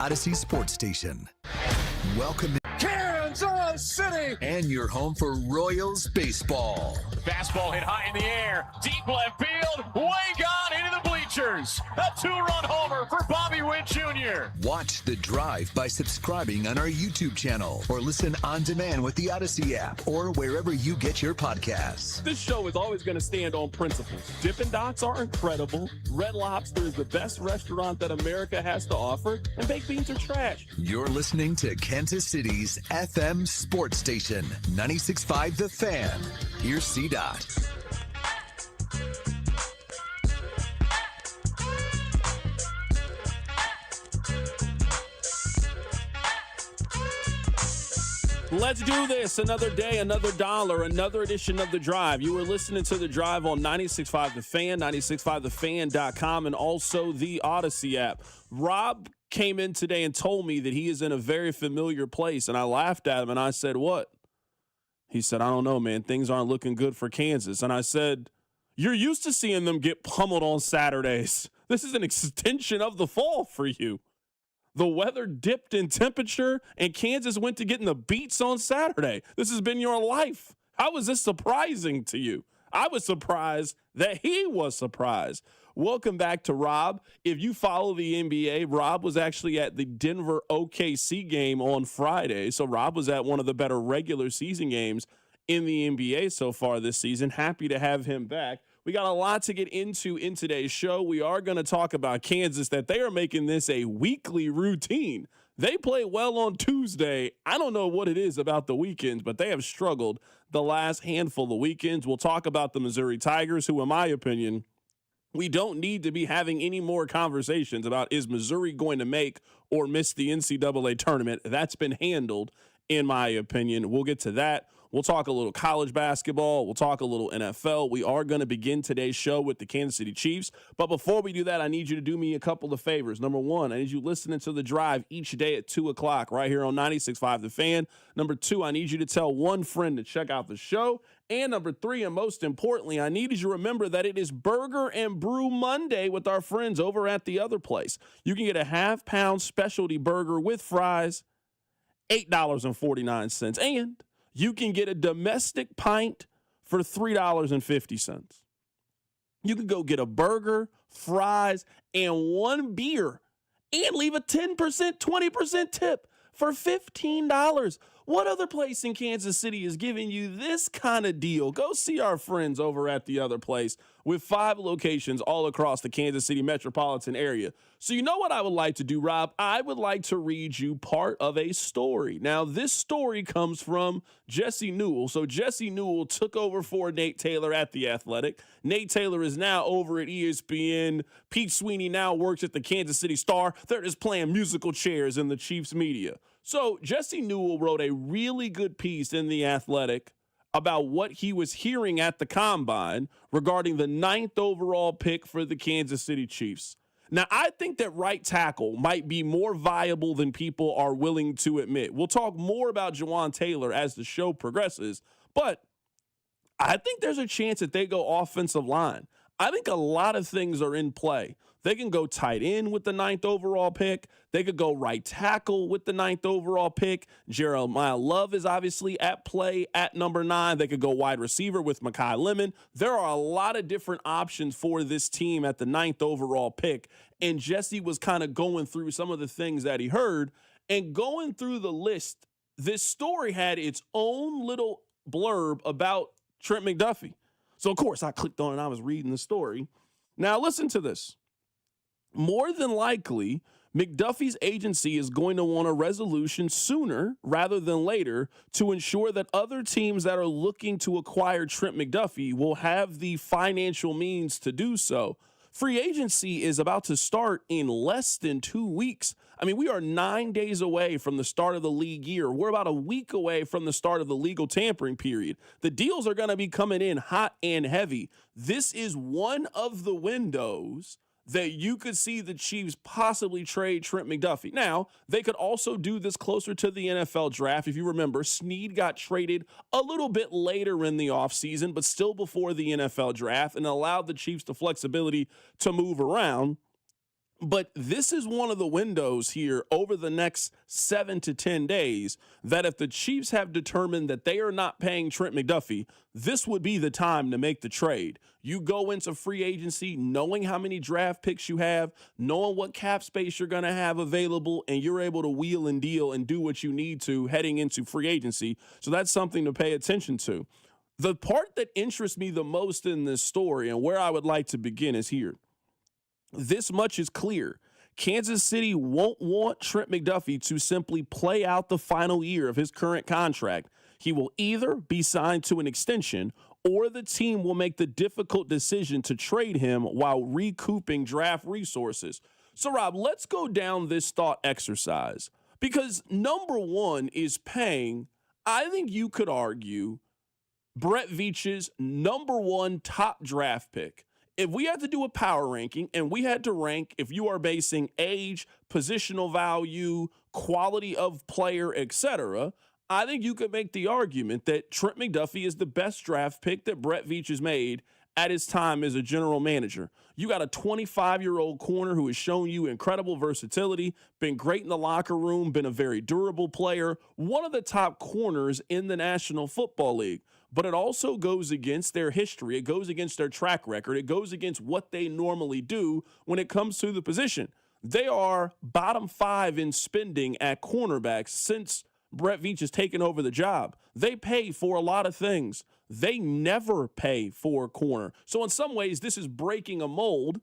Odyssey Sports Station. Welcome Kansas City! and your home for Royals baseball. Fastball hit high in the air, deep left field, way gone into the bleachers. A two-run homer for Bobby Witt Jr. Watch The Drive by subscribing on our YouTube channel or listen on demand with the Odyssey app or wherever you get your podcasts. This show is always going to stand on principles. Dippin' Dots are incredible. Red Lobster is the best restaurant that America has to offer. And baked beans are trash. You're listening to Kansas City's FM Sports Station, 96.5 The Fan. Here's C-Dot. Let's do this. Another day, another dollar, another edition of The Drive. You were listening to The Drive on 96.5 The Fan, 96.5thefan.com, and also the Odyssey app. Rob came in today and told me that he is in a very familiar place, and I laughed at him, and I said, what? He said, I don't know, man. Things aren't looking good for Kansas. And I said, you're used to seeing them get pummeled on Saturdays. This is an extension of the fall for you. The weather dipped in temperature, and Kansas went to getting the beats on Saturday. This has been your life. How is this surprising to you? I was surprised that he was surprised. Welcome back to Rob. If you follow the NBA, Rob was actually at the Denver OKC game on Friday. So Rob was at one of the better regular season games in the NBA so far this season. Happy to have him back. We got a lot to get into in today's show. We are going to talk about Kansas, that they are making this a weekly routine. They play well on Tuesday. I don't know what it is about the weekends, but they have struggled the last handful of weekends. We'll talk about the Missouri Tigers, who, in my opinion, we don't need to be having any more conversations about is Missouri going to make or miss the NCAA tournament. That's been handled, in my opinion. We'll get to that. We'll talk a little college basketball. We'll talk a little NFL. We are going to begin today's show with the Kansas City Chiefs. But before we do that, I need you to do me a couple of favors. Number one, I need you listening to The Drive each day at 2 o'clock right here on 96.5 The Fan. Number two, I need you to tell one friend to check out the show. And number three, and most importantly, I need you to remember that it is Burger and Brew Monday with our friends over at the other place. You can get a half-pound specialty burger with fries, $8.49. And you can get a domestic pint for $3.50. You can go get a burger, fries, and one beer and leave a 10%, 20% tip for $15. What other place in Kansas City is giving you this kind of deal? Go see our friends over at the other place with 5 locations all across the Kansas City metropolitan area. So you know what I would like to do, Rob? I would like to read you part of a story. Now, this story comes from Jesse Newell. So Jesse Newell took over for Nate Taylor at The Athletic. Nate Taylor is now over at ESPN. Pete Sweeney now works at the Kansas City Star. They're just playing musical chairs in the Chiefs media. So Jesse Newell wrote a really good piece in The Athletic about what he was hearing at the Combine regarding the 9th overall pick for the Kansas City Chiefs. Now, I think that right tackle might be more viable than people are willing to admit. We'll talk more about Jawaan Taylor as the show progresses, but I think there's a chance that they go offensive line. I think a lot of things are in play. They can go tight end with the 9th overall pick. They could go right tackle with the 9th overall pick. Jeremiah Love is obviously at play at number 9. They could go wide receiver with Mekhi Lemon. There are a lot of different options for this team at the 9th overall pick. And Jesse was kind of going through some of the things that he heard. And going through the list, this story had its own little blurb about Trent McDuffie. So, of course, I clicked on it and I was reading the story. Now, listen to this. More than likely, McDuffie's agency is going to want a resolution sooner rather than later to ensure that other teams that are looking to acquire Trent McDuffie will have the financial means to do so. Free agency is about to start in less than 2 weeks. I mean, we are 9 days away from the start of the league year. We're about a week away from the start of the legal tampering period. The deals are going to be coming in hot and heavy. This is one of the windows that you could see the Chiefs possibly trade Trent McDuffie. Now, they could also do this closer to the NFL draft. If you remember, Snead got traded a little bit later in the offseason, but still before the NFL draft, and allowed the Chiefs the flexibility to move around. But this is one of the windows here over the next 7 to 10 days that if the Chiefs have determined that they are not paying Trent McDuffie, this would be the time to make the trade. You go into free agency knowing how many draft picks you have, knowing what cap space you're going to have available, and you're able to wheel and deal and do what you need to heading into free agency. So that's something to pay attention to. The part that interests me the most in this story and where I would like to begin is here. This much is clear. Kansas City won't want Trent McDuffie to simply play out the final year of his current contract. He will either be signed to an extension or the team will make the difficult decision to trade him while recouping draft resources. So, Rob, let's go down this thought exercise because number one is paying, I think you could argue, Brett Veach's number one top draft pick. If we had to do a power ranking and we had to rank if you are basing age, positional value, quality of player, etc., I think you could make the argument that Trent McDuffie is the best draft pick that Brett Veach has made at his time as a general manager. You got a 25-year-old corner who has shown you incredible versatility, been great in the locker room, been a very durable player, one of the top corners in the National Football League. But it also goes against their history. It goes against their track record. It goes against what they normally do when it comes to the position. They are bottom 5 in spending at cornerbacks since Brett Veach has taken over the job. They pay for a lot of things. They never pay for a corner. So in some ways, this is breaking a mold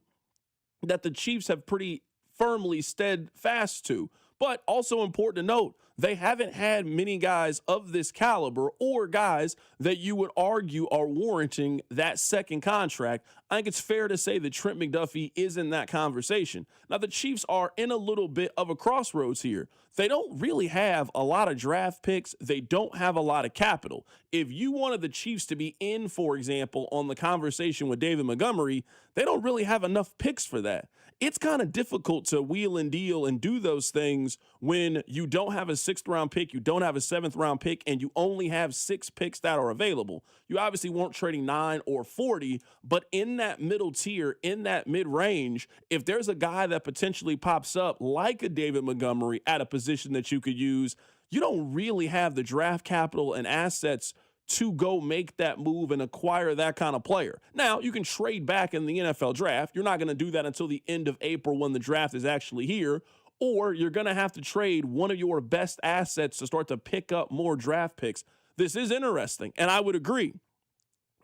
that the Chiefs have pretty firmly steadfast to. But also important to note, they haven't had many guys of this caliber or guys that you would argue are warranting that second contract. I think it's fair to say that Trent McDuffie is in that conversation. Now, the Chiefs are in a little bit of a crossroads here. They don't really have a lot of draft picks. They don't have a lot of capital. If you wanted the Chiefs to be in, for example, on the conversation with David Montgomery, they don't really have enough picks for that. It's kind of difficult to wheel and deal and do those things when you don't have a 6th-round pick, you don't have a 7th-round pick, and you only have 6 picks that are available. You obviously weren't trading 9 or 40, but in that middle tier, in that mid-range, if there's a guy that potentially pops up like a David Montgomery at a position that you could use, you don't really have the draft capital and assets to go make that move and acquire that kind of player. Now, you can trade back in the NFL draft. You're not going to do that until the end of April when the draft is actually here, or you're going to have to trade one of your best assets to start to pick up more draft picks. This is interesting, and I would agree.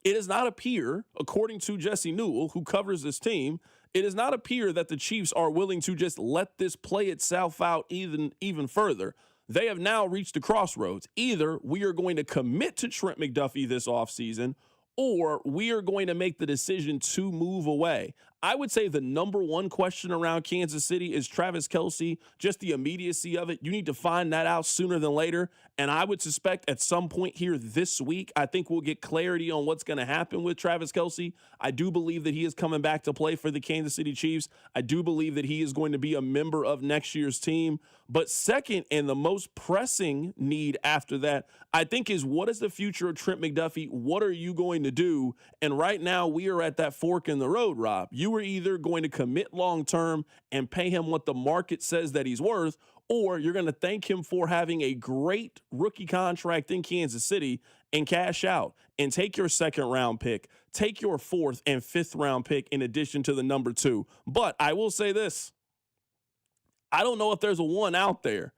It does not appear, according to Jesse Newell, who covers this team, it does not appear that the Chiefs are willing to just let this play itself out even further. They have now reached a crossroads. Either we are going to commit to Trent McDuffie this offseason, or we are going to make the decision to move away. I would say the number one question around Kansas City is Travis Kelce, just the immediacy of it. You need to find that out sooner than later. And I would suspect at some point here this week, I think we'll get clarity on what's going to happen with Travis Kelce. I do believe that he is coming back to play for the Kansas City Chiefs. I do believe that he is going to be a member of next year's team. But second, and the most pressing need after that, I think is what is the future of Trent McDuffie? What are you going to do? And right now we are at that fork in the road, Rob. You are either going to commit long-term and pay him what the market says that he's worth, or you're going to thank him for having a great rookie contract in Kansas City and cash out and take your 2nd-round pick, take your 4th and 5th-round pick in addition to the number 2. But I will say this. I don't know if there's a one out there.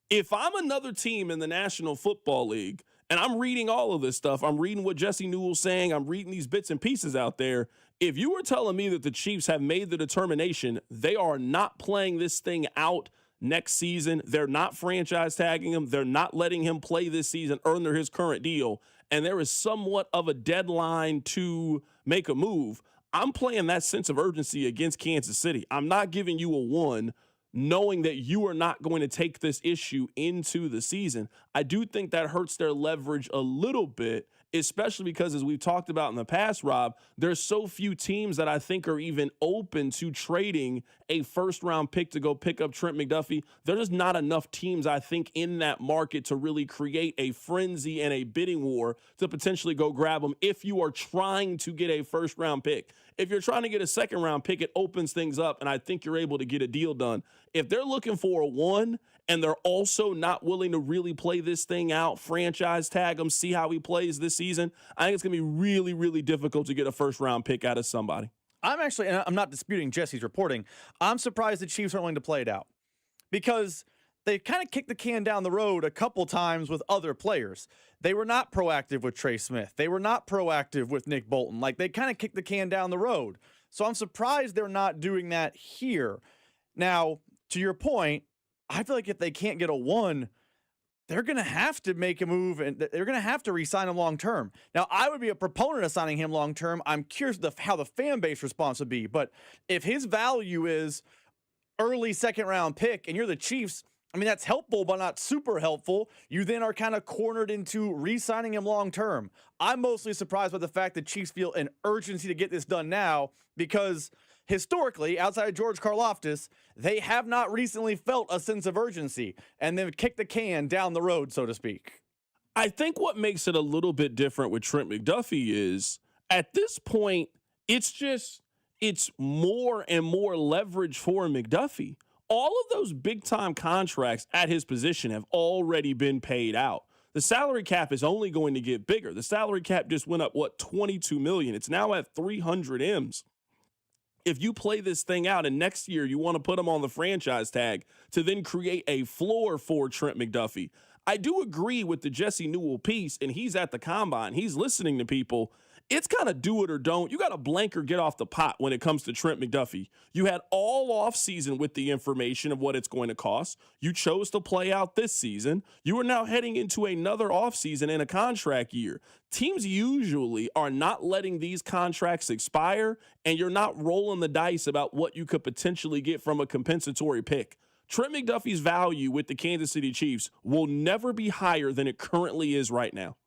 If I'm another team in the National Football League, and I'm reading all of this stuff, I'm reading what Jesse Newell's saying, I'm reading these bits and pieces out there. If you were telling me that the Chiefs have made the determination they are not playing this thing out next season, they're not franchise tagging him, they're not letting him play this season under his current deal, and there is somewhat of a deadline to make a move, I'm playing that sense of urgency against Kansas City. I'm not giving you a one, knowing that you are not going to take this issue into the season. I do think that hurts their leverage a little bit, especially because, as we've talked about in the past, Rob, there's so few teams that I think are even open to trading a first-round pick to go pick up Trent McDuffie, there's not enough teams, I think, in that market to really create a frenzy and a bidding war to potentially go grab him if you are trying to get a first-round pick. If you're trying to get a second-round pick, it opens things up, and I think you're able to get a deal done. If they're looking for a one and they're also not willing to really play this thing out, franchise tag him, see how he plays this season, I think it's going to be really, really difficult to get a first-round pick out of somebody. I'm not disputing Jesse's reporting. I'm surprised the Chiefs aren't willing to play it out because they kind of kicked the can down the road a couple times with other players. They were not proactive with Trey Smith. They were not proactive with Nick Bolton. Like, they kind of kicked the can down the road. So I'm surprised they're not doing that here. Now, to your point, I feel like if they can't get a one, they're going to have to make a move, and they're going to have to re-sign him long-term. Now, I would be a proponent of signing him long-term. I'm curious how the fan base response would be. But if his value is early second-round pick and you're the Chiefs, I mean, that's helpful, but not super helpful. You then are kind of cornered into re-signing him long-term. I'm mostly surprised by the fact that Chiefs feel an urgency to get this done now because historically, outside of George Karlaftis, they have not recently felt a sense of urgency and they've kicked the can down the road, so to speak. I think what makes it a little bit different with Trent McDuffie is at this point, it's more and more leverage for McDuffie. All of those big-time contracts at his position have already been paid out. The salary cap is only going to get bigger. The salary cap just went up, $22 million. It's now at 300 M's. If you play this thing out and next year you want to put him on the franchise tag to then create a floor for Trent McDuffie, I do agree with the Jesse Newell piece, and he's at the combine. He's listening to people. It's kind of do it or don't. You got to blank or get off the pot when it comes to Trent McDuffie. You had all off season with the information of what it's going to cost. You chose to play out this season. You are now heading into another off season in a contract year. Teams usually are not letting these contracts expire, and you're not rolling the dice about what you could potentially get from a compensatory pick. Trent McDuffie's value with the Kansas City Chiefs will never be higher than it currently is right now.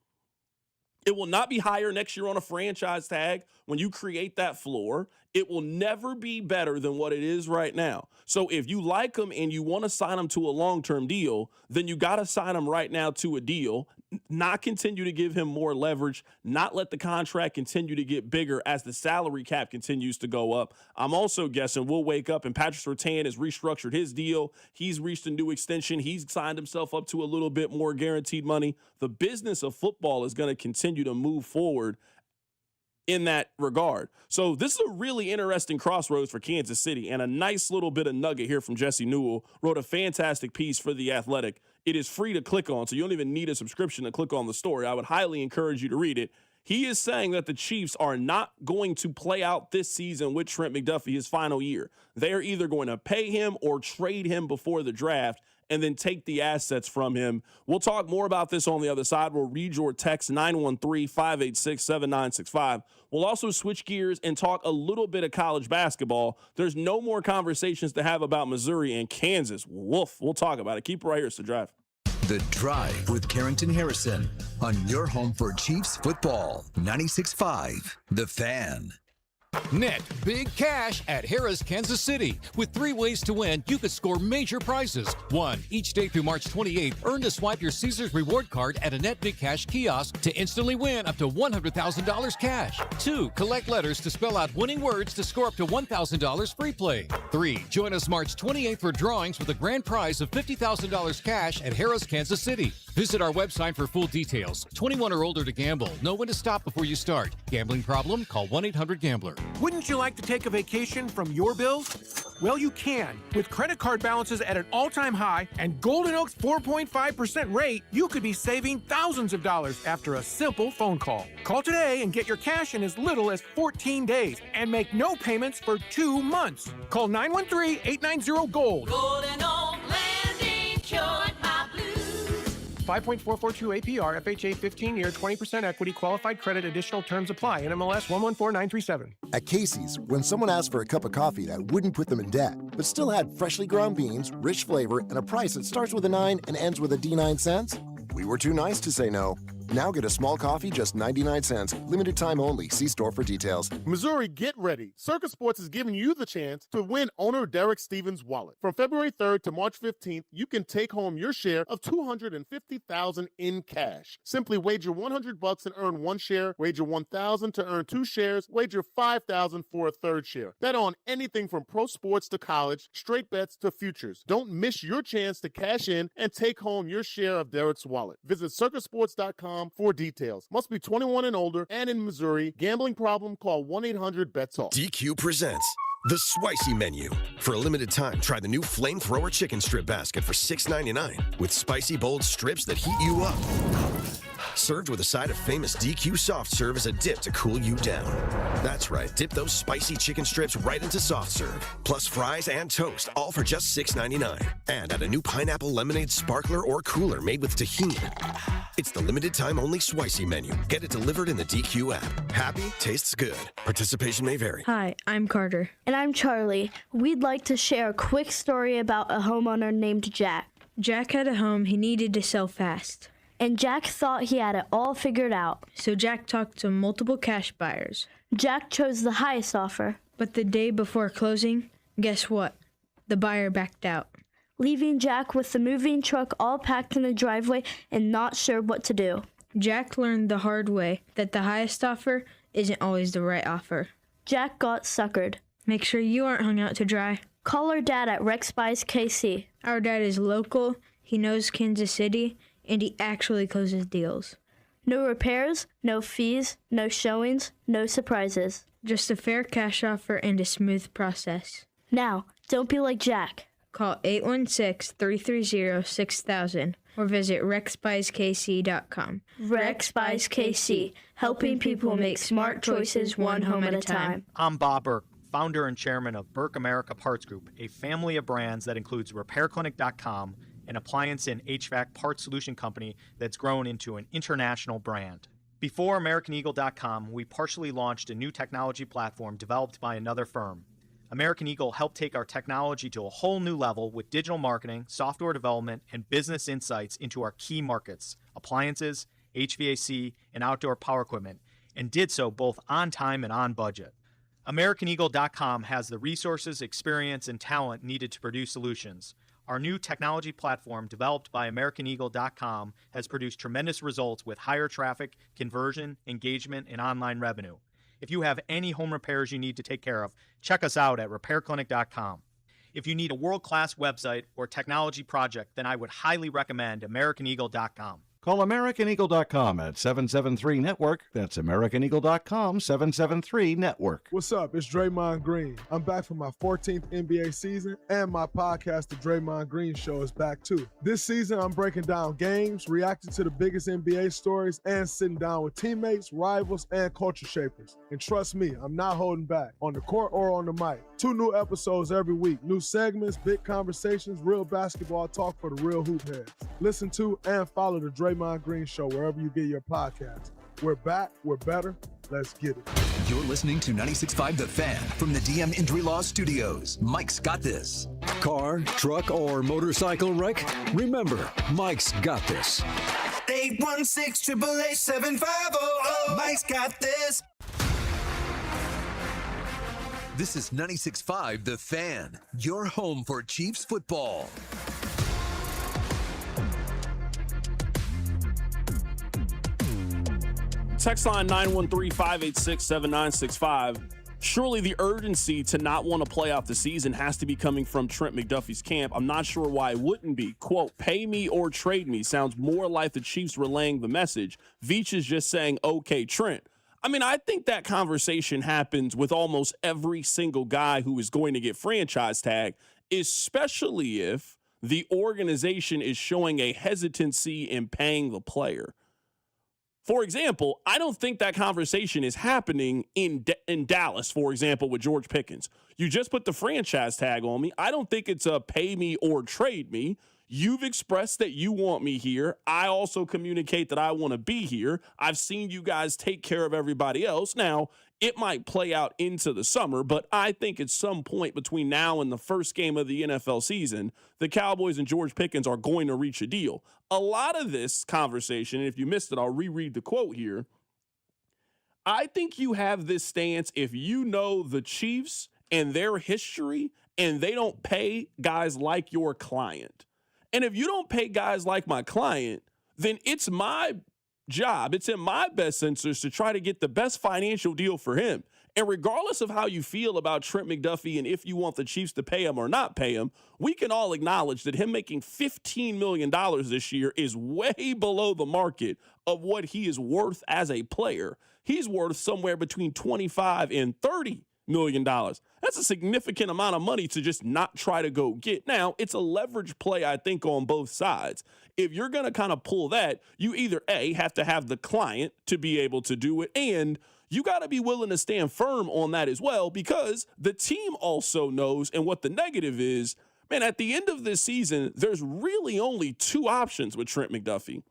It will not be higher next year on a franchise tag when you create that floor. It will never be better than what it is right now. So if you like him and you want to sign him to a long-term deal, then you got to sign him right now to a deal, not continue to give him more leverage, not let the contract continue to get bigger as the salary cap continues to go up. I'm also guessing we'll wake up and Patrick Surtain has restructured his deal. He's reached a new extension. He's signed himself up to a little bit more guaranteed money. The business of football is going to continue to move forward in that regard. So this is a really interesting crossroads for Kansas City, and a nice little bit of nugget here from Jesse Newell. Wrote a fantastic piece for The Athletic. It is free to click on, so you don't even need a subscription to click on the story. I would highly encourage you to read it. He is saying that the Chiefs are not going to play out this season with Trent McDuffie his final year. They are either going to pay him or trade him before the draft and then take the assets from him. We'll talk more about this on the other side. We'll read your text 913-586-7965. We'll also switch gears and talk a little bit of college basketball. There's no more conversations to have about Missouri and Kansas. Woof. We'll talk about it. Keep it right here. It's The Drive. The Drive with Carrington Harrison on your home for Chiefs football. 96.5 The Fan. Net big cash at Harrah's Kansas City. With 3 ways to win, you could score major prizes. 1. Each day through March 28th, earn to swipe your Caesars reward card at a Net Big Cash kiosk to instantly win up to $100,000 cash. 2. Collect letters to spell out winning words to score up to $1,000 free play. 3. Join us March 28th for drawings with a grand prize of $50,000 cash at Harrah's Kansas City. Visit our website for full details. 21 or older to gamble. Know when to stop before you start. Gambling problem? Call 1-800-GAMBLER. Wouldn't you like to take a vacation from your bills? Well, you can. With credit card balances at an all-time high and Golden Oak's 4.5% rate, you could be saving thousands of dollars after a simple phone call. Call today and get your cash in as little as 14 days and make no payments for 2 months. Call 913-890-GOLD. Golden Oak Landing cured my blues. 5.442 APR, FHA 15-year, 20% equity, qualified credit, additional terms apply. NMLS 114937. At Casey's, when someone asked for a cup of coffee that wouldn't put them in debt, but still had freshly ground beans, rich flavor, and a price that starts with a 9 and ends with a D9 cents, we were too nice to say no. Now get a small coffee just 99 cents. Limited time only. See store for details. Missouri, get ready. Circus Sports is giving you the chance to win owner Derek Stevens' wallet. From February 3rd to March 15th, you can take home your share of $250,000 in cash. Simply wager $100 and earn one share, wager $1,000 to earn two shares, wager $5,000 for a third share. Bet on anything from pro sports to college, straight bets to futures. Don't miss your chance to cash in and take home your share of Derek's wallet. Visit circusports.com for details. Must be 21 and older and in Missouri. Gambling problem? Call 1-800-BETS-OFF. DQ presents the Spicy Menu. For a limited time, try the new Flamethrower Chicken Strip Basket for $6.99 with spicy, bold strips that heat you up. Served with a side of famous DQ soft serve as a dip to cool you down. That's right, dip those spicy chicken strips right into soft serve. Plus fries and toast, all for just $6.99. And add a new pineapple lemonade sparkler or cooler made with tahini. It's the limited time only Spicy Menu. Get it delivered in the DQ app. Happy, tastes good. Participation may vary. Hi, I'm Carter. And I'm Charlie. We'd like to share a quick story about a homeowner named Jack. Jack had a home he needed to sell fast. And Jack thought he had it all figured out. So Jack talked to multiple cash buyers. Jack chose the highest offer. But the day before closing, guess what? The buyer backed out, leaving Jack with the moving truck all packed in the driveway and not sure what to do. Jack learned the hard way that the highest offer isn't always the right offer. Jack got suckered. Make sure you aren't hung out to dry. Call our dad at Rex Buys KC. Our dad is local, he knows Kansas City, and he actually closes deals. No repairs, no fees, no showings, no surprises. Just a fair cash offer and a smooth process. Now, don't be like Jack. Call 816-330-6000 or visit rexbuyskc.com. Rex Buys KC, helping people make smart choices one home at a time. I'm Bob Burke, founder and chairman of Burke America Parts Group, a family of brands that includes RepairClinic.com, an appliance and HVAC parts solution company that's grown into an international brand. Before AmericanEagle.com, we partially launched a new technology platform developed by another firm. American Eagle helped take our technology to a whole new level with digital marketing, software development, and business insights into our key markets, appliances, HVAC, and outdoor power equipment, and did so both on time and on budget. AmericanEagle.com has the resources, experience, and talent needed to produce solutions. Our new technology platform, developed by AmericanEagle.com, has produced tremendous results with higher traffic, conversion, engagement, and online revenue. If you have any home repairs you need to take care of, check us out at RepairClinic.com. If you need a world-class website or technology project, then I would highly recommend AmericanEagle.com. Call AmericanEagle.com at 773-NETWORK. That's AmericanEagle.com, 773-NETWORK. What's up? It's Draymond Green. I'm back for my 14th NBA season, and my podcast, The Draymond Green Show, is back too. This season, I'm breaking down games, reacting to the biggest NBA stories, and sitting down with teammates, rivals, and culture shapers. And trust me, I'm not holding back, on the court or on the mic. 2 new episodes every week. New segments, big conversations, real basketball talk for the real hoop heads. Listen to and follow The Draymond Green Show wherever you get your podcasts. We're back. We're better. Let's get it. You're listening to 96.5 The Fan from the DM Injury Law Studios. Mike's got this. Car, truck, or motorcycle wreck? Remember, Mike's got this. 816-888-7500. Mike's got this. This is 96.5 The Fan, your home for Chiefs football. Text line 913-586-7965. Surely the urgency to not want to play out the season has to be coming from Trent McDuffie's camp. I'm not sure why it wouldn't be. Quote, pay me or trade me sounds more like the Chiefs relaying the message. Veach is just saying, okay, Trent. I mean, I think that conversation happens with almost every single guy who is going to get franchise tag, especially if the organization is showing a hesitancy in paying the player. For example, I don't think that conversation is happening in Dallas, for example, with George Pickens. You just put the franchise tag on me. I don't think it's a pay me or trade me. You've expressed that you want me here. I also communicate that I want to be here. I've seen you guys take care of everybody else. Now, it might play out into the summer, but I think at some point between now and the first game of the NFL season, the Cowboys and George Pickens are going to reach a deal. A lot of this conversation, and if you missed it, I'll reread the quote here. I think you have this stance if you know the Chiefs and their history and they don't pay guys like your client. And if you don't pay guys like my client, then it's my job, it's in my best interest to try to get the best financial deal for him. And regardless of how you feel about Trent McDuffie and if you want the Chiefs to pay him or not pay him, we can all acknowledge that him making $15 million this year is way below the market of what he is worth as a player. He's worth somewhere between $25 and $30 million. That's a significant amount of money to just not try to go get. Now, it's a leverage play, I think, on both sides. If you're going to kind of pull that, you either A, have to have the client to be able to do it, and you got to be willing to stand firm on that as well, because the team also knows, and what the negative is, man, at the end of this season, there's really only two options with Trent McDuffie.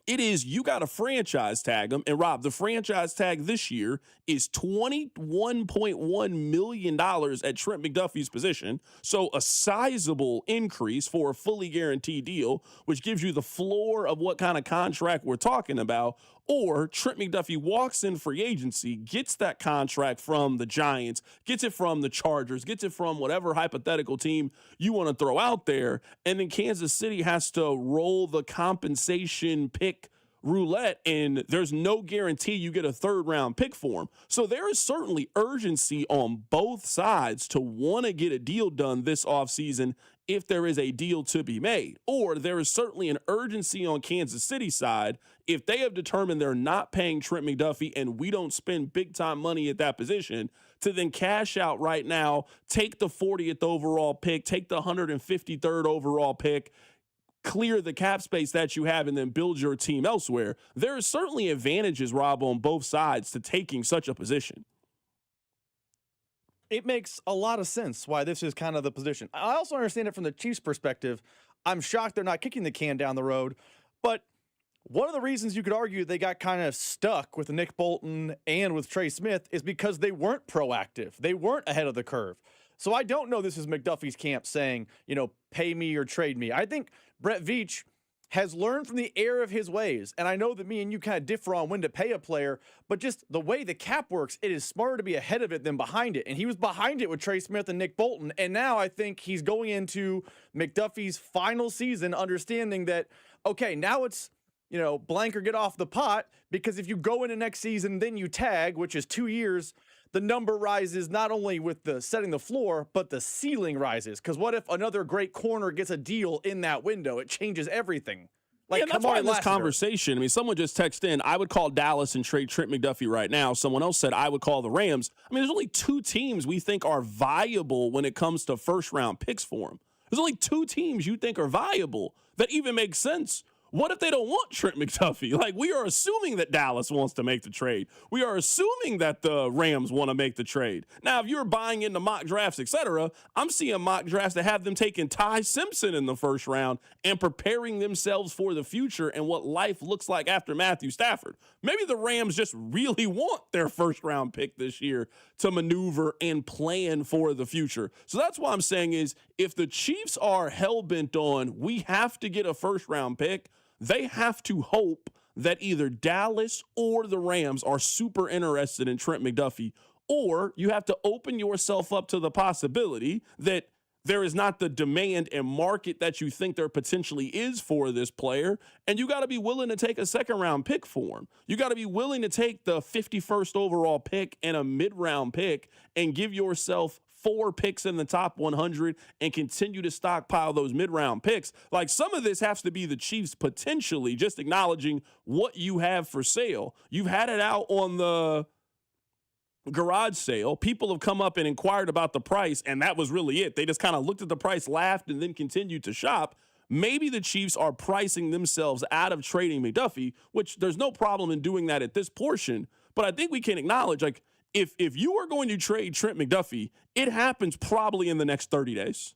It is you got to franchise tag him. And, Rob, the franchise tag this year is $21.1 million at Trent McDuffie's position. So a sizable increase for a fully guaranteed deal, which gives you the floor of what kind of contract we're talking about. Or Trent McDuffie walks in free agency, gets that contract from the Giants, gets it from the Chargers, gets it from whatever hypothetical team you want to throw out there, and then Kansas City has to roll the compensation pick roulette, and there's no guarantee you get a third-round pick for him. So there is certainly urgency on both sides to want to get a deal done this offseason if there is a deal to be made. Or there is certainly an urgency on Kansas City's side if they have determined they're not paying Trent McDuffie and we don't spend big-time money at that position, to then cash out right now, take the 40th overall pick, take the 153rd overall pick, clear the cap space that you have, and then build your team elsewhere. There are certainly advantages, Rob, on both sides to taking such a position. It makes a lot of sense why this is kind of the position. I also understand it from the Chiefs' perspective. I'm shocked they're not kicking the can down the road, but one of the reasons you could argue they got kind of stuck with Nick Bolton and with Trey Smith is because they weren't proactive. They weren't ahead of the curve. So I don't know this is McDuffie's camp saying, pay me or trade me. I think Brett Veach has learned from the error of his ways. And I know that me and you kind of differ on when to pay a player, but just the way the cap works, it is smarter to be ahead of it than behind it. And he was behind it with Trey Smith and Nick Bolton. And now I think he's going into McDuffie's final season understanding that, okay, now it's, blank or get off the pot, because if you go into next season, then you tag, which is 2 years, the number rises not only with the setting the floor, but the ceiling rises. Because what if another great corner gets a deal in that window? It changes everything. Like, that's why in this conversation, someone just texted in, I would call Dallas and trade Trent McDuffie right now. Someone else said, I would call the Rams. There's only two teams we think are viable when it comes to first-round picks for them. There's only two teams you think are viable that even make sense. What if they don't want Trent McDuffie? Like, we are assuming that Dallas wants to make the trade. We are assuming that the Rams want to make the trade. Now, if you're buying into mock drafts, etc., I'm seeing mock drafts that have them taking Ty Simpson in the first round and preparing themselves for the future and what life looks like after Matthew Stafford. Maybe the Rams just really want their first-round pick this year to maneuver and plan for the future. So that's what I'm saying is, if the Chiefs are hell-bent on, we have to get a first-round pick, they have to hope that either Dallas or the Rams are super interested in Trent McDuffie, or you have to open yourself up to the possibility that there is not the demand and market that you think there potentially is for this player, and you got to be willing to take a second-round pick for him. You got to be willing to take the 51st overall pick and a mid-round pick and give yourself 4 picks in the top 100 and continue to stockpile those mid-round picks. Like, some of this has to be the Chiefs potentially just acknowledging what you have for sale. You've had it out on the garage sale. People have come up and inquired about the price, and that was really it. They just kind of looked at the price, laughed, and then continued to shop. Maybe the Chiefs are pricing themselves out of trading McDuffie, which there's no problem in doing that at this portion. But I think we can acknowledge, like, if you are going to trade Trent McDuffie, it happens probably in the next 30 days.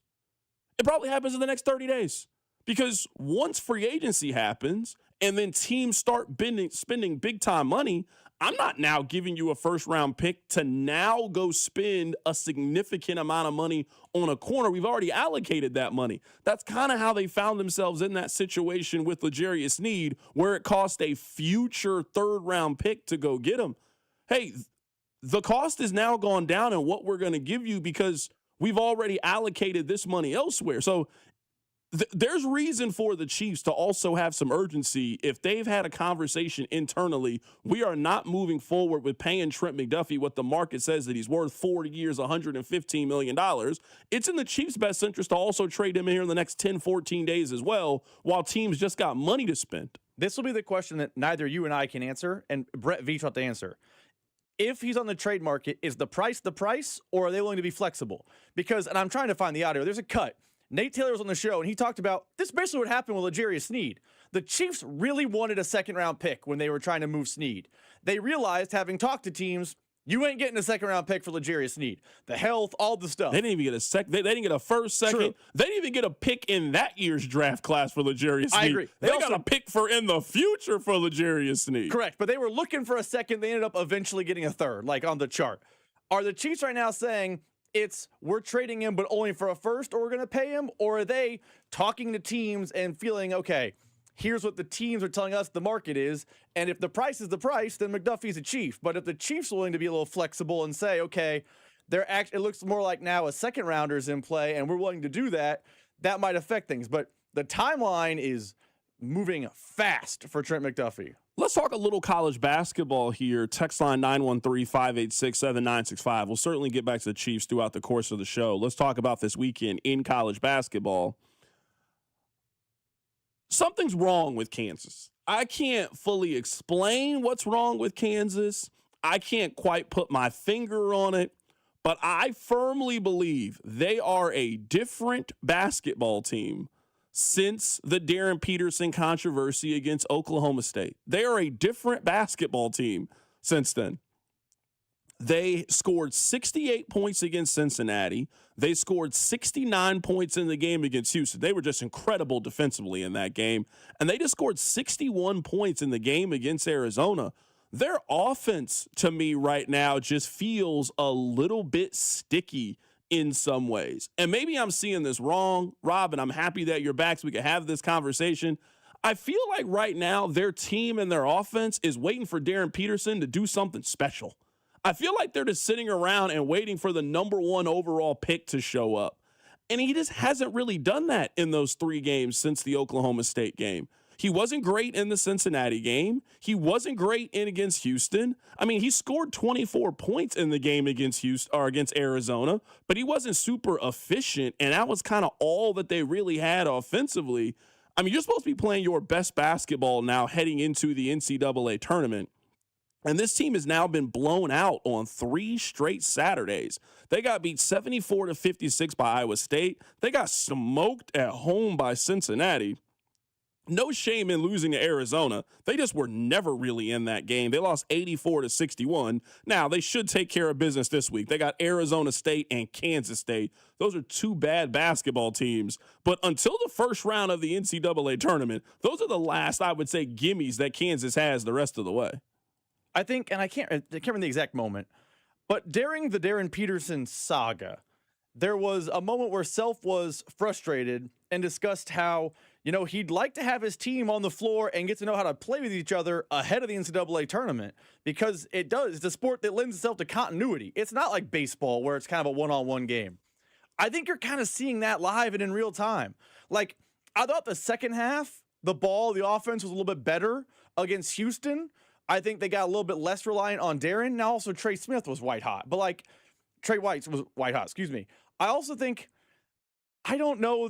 It probably happens in the next 30 days. Because once free agency happens and then teams start spending big-time money, I'm not now giving you a first-round pick to now go spend a significant amount of money on a corner. We've already allocated that money. That's kind of how they found themselves in that situation with L'Jarius Sneed, where it cost a future third-round pick to go get him. Hey, the cost has now gone down in what we're going to give you because we've already allocated this money elsewhere. So there's reason for the Chiefs to also have some urgency. If they've had a conversation internally, we are not moving forward with paying Trent McDuffie what the market says that he's worth, 4 years, $115 million. It's in the Chiefs' best interest to also trade him here in the next 10, 14 days as well, while teams just got money to spend. This will be the question that neither you and I can answer, and Brett Veach will have to answer. If he's on the trade market, is the price, or are they willing to be flexible? Because, and I'm trying to find the audio, there's a cut. Nate Taylor was on the show, and he talked about this basically what happened with L'Jarius Sneed. The Chiefs really wanted a second-round pick when they were trying to move Sneed. They realized, having talked to teams, you ain't getting a second-round pick for L'Jarius Sneed. The health, all the stuff. They didn't even get a second. They didn't get a first, second. True. They didn't even get a pick in that year's draft class for L'Jarius Sneed. I agree. They got a pick for in the future for L'Jarius Sneed. Correct, but they were looking for a second. They ended up eventually getting a third, like on the chart. Are the Chiefs right now saying, we're trading him, but only for a first, or we're going to pay him? Or are they talking to teams and feeling, okay, here's what the teams are telling us the market is, and if the price is the price, then McDuffie's a Chief. But if the Chiefs are willing to be a little flexible and say, okay, it looks more like now a second rounder is in play, and we're willing to do that, that might affect things. But the timeline is moving fast for Trent McDuffie. Let's talk a little college basketball here. Text line 913-586-7965. We'll certainly get back to the Chiefs throughout the course of the show. Let's talk about this weekend in college basketball. Something's wrong with Kansas. I can't fully explain what's wrong with Kansas. I can't quite put my finger on it, but I firmly believe they are a different basketball team since the Darren Peterson controversy against Oklahoma State. They are a different basketball team since then. They scored 68 points against Cincinnati. They scored 69 points in the game against Houston. They were just incredible defensively in that game. And they just scored 61 points in the game against Arizona. Their offense, to me right now, just feels a little bit sticky in some ways. And maybe I'm seeing this wrong, Rob, and I'm happy that you're back so we can have this conversation. I feel like right now their team and their offense is waiting for Darren Peterson to do something special. I feel like they're just sitting around and waiting for the number 1 overall pick to show up. And he just hasn't really done that in those 3 games since the Oklahoma State game. He wasn't great in the Cincinnati game. He wasn't great against Houston. I mean, he scored 24 points in the game against Houston or against Arizona, but he wasn't super efficient, and that was kind of all that they really had offensively. I mean, you're supposed to be playing your best basketball now heading into the NCAA tournament. And this team has now been blown out on 3 straight Saturdays. They got beat 74-56 by Iowa State. They got smoked at home by Cincinnati. No shame in losing to Arizona. They just were never really in that game. They lost 84-61. Now, they should take care of business this week. They got Arizona State and Kansas State. Those are 2 bad basketball teams. But until the first round of the NCAA tournament, those are the last, I would say, gimmies that Kansas has the rest of the way. I think, and I can't remember the exact moment, but during the Darren Peterson saga, there was a moment where Self was frustrated and discussed how, he'd like to have his team on the floor and get to know how to play with each other ahead of the NCAA tournament, because it's a sport that lends itself to continuity. It's not like baseball where it's kind of a one-on-one game. I think you're kind of seeing that live and in real time. Like, I thought the second half, the offense was a little bit better against Houston. I think they got a little bit less reliant on Darren. Now also Trey Smith was white hot, but Trey White was white hot, excuse me. I also think, I don't know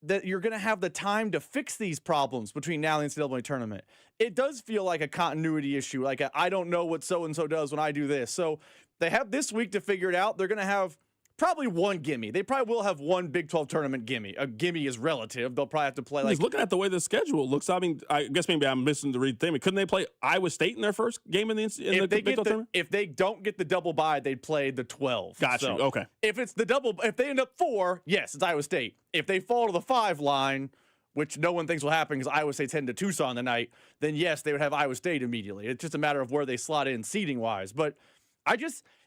that you're going to have the time to fix these problems between now and the NCAA tournament. It does feel like a continuity issue. I don't know what so-and-so does when I do this. So they have this week to figure it out. They're going to have probably one gimme. They probably will have one Big 12 tournament gimme. A gimme is relative. They'll probably have to play He's looking at the way the schedule looks. I mean, I guess maybe I'm missing the read thing. Couldn't they play Iowa State in their first game in the Big 12 tournament? If they don't get the double bye, they'd play the 12. Gotcha. So Okay. if they end up 4, yes, it's Iowa State. If they fall to the 5 line, which no one thinks will happen because Iowa State's heading to Tucson tonight, then yes, they would have Iowa State immediately. It's just a matter of where they slot in seeding-wise. But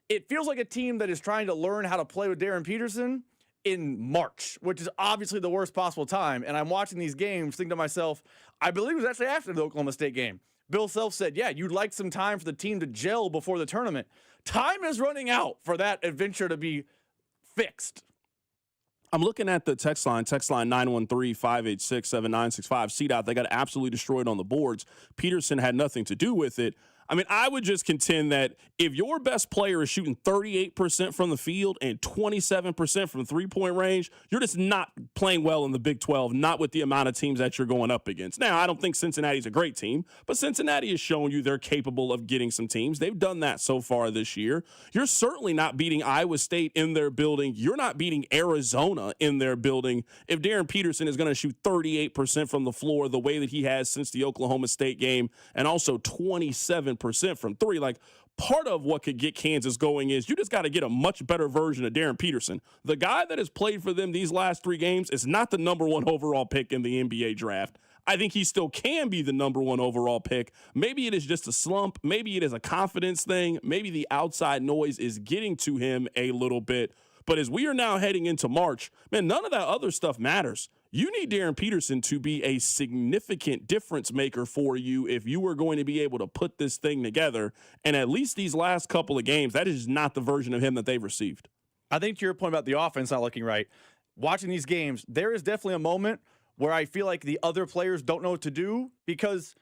it feels like a team that is trying to learn how to play with Darren Peterson in March, which is obviously the worst possible time. And I'm watching these games thinking to myself, I believe it was actually after the Oklahoma State game. Bill Self said, yeah, you'd like some time for the team to gel before the tournament. Time is running out for that adventure to be fixed. I'm looking at the text line 913-586-7965. CDOT, they got absolutely destroyed on the boards. Peterson had nothing to do with it. I mean, I would just contend that if your best player is shooting 38% from the field and 27% from three-point range, you're just not playing well in the Big 12, not with the amount of teams that you're going up against. Now, I don't think Cincinnati's a great team, but Cincinnati has shown you they're capable of getting some teams. They've done that so far this year. You're certainly not beating Iowa State in their building. You're not beating Arizona in their building. If Darren Peterson is going to shoot 38% from the floor the way that he has since the Oklahoma State game and also 27% from three, like part of what could get Kansas going is you just got to get a much better version of Darren Peterson. The guy that has played for them these last 3 games is not the number 1 overall pick in the NBA draft. I think he still can be the number 1 overall pick. Maybe it is just a slump. Maybe it is a confidence thing. Maybe the outside noise is getting to him a little bit. But as we are now heading into March, man, none of that other stuff matters. You need Darren Peterson to be a significant difference maker for you if you are going to be able to put this thing together. And at least these last couple of games, that is not the version of him that they've received. I think to your point about the offense not looking right, watching these games, there is definitely a moment where I feel like the other players don't know what to do because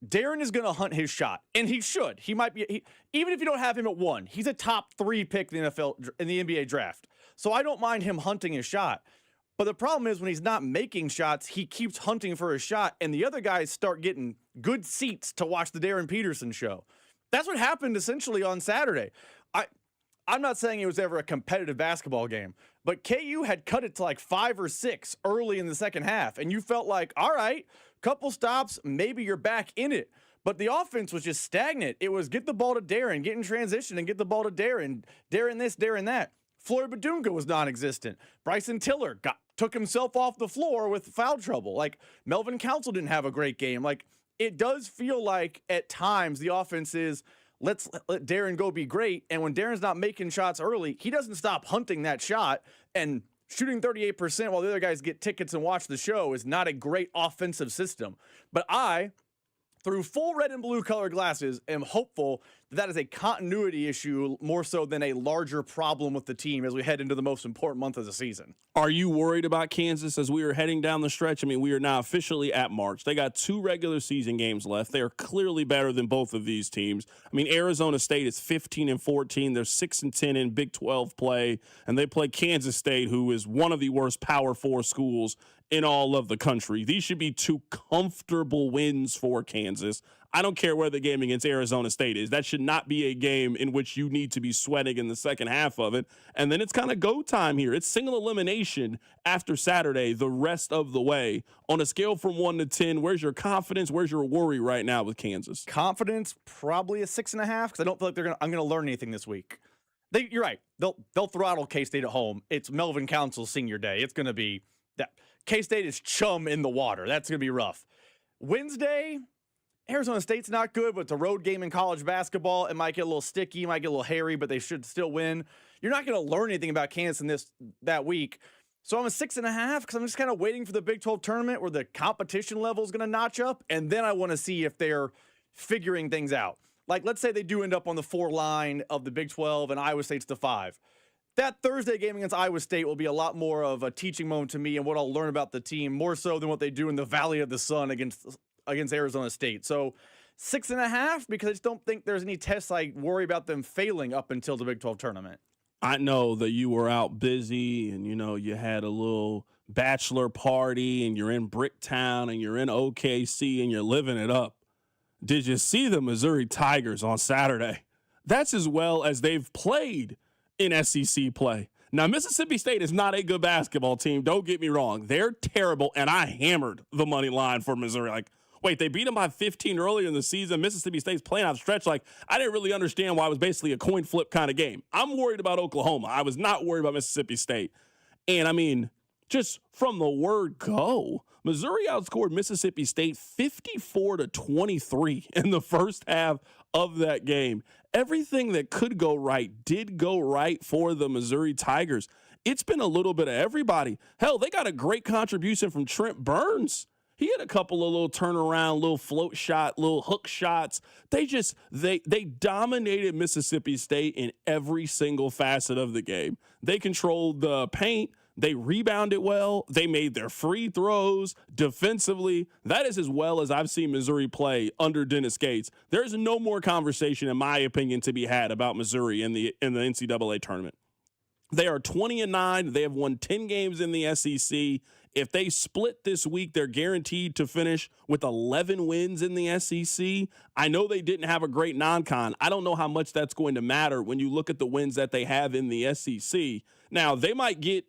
Darren is going to hunt his shot, and he should. He might be, even if you don't have him at 1, he's a top 3 pick in the NFL, in the NBA draft. So I don't mind him hunting his shot. But the problem is when he's not making shots, he keeps hunting for a shot, and the other guys start getting good seats to watch the Darren Peterson show. That's what happened essentially on Saturday. I'm not saying it was ever a competitive basketball game, but KU had cut it to like 5 or 6 early in the second half, and you felt like, all right, couple stops, maybe you're back in it. But the offense was just stagnant. It was get the ball to Darren, get in transition and get the ball to Darren, Darren this, Darren that. Floyd Badunga was non-existent. Bryson Tiller took himself off the floor with foul trouble. Like, Melvin Council didn't have a great game. Like, it does feel like at times the offense is, let's let Darren go be great. And when Darren's not making shots early, he doesn't stop hunting that shot. And shooting 38% while the other guys get tickets and watch the show is not a great offensive system. But I, through full red and blue colored glasses, am hopeful that is a continuity issue more so than a larger problem with the team as we head into the most important month of the season. Are you worried about Kansas as we are heading down the stretch? I mean, we are now officially at March. They got 2 regular season games left. They are clearly better than both of these teams. I mean, Arizona State is 15-14. They're 6-10 in Big 12 play, and they play Kansas State, who is one of the worst Power 4 schools in all of the country. These should be 2 comfortable wins for Kansas. I don't care where the game against Arizona State is. That should not be a game in which you need to be sweating in the second half of it. And then it's kind of go time here. It's single elimination after Saturday the rest of the way. On a scale from 1 to 10, where's your confidence? Where's your worry right now with Kansas? Confidence, probably a 6.5, because I don't feel like I'm going to learn anything this week. You're right. They'll throttle K-State at home. It's Melvin Council's senior day. It's going to be that. K-State is chum in the water. That's going to be rough. Wednesday, Arizona State's not good, but it's a road game in college basketball. It might get a little sticky, might get a little hairy, but they should still win. You're not going to learn anything about Kansas in that week. So I'm a 6.5 because I'm just kind of waiting for the Big 12 tournament where the competition level is going to notch up, and then I want to see if they're figuring things out. Like, let's say they do end up on the 4 line of the Big 12 and Iowa State's the 5. That Thursday game against Iowa State will be a lot more of a teaching moment to me and what I'll learn about the team, more so than what they do in the Valley of the Sun against Arizona State. So 6.5, because I just don't think there's any tests I worry about them failing up until the Big 12 tournament. I know that you were out busy and, you had a little bachelor party and you're in Bricktown and you're in OKC and you're living it up. Did you see the Missouri Tigers on Saturday? That's as well as they've played in SEC play. Now, Mississippi State is not a good basketball team. Don't get me wrong. They're terrible, and I hammered the money line for Missouri. Like, wait, they beat them by 15 earlier in the season. Mississippi State's playing out stretch. Like, I didn't really understand why it was basically a coin flip kind of game. I'm worried about Oklahoma. I was not worried about Mississippi State. And, I mean, just from the word go, Missouri outscored Mississippi State 54-23 in the first half of that game. Everything that could go right did go right for the Missouri Tigers. It's been a little bit of everybody. Hell, they got a great contribution from Trent Burns. He had a couple of little turnaround, little float shot, little hook shots. They dominated Mississippi State in every single facet of the game. They controlled the paint. They rebounded well. They made their free throws defensively. That is as well as I've seen Missouri play under Dennis Gates. There's no more conversation, in my opinion, to be had about Missouri in the NCAA tournament. They are 20-9. They have won 10 games in the SEC. If they split this week, they're guaranteed to finish with 11 wins in the SEC. I know they didn't have a great non-con. I don't know how much that's going to matter when you look at the wins that they have in the SEC. Now, they might get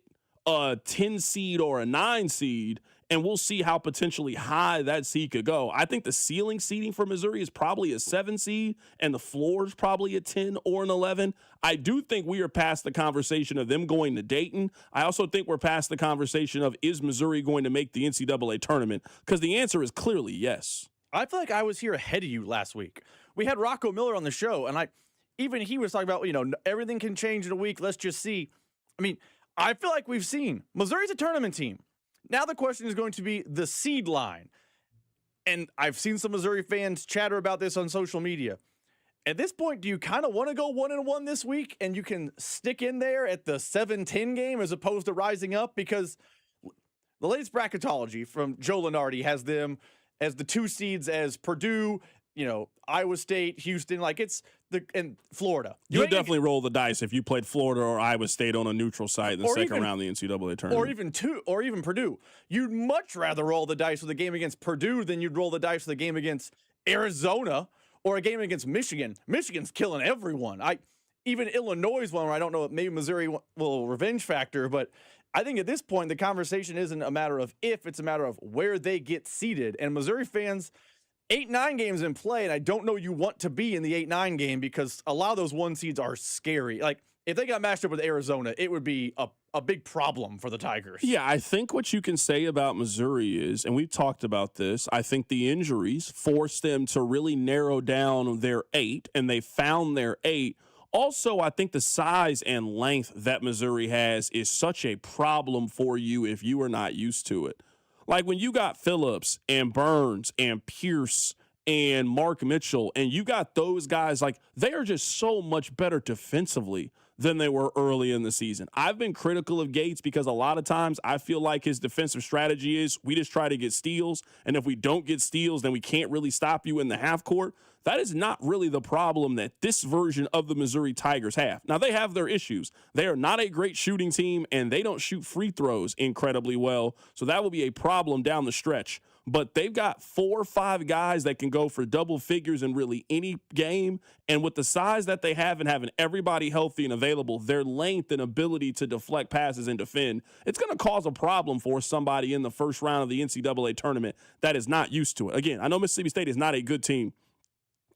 a 10 seed or a 9 seed, and we'll see how potentially high that seed could go. I think the ceiling seeding for Missouri is probably a 7 seed, and the floor is probably a 10 or an 11. I do think we are past the conversation of them going to Dayton. I also think we're past the conversation of, is Missouri going to make the NCAA tournament? Because the answer is clearly yes. I feel like I was here ahead of you last week. We had Rocco Miller on the show, and even he was talking about, everything can change in a week. Let's just see. I mean, I feel like we've seen Missouri's a tournament team. Now the question is going to be the seed line. And I've seen some Missouri fans chatter about this on social media. At this point, do you kind of want to go 1-1 this week and you can stick in there at the 7-10 game as opposed to rising up? Because the latest bracketology from Joe Lunardi has them as the 2 seeds as Purdue, Iowa State, Houston, and Florida. You would definitely roll the dice if you played Florida or Iowa State on a neutral site in the second round of the NCAA tournament. Or even Purdue. You'd much rather roll the dice with a game against Purdue than you'd roll the dice with a game against Arizona or a game against Michigan. Michigan's killing everyone. Even Illinois is one where I don't know, maybe Missouri will revenge factor, but I think at this point the conversation isn't a matter of if, it's a matter of where they get seated. And Missouri fans, 8-9 games in play, and I don't know you want to be in the 8-9 game because a lot of those 1 seeds are scary. Like, if they got matched up with Arizona, it would be a big problem for the Tigers. Yeah, I think what you can say about Missouri is, and we've talked about this, I think the injuries forced them to really narrow down their 8, and they found their 8. Also, I think the size and length that Missouri has is such a problem for you if you are not used to it. Like when you got Phillips and Burns and Pierce and Mark Mitchell, and you got those guys, like they are just so much better defensively than they were early in the season. I've been critical of Gates because a lot of times I feel like his defensive strategy is we just try to get steals, and if we don't get steals, then we can't really stop you in the half court. That is not really the problem that this version of the Missouri Tigers have. Now, they have their issues. They are not a great shooting team, and they don't shoot free throws incredibly well, so that will be a problem down the stretch. But they've got 4 or 5 guys that can go for double figures in really any game, and with the size that they have and having everybody healthy and available, their length and ability to deflect passes and defend, it's going to cause a problem for somebody in the first round of the NCAA tournament that is not used to it. Again, I know Mississippi State is not a good team.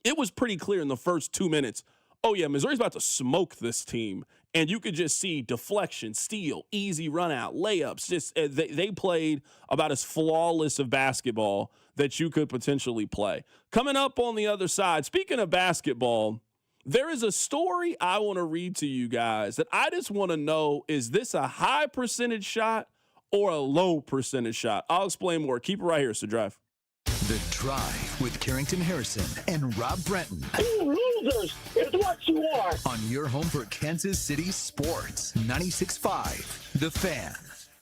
It was pretty clear in the first 2 minutes, oh yeah, Missouri's about to smoke this team. And you could just see deflection, steal, easy run out, layups. Just they played about as flawless of basketball that you could potentially play. Coming up on the other side, speaking of basketball, there is a story I want to read to you guys that I just want to know, is this a high percentage shot or a low percentage shot? I'll explain more. Keep it right here, so Drive. The Drive with Carrington Harrison and Rob Brenton. You losers is what you are. On your home for Kansas City sports, 96.5 The Fan.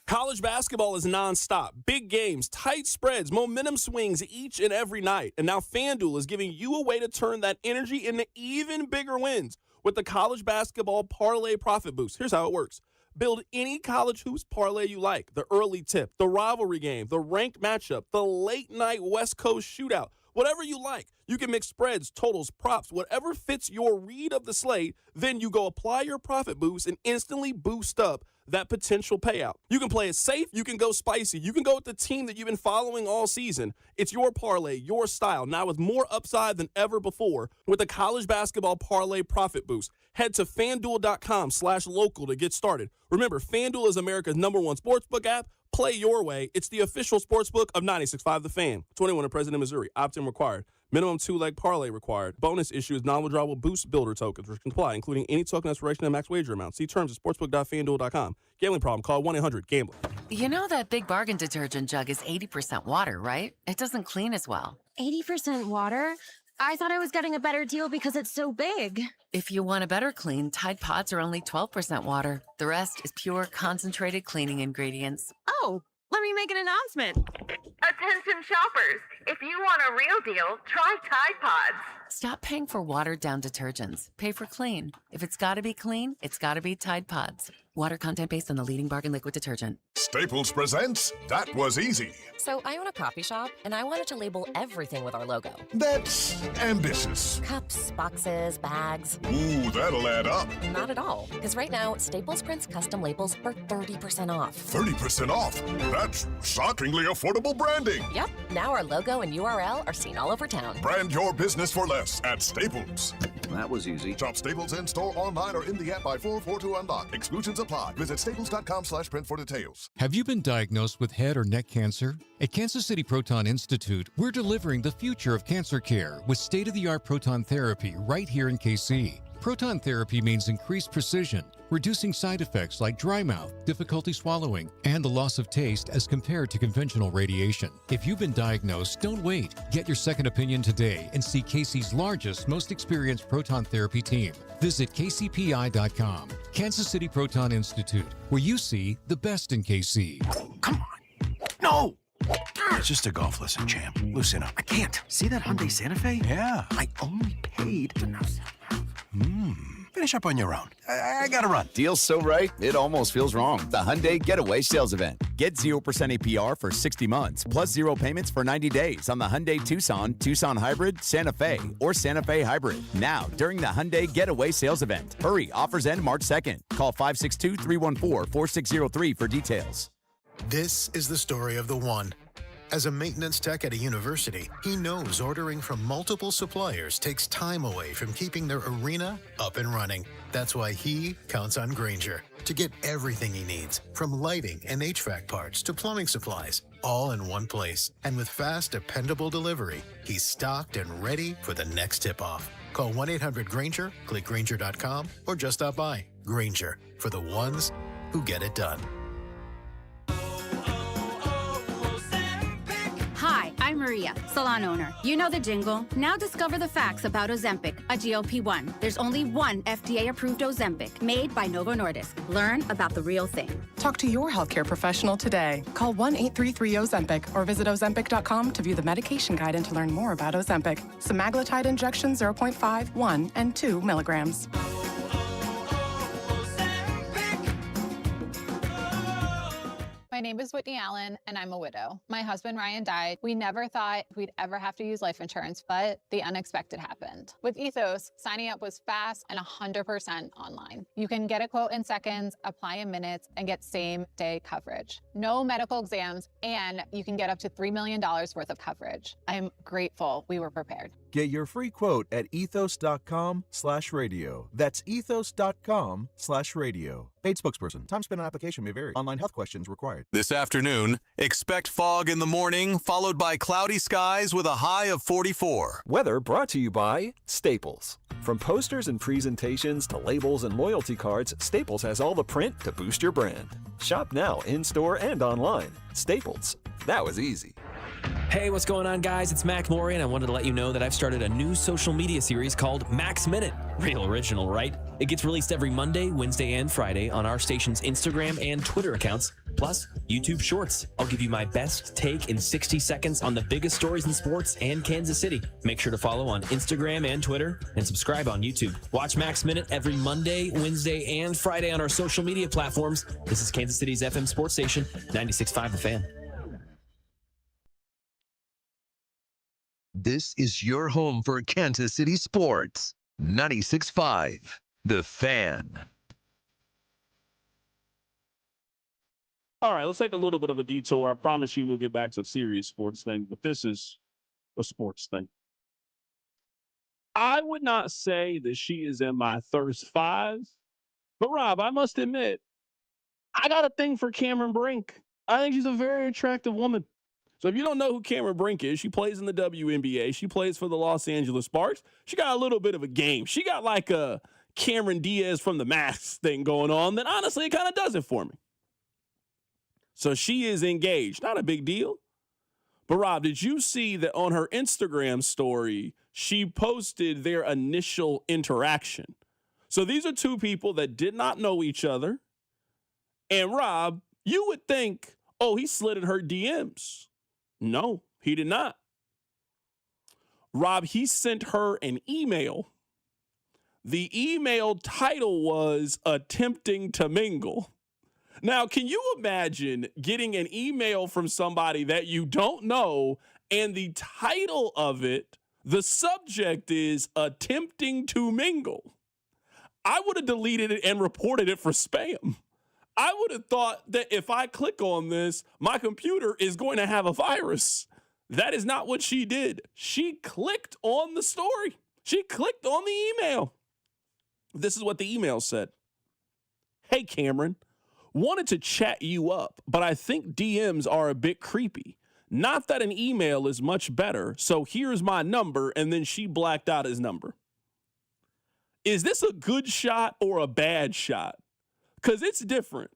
College basketball is nonstop. Big games, tight spreads, momentum swings each and every night. And now FanDuel is giving you a way to turn that energy into even bigger wins with the College Basketball Parlay Profit Boost. Here's how it works. Build any college hoops parlay you like. The early tip, the rivalry game, the ranked matchup, the late night West Coast shootout. whatever you like. You can mix spreads, totals, props, whatever fits your read of the slate. Then you go apply your profit boost and instantly boost up that potential payout. You can play it safe. You can go spicy. You can go with the team that you've been following all season. It's your parlay, your style, now with more upside than ever before with the college basketball parlay profit boost. Head to FanDuel.com/local to get started. Remember, FanDuel is America's #1 sportsbook app. Play your way. It's the official sportsbook of 96.5 The Fan. 21 in President, Missouri. Opt-in required. Minimum 2-leg parlay required. Bonus issue is non-withdrawable boost builder tokens, which can apply, including any token expiration and max wager amount. See terms at sportsbook.fanduel.com. Gambling problem? Call 1-800-GAMBLER. You know that Big Bargain detergent jug is 80% water, right? It doesn't clean as well. 80% water? I thought I was getting a better deal because it's so big. If you want a better clean, Tide Pods are only 12% water. The rest is pure, concentrated cleaning ingredients. Oh, let me make an announcement. Attention shoppers, if you want a real deal, try Tide Pods. Stop paying for watered-down detergents. Pay for clean. If it's got to be clean, it's got to be Tide Pods. Water content based on the leading bargain liquid detergent. Staples presents That Was Easy. So I own a coffee shop, and I wanted to label everything with our logo. That's ambitious. Cups, boxes, bags. Ooh, that'll add up. Not at all, because right now, Staples prints custom labels for 30% off. 30% off? That's shockingly affordable branding. Yep, now our logo and URL are seen all over town. Brand your business for less at Staples. That was easy. Shop Staples in-store, online, or in the app by 4/4 to unlock. Exclusions apply. Visit staples.com/print for details. Have you been diagnosed with head or neck cancer? At Kansas City Proton Institute, we're delivering the future of cancer care with state-of-the-art proton therapy right here in KC. Proton therapy means increased precision, reducing side effects like dry mouth, difficulty swallowing, and the loss of taste as compared to conventional radiation. If you've been diagnosed, don't wait. Get your second opinion today and see KC's largest, most experienced proton therapy team. Visit kcpi.com. Kansas City Proton Institute, where you see the best in KC. Come on. No! It's just a golf lesson, champ. Loosen up. I can't. See that Hyundai Santa Fe? Yeah. I only paid to finish up on your own. I gotta run. Deal's so right, it almost feels wrong. The Hyundai Getaway Sales Event. Get 0% APR for 60 months, plus 0 payments for 90 days on the Hyundai Tucson, Tucson Hybrid, Santa Fe, or Santa Fe Hybrid. Now, during the Hyundai Getaway Sales Event. Hurry, offers end March 2nd. Call 562-314-4603 for details. This is the story of the one. As a maintenance tech at a university, he knows ordering from multiple suppliers takes time away from keeping their arena up and running. That's why he counts on Grainger to get everything he needs, from lighting and HVAC parts to plumbing supplies, all in one place. And with fast, dependable delivery, he's stocked and ready for the next tip-off. Call 1-800-GRAINGER, click Grainger.com, or just stop by. Grainger, for the ones who get it done. Hi, I'm Maria, salon owner. You know the jingle. Now discover the facts about Ozempic, a GLP-1. There's only one FDA-approved Ozempic, made by Novo Nordisk. Learn about the real thing. Talk to your healthcare professional today. Call 1-833-OZEMPIC or visit Ozempic.com to view the medication guide and to learn more about Ozempic. Semaglutide injection 0.5, 1, and 2 milligrams. My name is Whitney Allen, and I'm a widow. My husband, Ryan, died. We never thought we'd ever have to use life insurance, but the unexpected happened. With Ethos, signing up was fast and 100% online. You can get a quote in seconds, apply in minutes, and get same-day coverage. No medical exams, and you can get up to $3 million worth of coverage. I'm grateful we were prepared. Get your free quote at ethos.com/radio. That's ethos.com/radio. Paid spokesperson. Time spent on application may vary. Online health questions required. This afternoon, expect fog in the morning, followed by cloudy skies with a high of 44. Weather brought to you by Staples. From posters and presentations to labels and loyalty cards, Staples has all the print to boost your brand. Shop now in-store and online. Staples. That was easy. Hey, what's going on, guys? It's Mac Maury, and I wanted to let you know that I've started a new social media series called Mac's Minute. Real original, right? It gets released every Monday, Wednesday, and Friday on our station's Instagram and Twitter accounts, plus YouTube Shorts. I'll give you my best take in 60 seconds on the biggest stories in sports and Kansas City. Make sure to follow on Instagram and Twitter, and subscribe on YouTube. Watch Mac's Minute every Monday, Wednesday, and Friday on our social media platforms. This is Kansas City's FM sports station, 96.5 The Fan. This is your home for Kansas City sports. 96.5, The Fan. All right, let's take a little bit of a detour. I promise you we'll get back to a serious sports thing, but this is a sports thing. I would not say that she is in my thirst five, but Rob, I must admit, I got a thing for Cameron Brink. I think she's a very attractive woman. So if you don't know who Cameron Brink is, she plays in the WNBA. She plays for the Los Angeles Sparks. She got a little bit of a game. She got like a Cameron Diaz from the Masks thing going on that honestly it kind of does it for me. So she is engaged. Not a big deal. But Rob, did you see that on her Instagram story, she posted their initial interaction? So these are two people that did not know each other. And Rob, you would think, oh, he slid in her DMs. No, he did not. Rob, he sent her an email. The email title was Attempting to Mingle. Now, can you imagine getting an email from somebody that you don't know and the title of it, the subject is Attempting to Mingle? I would have deleted it and reported it for spam. I would have thought that if I click on this, my computer is going to have a virus. That is not what she did. She clicked on the story. She clicked on the email. This is what the email said. Hey, Cameron. Wanted to chat you up, but I think DMs are a bit creepy. Not that an email is much better, so here's my number, and then she blacked out his number. Is this a good shot or a bad shot? Because it's different.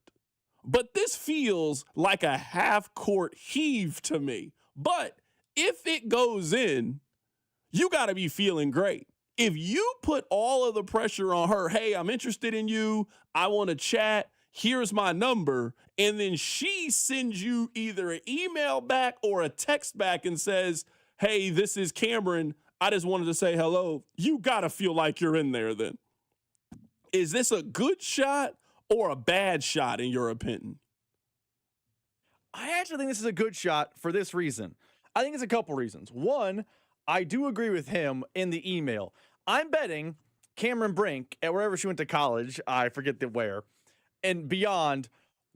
But this feels like a half-court heave to me. But if it goes in, you got to be feeling great. If you put all of the pressure on her, hey, I'm interested in you, I want to chat, here's my number, and then she sends you either an email back or a text back and says, hey, this is Cameron, I just wanted to say hello, you got to feel like you're in there then. Is this a good shot or a bad shot in your opinion? I actually think this is a good shot for this reason. I think it's a couple reasons. One, I do agree with him in the email. I'm betting Cameron Brink, at wherever she went to college, I forget where, and beyond,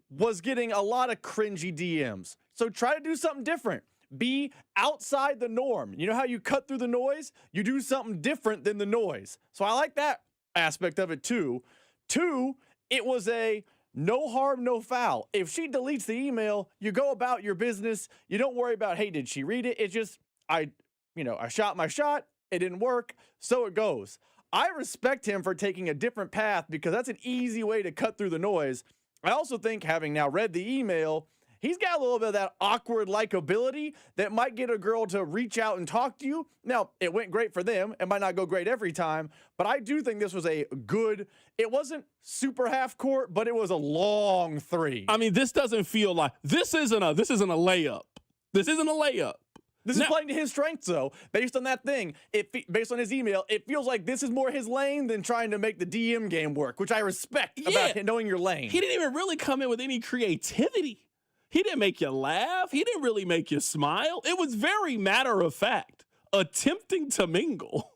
was getting a lot of cringy DMs. So try to do something different. Be outside the norm. You know how you cut through the noise? You do something different than the noise. So I like that aspect of it too. Two, it was a no harm, no foul. If she deletes the email, you go about your business. You don't worry about, hey, did she read it? It's just, I shot my shot. It didn't work. So it goes. I respect him for taking a different path because that's an easy way to cut through the noise. I also think, having now read the email, he's got a little bit of that awkward likability that might get a girl to reach out and talk to you. Now, it went great for them. It might not go great every time, but I do think this was a good, it wasn't super half court, but it was a long three. I mean, this doesn't feel like, this isn't a layup. This isn't a layup. This is playing to his strengths, though. Based on that thing, based on his email, it feels like this is more his lane than trying to make the DM game work, which I respect about knowing your lane. He didn't even really come in with any creativity. He didn't make you laugh. He didn't really make you smile. It was very matter of fact, attempting to mingle.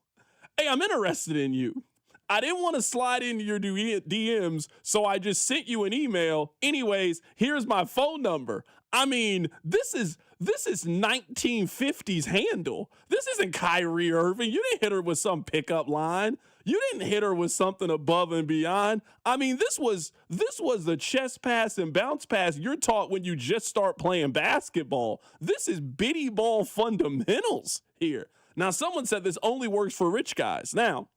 Hey, I'm interested in you. I didn't want to slide into your DMs, so I just sent you an email. Anyways, here's my phone number. I mean, this is 1950s handle. This isn't Kyrie Irving. You didn't hit her with some pickup line. You didn't hit her with something above and beyond. I mean, this was the chest pass and bounce pass you're taught when you just start playing basketball. This is bitty ball fundamentals here. Now, someone said this only works for rich guys. Now,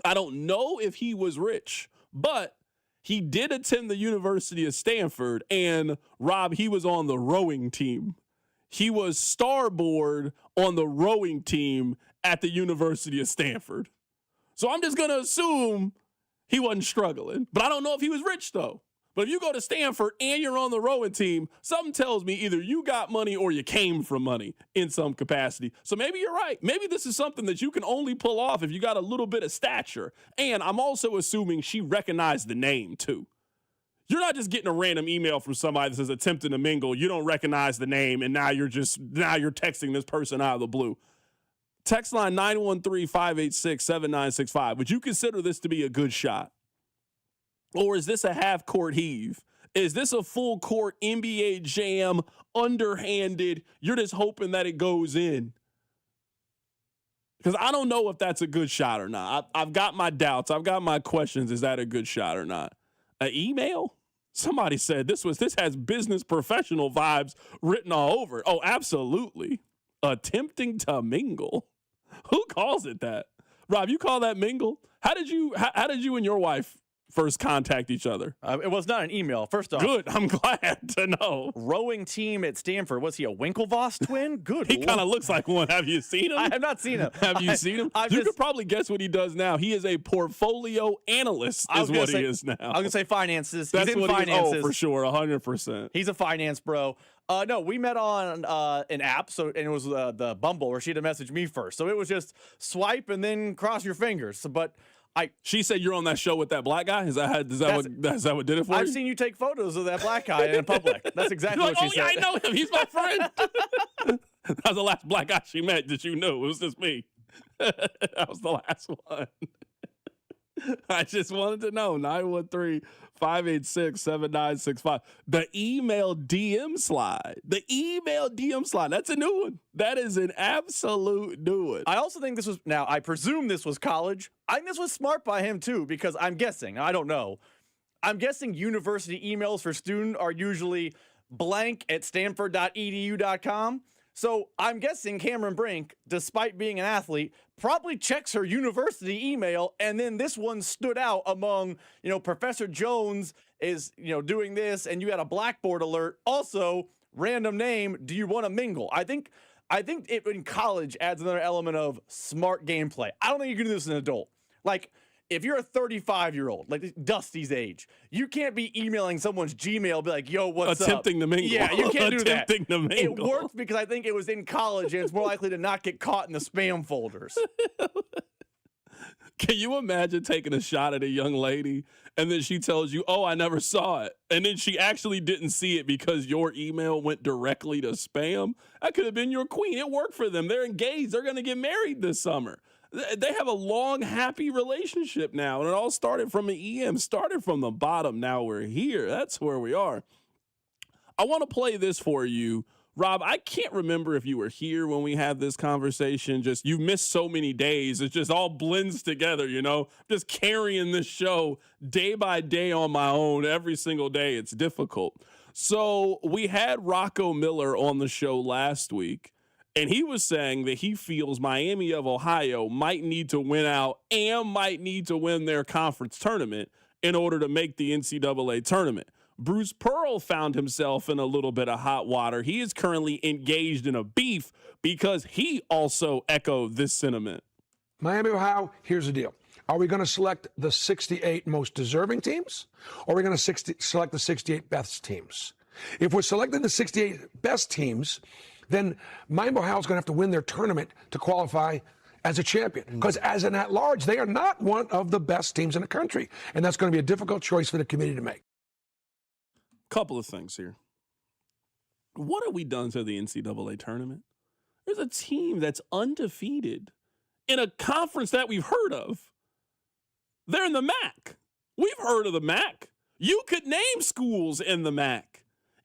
I don't know if he was rich, but he did attend the University of Stanford, and Rob, he was on the rowing team. He was starboard on the rowing team at the University of Stanford. So I'm just going to assume he wasn't struggling, but I don't know if he was rich though. But if you go to Stanford and you're on the rowing team, something tells me either you got money or you came from money in some capacity. So maybe you're right. Maybe this is something that you can only pull off if you got a little bit of stature. And I'm also assuming she recognized the name too. You're not just getting a random email from somebody that says attempting to mingle. You don't recognize the name, and now you're texting this person out of the blue. Text line 913-586-7965. Would you consider this to be a good shot? Or is this a half-court heave? Is this a full-court NBA jam, underhanded? You're just hoping that it goes in. Because I don't know if that's a good shot or not. I've got my doubts. I've got my questions. Is that a good shot or not? An email? Somebody said this has business professional vibes written all over it. Oh, absolutely. Attempting to mingle. Who calls it that? Rob, you call that mingle? How did you and your wife first contact each other? It was not an email. First off, good. I'm glad to know. Rowing team at Stanford. Was he a Winklevoss twin? Good. He kind of looks like one. Have you seen him? I have not seen him. Have you seen him? You could probably guess what he does now. He is a portfolio analyst. Is what he is now. I was gonna say finances. That's He's in what finances. He is. Oh, for sure, 100%. He's a finance bro. No, we met on an app, and it was the Bumble where she had to message me first. So it was just swipe and then cross your fingers. But she said you're on that show with that black guy. Is that what did it for you? I've seen you take photos of that black guy in public. That's exactly what she said. Oh yeah, I know him. He's my friend. That was the last black guy she met that you knew. It was just me. That was the last one. I just wanted to know. 913-586-7965. The email DM slide. That's a new one. That is an absolute new one. I also think I presume this was college. I think this was smart by him too, because I'm guessing university emails for student are usually blank@stanford.edu.com. So I'm guessing Cameron Brink, despite being an athlete, probably checks her university email, and then this one stood out among, Professor Jones is, doing this, and you had a Blackboard alert. Also, random name, do you want to mingle? I think it in college adds another element of smart gameplay. I don't think you can do this as an adult. Like, if you're a 35-year-old, like Dusty's age, you can't be emailing someone's Gmail, be like, yo, what's Attempting up? to mingle. Yeah, you can't do that. Attempting to mingle. It worked because I think it was in college, and it's more likely to not get caught in the spam folders. Can you imagine taking a shot at a young lady, and then she tells you, oh, I never saw it, and then she actually didn't see it because your email went directly to spam? That could have been your queen. It worked for them. They're engaged. They're going to get married this summer. They have a long, happy relationship now, and it all started from an EM, started from the bottom. Now we're here. That's where we are. I want to play this for you. Rob, I can't remember if you were here when we had this conversation. Just you've missed so many days. It just all blends together, just carrying this show day by day on my own every single day. It's difficult. So we had Rocco Miller on the show last week. And he was saying that he feels Miami of Ohio might need to win out and might need to win their conference tournament in order to make the NCAA tournament. Bruce Pearl found himself in a little bit of hot water. He is currently engaged in a beef because he also echoed this sentiment. Miami, Ohio, here's the deal. Are we going to select the 68 most deserving teams, or are we going to select the 68 best teams? If we're selecting the 68 best teams, then Miami Ohio is going to have to win their tournament to qualify as a champion. Because as an at-large, they are not one of the best teams in the country. And that's going to be a difficult choice for the committee to make. Couple of things here. What have we done to the NCAA tournament? There's a team that's undefeated in a conference that we've heard of. They're in the MAC. We've heard of the MAC. You could name schools in the MAC.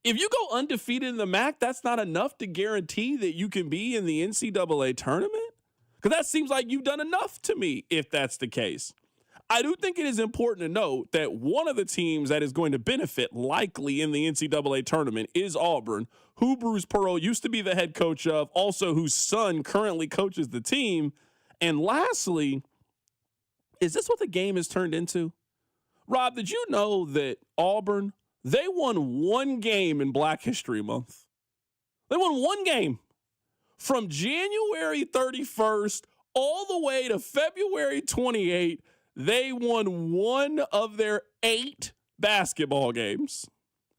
If you go undefeated in the MAC, that's not enough to guarantee that you can be in the NCAA tournament? Because that seems like you've done enough to me if that's the case. I do think it is important to note that one of the teams that is going to benefit likely in the NCAA tournament is Auburn, who Bruce Pearl used to be the head coach of, also whose son currently coaches the team. And lastly, is this what the game has turned into? Rob, did you know that Auburn, they won one game in Black History Month? They won one game. From January 31st all the way to February 28th, they won one of their 8 basketball games.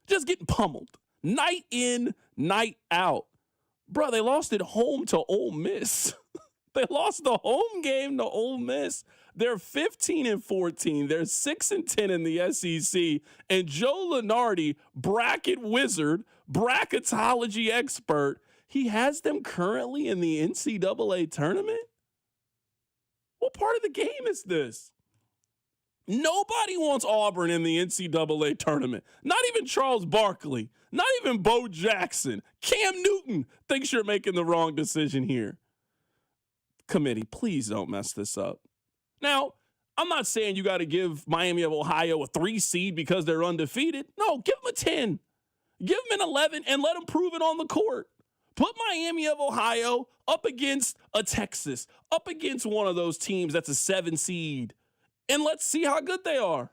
Just getting pummeled. Night in, night out. Bro, they lost at home to Ole Miss. They lost the home game to Ole Miss. They're 15-14. They're 6-10 in the SEC. And Joe Lunardi, bracket wizard, bracketology expert, he has them currently in the NCAA tournament. What part of the game is this? Nobody wants Auburn in the NCAA tournament. Not even Charles Barkley. Not even Bo Jackson. Cam Newton thinks you're making the wrong decision here. Committee, please don't mess this up. Now, I'm not saying you got to give Miami of Ohio a 3 seed because they're undefeated. No, give them a 10. Give them an 11 and let them prove it on the court. Put Miami of Ohio up against a Texas, up against one of those teams that's a 7 seed, and let's see how good they are.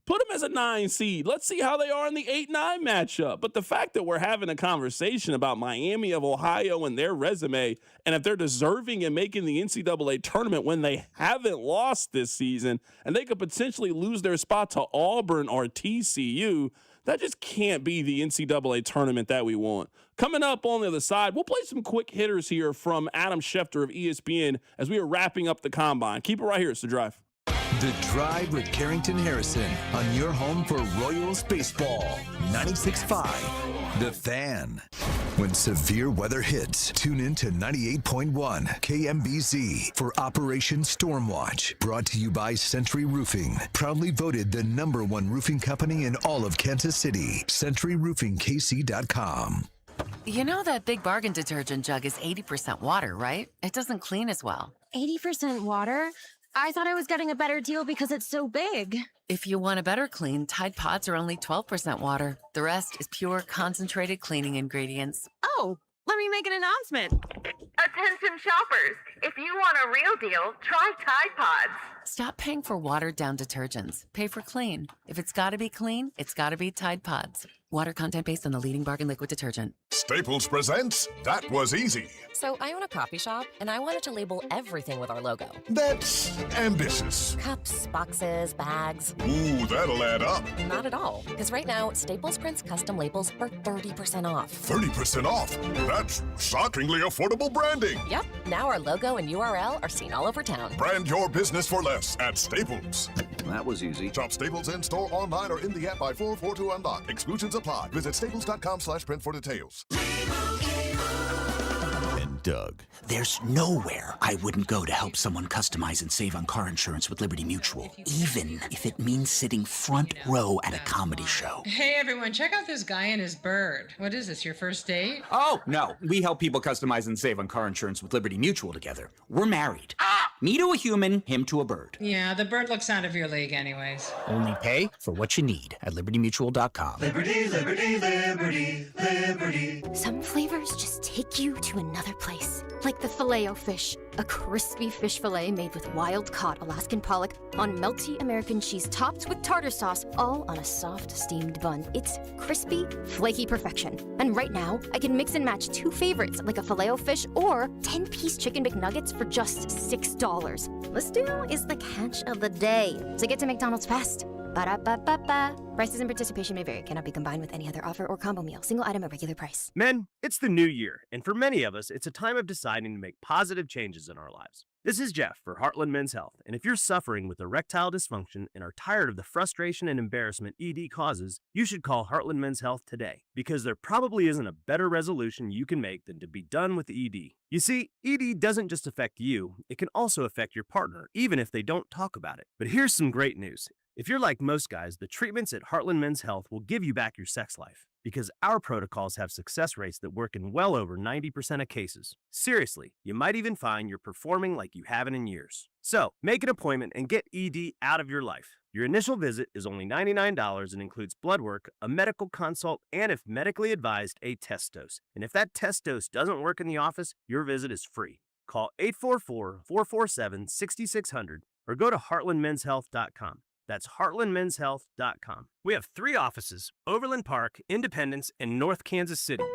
Put them as a 9 seed. Let's see how they are in the 8-9 matchup. But the fact that we're having a conversation about Miami of Ohio and their resume, and if they're deserving and making the NCAA tournament when they haven't lost this season, and they could potentially lose their spot to Auburn or TCU, that just can't be the NCAA tournament that we want. Coming up on the other side, we'll play some quick hitters here from Adam Schefter of ESPN as we are wrapping up the Combine. Keep it right here. It's The Drive. The Drive with Carrington Harrison on your home for Royals baseball. 96.5, The Fan. When severe weather hits, tune in to 98.1 KMBZ for Operation Stormwatch. Brought to you by Century Roofing. Proudly voted the #1 roofing company in all of Kansas City. CenturyRoofingKC.com. You know that Big Bargain detergent jug is 80% water, right? It doesn't clean as well. 80% water? I thought I was getting a better deal because it's so big. If you want a better clean, Tide Pods are only 12% water. The rest is pure, concentrated cleaning ingredients. Oh, let me make an announcement. Attention shoppers, if you want a real deal, try Tide Pods. Stop paying for watered-down detergents. Pay for clean. If it's got to be clean, it's got to be Tide Pods. Water content based on the leading bargain liquid detergent. Staples presents That Was Easy. So I own a coffee shop, and I wanted to label everything with our logo. That's ambitious. Cups, boxes, bags. Ooh, that'll add up. Not at all, because right now, Staples prints custom labels for 30% off. 30% off? That's shockingly affordable branding. Yep, now our logo and URL are seen all over town. Brand your business for less at Staples. That was easy. Shop Staples in-store, online, or in the app by 442 Unlock. Exclusions apply. Visit staples.com/print for details. And Doug. There's nowhere I wouldn't go to help someone customize and save on car insurance with Liberty Mutual, even if it means sitting front row at a comedy show. Hey everyone, check out this guy and his bird. What is this, your first date? Oh, no. We help people customize and save on car insurance with Liberty Mutual together. We're married. Me to a human, him to a bird. Yeah, the bird looks out of your league anyways. Only pay for what you need at libertymutual.com. Liberty, liberty, liberty, liberty. Some flavors just take you to another place. Like the Filet-O-Fish, a crispy fish fillet made with wild-caught Alaskan pollock on melty American cheese topped with tartar sauce, all on a soft, steamed bun. It's crispy, flaky perfection. And right now, I can mix and match 2 favorites, like a Filet-O-Fish or 10-piece Chicken McNuggets for just $6. This deal is the catch of the day. So get to McDonald's fast. Ba-da-ba-ba-ba. Prices and participation may vary. Cannot be combined with any other offer or combo meal. Single item at regular price. Men, it's the new year, and for many of us, it's a time of deciding to make positive changes in our lives. This is Jeff for Heartland Men's Health, and if you're suffering with erectile dysfunction and are tired of the frustration and embarrassment ED causes, you should call Heartland Men's Health today, because there probably isn't a better resolution you can make than to be done with ED. You see, ED doesn't just affect you, it can also affect your partner, even if they don't talk about it. But here's some great news. If you're like most guys, the treatments at Heartland Men's Health will give you back your sex life, because our protocols have success rates that work in well over 90% of cases. Seriously, you might even find you're performing like you haven't in years. So, make an appointment and get ED out of your life. Your initial visit is only $99 and includes blood work, a medical consult, and if medically advised, a test dose. And if that test dose doesn't work in the office, your visit is free. Call 844-447-6600 or go to heartlandmenshealth.com. That's heartlandmenshealth.com. We have 3 offices: Overland Park, Independence, and North Kansas City.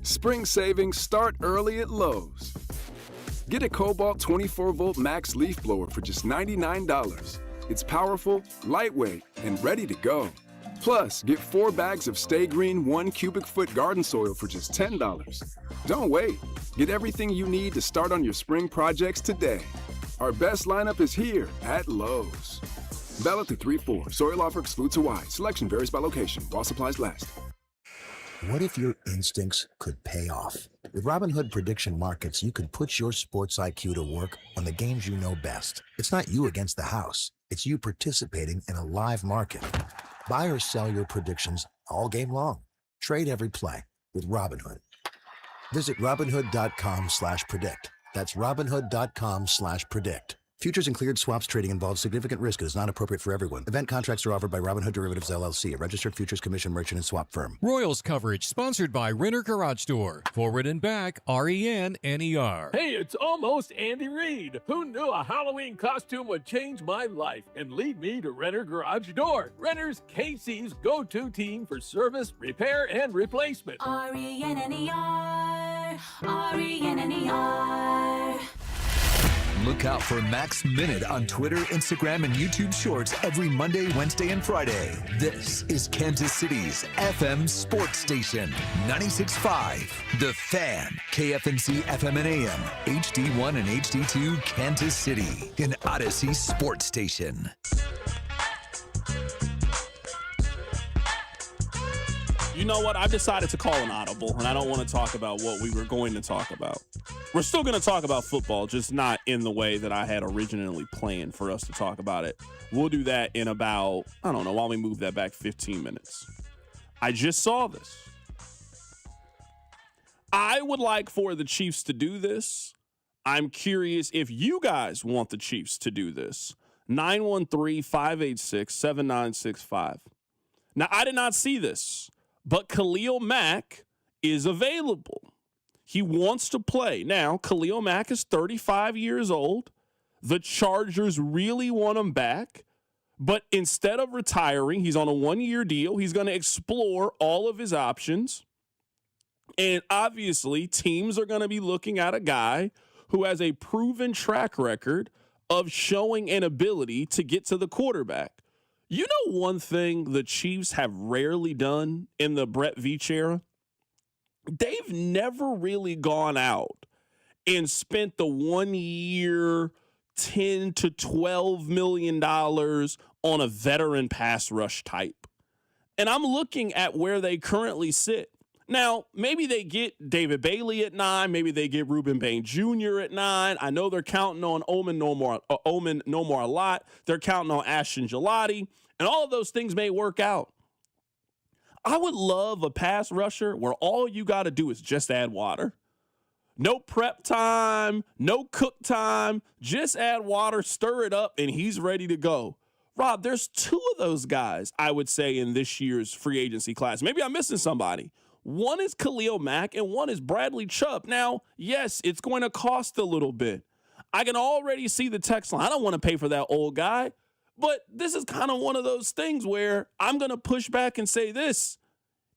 Spring savings start early at Lowe's. Get a Cobalt 24-volt Max leaf blower for just $99. It's powerful, lightweight, and ready to go. Plus, get 4 bags of Stay Green 1 cubic foot garden soil for just $10. Don't wait. Get everything you need to start on your spring projects today. Our best lineup is here at Lowe's. Valid through 3/4. Soil offer excludes Hawaii. Selection varies by location while supplies last. What if your instincts could pay off? With Robinhood Prediction Markets, you can put your sports IQ to work on the games you know best. It's not you against the house. It's you participating in a live market. Buy or sell your predictions all game long. Trade every play with Robinhood. Visit Robinhood.com/predict. That's Robinhood.com/predict. Futures and cleared swaps trading involves significant risk and is not appropriate for everyone. Event contracts are offered by Robinhood Derivatives LLC, a registered futures commission merchant and swap firm. Royals coverage sponsored by Renner Garage Door. Forward and back, RENNER. Hey, it's almost Andy Reid. Who knew a Halloween costume would change my life and lead me to Renner Garage Door? Renner's KC's go-to team for service, repair, and replacement. RENNER. RENNER. Look out for Max Minute on Twitter, Instagram, and YouTube Shorts every Monday, Wednesday, and Friday. This is Kansas City's FM sports station, 96.5, The Fan, KFNC FM and AM, HD1 and HD2, Kansas City, an Odyssey sports station. You know what? I've decided to call an audible, and I don't want to talk about what we were going to talk about. We're still going to talk about football, just not in the way that I had originally planned for us to talk about it. We'll do that in about, I don't know, while we move that back 15 minutes. I just saw this. I would like for the Chiefs to do this. I'm curious if you guys want the Chiefs to do this. 913-586-7965. Now, I did not see this, but Khalil Mack is available. He wants to play. Now, Khalil Mack is 35 years old. The Chargers really want him back. But instead of retiring, he's on a one-year deal. He's going to explore all of his options. And obviously, teams are going to be looking at a guy who has a proven track record of showing an ability to get to the quarterback. You know one thing the Chiefs have rarely done in the Brett Veach era? They've never really gone out and spent the 1 year, $10 to $12 million on a veteran pass rush type. And I'm looking at where they currently sit. Now, maybe they get David Bailey at 9. Maybe they get Reuben Bain Jr. at 9. I know they're counting on Omen Nomar a lot. They're counting on Ashton Gelati. And all of those things may work out. I would love a pass rusher where all you got to do is just add water. No prep time, no cook time. Just add water, stir it up, and he's ready to go. Rob, there's two of those guys, I would say, in this year's free agency class. Maybe I'm missing somebody. One is Khalil Mack, and one is Bradley Chubb. Now, yes, it's going to cost a little bit. I can already see the text line. I don't want to pay for that old guy. But this is kind of one of those things where I'm going to push back and say this.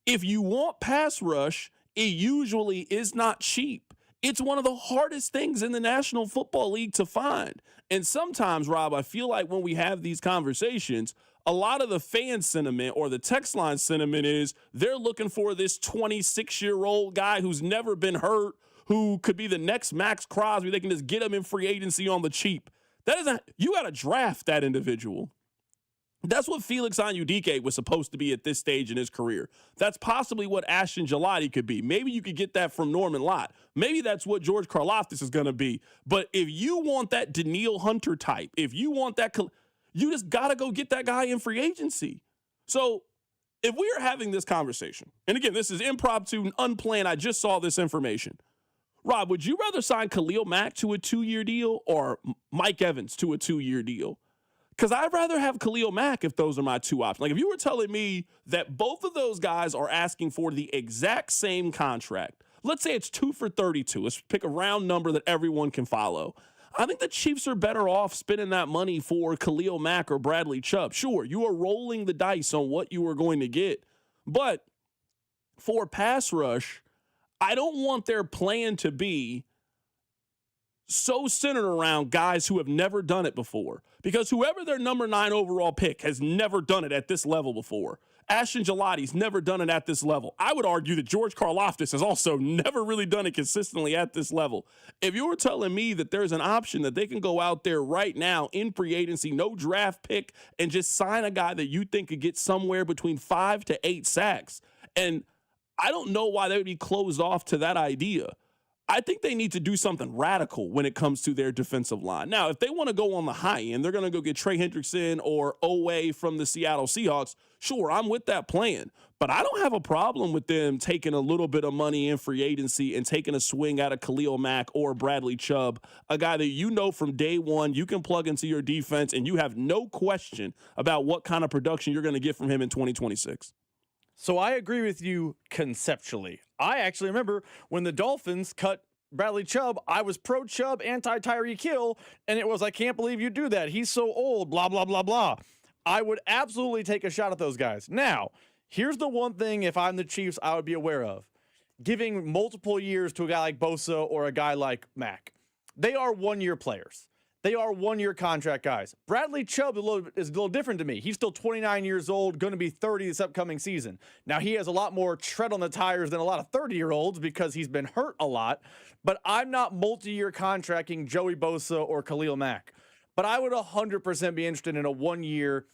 If you want pass rush, it usually is not cheap. It's one of the hardest things in the National Football League to find. And sometimes, Rob, I feel like when we have these conversations, a lot of the fan sentiment or the text line sentiment is they're looking for this 26-year-old guy who's never been hurt, who could be the next Max Crosby. They can just get him in free agency on the cheap. You got to draft that individual. That's what Felix Anudike was supposed to be at this stage in his career. That's possibly what Ashton Gelati could be. Maybe you could get that from Norman Lott. Maybe that's what George Karlaftis is going to be. But if you want that Danielle Hunter type, if you want that, you just got to go get that guy in free agency. So if we are having this conversation, and again, this is impromptu, unplanned, I just saw this information. Rob, would you rather sign Khalil Mack to a 2-year deal or Mike Evans to a 2-year deal? Because I'd rather have Khalil Mack if those are my two options. Like if you were telling me that both of those guys are asking for the exact same contract, let's say it's 2 for 32. Let's pick a round number that everyone can follow. I think the Chiefs are better off spending that money for Khalil Mack or Bradley Chubb. Sure, you are rolling the dice on what you are going to get. But for pass rush, I don't want their plan to be so centered around guys who have never done it before. Because whoever their number 9 overall pick has never done it at this level before. Ashton Gelati's never done it at this level. I would argue that George Karlaftis has also never really done it consistently at this level. If you were telling me that there's an option that they can go out there right now in free agency, no draft pick, and just sign a guy that you think could get somewhere between 5 to 8 sacks, and I don't know why they would be closed off to that idea. I think they need to do something radical when it comes to their defensive line. Now, if they want to go on the high end, they're going to go get Trey Hendrickson or Owe from the Seattle Seahawks. Sure, I'm with that plan. But I don't have a problem with them taking a little bit of money in free agency and taking a swing out of Khalil Mack or Bradley Chubb, a guy that you know from day one you can plug into your defense and you have no question about what kind of production you're going to get from him in 2026. So I agree with you conceptually. I actually remember when the Dolphins cut Bradley Chubb, I was pro Chubb, anti Tyreek Hill, and it was, I can't believe you do that. He's so old, blah, blah, blah, blah. I would absolutely take a shot at those guys. Now, here's the one thing, if I'm the Chiefs, I would be aware of. Giving multiple years to a guy like Bosa or a guy like Mack. They are one-year players. They are one-year contract guys. Bradley Chubb is a little different to me. He's still 29 years old, going to be 30 this upcoming season. Now, he has a lot more tread on the tires than a lot of 30-year-olds because he's been hurt a lot. But I'm not multi-year contracting Joey Bosa or Khalil Mack. But I would 100% be interested in a one-year,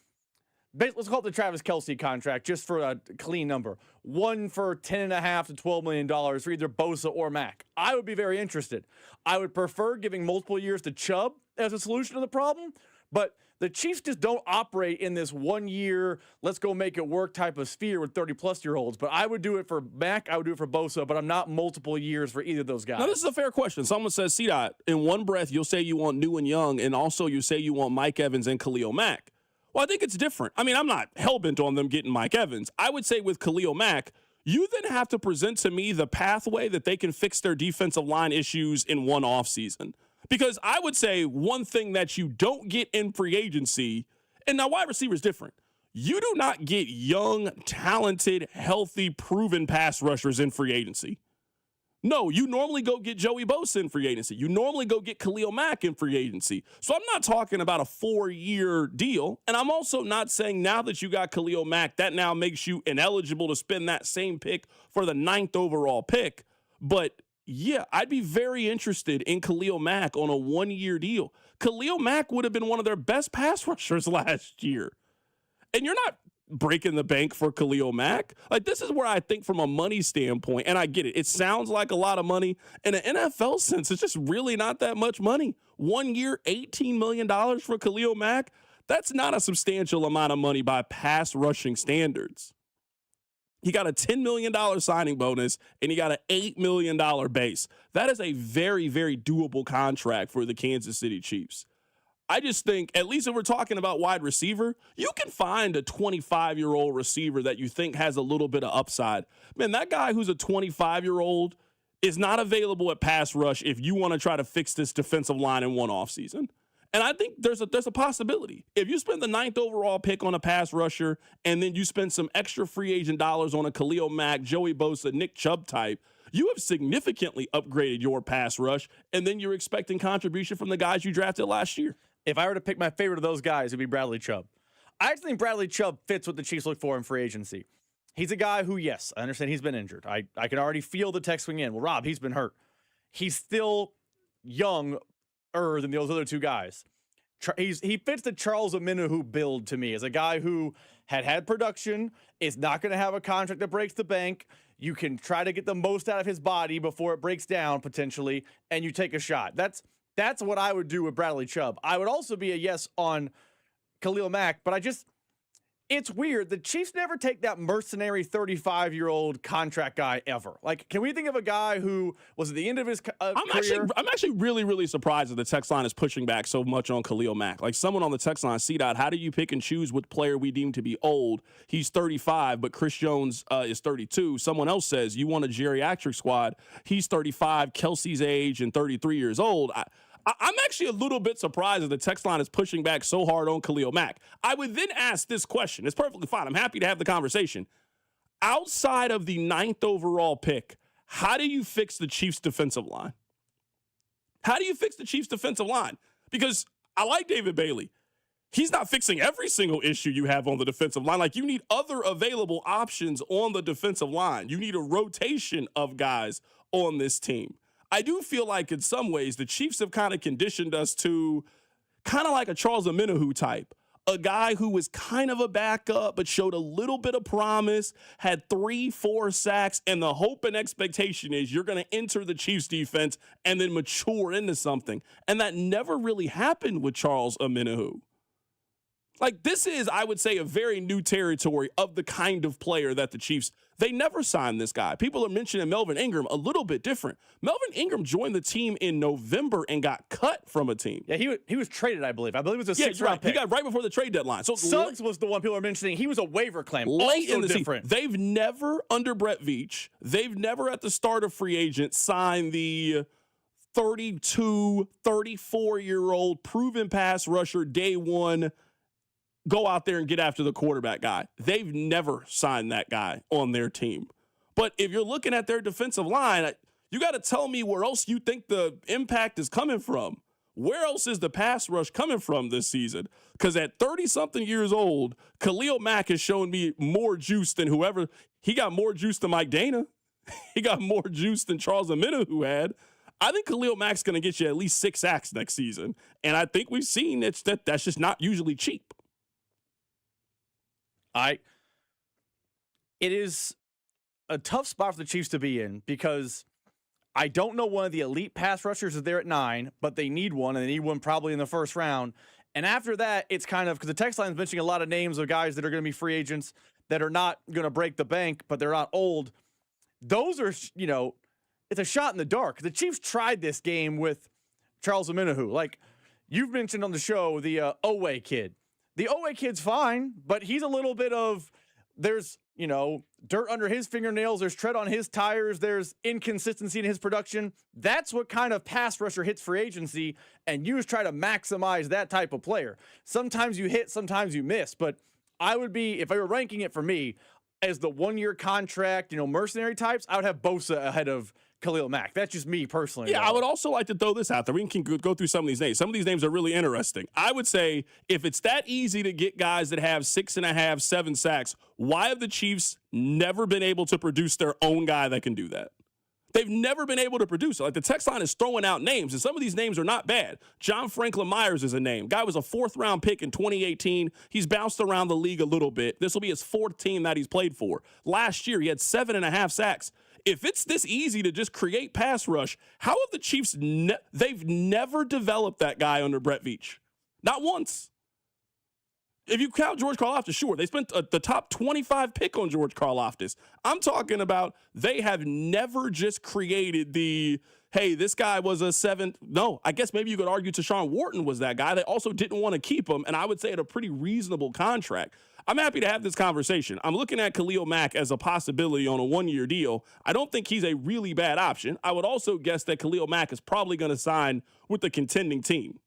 let's call it the Travis Kelce contract, just for a clean number. One for $10.5 to $12 million for either Bosa or Mack. I would be very interested. I would prefer giving multiple years to Chubb as a solution to the problem, but the Chiefs just don't operate in this 1 year, let's go make it work type of sphere with 30-plus-year-olds. But I would do it for Mack, I would do it for Bosa, but I'm not multiple years for either of those guys. Now, this is a fair question. Someone says, C-Dot, in one breath, you'll say you want new and young, and also you say you want Mike Evans and Khalil Mack. Well, I think it's different. I mean, I'm not hell-bent on them getting Mike Evans. I would say with Khalil Mack, you then have to present to me the pathway that they can fix their defensive line issues in one offseason. Because I would say one thing that you don't get in free agency, and now wide receiver is different. You do not get young, talented, healthy, proven pass rushers in free agency. No, you normally go get Joey Bosa in free agency. You normally go get Khalil Mack in free agency. So I'm not talking about a 4-year deal. And I'm also not saying now that you got Khalil Mack, that now makes you ineligible to spend that same pick for the 9th overall pick. But yeah, I'd be very interested in Khalil Mack on a 1-year deal. Khalil Mack would have been one of their best pass rushers last year. And you're not breaking the bank for Khalil Mack. Like, this is where I think from a money standpoint, and I get it, it sounds like a lot of money. In an NFL sense, it's just really not that much money. 1 year, $18 million for Khalil Mack, that's not a substantial amount of money by pass rushing standards. He got a $10 million signing bonus, and he got an $8 million base. That is a very, very doable contract for the Kansas City Chiefs. I just think, at least if we're talking about wide receiver, you can find a 25-year-old receiver that you think has a little bit of upside. Man, that guy who's a 25-year-old is not available at pass rush if you want to try to fix this defensive line in one offseason. And I think there's a possibility. If you spend the 9th overall pick on a pass rusher and then you spend some extra free agent dollars on a Khalil Mack, Joey Bosa, Nick Chubb type, you have significantly upgraded your pass rush, and then you're expecting contribution from the guys you drafted last year. If I were to pick my favorite of those guys, it would be Bradley Chubb. I actually think Bradley Chubb fits what the Chiefs look for in free agency. He's a guy who, yes, I understand he's been injured. I can already feel the text swing in. Well, Rob, he's been hurt. He's still younger than those other two guys. He fits the Charles Omenihu build to me as a guy who had production, is not going to have a contract that breaks the bank. You can try to get the most out of his body before it breaks down potentially, and you take a shot. That's what I would do with Bradley Chubb. I would also be a yes on Khalil Mack, but it's weird. The Chiefs never take that mercenary 35-year-old contract guy ever. Like, can we think of a guy who was at the end of his career? I'm actually really, really surprised that the text line is pushing back so much on Khalil Mack. Like, someone on the text line, C-Dot, how do you pick and choose what player we deem to be old? He's 35, but Chris Jones is 32. Someone else says, you want a geriatric squad. He's 35, Kelsey's age, and 33 years old. I'm actually a little bit surprised that the text line is pushing back so hard on Khalil Mack. I would then ask this question. It's perfectly fine. I'm happy to have the conversation. Outside of the 9th overall pick, how do you fix the Chiefs' defensive line? How do you fix the Chiefs' defensive line? Because I like David Bailey. He's not fixing every single issue you have on the defensive line. Like, you need other available options on the defensive line. You need a rotation of guys on this team. I do feel like in some ways the Chiefs have kind of conditioned us to kind of like a Charles Omenihu type a guy who was kind of a backup but showed a little bit of promise, had 3-4 sacks, and the hope and expectation is you're going to enter the Chiefs defense and then mature into something. And that never really happened with Charles Omenihu. Like, this is, I would say, a very new territory of the kind of player that the Chiefs, they never signed this guy. People are mentioning Melvin Ingram, a little bit different. Melvin Ingram joined the team in November and got cut from a team. Yeah, he was traded, I believe. I believe it was a sixth-round pick. He got right before the trade deadline. So Suggs was the one people are mentioning. He was a waiver claim. Late also in the different. Season. They've never, under Brett Veach, they've never at the start of free agent signed the 32, 34-year-old proven pass rusher day one, go out there and get after the quarterback guy. They've never signed that guy on their team. But if you're looking at their defensive line, you got to tell me where else you think the impact is coming from. Where else is the pass rush coming from this season? Because at 30-something years old, Khalil Mack has shown me more juice than whoever. He got more juice than Mike Dana. He got more juice than Charles Omenihu had. I think Khalil Mack's going to get you at least 6 sacks next season. And I think we've seen that's just not usually cheap. It is a tough spot for the Chiefs to be in because I don't know one of the elite pass rushers is there at 9, but they need one, and they need one probably in the first round. And after that, it's kind of, because the text line is mentioning a lot of names of guys that are going to be free agents that are not going to break the bank, but they're not old. Those are, it's a shot in the dark. The Chiefs tried this game with Charles Omenihu. Like, you've mentioned on the show, the Owe kid. The Owe kid's fine, but he's a little bit of, there's, dirt under his fingernails, there's tread on his tires, there's inconsistency in his production. That's what kind of pass rusher hits free agency, and you just try to maximize that type of player. Sometimes you hit, sometimes you miss, but I would be, if I were ranking it for me, as the one-year contract, mercenary types, I would have Bosa ahead of Khalil Mack. That's just me personally. Yeah, I would also like to throw this out there. We can go through some of these names. Some of these names are really interesting. I would say if it's that easy to get guys that have 6.5, 7 sacks, why have the Chiefs never been able to produce their own guy that can do that? They've never been able to produce it. Like, the text line is throwing out names, and some of these names are not bad. John Franklin Myers is a name. Guy was a 4th-round pick in 2018. He's bounced around the league a little bit. This will be his 4th team that he's played for. Last year, he had 7.5 sacks. If it's this easy to just create pass rush, how have the Chiefs they've never developed that guy under Brett Veach? Not once. If you count George Karlaftis, sure, they spent the top 25 pick on George Karlaftis. I'm talking about they have never just created the, hey, this guy was a 7th. No, I guess maybe you could argue Tashawn Wharton was that guy. They also didn't want to keep him, and I would say at a pretty reasonable contract. I'm happy to have this conversation. I'm looking at Khalil Mack as a possibility on a 1-year deal. I don't think he's a really bad option. I would also guess that Khalil Mack is probably going to sign with the contending team.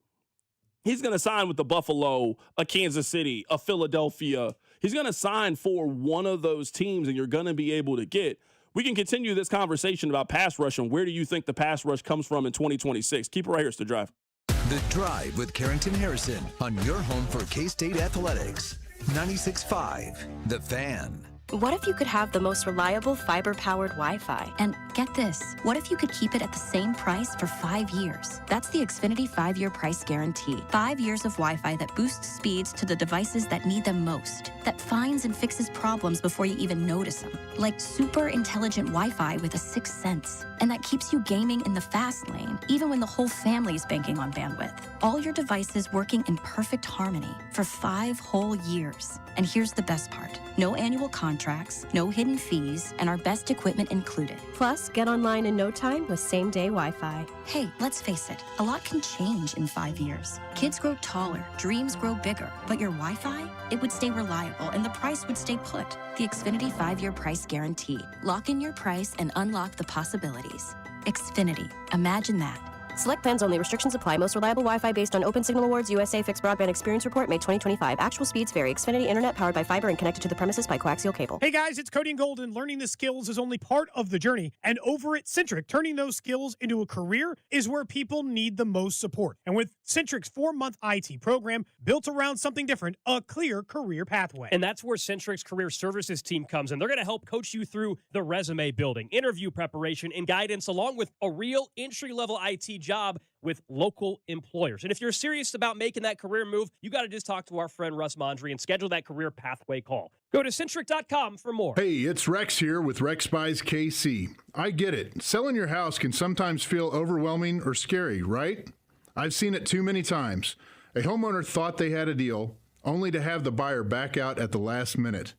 He's going to sign with the Buffalo, a Kansas City, a Philadelphia. He's going to sign for one of those teams, and you're going to be able to get. We can continue this conversation about pass rush and where do you think the pass rush comes from in 2026. Keep it right here. It's The Drive. The Drive with Carrington Harrison on your home for K-State athletics. 96.5, The Fan. What if you could have the most reliable fiber-powered Wi-Fi? And get this, what if you could keep it at the same price for 5 years? That's the Xfinity 5-year price guarantee. 5 years of Wi-Fi that boosts speeds to the devices that need them most, that finds and fixes problems before you even notice them. Like super intelligent Wi-Fi with a 6th sense. And that keeps you gaming in the fast lane, even when the whole family is banking on bandwidth. All your devices working in perfect harmony for 5 whole years. And here's the best part. No annual contracts, no hidden fees, and our best equipment included. Plus, get online in no time with same-day Wi-Fi. Hey, let's face it, a lot can change in 5 years. Kids grow taller, dreams grow bigger, but your Wi-Fi, it would stay reliable and the price would stay put. The Xfinity 5-year price guarantee. Lock in your price and unlock the possibilities. Xfinity. Imagine that. Select plans only. Restrictions apply. Most reliable Wi-Fi based on Open Signal Awards USA Fixed Broadband Experience Report, May 2025. Actual speeds vary. Xfinity Internet powered by fiber and connected to the premises by coaxial cable. Hey guys, it's Cody and Golden. Learning the skills is only part of the journey. And over at Centric, turning those skills into a career is where people need the most support. And with Centric's 4-month IT program built around something different, a clear career pathway. And that's where Centric's career services team comes in. They're going to help coach you through the resume building, interview preparation, and guidance, along with a real entry-level IT job with local employers. And if you're serious about making that career move, you got to just talk to our friend Russ Mondry and schedule that career pathway call. Go to Centric.com for more. Hey, it's Rex here with Rex Buys KC. I get it. Selling your house can sometimes feel overwhelming or scary, right? I've seen it too many times. A homeowner thought they had a deal, only to have the buyer back out at the last minute.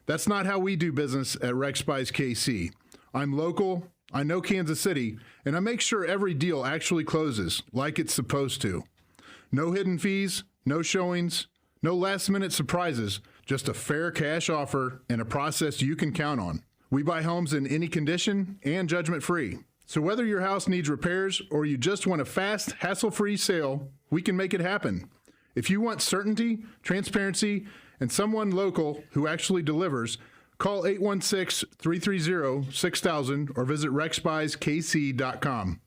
That's not how we do business at Rex Buys KC. I'm local, I know Kansas City, and I make sure every deal actually closes like it's supposed to. No hidden fees, no showings, no last-minute surprises, just a fair cash offer and a process you can count on. We buy homes in any condition and judgment-free. So whether your house needs repairs or you just want a fast, hassle-free sale, we can make it happen. If you want certainty, transparency, and someone local who actually delivers, call 816-330-6000 or visit rexbuyskc.com.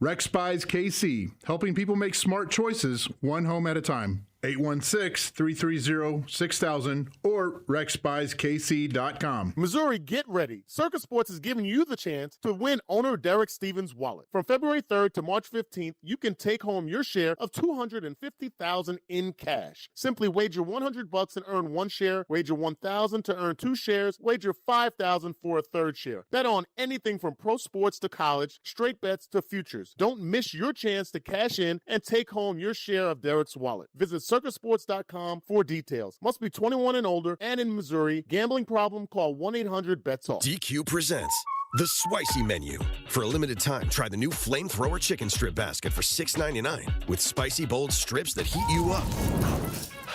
Rex Buys KC, helping people make smart choices one home at a time. 816-330-6000 or rexbuyskc.com. Missouri, get ready. Circus Sports is giving you the chance to win owner Derek Stevens' wallet. From February 3rd to March 15th, you can take home your share of $250,000 in cash. Simply wager $100 and earn one share, wager $1,000 to earn two shares, wager $5,000 for a third share. Bet on anything from pro sports to college, straight bets to futures. Don't miss your chance to cash in and take home your share of Derek's wallet. Visit circusports.com for details. Must be 21 and older and in Missouri. Gambling problem? Call 1-800-BETS-OFF. DQ presents the Spicy Menu. For a limited time, try the new Flamethrower Chicken Strip Basket for $6.99 with spicy, bold strips that heat you up.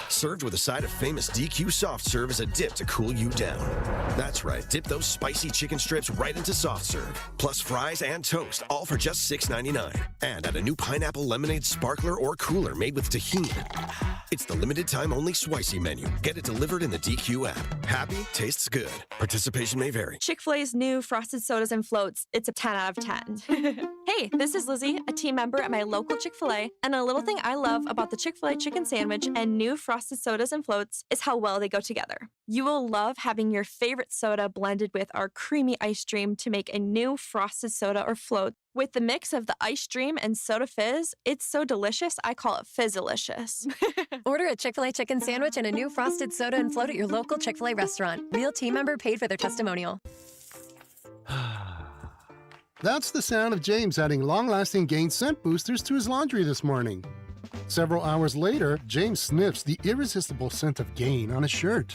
Served with a side of famous DQ soft serve as a dip to cool you down. That's right, dip those spicy chicken strips right into soft serve. Plus fries and toast, all for just $6.99. And add a new pineapple lemonade sparkler or cooler made with tahini. It's the limited time only Spicy Menu. Get it delivered in the DQ app. Happy, tastes good. Participation may vary. Chick-fil-A's new frosted sodas and floats. It's a 10 out of 10. Hey, this is Lizzie, a team member at my local Chick-fil-A, and a little thing I love about the Chick-fil-A chicken sandwich and new frosted sodas and floats is how well they go together. You will love having your favorite soda blended with our creamy ice cream to make a new frosted soda or float. With the mix of the ice cream and soda fizz, it's so delicious, I call it Fizzalicious. Order a Chick-fil-A chicken sandwich and a new frosted soda and float at your local Chick-fil-A restaurant. Real team member paid for their testimonial. That's the sound of James adding long-lasting Gain scent boosters to his laundry this morning. Several hours later, James sniffs the irresistible scent of Gain on his shirt.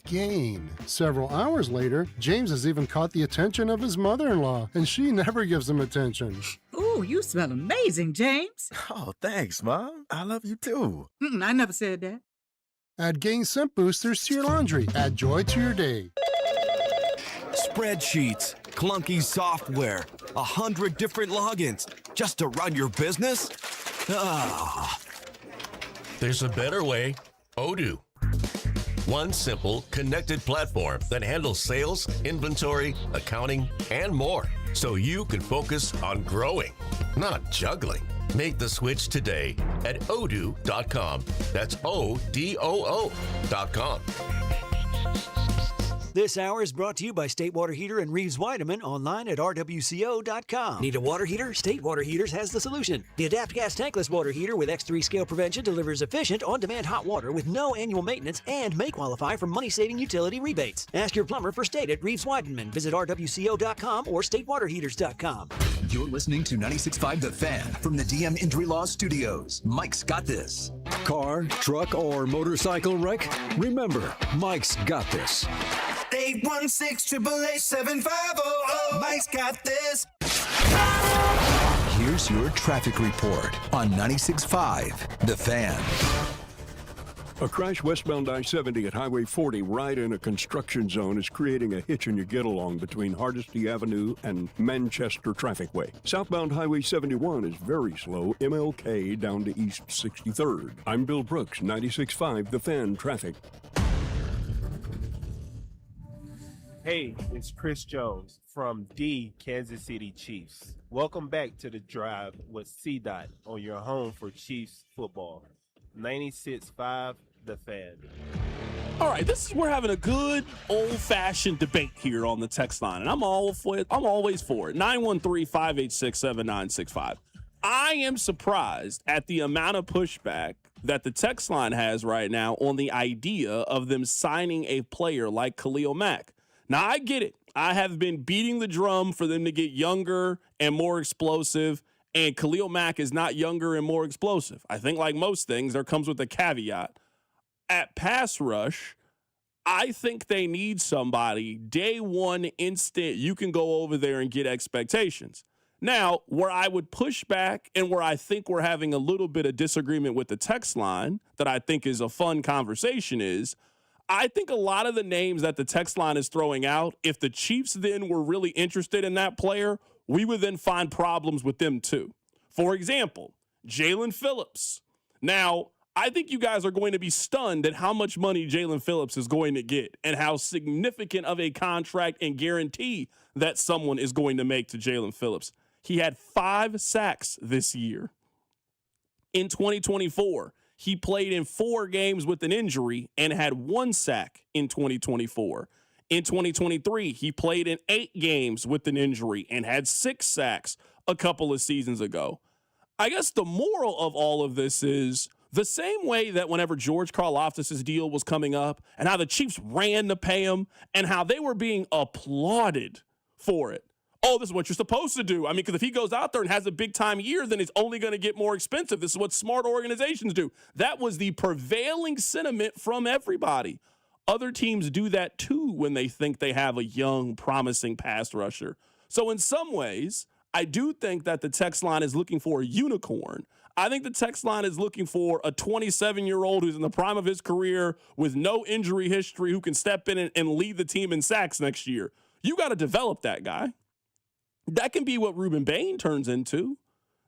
Gain. Several hours later, James has even caught the attention of his mother-in-law, and she never gives him attention. Ooh, you smell amazing, James. Oh, thanks, Mom. I love you too. I never said that. Add Gain scent boosters to your laundry. Add joy to your day. Spreadsheets, clunky software, 100 different logins just to run your business? There's a better way. Odoo. One simple, connected platform that handles sales, inventory, accounting, and more, so you can focus on growing, not juggling. Make the switch today at odoo.com. That's ODOO.com. This hour is brought to you by State Water Heater and Reeves Weideman online at rwco.com. Need a water heater? State Water Heaters has the solution. The Adapt Gas Tankless Water Heater with X3 scale prevention delivers efficient, on-demand hot water with no annual maintenance and may qualify for money-saving utility rebates. Ask your plumber for State at Reeves Weideman. Visit rwco.com or statewaterheaters.com. You're listening to 96.5 The Fan from the DM Injury Law Studios. Mike's got this. Car, truck, or motorcycle wreck? Remember, Mike's got this. 816-888-7500. Mike's got this. Here's your traffic report on 96.5 The Fan. A crash westbound I-70 at Highway 40 right in a construction zone is creating a hitch in your get-along between Hardesty Avenue and Manchester Trafficway. Southbound Highway 71 is very slow, MLK down to East 63rd. I'm Bill Brooks, 96.5 The Fan Traffic. Hey, it's Chris Jones from the Kansas City Chiefs. Welcome back to The Drive with C-Dot on your home for Chiefs football. 96.5 The Fan. All right, we're having a good old-fashioned debate here on the text line, and I'm always for it. 913-586-7965. I am surprised at the amount of pushback that the text line has right now on the idea of them signing a player like Khalil Mack. Now, I get it. I have been beating the drum for them to get younger and more explosive, and Khalil Mack is not younger and more explosive. I think like most things, there comes with a caveat. At pass rush, I think they need somebody day one instant. You can go over there and get expectations. Now, where I would push back and where I think we're having a little bit of disagreement with the text line that I think is a fun conversation is I think a lot of the names that the text line is throwing out, if the Chiefs then were really interested in that player, we would then find problems with them too. For example, Jalen Phillips. Now, I think you guys are going to be stunned at how much money Jalen Phillips is going to get and how significant of a contract and guarantee that someone is going to make to Jalen Phillips. He had 5 sacks this year. In 2024, he played in 4 games with an injury and had 1 sack in 2024. In 2023, he played in 8 games with an injury and had 6 sacks a couple of seasons ago. I guess the moral of all of this is the same way that whenever George Karlaftis' deal was coming up and how the Chiefs ran to pay him and how they were being applauded for it. Oh, this is what you're supposed to do. I mean, because if he goes out there and has a big-time year, then it's only going to get more expensive. This is what smart organizations do. That was the prevailing sentiment from everybody. Other teams do that too when they think they have a young, promising pass rusher. So in some ways, I do think that the text line is looking for a unicorn. I think the text line is looking for a 27-year-old who's in the prime of his career with no injury history who can step in and lead the team in sacks next year. You got to develop that guy. That can be what Ruben Bain turns into.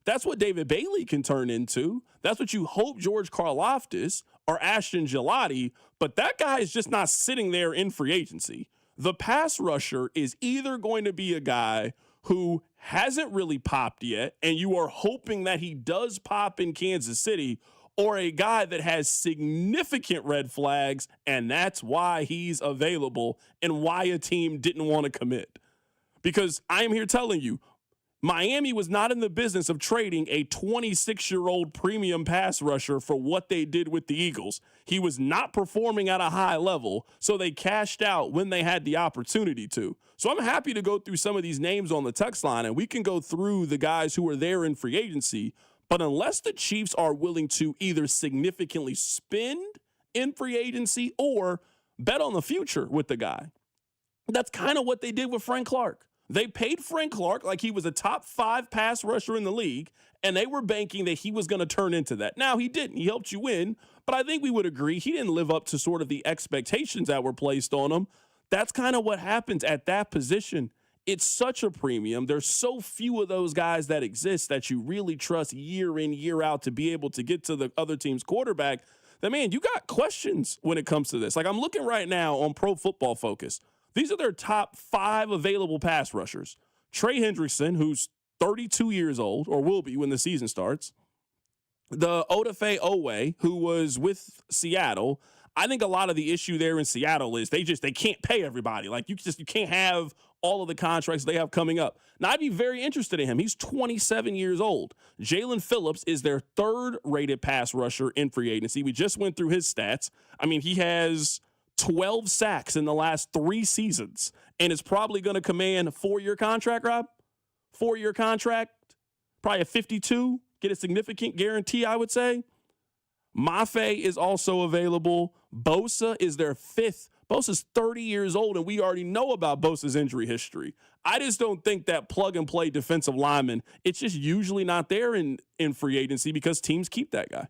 That's what David Bailey can turn into. That's what you hope George Karlaftis or Ashton Gillotte, but that guy is just not sitting there in free agency. The pass rusher is either going to be a guy who hasn't really popped yet, and you are hoping that he does pop in Kansas City, or a guy that has significant red flags, and that's why he's available and why a team didn't want to commit. Because I am here telling you, Miami was not in the business of trading a 26-year-old premium pass rusher for what they did with the Eagles. He was not performing at a high level, so they cashed out when they had the opportunity to. So I'm happy to go through some of these names on the text line, and we can go through the guys who are there in free agency. But unless the Chiefs are willing to either significantly spend in free agency or bet on the future with the guy, that's kind of what they did with Frank Clark. They paid Frank Clark like he was a top 5 pass rusher in the league, and they were banking that he was going to turn into that. Now, he didn't. He helped you win, but I think we would agree he didn't live up to sort of the expectations that were placed on him. That's kind of what happens at that position. It's such a premium. There's so few of those guys that exist that you really trust year in, year out to be able to get to the other team's quarterback. That, man, you got questions when it comes to this. Like, I'm looking right now on Pro Football Focus. These are their top 5 available pass rushers. Trey Hendrickson, who's 32 years old, or will be when the season starts. The Odafe Owe, who was with Seattle. I think a lot of the issue there in Seattle is they can't pay everybody. Like, you can't have all of the contracts they have coming up. Now, I'd be very interested in him. He's 27 years old. Jalen Phillips is their 3rd-rated pass rusher in free agency. We just went through his stats. I mean, he has 12 sacks in the last 3 seasons and is probably going to command a 4-year contract, Rob? 4-year contract, probably a 52, get a significant guarantee, I would say. Mafe is also available. Bosa is their 5th. Bosa's 30 years old, and we already know about Bosa's injury history. I just don't think that plug-and-play defensive lineman, it's just usually not there in free agency because teams keep that guy.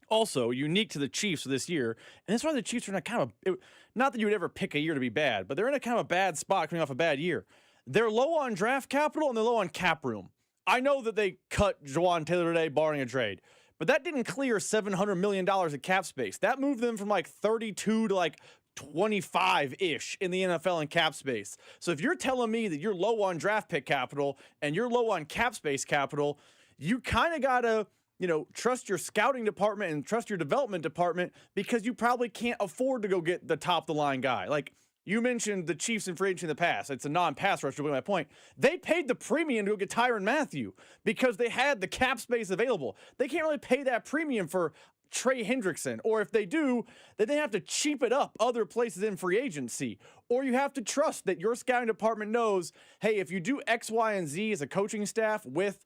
Also, unique to the Chiefs this year, and that's why the Chiefs are in a kind of, not that you would ever pick a year to be bad, but they're in a kind of a bad spot coming off a bad year. They're low on draft capital, and they're low on cap room. I know that they cut Jawaan Taylor today, barring a trade, but that didn't clear $700 million of cap space. That moved them from like 32 to like 25-ish in the NFL in cap space. So if you're telling me that you're low on draft pick capital and you're low on cap space capital, you kind of got to, trust your scouting department and trust your development department because you probably can't afford to go get the top-of-the-line guy. Like, you mentioned the Chiefs in free agency in the past. It's a non-pass rush, to my point. They paid the premium to go get Tyrann Mathieu because they had the cap space available. They can't really pay that premium for Trey Hendrickson. Or if they do, then they have to cheap it up other places in free agency. Or you have to trust that your scouting department knows, hey, if you do X, Y, and Z as a coaching staff with,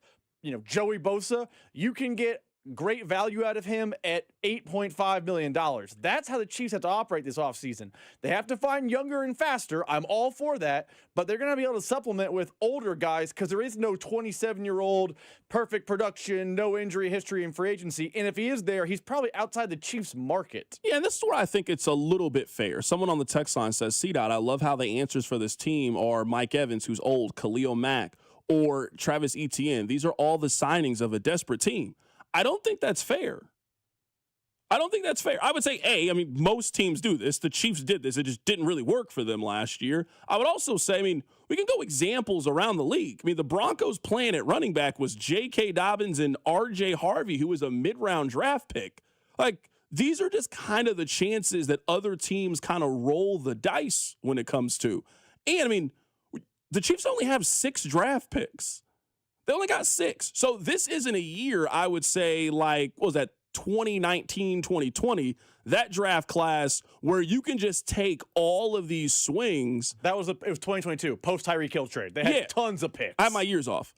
Joey Bosa, you can get great value out of him at $8.5 million. That's how the Chiefs have to operate this offseason. They have to find younger and faster. I'm all for that, but they're going to be able to supplement with older guys because there is no 27-year-old perfect production, no injury history in free agency. And if he is there, he's probably outside the Chiefs market. Yeah, and this is where I think it's a little bit fair. Someone on the text line says, C-Dot, I love how the answers for this team are Mike Evans, who's old, Khalil Mack, or Travis Etienne. These are all the signings of a desperate team. I don't think that's fair. I would say, most teams do this. The Chiefs did this. It just didn't really work for them last year. I would also say, we can go examples around the league. The Broncos' plan at running back was J.K. Dobbins and R.J. Harvey, who was a mid-round draft pick. These are just kind of the chances that other teams kind of roll the dice when it comes to. And, the Chiefs only have 6 draft picks. They only got 6. So this isn't a year, I would say, like, what was that, 2019, 2020, that draft class where you can just take all of these swings. It was 2022, post-Tyreek Hill trade. They had tons of picks. I had my years off.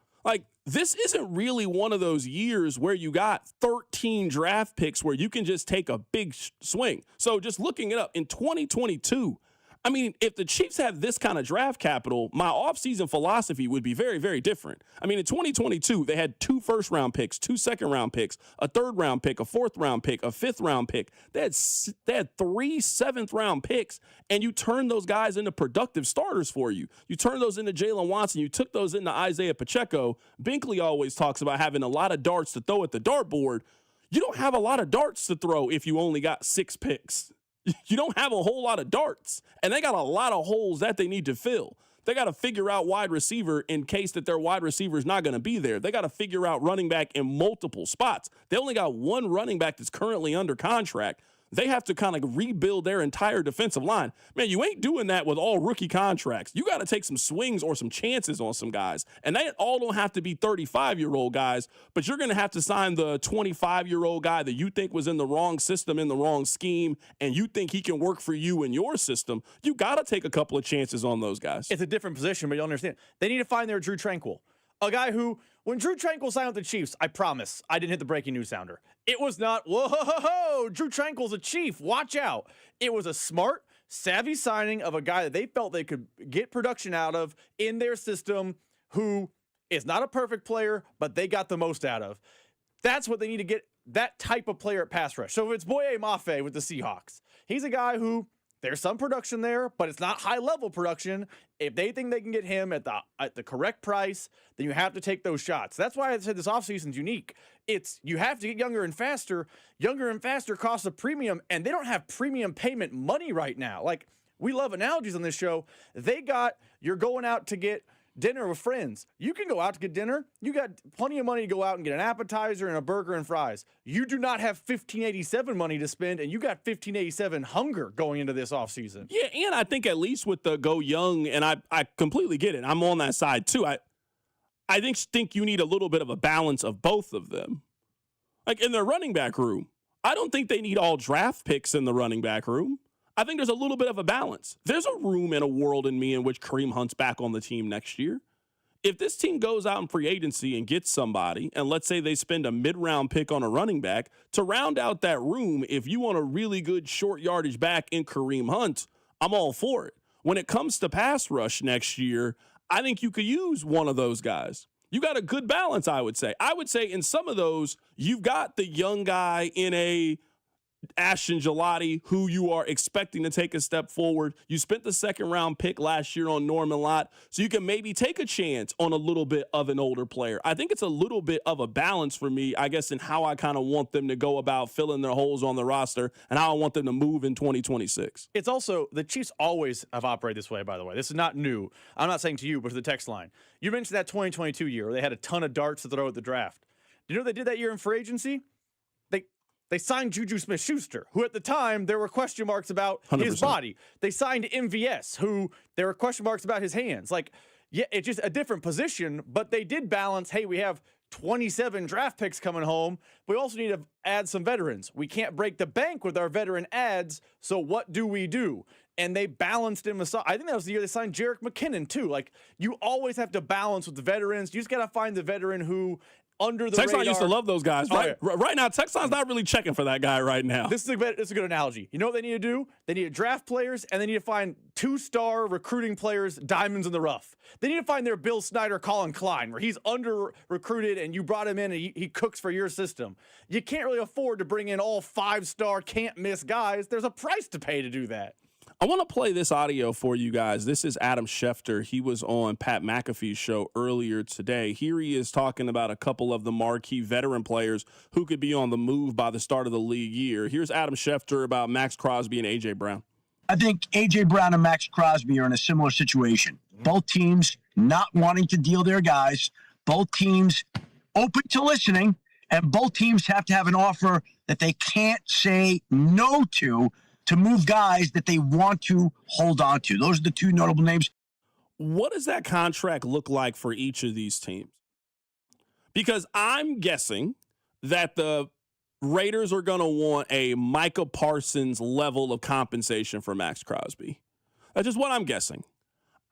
This isn't really one of those years where you got 13 draft picks where you can just take a big swing. So just looking it up, in 2022, if the Chiefs have this kind of draft capital, my offseason philosophy would be very, very different. In 2022, they had 2 first-round picks, 2 second-round picks, a third-round pick, a fourth-round pick, a fifth-round pick. They had 3 seventh-round picks, and you turned those guys into productive starters for you. You turned those into Jalen Watson. You took those into Isaiah Pacheco. Binkley always talks about having a lot of darts to throw at the dartboard. You don't have a lot of darts to throw if you only got 6 picks. You don't have a whole lot of darts, and they got a lot of holes that they need to fill. They got to figure out wide receiver in case that their wide receiver is not going to be there. They got to figure out running back in multiple spots. They only got 1 running back that's currently under contract. They have to kind of rebuild their entire defensive line. Man, you ain't doing that with all rookie contracts. You got to take some swings or some chances on some guys. And they all don't have to be 35-year-old guys, but you're going to have to sign the 25-year-old guy that you think was in the wrong system, in the wrong scheme, and you think he can work for you in your system. You got to take a couple of chances on those guys. It's a different position, but you understand. They need to find their Drew Tranquil. A guy who, when Drew Tranquil signed with the Chiefs, I promise, I didn't hit the breaking news sounder. It was not, whoa, Drew Tranquil's a Chief, watch out. It was a smart, savvy signing of a guy that they felt they could get production out of in their system, who is not a perfect player, but they got the most out of. That's what they need to get, that type of player at pass rush. So if it's Boye Mafe with the Seahawks, he's a guy who, there's some production there, but it's not high-level production. If they think they can get him at the correct price, then you have to take those shots. That's why I said this offseason's unique. You have to get younger and faster. Younger and faster costs a premium, and they don't have premium payment money right now. We love analogies on this show. You're going out to get dinner with friends. You can go out to get dinner. You got plenty of money to go out and get an appetizer and a burger and fries. You do not have $15.87 money to spend, and you got $15.87 hunger going into this offseason. Yeah, and I think at least with the go young, and I completely get it. I'm on that side too. I think you need a little bit of a balance of both of them. In their running back room, I don't think they need all draft picks in the running back room. I think there's a little bit of a balance. There's a room and a world in me in which Kareem Hunt's back on the team next year. If this team goes out in free agency and gets somebody, and let's say they spend a mid-round pick on a running back, to round out that room, if you want a really good short yardage back in Kareem Hunt, I'm all for it. When it comes to pass rush next year, I think you could use one of those guys. You got a good balance, I would say. I would say in some of those, you've got the young guy in a Ashton Gelati, who you are expecting to take a step forward. You spent the 2nd-round pick last year on Norman Lott, so you can maybe take a chance on a little bit of an older player. I think it's a little bit of a balance for me, I guess, in how I kind of want them to go about filling their holes on the roster and how I want them to move in 2026. It's also, the Chiefs always have operated this way, by the way. This is not new. I'm not saying to you, but to the text line. You mentioned that 2022 year where they had a ton of darts to throw at the draft. You know what they did that year in free agency? They signed Juju Smith-Schuster, who at the time there were question marks about 100%. his body. They signed MVS, who there were question marks about his hands. Like, yeah, it's just a different position, but they did balance, hey, we have 27 draft picks coming home. We also need to add some veterans. We can't break the bank with our veteran adds, so what do we do? And they balanced him aside. I think that was the year they signed Jerick McKinnon, too. Like, you always have to balance with the veterans. You just got to find the veteran who under the Texan radar. used to love those guys. Right now, Texan's not really checking for that guy right now. This is a good analogy. You know what they need to do? They need to draft players, and they need to find 2-star recruiting players, diamonds in the rough. They need to find their Bill Snyder, Colin Klein, where he's under-recruited, and you brought him in, and he cooks for your system. You can't really afford to bring in all 5-star, can't-miss guys. There's a price to pay to do that. I want to play this audio for you guys. This is Adam Schefter. He was on Pat McAfee's show earlier today. Here he is talking about a couple of the marquee veteran players who could be on the move by the start of the league year. Here's Adam Schefter about Max Crosby and A.J. Brown. I think A.J. Brown and Max Crosby are in a similar situation. Both teams not wanting to deal their guys. Both teams open to listening. And both teams have to have an offer that they can't say no to move guys that they want to hold on to. Those are the two notable names. What does that contract look like for each of these teams? Because I'm guessing that the Raiders are going to want a Micah Parsons level of compensation for Max Crosby. That's just what I'm guessing.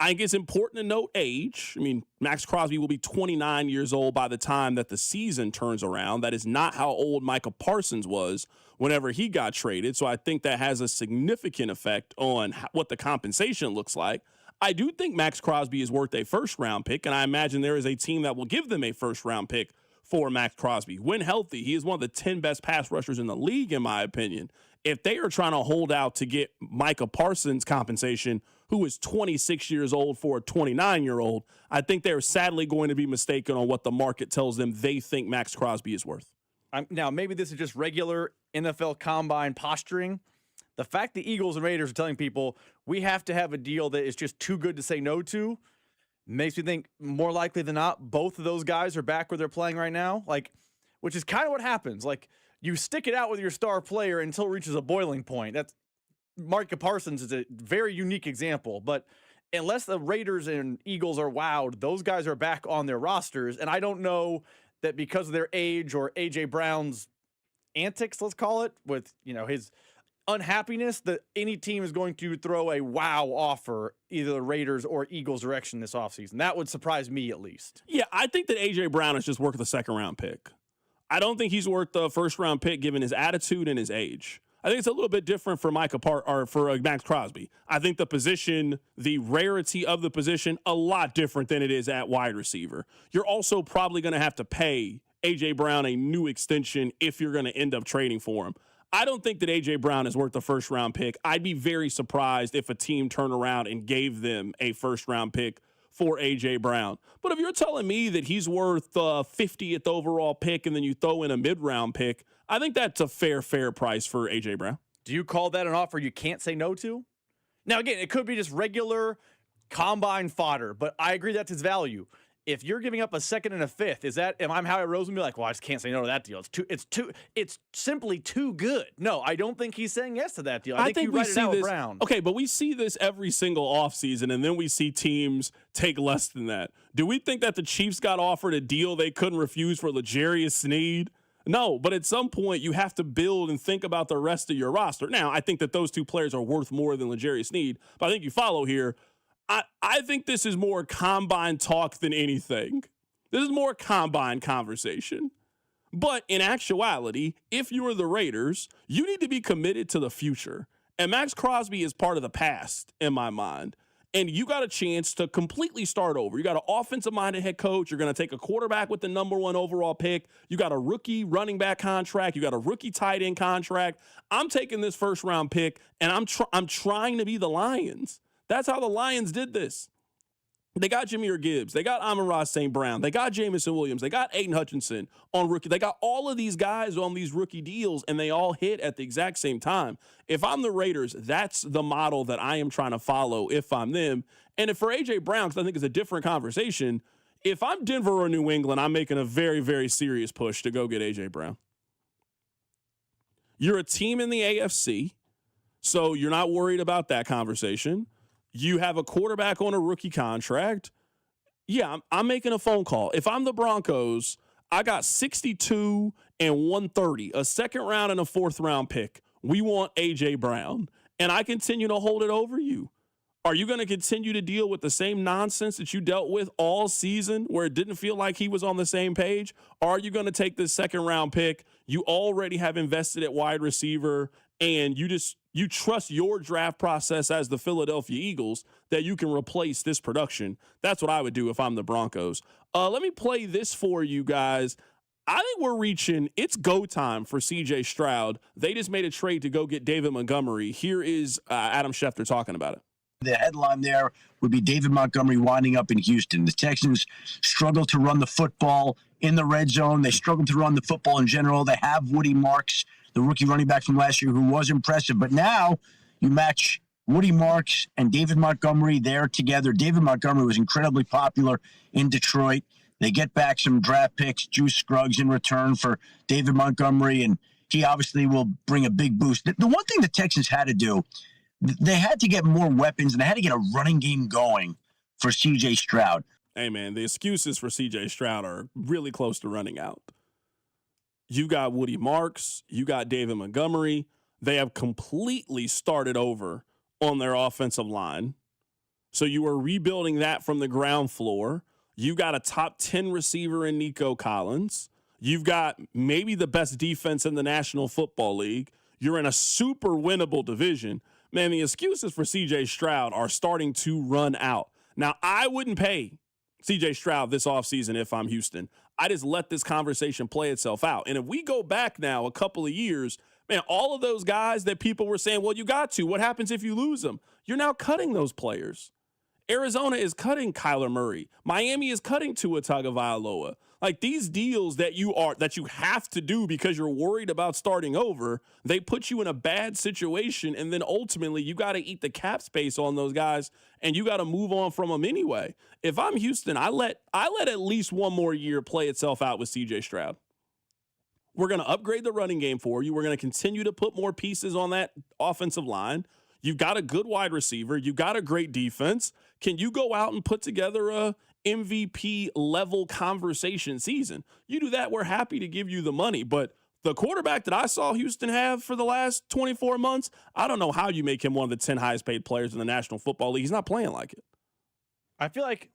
I think it's important to note age. I mean, Max Crosby will be 29 years old by the time that the season turns around. That is not how old Micah Parsons was whenever he got traded. So I think that has a significant effect on what the compensation looks like. I do think Max Crosby is worth a first-round pick, and I imagine there is a team that will give them a first-round pick for Max Crosby. When healthy, he is one of the 10 best pass rushers in the league, in my opinion. If they are trying to hold out to get Micah Parsons compensation, who is 26 years old for a 29-year-old, I think they're sadly going to be mistaken on what the market tells them they think Max Crosby is worth. Now, maybe this is just regular NFL combine posturing. The fact the Eagles and Raiders are telling people we have to have a deal that is just too good to say no to makes me think more likely than not, both of those guys are back where they're playing right now, which is kind of what happens. Like, you stick it out with your star player until it reaches a boiling point. That's Micah Parsons is a very unique example, but unless the Raiders and Eagles are wowed, those guys are back on their rosters, and I don't know that because of their age or A.J. Brown's antics, let's call it, with his unhappiness, that any team is going to throw a wow offer either the Raiders or Eagles direction this offseason. That would surprise me at least. Yeah, I think that A.J. Brown is just worth a second-round pick. I don't think he's worth the first-round pick given his attitude and his age. I think it's a little bit different for Max Crosby. I think the position, the rarity of the position, a lot different than it is at wide receiver. You're also probably going to have to pay A.J. Brown a new extension if you're going to end up trading for him. I don't think that A.J. Brown is worth a first-round pick. I'd be very surprised if a team turned around and gave them a first-round pick for A.J. Brown. But if you're telling me that he's worth 50th overall pick and then you throw in a mid-round pick, I think that's a fair price for A.J. Brown. Do you call that an offer you can't say no to? Now, again, it could be just regular combine fodder, but I agree that's his value. If you're giving up a second and a fifth, am I Howie Roseman be like, well, I just can't say no to that deal. It's simply too good. No, I don't think he's saying yes to that deal. I think you write it out with Brown. Okay, but we see this every single offseason, and then we see teams take less than that. Do we think that the Chiefs got offered a deal they couldn't refuse for L'Jarius Sneed? No, but at some point you have to build and think about the rest of your roster. Now, I think that those two players are worth more than L'Jarius Sneed, but I think you follow here. I think this is more combine talk than anything. This is more combine conversation. But in actuality, if you're the Raiders, you need to be committed to the future. And Max Crosby is part of the past in my mind. And you got a chance to completely start over. You got an offensive-minded head coach. You're going to take a quarterback with the #1 overall pick. You got a rookie running back contract. You got a rookie tight end contract. I'm taking this first-round pick, and I'm trying to be the Lions. That's how the Lions did this. They got Jahmyr Gibbs. They got Amon-Ra St. Brown. They got Jamison Williams. They got Aiden Hutchinson on rookie. They got all of these guys on these rookie deals, and they all hit at the exact same time. If I'm the Raiders, that's the model that I am trying to follow if I'm them. And if for A.J. Brown, because I think it's a different conversation, If I'm Denver or New England, I'm making a very, very serious push to go get A.J. Brown. You're a team in the AFC, so you're not worried about that conversation. You have a quarterback on a rookie contract. Yeah, I'm making a phone call. If I'm the Broncos, I got 62 and 130, a second round and a fourth round pick. We want A.J. Brown, and I continue to hold it over you. Are you going to continue to deal with the same nonsense that you dealt with all season where it didn't feel like he was on the same page? Or are you going to take this second round pick? You already have invested at wide receiver, and you trust your draft process as the Philadelphia Eagles that you can replace this production. That's what I would do if I'm the Broncos. Let me play this for you guys. I think we're reaching, it's go time for C.J. Stroud. They just made a trade to go get David Montgomery. Here is Adam Schefter talking about it. The headline there would be David Montgomery winding up in Houston. The Texans struggle to run the football in the red zone. They struggle to run the football in general. They have Woody Marks, the rookie running back from last year, who was impressive. But now you match Woody Marks and David Montgomery there together. David Montgomery was incredibly popular in Detroit. They get back some draft picks, Juice Scruggs, in return for David Montgomery, and he obviously will bring a big boost. The one thing the Texans had to do, they had to get more weapons, and they had to get a running game going for C.J. Stroud. Hey, man, the excuses for C.J. Stroud are really close to running out. You got Woody Marks. You got David Montgomery. They have completely started over on their offensive line. So you are rebuilding that from the ground floor. You got a top 10 receiver in Nico Collins. You've got maybe the best defense in the National Football League. You're in a super winnable division. Man, the excuses for C.J. Stroud are starting to run out. Now, I wouldn't pay C.J. Stroud this offseason if I'm Houston. I just let this conversation play itself out. And if we go back now a couple of years, man, all of those guys that people were saying, well, you got to. What happens if you lose them? You're now cutting those players. Arizona is cutting Kyler Murray. Miami is cutting Tua Tagovailoa. Like, these deals that you have to do because you're worried about starting over, they put you in a bad situation, and then ultimately you got to eat the cap space on those guys, and you got to move on from them anyway. If I'm Houston, I let at least one more year play itself out with C.J. Stroud. We're going to upgrade the running game for you. We're going to continue to put more pieces on that offensive line. You've got a good wide receiver. You've got a great defense. Can you go out and put together a MVP level conversation season? You do that, we're happy to give you the money. But the quarterback that I saw Houston have for the last 24 months, I don't know how you make him one of the 10 highest paid players in the National Football League. He's not playing like it. I feel like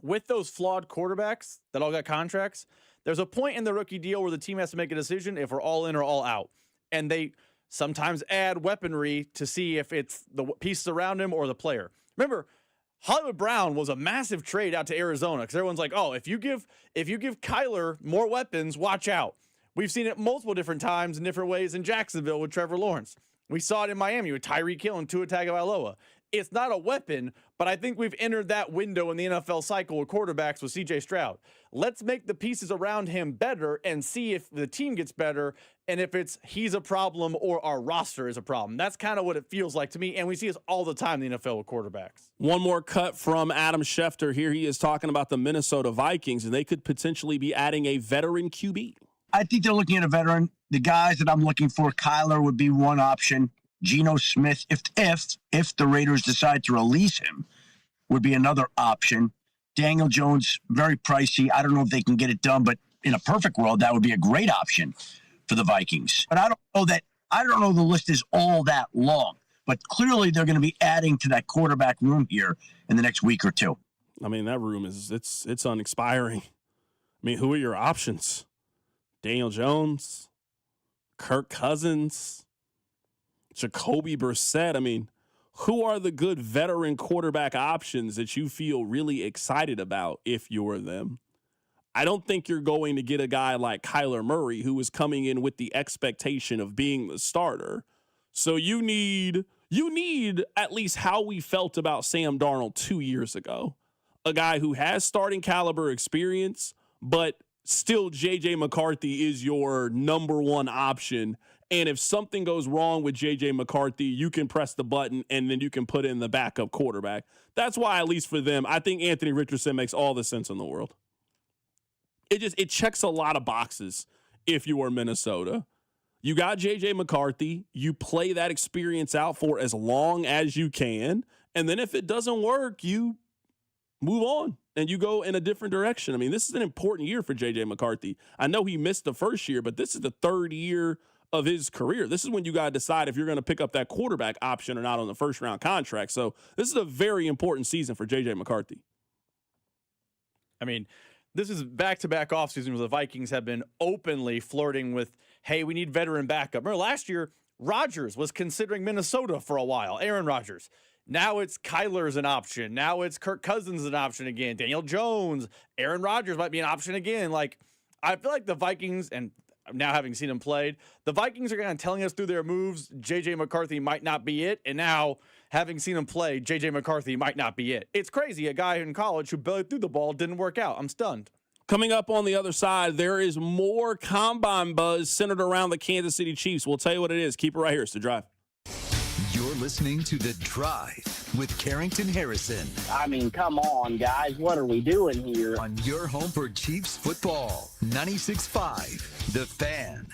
with those flawed quarterbacks that all got contracts, there's a point in the rookie deal where the team has to make a decision if we're all in or all out. And they sometimes add weaponry to see if it's the pieces around him or the player. Remember, Hollywood Brown was a massive trade out to Arizona because everyone's like, oh, if you give Kyler more weapons, watch out. We've seen it multiple different times in different ways in Jacksonville with Trevor Lawrence. We saw it in Miami with Tyreek Hill and Tua Tagovailoa. It's not a weapon, but I think we've entered that window in the NFL cycle with quarterbacks with C.J. Stroud. Let's make the pieces around him better and see if the team gets better and if he's a problem or our roster is a problem. That's kind of what it feels like to me, and we see this all the time in the NFL with quarterbacks. One more cut from Adam Schefter. Here he is talking about the Minnesota Vikings, and they could potentially be adding a veteran QB. I think they're looking at a veteran. The guys that I'm looking for, Kyler would be one option. Geno Smith, if the Raiders decide to release him, would be another option. Daniel Jones, very pricey. I don't know if they can get it done, but in a perfect world, that would be a great option for the Vikings. But I don't know the list is all that long. But clearly they're going to be adding to that quarterback room here in the next week or two. I mean, that room it's unexpiring. I mean, who are your options? Daniel Jones, Kirk Cousins, Jacoby Brissett. I mean, who are the good veteran quarterback options that you feel really excited about if you're them? I don't think you're going to get a guy like Kyler Murray who is coming in with the expectation of being the starter. So you need at least how we felt about Sam Darnold 2 years ago. A guy who has starting caliber experience, but still J.J. McCarthy is your number one option And if something goes wrong with J.J. McCarthy, you can press the button and then you can put in the backup quarterback. That's why, at least for them, I think Anthony Richardson makes all the sense in the world. It checks a lot of boxes if you are Minnesota. You got J.J. McCarthy. You play that experience out for as long as you can. And then if it doesn't work, you move on and you go in a different direction. I mean, this is an important year for J.J. McCarthy. I know he missed the first year, but this is the third year of his career. This is when you got to decide if you're going to pick up that quarterback option or not on the first round contract. So this is a very important season for J.J. McCarthy. I mean, this is back-to-back offseasons where the Vikings have been openly flirting with, hey, we need veteran backup. Remember last year, Rodgers was considering Minnesota for a while, Aaron Rodgers. Now it's Kyler's an option. Now it's Kirk Cousins an option again. Daniel Jones, Aaron Rodgers might be an option again. Like, I feel like the Vikings, and now having seen them played, the Vikings are kind of telling us through their moves, J.J. McCarthy might not be it. And now, having seen him play, J.J. McCarthy might not be it. It's crazy. A guy in college who barely threw the ball didn't work out. I'm stunned. Coming up on the other side, there is more combine buzz centered around the Kansas City Chiefs. We'll tell you what it is. Keep it right here. It's The Drive. You're listening to The Drive with Carrington Harrison. I mean, come on, guys. What are we doing here? On your home for Chiefs football, 96.5, The Fan.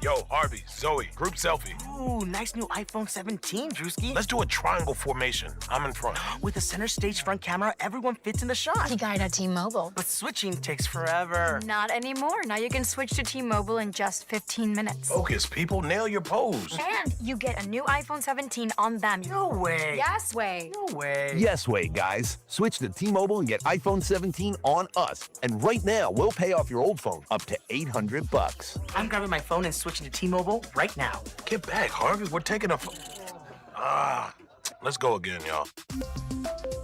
Yo, Harvey, Zoe, group selfie. Ooh, nice new iPhone 17, Drewski. Let's do a triangle formation. I'm in front. With a center stage front camera, everyone fits in the shot. You got it at T-Mobile. But switching takes forever. Not anymore. Now you can switch to T-Mobile in just 15 minutes. Focus, people. Nail your pose. And you get a new iPhone 17 on them. No way. Yes way. No way. Yes way, guys. Switch to T-Mobile and get iPhone 17 on us. And right now, we'll pay off your old phone up to $800. I'm grabbing my phone and switching to T-Mobile right now. Get back, Harvey. We're taking a... let's go again, y'all.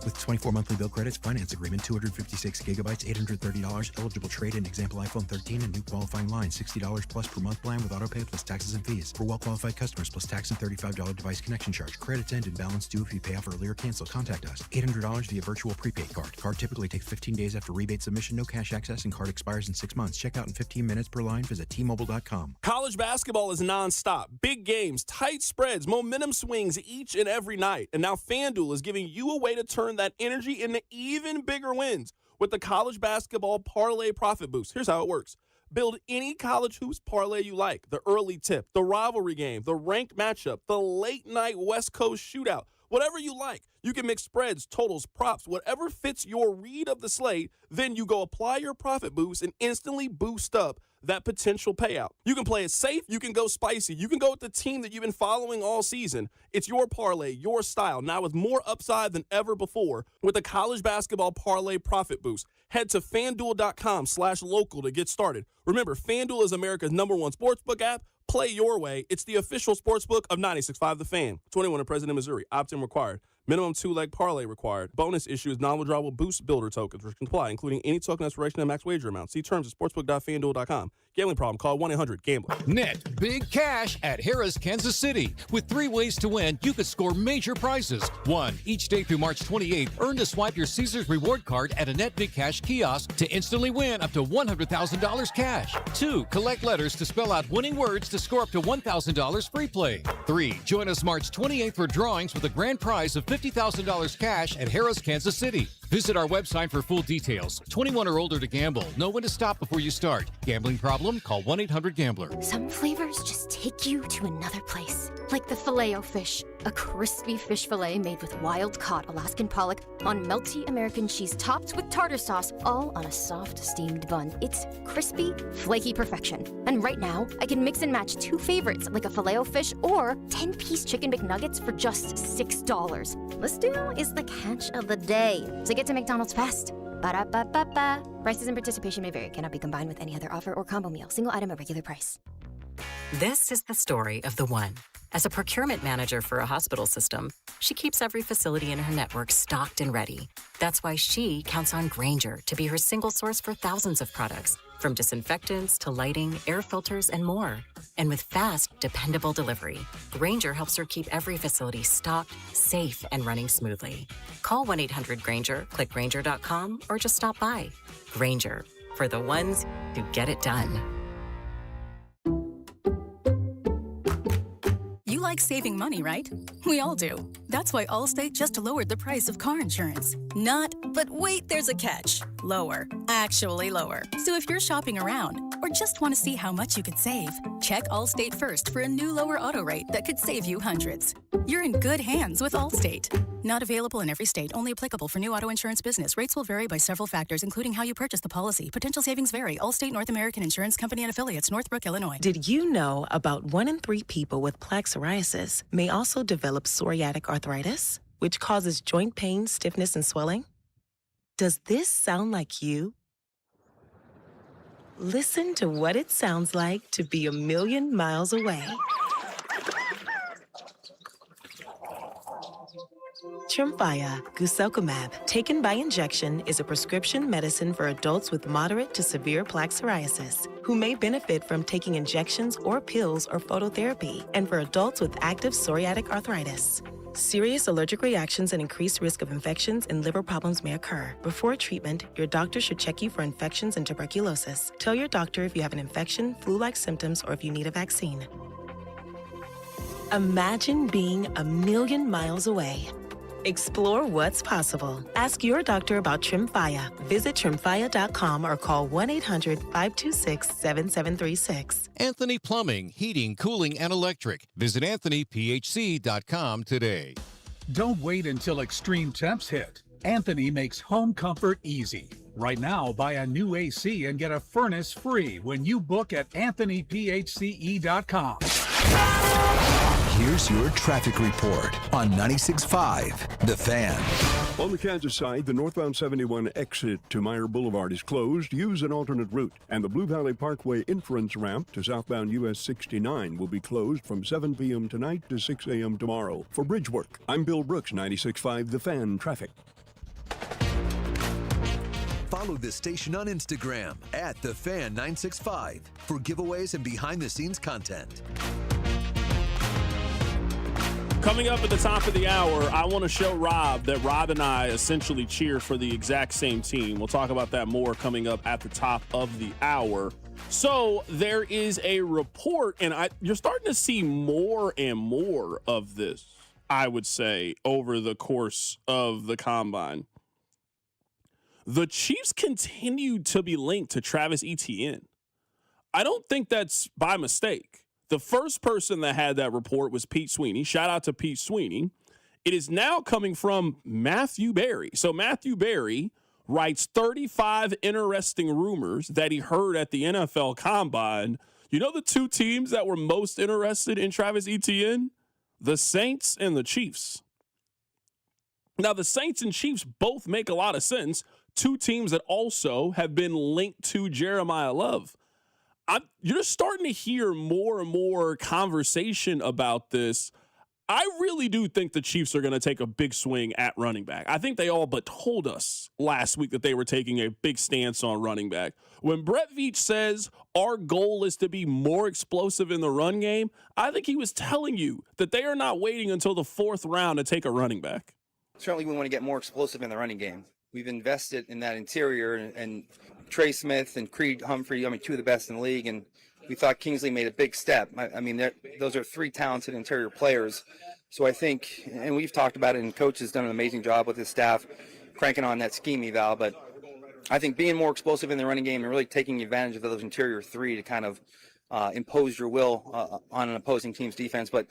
With 24 monthly bill credits, finance agreement, 256 gigabytes, $830, eligible trade-in, example iPhone 13 and new qualifying line, $60 plus per month plan with auto pay plus taxes and fees. For well-qualified customers, plus tax and $35 device connection charge. Credits end and balance due if you pay off early or cancel. Contact us. $800 via virtual prepaid card. Card typically takes 15 days after rebate submission, no cash access, and card expires in 6 months. Check out in 15 minutes per line. Visit T-Mobile.com. College basketball is nonstop. Big games, tight spreads, momentum swings each and every night. And now FanDuel is giving you a way to turn that energy into even bigger wins with the college basketball parlay profit boost. Here's how it works. Build any college hoops parlay you like. The early tip, the rivalry game, the ranked matchup, the late night West Coast shootout, whatever you like. You can mix spreads, totals, props, whatever fits your read of the slate. Then you go apply your profit boost and instantly boost up that potential payout. You can play it safe. You can go spicy. You can go with the team that you've been following all season. It's your parlay, your style, now with more upside than ever before with the college basketball parlay profit boost. Head to FanDuel.com/local to get started. Remember, FanDuel is America's #1 sportsbook app. Play your way. It's the official sportsbook of 96.5 The Fan. 21 in President, Missouri. Opt-in required. Minimum 2-leg parlay required. Bonus issue is non-withdrawable boost builder tokens, which comply, including any token expiration and max wager amount. See terms at sportsbook.fanduel.com. Gambling problem? Call 1-800-GAMBLER. Net big cash at Harrah's Kansas City. With 3 ways to win, you could score major prizes. 1. Each day through March 28th, earn to swipe your Caesars reward card at a Net Big Cash kiosk to instantly win up to $100,000 cash. 2. Collect letters to spell out winning words to score up to $1,000 free play. 3. Join us March 28th for drawings with a grand prize of $50,000 cash at Harrah's Kansas City. Visit our website for full details. 21 or older to gamble. Know when to stop before you start. Gambling problem? Call 1-800-GAMBLER. Some flavors just take you to another place. Like the Filet-O-Fish, a crispy fish fillet made with wild-caught Alaskan pollock on melty American cheese topped with tartar sauce, all on a soft, steamed bun. It's crispy, flaky perfection. And right now, I can mix and match 2 favorites, like a Filet-O-Fish or 10-piece chicken McNuggets for just $6. This deal is the catch of the day. So get to McDonald's fast. Ba-da-ba-ba-ba. Prices and participation may vary. Cannot be combined with any other offer or combo meal. Single item at regular price. This is the story of the one. As a procurement manager for a hospital system, she keeps every facility in her network stocked and ready. That's why she counts on Grainger to be her single source for thousands of products, from disinfectants to lighting, air filters, and more. And with fast, dependable delivery, Grainger helps her keep every facility stocked, safe, and running smoothly. Call 1-800-GRAINGER, click Grainger.com, or just stop by. Grainger, for the ones who get it done. like saving money, right? We all do. That's why Allstate just lowered the price of car insurance. Not, but wait, there's a catch. Lower. Actually lower. So if you're shopping around or just want to see how much you could save, check Allstate first for a new lower auto rate that could save you hundreds. You're in good hands with Allstate. Not available in every state. Only applicable for new auto insurance business. Rates will vary by several factors, including how you purchase the policy. Potential savings vary. Allstate North American Insurance Company and affiliates, Northbrook, Illinois. Did you know about 1 in 3 people with plaque psoriasis may also develop psoriatic arthritis, which causes joint pain, stiffness, and swelling? Does this sound like you? Listen to what it sounds like to be a million miles away. Tremfya guselkumab, taken by injection, is a prescription medicine for adults with moderate to severe plaque psoriasis who may benefit from taking injections or pills or phototherapy, and for adults with active psoriatic arthritis. Serious allergic reactions and increased risk of infections and liver problems may occur. Before treatment, your doctor should check you for infections and tuberculosis. Tell your doctor if you have an infection, flu-like symptoms, or if you need a vaccine. Imagine being a million miles away. Explore what's possible. Ask your doctor about Tremfya. Visit Tremfya.com or call 1-800-526-7736. Anthony Plumbing, Heating, Cooling, and Electric. Visit AnthonyPHC.com today. Don't wait until extreme temps hit. Anthony makes home comfort easy. Right now, buy a new AC and get a furnace free when you book at AnthonyPHCE.com. Here's your traffic report on 96.5 The Fan. On the Kansas side, the northbound 71 exit to Meyer Boulevard is closed. Use an alternate route. And the Blue Valley Parkway inference ramp to southbound US 69 will be closed from 7 p.m. tonight to 6 a.m. tomorrow. For bridge work, I'm Bill Brooks, 96.5 The Fan Traffic. Follow this station on Instagram at The Fan 965 for giveaways and behind-the-scenes content. Coming up at the top of the hour, I want to show Rob that Rob and I essentially cheer for the exact same team. We'll talk about that more coming up at the top of the hour. So there is a report, and you're starting to see more and more of this, I would say, over the course of the combine. The Chiefs continue to be linked to Travis Etienne. I don't think that's by mistake. The first person that had that report was Pete Sweeney. Shout out to Pete Sweeney. It is now coming from Matthew Berry. So Matthew Berry writes 35 interesting rumors that he heard at the NFL Combine. You know the two teams that were most interested in Travis Etienne? The Saints and the Chiefs. Now, the Saints and Chiefs both make a lot of sense. Two teams that also have been linked to Jeremiah Love. You're starting to hear more and more conversation about this. I really do think the Chiefs are going to take a big swing at running back. I think they all but told us last week that they were taking a big stance on running back. When Brett Veach says our goal is to be more explosive in the run game, I think he was telling you that they are not waiting until the fourth round to take a running back. Certainly we want to get more explosive in the running game. We've invested in that interior, and Trey Smith and Creed Humphrey, two of the best in the league, and we thought Kingsley made a big step. Those are three talented interior players. So I think, and we've talked about it, and Coach has done an amazing job with his staff cranking on that scheme eval, but I think being more explosive in the running game and really taking advantage of those interior three to kind of impose your will on an opposing team's defense. But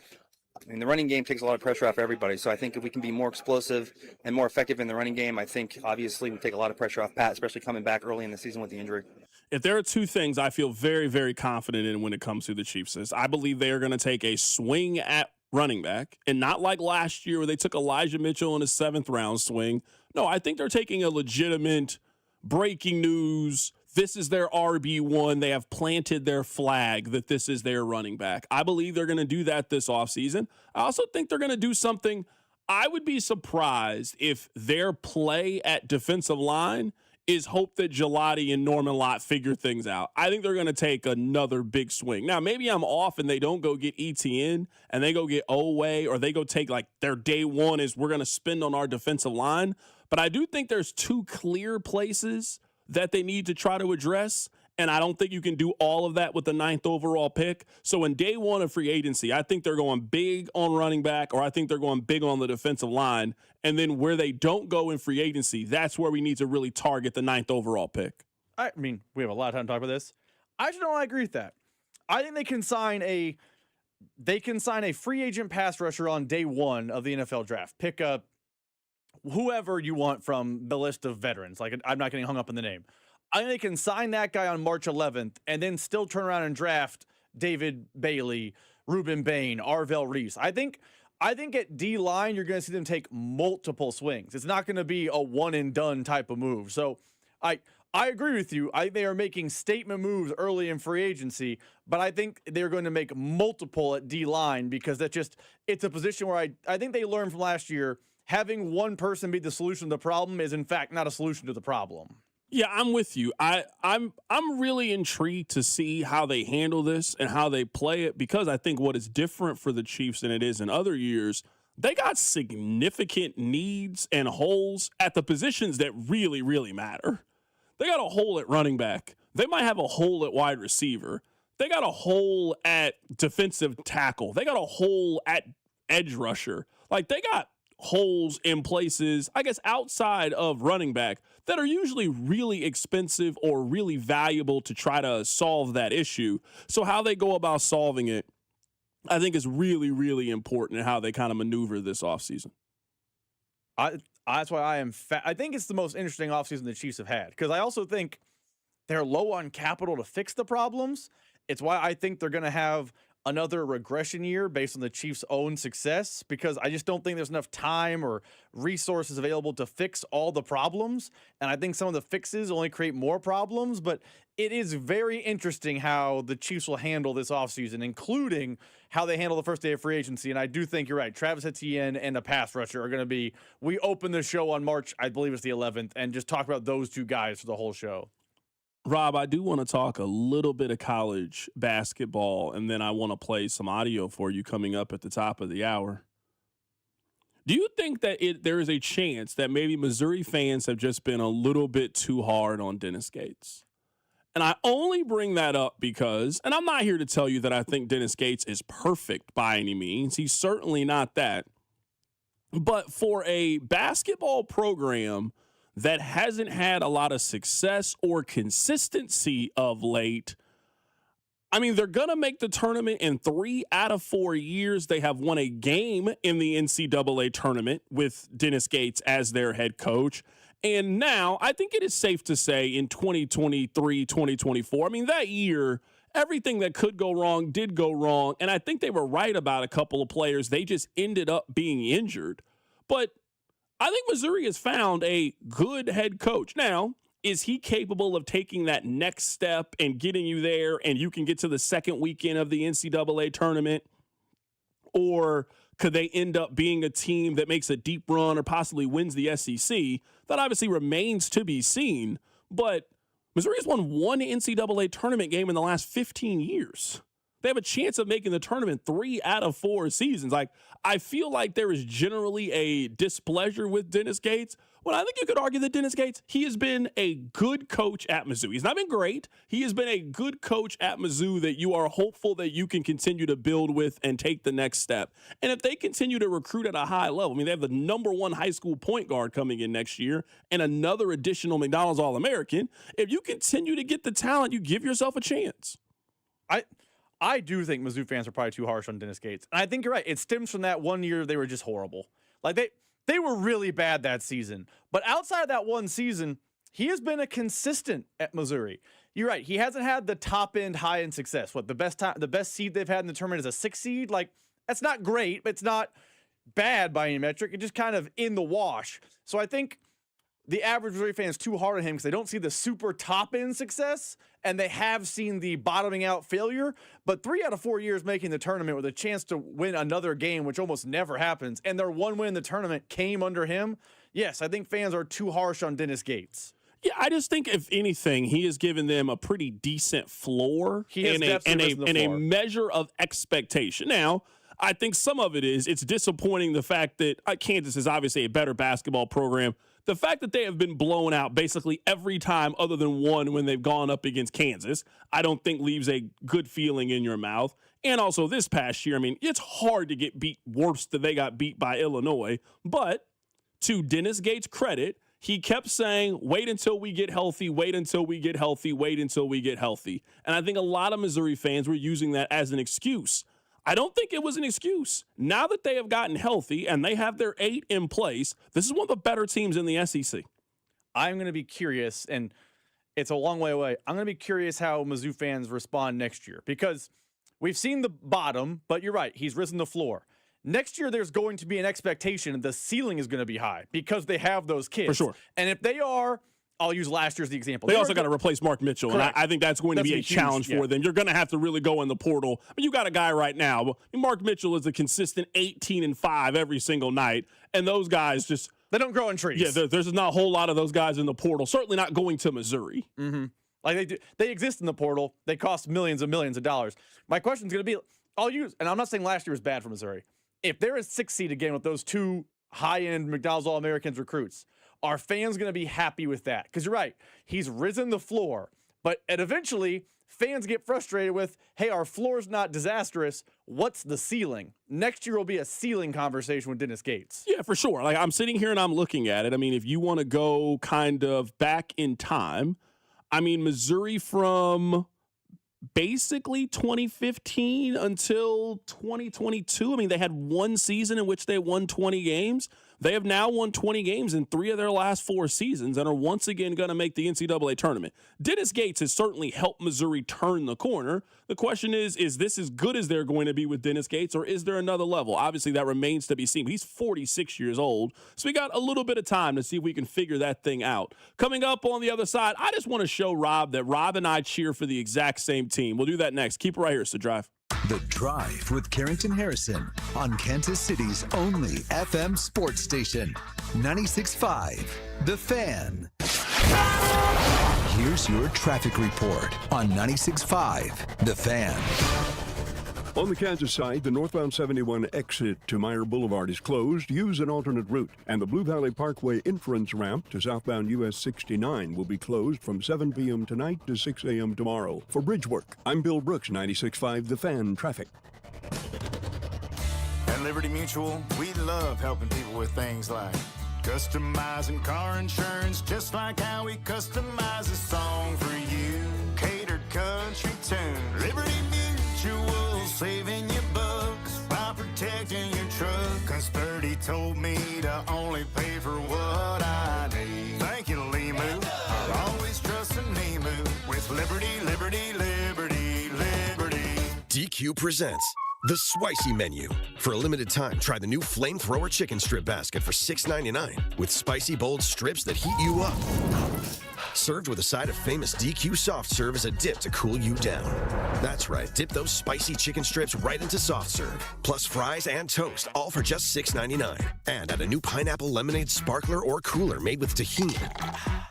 the running game takes a lot of pressure off everybody. So I think if we can be more explosive and more effective in the running game, I think obviously we take a lot of pressure off Pat, especially coming back early in the season with the injury. If there are two things I feel very, very confident in when it comes to the Chiefs is I believe they are going to take a swing at running back, and not like last year where they took Elijah Mitchell in a 7th round swing. No, I think they're taking a legitimate breaking news. This is their RB1. They have planted their flag that this is their running back. I believe they're going to do that this offseason. I also think they're going to do something. I would be surprised if their play at defensive line is hope that Gelati and Norman Lott figure things out. I think they're going to take another big swing. Now, maybe I'm off and they don't go get ETN and they go get Oweh, or they go take like their day one is we're going to spend on our defensive line. But I do think there's two clear places that they need to try to address, And I don't think you can do all of that with the 9th overall pick. So in day one of free agency, I think they're going big on running back, or I think they're going big on the defensive line. And then where they don't go in free agency, that's where we need to really target the 9th overall pick. I mean, we have a lot of time to talk about this. I just don't agree with that. I think they can sign a free agent pass rusher on day one of the NFL draft. Pick up whoever you want from the list of veterans. Like, I'm not getting hung up on the name. I think they can sign that guy on March 11th and then still turn around and draft David Bailey, Reuben Bain, Arvell Reese. I think at D-line, you're going to see them take multiple swings. It's not going to be a one-and-done type of move. So I agree with you. I think they are making statement moves early in free agency, but I think they're going to make multiple at D-line because it's a position where I think they learned from last year, having one person be the solution to the problem is, in fact, not a solution to the problem. Yeah, I'm with you. I'm really intrigued to see how they handle this and how they play it, because I think what is different for the Chiefs than it is in other years, they got significant needs and holes at the positions that really, really matter. They got a hole at running back. They might have a hole at wide receiver. They got a hole at defensive tackle. They got a hole at edge rusher. Like, they got holes in places, I guess, outside of running back that are usually really expensive or really valuable to try to solve that issue. So how they go about solving it, I think, is really, really important in how they kind of maneuver this offseason. That's why I think it's the most interesting offseason the Chiefs have had, because I also think they're low on capital to fix the problems. It's why I think they're going to have another regression year based on the Chiefs' own success, because I just don't think there's enough time or resources available to fix all the problems. And I think some of the fixes only create more problems, but it is very interesting how the Chiefs will handle this offseason, including how they handle the first day of free agency. And I do think you're right. Travis Etienne and a pass rusher are going to be, we open the show on March, I believe it's the 11th, and just talk about those two guys for the whole show. Rob, I do want to talk a little bit of college basketball, and then I want to play some audio for you coming up at the top of the hour. Do you think that there is a chance that maybe Missouri fans have just been a little bit too hard on Dennis Gates? And I only bring that up because, and I'm not here to tell you that I think Dennis Gates is perfect by any means. He's certainly not that. But for a basketball program that hasn't had a lot of success or consistency of late, I mean, they're going to make the tournament in 3 out of 4 years. They have won a game in the NCAA tournament with Dennis Gates as their head coach. And now I think it is safe to say in 2023, 2024, I mean, that year, everything that could go wrong did go wrong. And I think they were right about a couple of players. They just ended up being injured. But I think Missouri has found a good head coach. Now, is he capable of taking that next step and getting you there and you can get to the second weekend of the NCAA tournament? Or could they end up being a team that makes a deep run or possibly wins the SEC? That obviously remains to be seen. But Missouri has won one NCAA tournament game in the last 15 years. They have a chance of making the tournament 3 out of 4 seasons. Like, I feel like there is generally a displeasure with Dennis Gates. Well, I think you could argue that Dennis Gates, he has been a good coach at Mizzou. He's not been great. He has been a good coach at Mizzou that you are hopeful that you can continue to build with and take the next step. And if they continue to recruit at a high level, I mean, they have the #1 high school point guard coming in next year and another additional McDonald's All-American. If you continue to get the talent, you give yourself a chance. I do think Mizzou fans are probably too harsh on Dennis Gates. And I think you're right. It stems from that one year they were just horrible. Like, they were really bad that season. But outside of that one season, he has been a consistent at Missouri. You're right. He hasn't had the top-end, high-end success. What, the best seed they've had in the tournament is a 6 seed? Like, that's not great, but it's not bad by any metric. It's just kind of in the wash. So I think the average Missouri fan is too hard on him because they don't see the super top-end success, and they have seen the bottoming-out failure. But 3 out of 4 years making the tournament with a chance to win another game, which almost never happens, and their one win in the tournament came under him, yes, I think fans are too harsh on Dennis Gates. Yeah, I just think, if anything, he has given them a pretty decent floor and a measure of expectation. Now, I think some of it is it's disappointing the fact that Kansas is obviously a better basketball program. The fact that they have been blown out basically every time other than one when they've gone up against Kansas, I don't think leaves a good feeling in your mouth. And also this past year, I mean, it's hard to get beat worse than they got beat by Illinois. But to Dennis Gates' credit, he kept saying, wait until we get healthy, wait until we get healthy, wait until we get healthy. And I think a lot of Missouri fans were using that as an excuse. I don't think it was an excuse. Now that they have gotten healthy and they have their 8 in place, this is one of the better teams in the SEC. I'm going to be curious, and it's a long way away. I'm going to be curious how Mizzou fans respond next year because we've seen the bottom, but you're right. He's risen the floor. Next year, there's going to be an expectation the ceiling is going to be high because they have those kids. For sure. And if they are, I'll use last year as the example. They also got to replace Mark Mitchell, Correct. and I think that's going to be a challenge for them. You're going to have to really go in the portal. I mean, you got a guy right now. Mark Mitchell is a consistent 18-5 every single night, and those guys just they don't grow in trees. Yeah, there's not a whole lot of those guys in the portal. Certainly not going to Missouri. Mm-hmm. Like they exist in the portal. They cost millions and millions of dollars. My question is going to be, and I'm not saying last year was bad for Missouri. If they're a 6th seed again with those 2 high-end McDonald's All-Americans recruits, are fans going to be happy with that? Because you're right, he's risen the floor, and eventually fans get frustrated with, hey, our floor's not disastrous. What's the ceiling? Next year will be a ceiling conversation with Dennis Gates. Yeah, for sure. Like I'm sitting here and I'm looking at it. I mean, if you want to go kind of back in time, I mean, Missouri from basically 2015 until 2022. I mean, they had one season in which they won 20 games. They have now won 20 games in 3 of their last 4 seasons and are once again going to make the NCAA tournament. Dennis Gates has certainly helped Missouri turn the corner. The question is this as good as they're going to be with Dennis Gates, or is there another level? Obviously, that remains to be seen. But he's 46 years old, so we got a little bit of time to see if we can figure that thing out. Coming up on the other side, I just want to show Rob that Rob and I cheer for the exact same team. We'll do that next. Keep it right here. It's The Drive. The Drive with Carrington Harrison on Kansas City's only FM sports station, 96.5, The Fan. Here's your traffic report on 96.5, The Fan. On the Kansas side, the northbound 71 exit to Meyer Boulevard is closed. Use an alternate route. And the Blue Valley Parkway inference ramp to southbound US 69 will be closed from 7 p.m. tonight to 6 a.m. tomorrow. For bridge work, I'm Bill Brooks, 96.5 The Fan Traffic. At Liberty Mutual, we love helping people with things like customizing car insurance, just like how we customize a song for you. Catered country tune. Liberty Mutual, saving you bucks by protecting your truck. 'Cause 30 told me to only pay for what I need. Thank you, Limu. I'll always trust in Limu with Liberty, Liberty, Liberty, Liberty. DQ presents the Spicy Menu. For a limited time, try the new Flamethrower Chicken Strip Basket for $6.99 with spicy, bold strips that heat you up. Served with a side of famous DQ soft serve as a dip to cool you down. That's right, dip those spicy chicken strips right into soft serve. Plus fries and toast, all for just $6.99. And add a new pineapple lemonade sparkler or cooler made with tahini.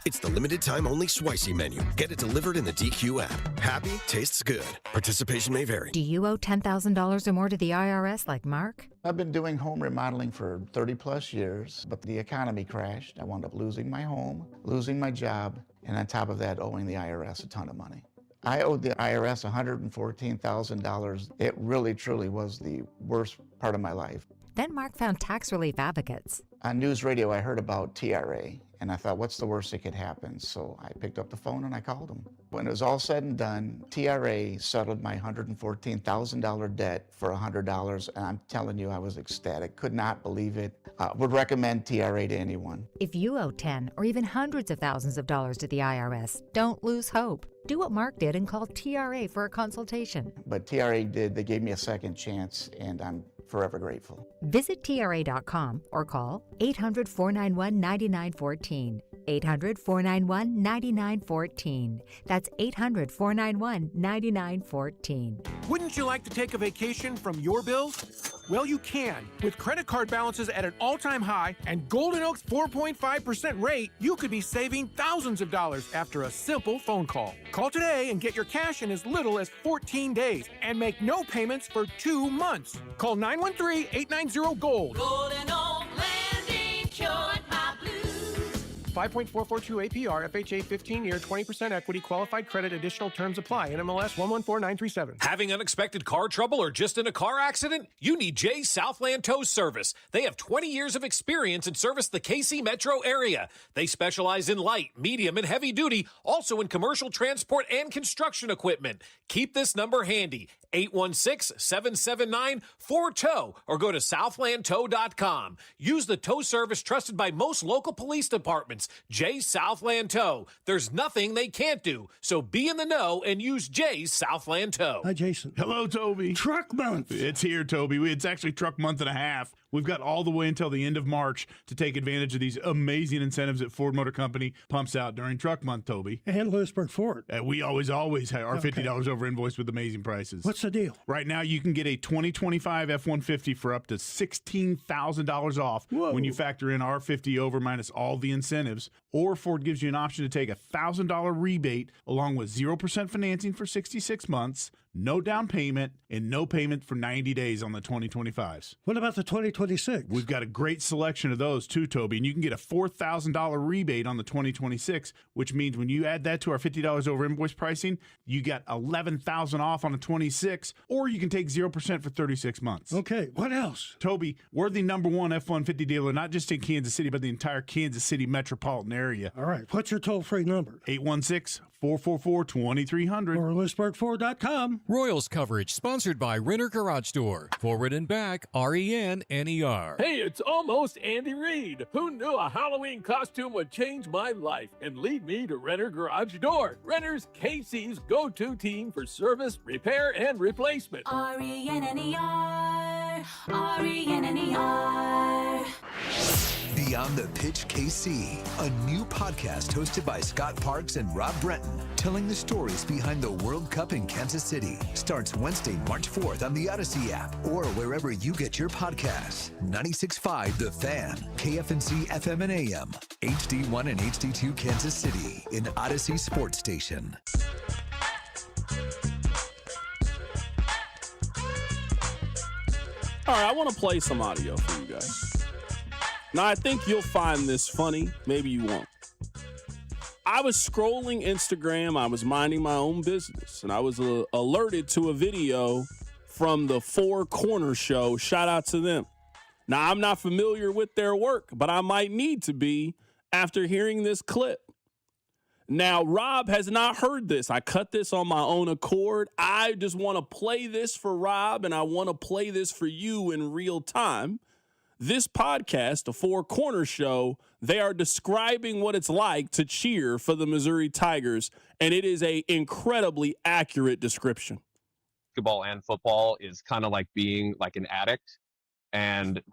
It's the limited time only Spicy Menu. Get it delivered in the DQ app. Happy, tastes good. Participation may vary. Do you owe $10,000 or more to the IRS like Mark? I've been doing home remodeling for 30 plus years, but the economy crashed. I wound up losing my home, losing my job, and on top of that, owing the IRS a ton of money. I owed the IRS $114,000. It really, truly was the worst part of my life. Then Mark found tax relief advocates. On news radio, I heard about TRA, and I thought, what's the worst that could happen? So I picked up the phone and I called them. When it was all said and done, TRA settled my $114,000 debt for $100, and I'm telling you, I was ecstatic. Could not believe it. Would recommend TRA to anyone. If you owe 10 or even hundreds of thousands of dollars to the IRS, don't lose hope. Do what Mark did and call TRA for a consultation. But TRA did. They gave me a second chance, and I'm forever grateful. Visit TRA.com or call 800-491-9914. 800-491-9914. That's 800-491-9914. Wouldn't you like to take a vacation from your bills? Well, you can. With credit card balances at an all-time high and Golden Oak's 4.5% rate, you could be saving thousands of dollars after a simple phone call. Call today and get your cash in as little as 14 days and make no payments for 2 months. Call 913-890-GOLD. Golden Oak Landing cured my blues. 5.442 APR, FHA 15-year, 20% equity, qualified credit, additional terms apply. NMLS 114937. Having unexpected car trouble or just in a car accident? You need Jay's Southland Tow Service. They have 20 years of experience and service the KC metro area. They specialize in light, medium, and heavy duty, also in commercial transport and construction equipment. Keep this number handy, 816-779-4TOW, or go to southlandtow.com. Use the tow service trusted by most local police departments, Jay's Southland Tow. There's nothing they can't do, so be in the know and use Jay's Southland Tow. Hi, Jason. Hello, Toby. Truck month. It's here, Toby. It's actually truck month and a half. We've got all the way until the end of March to take advantage of these amazing incentives that Ford Motor Company pumps out during truck month, Toby. And Lewisburg Ford. We always have our $50 over invoice with amazing prices. What's the deal? Right now, you can get a 2025 F-150 for up to $16,000 off when you factor in our 50 over minus all the incentives. Or Ford gives you an option to take a $1,000 rebate along with 0% financing for 66 months, no down payment, and no payment for 90 days on the 2025s. What about the 2026? We've got a great selection of those too, Toby, and you can get a $4,000 rebate on the 2026, which means when you add that to our $50 over invoice pricing, you got $11,000 off on a 26, or you can take 0% for 36 months. Okay, what else? Toby, we're the #1 F-150 dealer, not just in Kansas City, but the entire Kansas City metropolitan area. All right, what's your toll-free number? 816-444-2300. Or LewisburgFord.com. Royals coverage sponsored by Renner Garage Door. Forward and back, RENNER. Hey, it's almost Andy Reid. Who knew a Halloween costume would change my life and lead me to Renner Garage Door? Renner's KC's go-to team for service, repair, and replacement. RENNER. RENNER. Beyond the Pitch KC, a new podcast hosted by Scott Parks and Rob Brenton, telling the stories behind the World Cup in Kansas City. Starts Wednesday, March 4th on the Odyssey app or wherever you get your podcasts. 96.5 The Fan, KFNC FM and AM, HD1 and HD2 Kansas City, in Odyssey Sports Station. All right, I want to play some audio for you guys. Now, I think you'll find this funny. Maybe you won't. I was scrolling Instagram. I was minding my own business, and I was alerted to a video from the Four Corner Show. Shout out to them. Now, I'm not familiar with their work, but I might need to be after hearing this clip. Now, Rob has not heard this. I cut this on my own accord. I just want to play this for Rob, and I want to play this for you in real time. This podcast, the Four Corner Show, they are describing what it's like to cheer for the Missouri Tigers, and it is an incredibly accurate description. Basketball and football is kind of like being like an addict,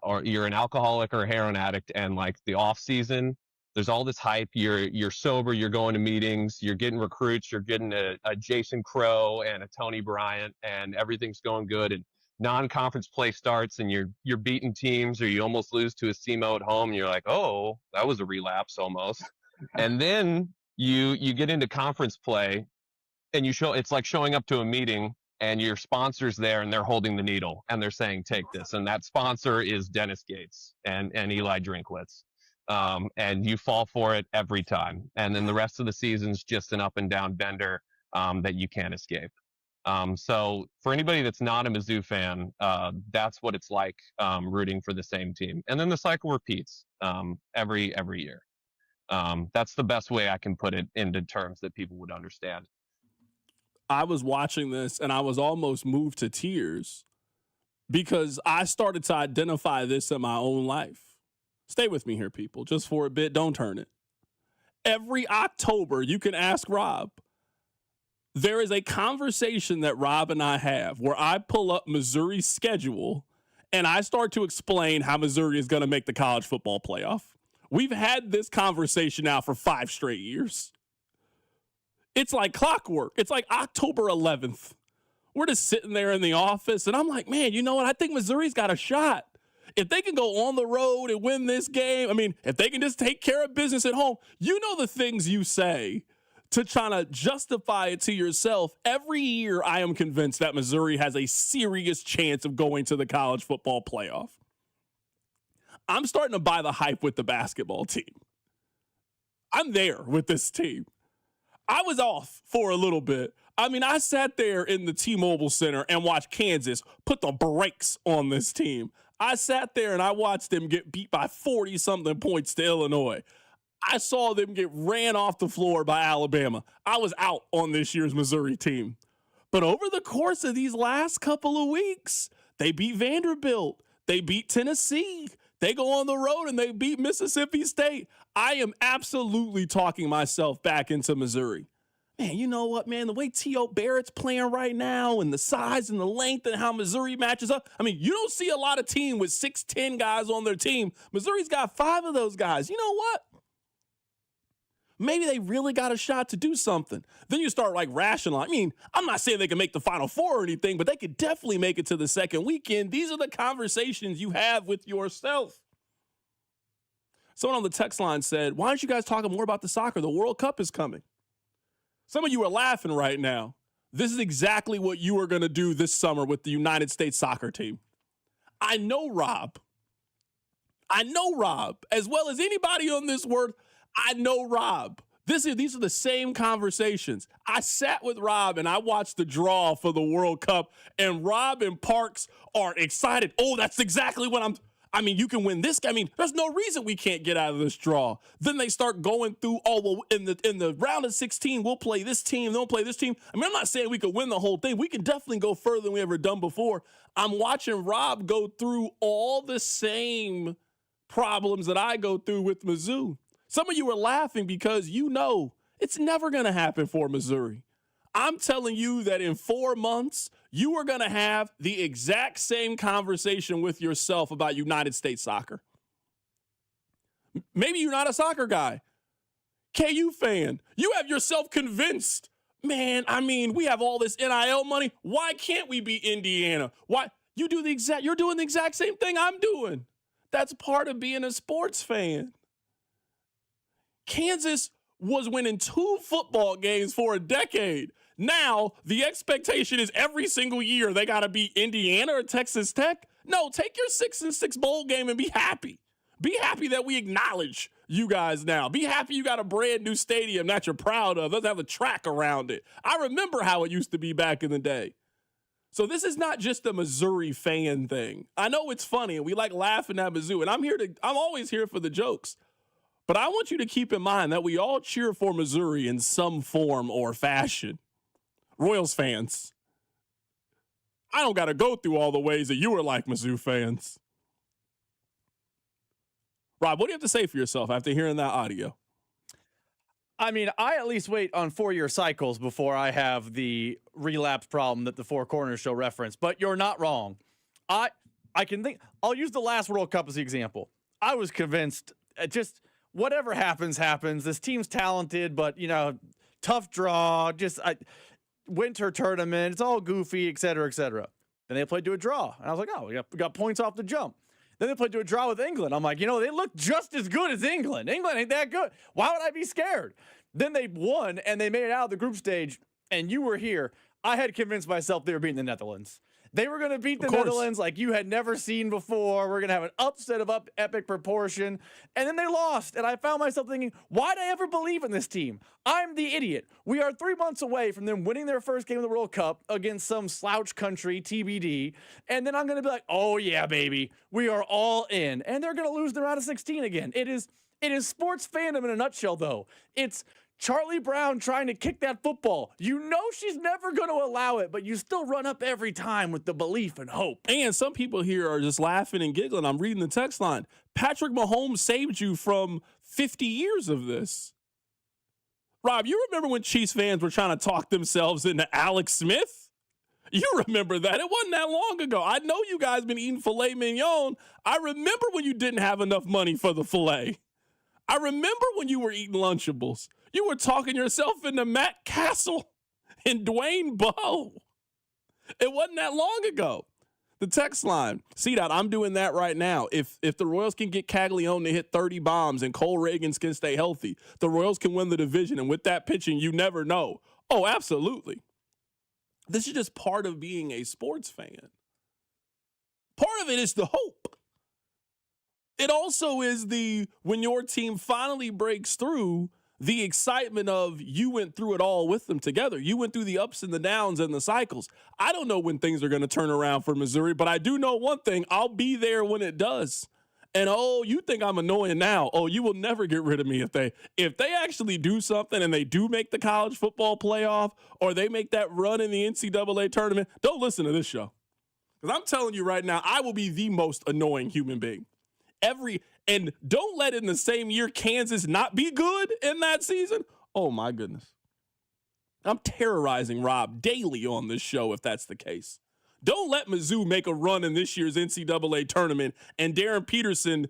or you're an alcoholic or a heroin addict, and like the off season, there's all this hype. You're sober, you're going to meetings, you're getting recruits, you're getting a Jason Crow and a Tony Bryant, and everything's going good. And non-conference play starts and you're beating teams, or you almost lose to a SEMO at home, and you're like, oh, that was a relapse almost. And then you get into conference play, and it's like showing up to a meeting and your sponsor's there and they're holding the needle and they're saying, take this. And that sponsor is Dennis Gates and Eli Drinkwitz. And you fall for it every time. And then the rest of the season's just an up and down bender that you can't escape. So for anybody that's not a Mizzou fan, that's what it's like rooting for the same team. And then the cycle repeats every year. That's the best way I can put it into terms that people would understand. I was watching this and I was almost moved to tears because I started to identify this in my own life. Stay with me here, people, just for a bit. Don't turn it. Every October, you can ask Rob. There is a conversation that Rob and I have where I pull up Missouri's schedule and I start to explain how Missouri is going to make the college football playoff. We've had this conversation now for 5 straight years. It's like clockwork. It's like October 11th. We're just sitting there in the office, and I'm like, man, you know what? I think Missouri's got a shot. If they can go on the road and win this game, I mean, if they can just take care of business at home, you know the things you say to try to justify it to yourself. Every year, I am convinced that Missouri has a serious chance of going to the college football playoff. I'm starting to buy the hype with the basketball team. I'm there with this team. I was off for a little bit. I mean, I sat there in the T-Mobile Center and watched Kansas put the brakes on this team. I sat there and I watched them get beat by 40-something points to Illinois. I saw them get ran off the floor by Alabama. I was out on this year's Missouri team. But over the course of these last couple of weeks, they beat Vanderbilt. They beat Tennessee. They go on the road and they beat Mississippi State. I am absolutely talking myself back into Missouri. Man, you know what, man? The way T.O. Barrett's playing right now and the size and the length and how Missouri matches up. I mean, you don't see a lot of team with 6'10 guys on their team. Missouri's got 5 of those guys. You know what? Maybe they really got a shot to do something. Then you start rationalizing. I mean, I'm not saying they can make the Final Four or anything, but they could definitely make it to the second weekend. These are the conversations you have with yourself. Someone on the text line said, why aren't you guys talking more about the soccer? The World Cup is coming. Some of you are laughing right now. This is exactly what you are going to do this summer with the United States soccer team. I know Rob. As well as anybody on this word, I know Rob. These are the same conversations. I sat with Rob and I watched the draw for the World Cup, and Rob and Parks are excited. Oh, that's exactly what I mean, you can win this. I mean, there's no reason we can't get out of this draw. Then they start going through, oh, well, in the round of 16, we'll play this team, they'll play this team. I mean, I'm not saying we could win the whole thing. We can definitely go further than we ever done before. I'm watching Rob go through all the same problems that I go through with Mizzou. Some of you are laughing because you know it's never going to happen for Missouri. I'm telling you that in 4 months, you are going to have the exact same conversation with yourself about United States soccer. Maybe you're not a soccer guy. KU fan, you have yourself convinced, man, I mean, we have all this NIL money. Why can't we beat Indiana? Why? You're doing the exact same thing I'm doing. That's part of being a sports fan. Kansas was winning 2 football games for a decade. Now, the expectation is every single year they got to beat Indiana or Texas Tech. No, take your 6-6 bowl game and be happy. Be happy that we acknowledge you guys now. Be happy you got a brand new stadium that you're proud of. Doesn't have a track around it. I remember how it used to be back in the day. So this is not just a Missouri fan thing. I know it's funny and we like laughing at Mizzou, and I'm always here for the jokes. But I want you to keep in mind that we all cheer for Missouri in some form or fashion. Royals fans, I don't got to go through all the ways that you are like Mizzou fans. Rob, what do you have to say for yourself after hearing that audio? I mean, I at least wait on 4-year cycles before I have the relapse problem that the Four Corners show reference, but you're not wrong. I can think, I'll use the last World Cup as the example. I was convinced just whatever happens. This team's talented, but, tough draw, winter tournament, it's all goofy, et cetera, et cetera. Then they played to a draw. And I was like, oh, we got points off the jump. Then they played to a draw with England. I'm like, they look just as good as England. England ain't that good. Why would I be scared? Then they won, and they made it out of the group stage, and you were here. I had convinced myself they were beating the Netherlands. They were going to beat the Netherlands like you had never seen before. We're going to have an upset of epic proportion. And then they lost. And I found myself thinking, why did I ever believe in this team? I'm the idiot. We are 3 months away from them winning their first game of the World Cup against some slouch country, TBD. And then I'm going to be like, oh, yeah, baby. We are all in. And they're going to lose the round of 16 again. It is sports fandom in a nutshell, though. It's Charlie Brown trying to kick that football. You know she's never going to allow it, but you still run up every time with the belief and hope. And some people here are just laughing and giggling. I'm reading the text line. Patrick Mahomes saved you from 50 years of this. Rob, you remember when Chiefs fans were trying to talk themselves into Alex Smith? You remember that. It wasn't that long ago. I know you guys been eating filet mignon. I remember when you didn't have enough money for the filet. I remember when you were eating Lunchables. You were talking yourself into Matt Castle and Dwayne Bowe. It wasn't that long ago. The text line, C-Dot, I'm doing that right now. If the Royals can get Caglione to hit 30 bombs and Cole Reagans can stay healthy, the Royals can win the division. And with that pitching, you never know. Oh, absolutely. This is just part of being a sports fan. Part of it is the hope. It also is when your team finally breaks through, the excitement of you went through it all with them together. You went through the ups and the downs and the cycles. I don't know when things are going to turn around for Missouri, but I do know one thing. I'll be there when it does. And, oh, you think I'm annoying now. Oh, you will never get rid of me if they actually do something and they do make the college football playoff or they make that run in the NCAA tournament. Don't listen to this show. Because I'm telling you right now, I will be the most annoying human being. And don't let in the same year Kansas not be good in that season. Oh, my goodness. I'm terrorizing Rob daily on this show if that's the case. Don't let Mizzou make a run in this year's NCAA tournament and Darren Peterson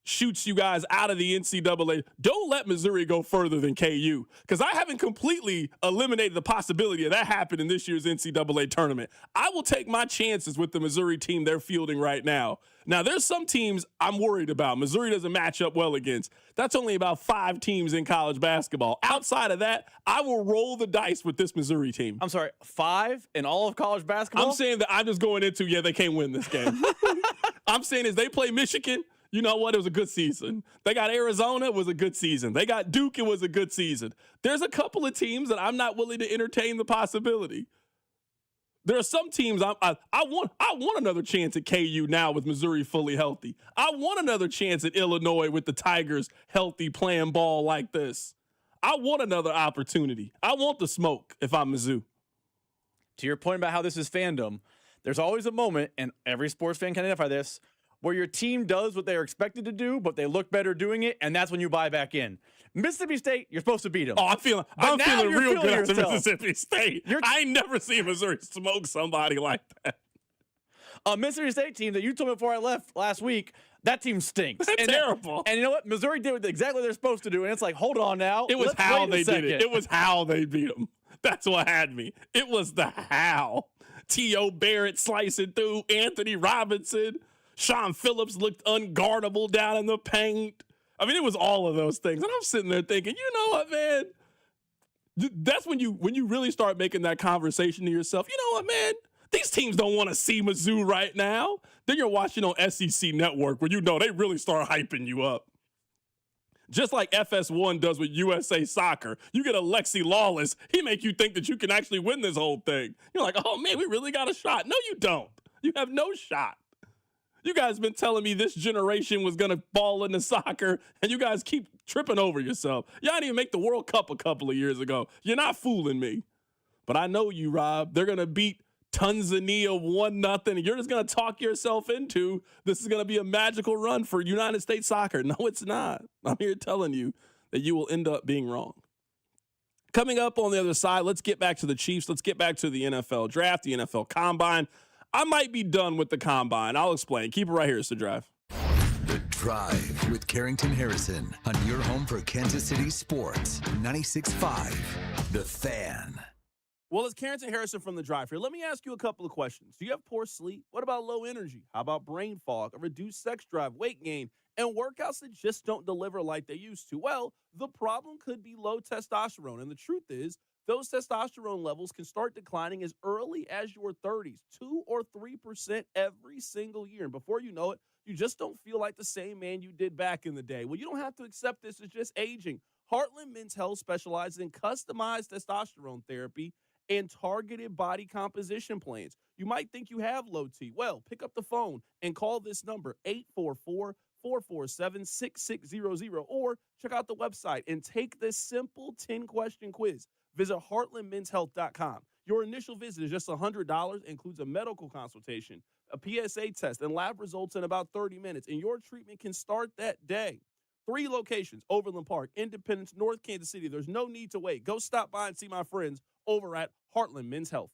shoots you guys out of the NCAA. Don't let Missouri go further than KU, because I haven't completely eliminated the possibility of that happening in this year's NCAA tournament. I will take my chances with the Missouri team they're fielding right now. Now, there's some teams I'm worried about. Missouri doesn't match up well against. That's only about 5 teams in college basketball. Outside of that, I will roll the dice with this Missouri team. I'm sorry, 5 in all of college basketball? I'm saying that I'm just going into, they can't win this game. I'm saying is they play Michigan. You know what? It was a good season. They got Arizona. It was a good season. They got Duke. It was a good season. There's a couple of teams that I'm not willing to entertain the possibility. There are some teams I want another chance at KU now with Missouri fully healthy. I want another chance at Illinois with the Tigers healthy playing ball like this. I want another opportunity. I want the smoke if I'm Mizzou. To your point about how this is fandom, there's always a moment, and every sports fan can identify this, where your team does what they're expected to do, but they look better doing it, and that's when you buy back in. Mississippi State, you're supposed to beat them. Oh, I'm feeling real good after Mississippi State. I ain't never seen Missouri smoke somebody like that. A Mississippi State team that you told me before I left last week, that team stinks. That's terrible. And you know what? Missouri did exactly what they're supposed to do, and it's like, hold on now. It was how they did it. It was how they beat them. That's what had me. It was the how. T.O. Barrett slicing through, Anthony Robinson. Sean Phillips looked unguardable down in the paint. I mean, it was all of those things. And I'm sitting there thinking, you know what, man? That's when you really start making that conversation to yourself. You know what, man? These teams don't want to see Mizzou right now. Then you're watching on SEC Network where they really start hyping you up. Just like FS1 does with USA Soccer. You get Alexi Lawless. He make you think that you can actually win this whole thing. You're like, oh, man, we really got a shot. No, you don't. You have no shot. You guys been telling me this generation was going to fall into soccer, and you guys keep tripping over yourself. Y'all didn't even make the World Cup a couple of years ago. You're not fooling me. But I know you, Rob. They're going to beat Tanzania 1-0, and you're just going to talk yourself into this is going to be a magical run for United States soccer. No, it's not. I'm here telling you that you will end up being wrong. Coming up on the other side, let's get back to the Chiefs. Let's get back to the NFL draft, the NFL Combine. I might be done with the Combine. I'll explain. Keep it right here. It's The Drive. The Drive with Carrington Harrison on your home for Kansas City sports. 96.5 The Fan. Well, it's Carrington Harrison from The Drive here. Let me ask you a couple of questions. Do you have poor sleep? What about low energy? How about brain fog, a reduced sex drive, weight gain, and workouts that just don't deliver like they used to? Well, the problem could be low testosterone. And the truth is, those testosterone levels can start declining as early as your 30s, 2 or 3% every single year. And before you know it, you just don't feel like the same man you did back in the day. Well, you don't have to accept this as just aging. Heartland Men's Health specializes in customized testosterone therapy and targeted body composition plans. You might think you have low T. Well, pick up the phone and call this number, 844-447-6600, or check out the website and take this simple 10-question quiz. Visit heartlandmenshealth.com. Your initial visit is just $100, includes a medical consultation, a PSA test, and lab results in about 30 minutes, and your treatment can start that day. 3 locations, Overland Park, Independence, North Kansas City. There's no need to wait. Go stop by and see my friends over at Heartland Men's Health.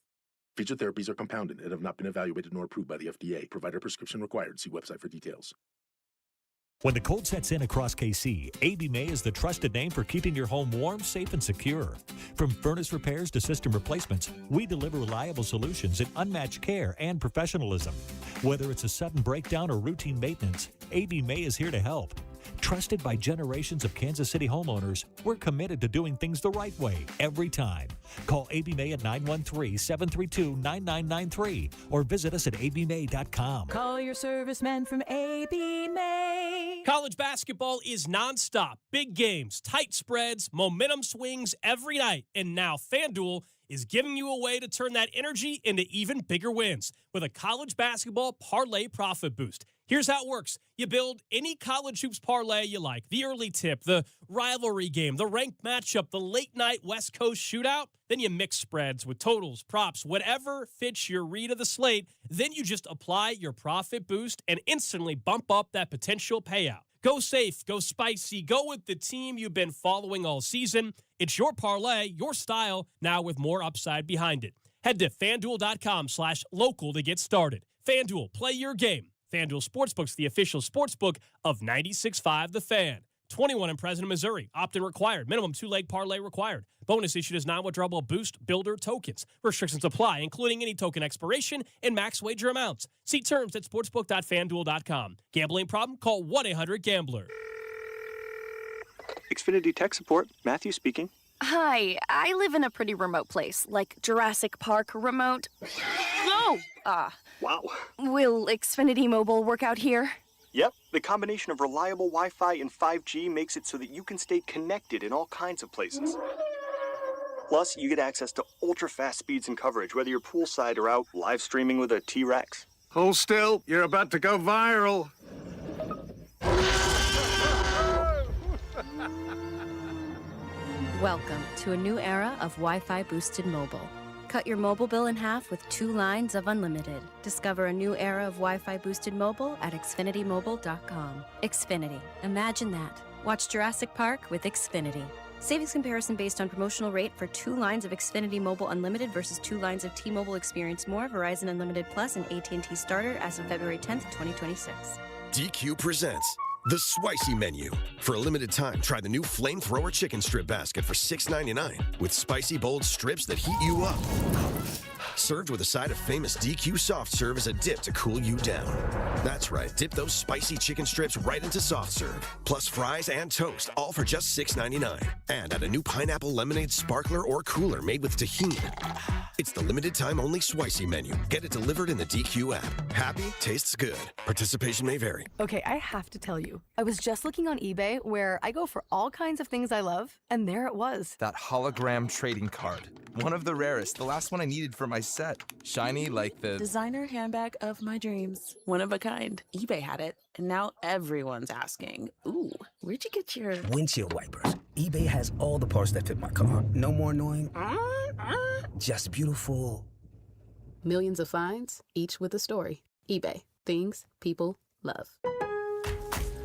Featured therapies are compounded and have not been evaluated nor approved by the FDA. Provider prescription required. See website for details. When the cold sets in across KC, AB May is the trusted name for keeping your home warm, safe, and secure. From furnace repairs to system replacements, we deliver reliable solutions and unmatched care and professionalism. Whether it's a sudden breakdown or routine maintenance, AB May is here to help. Trusted by generations of Kansas City homeowners, we're committed to doing things the right way every time. Call AB May at 913-732-9993 or visit us at abmay.com. Call your serviceman from AB May. College basketball is nonstop. Big games, tight spreads, momentum swings every night. And now FanDuel is giving you a way to turn that energy into even bigger wins with a college basketball parlay profit boost. Here's how it works. You build any college hoops parlay you like. The early tip, the rivalry game, the ranked matchup, the late night West Coast shootout. Then you mix spreads with totals, props, whatever fits your read of the slate. Then you just apply your profit boost and instantly bump up that potential payout. Go safe, go spicy, go with the team you've been following all season. It's your parlay, your style, now with more upside behind it. Head to FanDuel.com/local to get started. FanDuel, play your game. FanDuel Sportsbook's the official sportsbook of 96.5 The Fan. 21 and present in Missouri. Opt-in required. Minimum 2-leg parlay required. Bonus issued as non-withdrawable boost builder tokens. Restrictions apply, including any token expiration and max wager amounts. See terms at sportsbook.fanduel.com. Gambling problem? Call 1-800-GAMBLER. Xfinity Tech Support. Matthew speaking. Hi, I live in a pretty remote place, like Jurassic Park remote. No! Wow. Will Xfinity Mobile work out here? Yep, the combination of reliable Wi-Fi and 5G makes it so that you can stay connected in all kinds of places. Plus, you get access to ultra-fast speeds and coverage, whether you're poolside or out live streaming with a T-Rex. Hold still, you're about to go viral. Welcome to a new era of Wi-Fi boosted mobile. Cut your mobile bill in half with 2 lines of unlimited. Discover a new era of Wi-Fi boosted mobile at xfinitymobile.com. Xfinity. Imagine that. Watch Jurassic Park with Xfinity. Savings comparison based on promotional rate for 2 lines of Xfinity Mobile Unlimited versus 2 lines of T-Mobile Experience More, Verizon Unlimited Plus, and AT&T Starter as of February 10th, 2026. DQ presents the Spicy Menu. For a limited time, try the new Flamethrower Chicken Strip Basket for $6.99 with spicy, bold strips that heat you up. Served with a side of famous DQ soft serve as a dip to cool you down. That's right, dip those spicy chicken strips right into soft serve, plus fries and toast, all for just $6.99. And add a new pineapple lemonade sparkler or cooler made with tahini. It's the limited time only Spicy Menu. Get it delivered in the DQ app. Happy, tastes good. Participation may vary. Okay, I have to tell you, I was just looking on eBay where I go for all kinds of things I love, and there it was. That hologram trading card. One of the rarest. The last one I needed for my set. Shiny like the designer handbag of my dreams. One of a kind. eBay had it, and now everyone's asking, ooh, where'd you get your windshield wipers? eBay has all the parts that fit my car. No more annoying. Just beautiful. Millions of finds, each with a story. eBay. Things people love.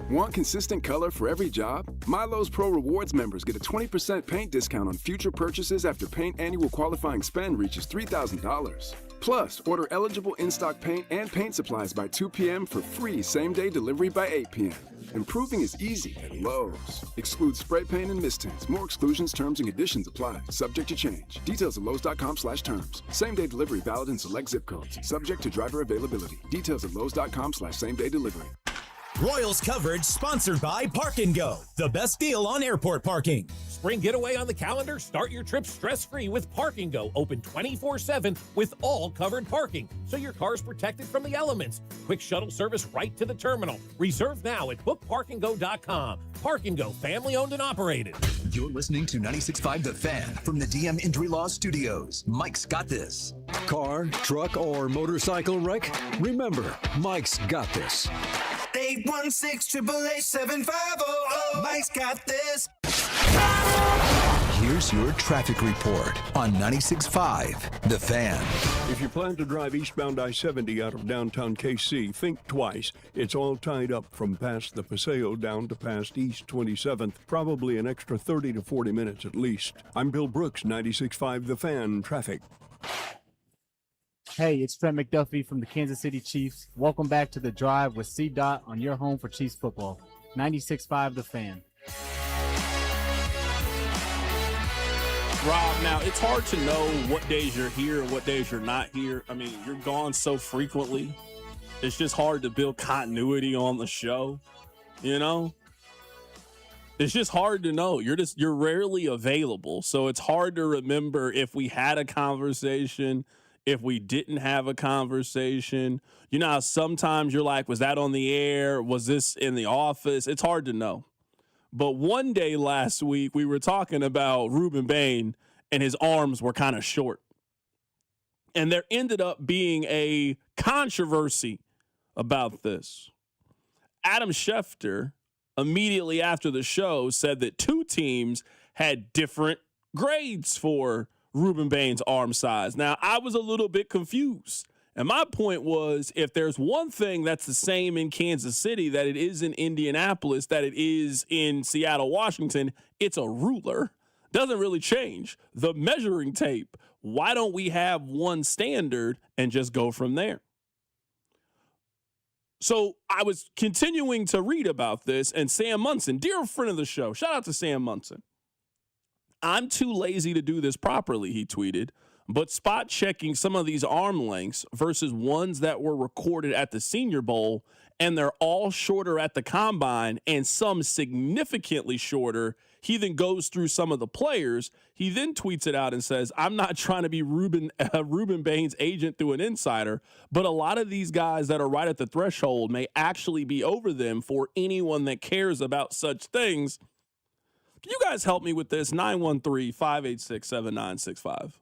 Want consistent color for every job? Milo's Pro Rewards members get a 20% paint discount on future purchases after paint annual qualifying spend reaches $3,000. Plus, order eligible in-stock paint and paint supplies by 2 p.m. for free same-day delivery by 8 p.m. Improving is easy at Lowe's. Excludes spray paint and mist tints. More exclusions, terms, and conditions apply. Subject to change. Details at Lowe's.com/terms. Same-day delivery valid in select zip codes. Subject to driver availability. Details at Lowe's.com/same-day delivery. Royals coverage sponsored by Park & Go, the best deal on airport parking. Spring getaway on the calendar? Start your trip stress-free with Park & Go, open 24/7 with all covered parking, so your car's protected from the elements. Quick shuttle service right to the terminal. Reserve now at bookparkandgo.com. Park & Go, family-owned and operated. You're listening to 96.5 The Fan from the DM Injury Law Studios. Mike's got this. Car, truck, or motorcycle wreck? Remember, Mike's got this. 816-888-7500. Mike's got this. Here's your traffic report on 96.5 The Fan. If you plan to drive eastbound I-70 out of downtown KC, think twice. It's all tied up from past the Paseo down to past East 27th. Probably an extra 30 to 40 minutes at least. I'm Bill Brooks, 96.5 The Fan Traffic. Hey, it's Trent McDuffie from the Kansas City Chiefs. Welcome back to The Drive with C. Dot on your home for Chiefs football. 96.5 The Fan. Rob, now it's hard to know what days you're here and what days you're not here. I mean, you're gone so frequently. It's just hard to build continuity on the show, you know? It's just hard to know. You're rarely available. So it's hard to remember if we had a conversation, if we didn't have a conversation. You know how sometimes you're like, was that on the air? Was this in the office? It's hard to know. But one day last week, we were talking about Ruben Bain, and his arms were kind of short. And there ended up being a controversy about this. Adam Schefter, immediately after the show, said that two teams had different grades for Ruben Bain's arm size. Now, I was a little bit confused. And my point was, if there's one thing that's the same in Kansas City that it is in Indianapolis, that it is in Seattle, Washington, it's a ruler. Doesn't really change. The measuring tape. Why don't we have one standard and just go from there? So I was continuing to read about this, and Sam Munson, dear friend of the show, shout out to Sam Munson. I'm too lazy to do this properly, he tweeted, but spot checking some of these arm lengths versus ones that were recorded at the Senior Bowl, and they're all shorter at the Combine and some significantly shorter. He then goes through some of the players. He then tweets it out and says, I'm not trying to be Ruben Bain's agent through an insider, but a lot of these guys that are right at the threshold may actually be over them for anyone that cares about such things. Can you guys help me with this? 913-586-7965.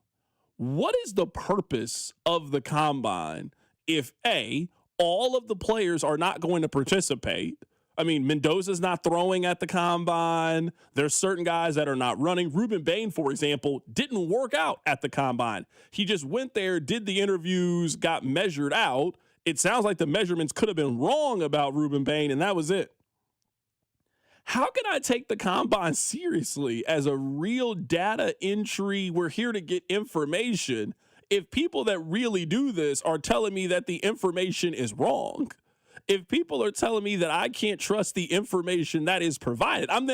What is the purpose of the Combine if, A, all of the players are not going to participate? I mean, Mendoza's not throwing at the Combine. There's certain guys that are not running. Ruben Bain, for example, didn't work out at the Combine. He just went there, did the interviews, got measured out. It sounds like the measurements could have been wrong about Ruben Bain, and that was it. How can I take the Combine seriously as a real data entry? We're here to get information. If people that really do this are telling me that the information is wrong, if people are telling me that I can't trust the information that is provided, I'm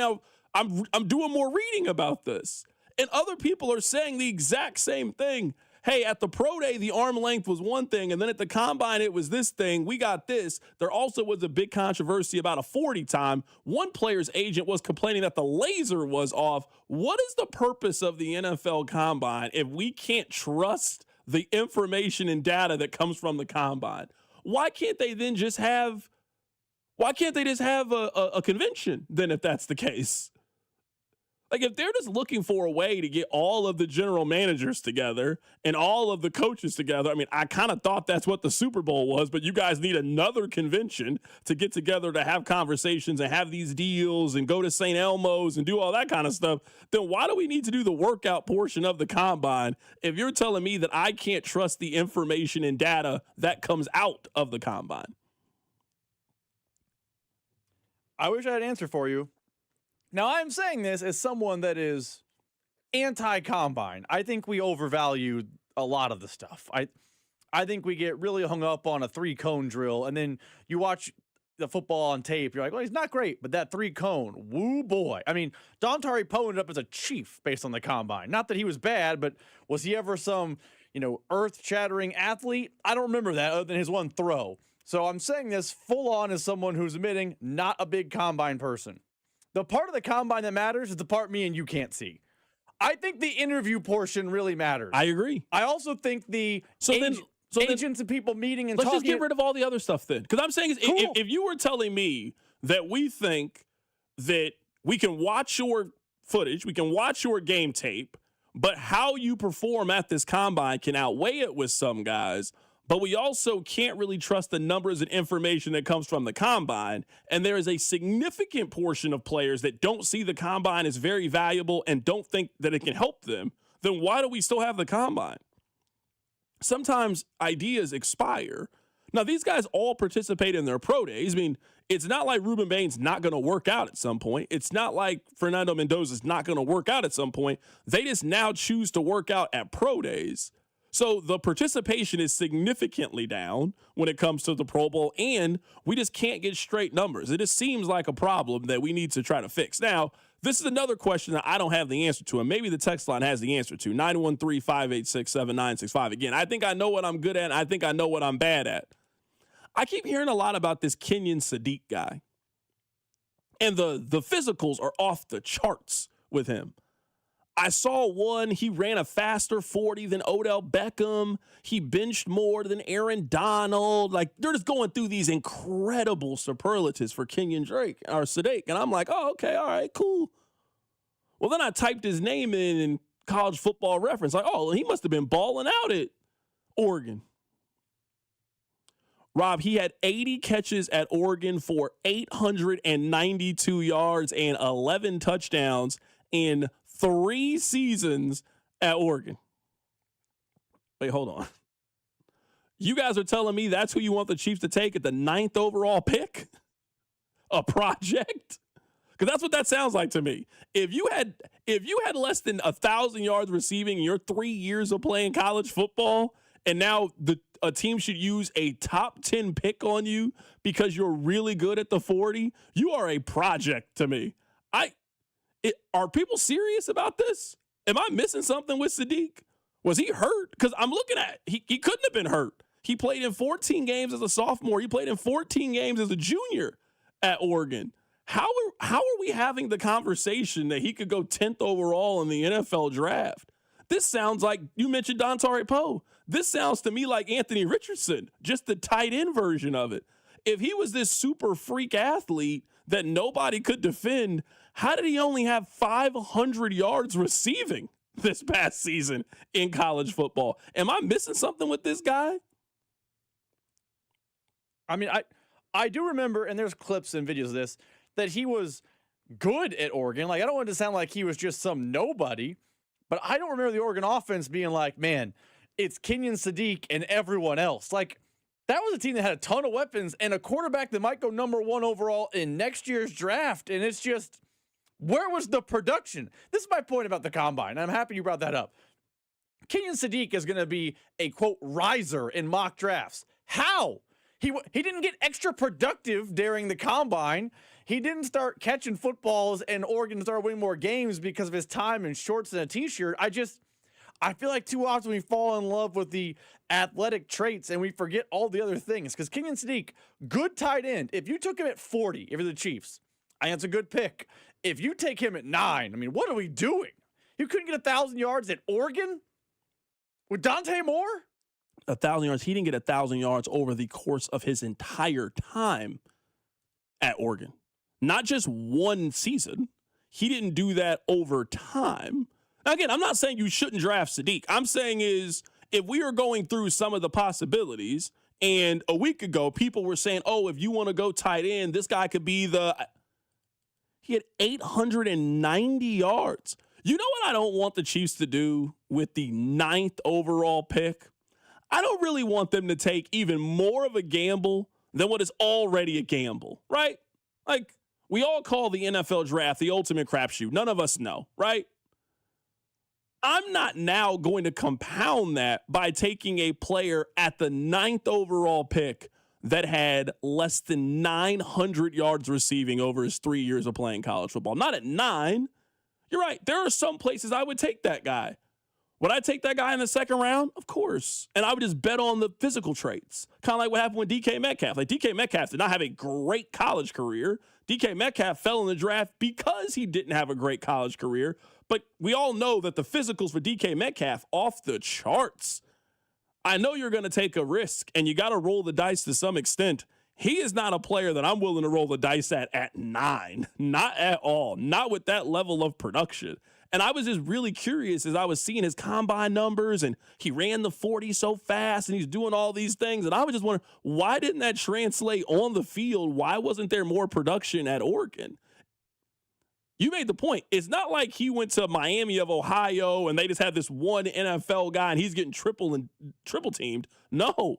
doing more reading about this. And other people are saying the exact same thing. Hey, at the pro day, the arm length was one thing, and then at the Combine, it was this thing. We got this. There also was a big controversy about a 40 time. One player's agent was complaining that the laser was off. What is the purpose of the NFL Combine if we can't trust the information and data that comes from the Combine? Why can't they just have a convention then if that's the case? Like, if they're just looking for a way to get all of the general managers together and all of the coaches together, I mean, I kind of thought that's what the Super Bowl was, but you guys need another convention to get together to have conversations and have these deals and go to St. Elmo's and do all that kind of stuff. Then why do we need to do the workout portion of the Combine if you're telling me that I can't trust the information and data that comes out of the Combine? I wish I had an answer for you. Now, I'm saying this as someone that is anti-Combine. I think we overvalue a lot of the stuff. I think we get really hung up on a 3-cone drill, and then you watch the football on tape. You're like, well, he's not great, but that 3-cone, woo boy. I mean, Dontari Poe ended up as a chief based on the Combine. Not that he was bad, but was he ever some, earth-shattering athlete? I don't remember that other than his one throw. So I'm saying this full on as someone who's admitting not a big Combine person. The part of the Combine that matters is the part me and you can't see. I think the interview portion really matters. I agree. I also think the agents and people meeting and let's talking. Let's just get rid of all the other stuff then. Because I'm saying, cool. if you were telling me that we think that we can watch your footage, we can watch your game tape, but how you perform at this Combine can outweigh it with some guys, but we also can't really trust the numbers and information that comes from the Combine. And there is a significant portion of players that don't see the Combine as very valuable and don't think that it can help them. Then why do we still have the Combine? Sometimes ideas expire. Now, these guys all participate in their pro days. I mean, it's not like Ruben Bain's not going to work out at some point. It's not like Fernando Mendoza's not going to work out at some point. They just now choose to work out at pro days. So the participation is significantly down when it comes to the Pro Bowl, and we just can't get straight numbers. It just seems like a problem that we need to try to fix. Now, this is another question that I don't have the answer to, and maybe the text line has the answer to. 913-586-7965. Again, I think I know what I'm good at, and I think I know what I'm bad at. I keep hearing a lot about this Kenyon Sadiq guy, and the physicals are off the charts with him. I saw one, he ran a faster 40 than Odell Beckham. He benched more than Aaron Donald. Like, they're just going through these incredible superlatives for Kenyon Drake or Sadiq. And I'm like, oh, okay, all right, cool. Well, then I typed his name in College Football Reference. Like, oh, he must have been balling out at Oregon. Rob, he had 80 catches at Oregon for 892 yards and 11 touchdowns in 3 seasons at Oregon. Wait, hold on. You guys are telling me that's who you want the Chiefs to take at the 9th overall pick? A project? Because that's what that sounds like to me. If you had less than 1,000 yards receiving in your 3 years of playing college football, and now a team should use a top 10 pick on you because you're really good at the 40, you are a project to me. Are people serious about this? Am I missing something with Sadiq? Was he hurt? Because I'm looking at he couldn't have been hurt. He played in 14 games as a sophomore. He played in 14 games as a junior at Oregon. How are we having the conversation that he could go 10th overall in the NFL draft? This sounds like, you mentioned Dontari Poe. This sounds to me like Anthony Richardson, just the tight end version of it. If he was this super freak athlete that nobody could defend, how did he only have 500 yards receiving this past season in college football? Am I missing something with this guy? I mean, I do remember, and there's clips and videos of this, that he was good at Oregon. Like, I don't want it to sound like he was just some nobody, but I don't remember the Oregon offense being like, man, it's Kenyon Sadiq and everyone else. Like, that was a team that had a ton of weapons and a quarterback that might go number 1 overall in next year's draft. And it's just, where was the production? This is my point about the combine. I'm happy you brought that up. Kenyon Sadiq is going to be a, quote, riser in mock drafts. How? He didn't get extra productive during the combine. He didn't start catching footballs and Oregon started winning more games because of his time in shorts and a t-shirt. I feel like too often we fall in love with the athletic traits and we forget all the other things. Because Kenyon Sadiq, good tight end. If you took him at 40, if you're the Chiefs, I think it's a good pick. If you take him at 9, I mean, what are we doing? You couldn't get 1,000 yards at Oregon with Dante Moore? 1,000 yards. He didn't get 1,000 yards over the course of his entire time at Oregon. Not just one season. He didn't do that over time. Now, again, I'm not saying you shouldn't draft Sadiq. I'm saying is, if we are going through some of the possibilities, and a week ago, people were saying, oh, if you want to go tight end, this guy could be he had 890 yards. You know what I don't want the Chiefs to do with the 9th overall pick? I don't really want them to take even more of a gamble than what is already a gamble, right? Like, we all call the NFL draft the ultimate crapshoot. None of us know, right? I'm not now going to compound that by taking a player at the 9th overall pick that had less than 900 yards receiving over his 3 years of playing college football. Not at 9. You're right. There are some places I would take that guy. Would I take that guy in the 2nd round? Of course. And I would just bet on the physical traits. Kind of like what happened with DK Metcalf. Like, DK Metcalf did not have a great college career. DK Metcalf fell in the draft because he didn't have a great college career. But we all know that the physicals for DK Metcalf off the charts. I know you're going to take a risk, and you got to roll the dice to some extent. He is not a player that I'm willing to roll the dice at 9. Not at all. Not with that level of production. And I was just really curious as I was seeing his combine numbers, and he ran the 40 so fast, and he's doing all these things. And I was just wondering, why didn't that translate on the field? Why wasn't there more production at Oregon? You made the point. It's not like he went to Miami of Ohio and they just had this one NFL guy and he's getting triple teamed. No.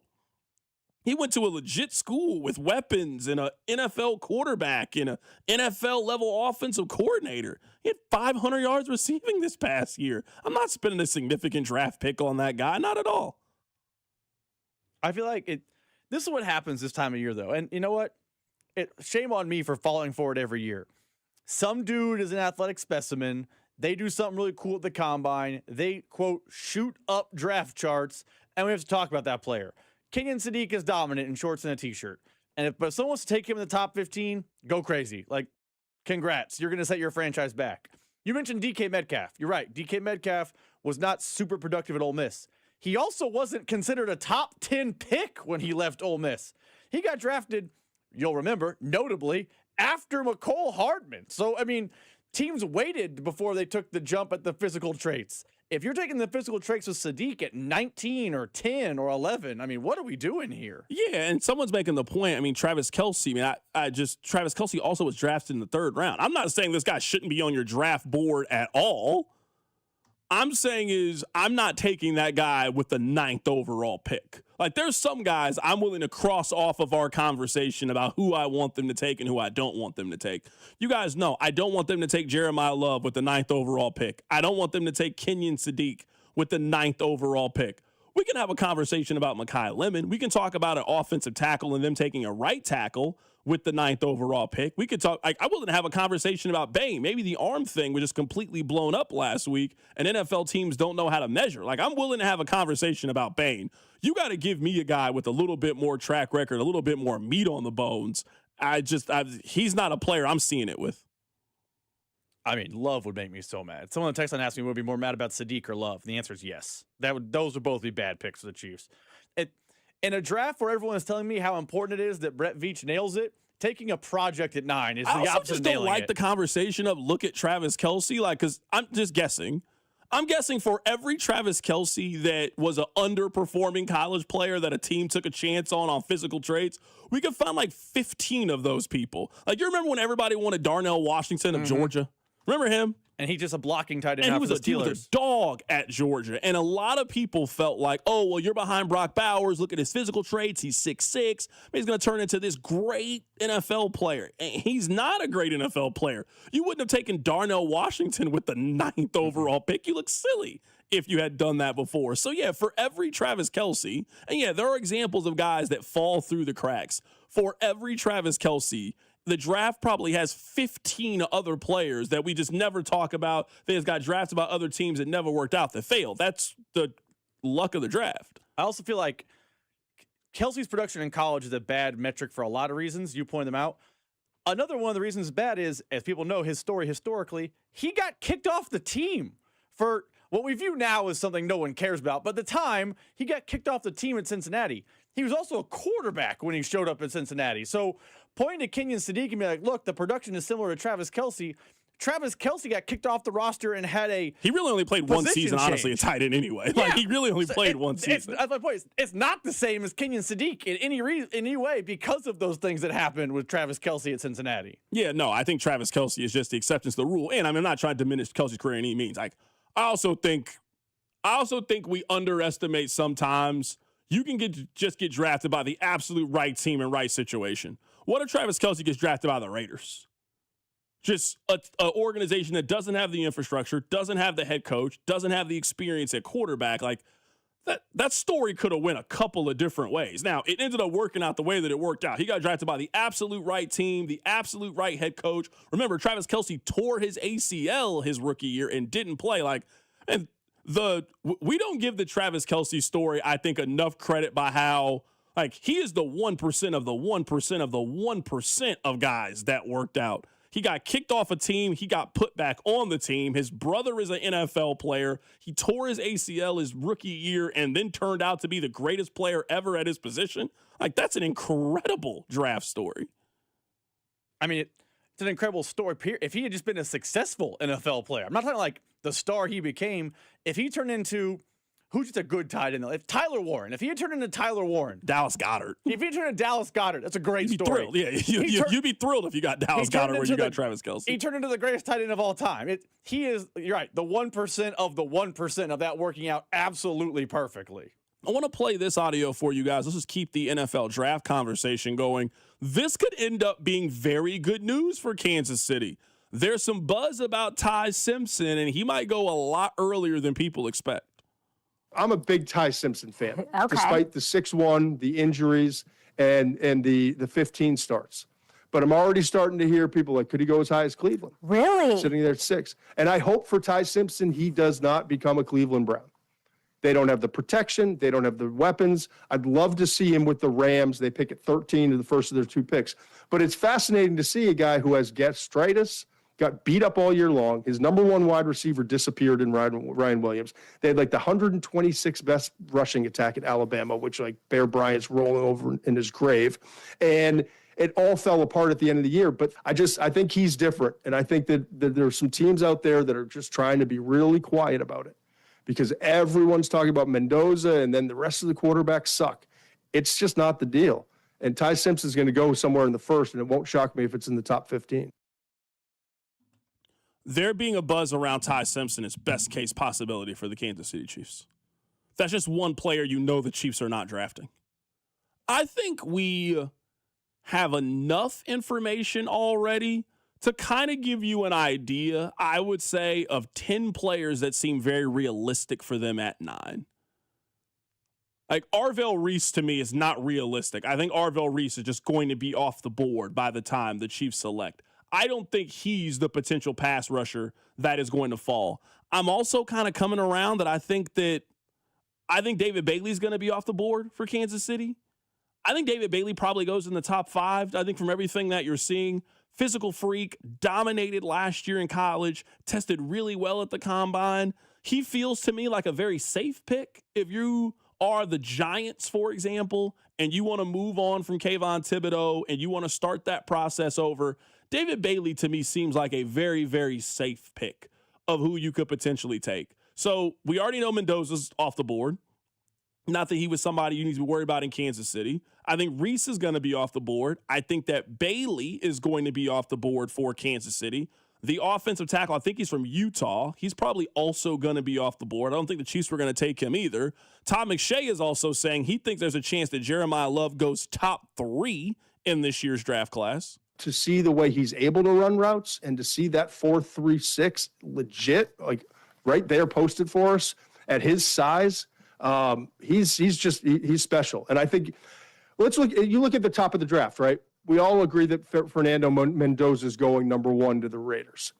He went to a legit school with weapons and an NFL quarterback and an NFL level offensive coordinator. He had 500 yards receiving this past year. I'm not spending a significant draft pick on that guy. Not at all. I feel like this is what happens this time of year, though. And you know what? Shame on me for falling for it every year. Some dude is an athletic specimen. They do something really cool at the combine. They, quote, shoot up draft charts, and we have to talk about that player. Kenyon Sadiq is dominant in shorts and a t-shirt. And if someone wants to take him in the top 15, go crazy. Like, congrats. You're going to set your franchise back. You mentioned DK Metcalf. You're right. DK Metcalf was not super productive at Ole Miss. He also wasn't considered a top 10 pick when he left Ole Miss. He got drafted, you'll remember, notably, after McCole Hardman. So, I mean, teams waited before they took the jump at the physical traits. If you're taking the physical traits with Sadiq at 19 or 10 or 11, I mean, what are we doing here? Yeah, and someone's making the point. I mean, Travis Kelce, Travis Kelce also was drafted in the 3rd round. I'm not saying this guy shouldn't be on your draft board at all. I'm saying is I'm not taking that guy with the 9th overall pick. Like, there's some guys I'm willing to cross off of our conversation about who I want them to take and who I don't want them to take. You guys know I don't want them to take Jeremiah Love with the 9th overall pick. I don't want them to take Kenyon Sadiq with the 9th overall pick. We can have a conversation about Mekhi Lemon. We can talk about an offensive tackle and them taking a right tackle with the 9th overall pick. We could talk, I willing to have a conversation about Bain. Maybe the arm thing was just completely blown up last week and NFL teams don't know how to measure. Like, I'm willing to have a conversation about Bain. You got to give me a guy with a little bit more track record, a little bit more meat on the bones. He's not a player I'm seeing it with. I mean, Love would make me so mad. Someone on the text line asked me, would be more mad about Sadiq or Love? And the answer is yes. Those would both be bad picks for the Chiefs. In a draft where everyone is telling me how important it is that Brett Veach nails it, taking a project at 9 is the opposite of nailing it. I also just don't like the conversation of look at Travis Kelce, because I'm just guessing. I'm guessing for every Travis Kelce that was an underperforming college player that a team took a chance on physical traits, we could find like 15 of those people. Like, you remember when everybody wanted Darnell Washington of Georgia? Remember him? And he's just a blocking tight end. And he was a dog at Georgia. And a lot of people felt like, oh, well, you're behind Brock Bowers. Look at his physical traits. He's 6'6". He's going to turn into this great NFL player. And he's not a great NFL player. You wouldn't have taken Darnell Washington with the 9th overall pick. You look silly if you had done that before. So, yeah, for every Travis Kelce, and, yeah, there are examples of guys that fall through the cracks. For every Travis Kelce, the draft probably has 15 other players that we just never talk about. They just got drafted by other teams that never worked out, that failed. That's the luck of the draft. I also feel like Kelce's production in college is a bad metric for a lot of reasons. You pointed them out. Another one of the reasons it's bad is, as people know his story historically, he got kicked off the team for what we view now as something no one cares about. But at the time, he got kicked off the team at Cincinnati. He was also a quarterback when he showed up at Cincinnati. So pointing to Kenyon Sadiq and be like, look, the production is similar to Travis Kelce. Travis Kelce got kicked off the roster and had a He really only played one season, honestly, a tight end anyway. Yeah. Like, he really only played one season. That's my point. It's not the same as Kenyon Sadiq in any way because of those things that happened with Travis Kelce at Cincinnati. Yeah, no, I think Travis Kelce is just the exception to the rule. And I'm not trying to diminish Kelce's career in any means. Like, I also think we underestimate sometimes. You can just get drafted by the absolute right team and right situation. What if Travis Kelce gets drafted by the Raiders? Just an organization that doesn't have the infrastructure, doesn't have the head coach, doesn't have the experience at quarterback. Like, that story could have went a couple of different ways. Now, it ended up working out the way that it worked out. He got drafted by the absolute right team, the absolute right head coach. Remember, Travis Kelce tore his ACL his rookie year and didn't play. We don't give the Travis Kelce story, I think, enough credit by how, like, he is the 1% of the 1% of the 1% of guys that worked out. He got kicked off a team. He got put back on the team. His brother is an NFL player. He tore his ACL his rookie year and then turned out to be the greatest player ever at his position. Like, that's an incredible draft story. I mean, it's an incredible story. If he had just been a successful NFL player, I'm not talking like the star he became. If he turned into, who's just a good tight end? If Tyler Warren, if he had turned into Tyler Warren. Dallas Goedert. If he turned into Dallas Goedert, that's a great story. Thrilled. Yeah, you'd be thrilled if you got Dallas Goedert where you got Travis Kelce. He turned into the greatest tight end of all time. He is, you're right, the 1% of the 1% of that working out absolutely perfectly. I want to play this audio for you guys. Let's just keep the NFL draft conversation going. This could end up being very good news for Kansas City. There's some buzz about Ty Simpson, and he might go a lot earlier than people expect. I'm a big Ty Simpson fan, despite the 6'1", the injuries, and the 15 starts. But I'm already starting to hear people like, could he go as high as Cleveland? Really? Sitting there at 6. And I hope for Ty Simpson he does not become a Cleveland Brown. They don't have the protection. They don't have the weapons. I'd love to see him with the Rams. They pick at 13 to the first of their 2 picks. But it's fascinating to see a guy who has gastritis, got beat up all year long. His number one wide receiver disappeared in Ryan Williams. They had like the 126th best rushing attack at Alabama, which like Bear Bryant's rolling over in his grave. And it all fell apart at the end of the year. But I think he's different. And I think that there are some teams out there that are just trying to be really quiet about it because everyone's talking about Mendoza and then the rest of the quarterbacks suck. It's just not the deal. And Ty Simpson's going to go somewhere in the first, and it won't shock me if it's in the top 15. There being a buzz around Ty Simpson is best case possibility for the Kansas City Chiefs. That's just one player you know the Chiefs are not drafting. I think we have enough information already to kind of give you an idea, I would say, of 10 players that seem very realistic for them at 9. Like, Arvell Reese, to me, is not realistic. I think Arvell Reese is just going to be off the board by the time the Chiefs select. I don't think he's the potential pass rusher that is going to fall. I'm also kind of coming around that I think David Bailey's going to be off the board for Kansas City. I think David Bailey probably goes in the top 5. I think from everything that you're seeing, physical freak, dominated last year in college, tested really well at the combine. He feels to me like a very safe pick if you are the Giants, for example, and you want to move on from Kayvon Thibodeau and you want to start that process over. David Bailey, to me, seems like a very, very safe pick of who you could potentially take. So we already know Mendoza's off the board. Not that he was somebody you need to be worried about in Kansas City. I think Reese is going to be off the board. I think that Bailey is going to be off the board for Kansas City. The offensive tackle, I think he's from Utah. He's probably also going to be off the board. I don't think the Chiefs were going to take him either. Todd McShay is also saying he thinks there's a chance that Jeremiah Love goes top 3 in this year's draft class. To see the way he's able to run routes and to see that 4.36 legit, like right there posted for us at his size, he's special. And I think you look at the top of the draft, right? We all agree that Fernando Mendoza is going number 1 to the Raiders.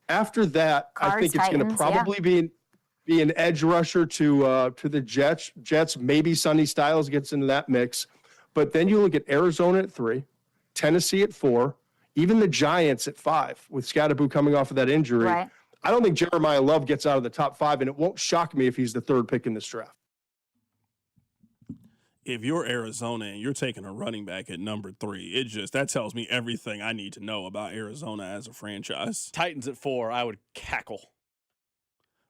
After that, I think it's going to probably be an edge rusher to the Jets. Maybe Sonny Styles gets into that mix. But then you look at Arizona at 3, Tennessee at 4, even the Giants at 5 with Scadaboo coming off of that injury. Right. I don't think Jeremiah Love gets out of the top 5, and it won't shock me if he's the 3rd pick in this draft. If you're Arizona and you're taking a running back at number 3, that tells me everything I need to know about Arizona as a franchise. Titans at 4, I would cackle.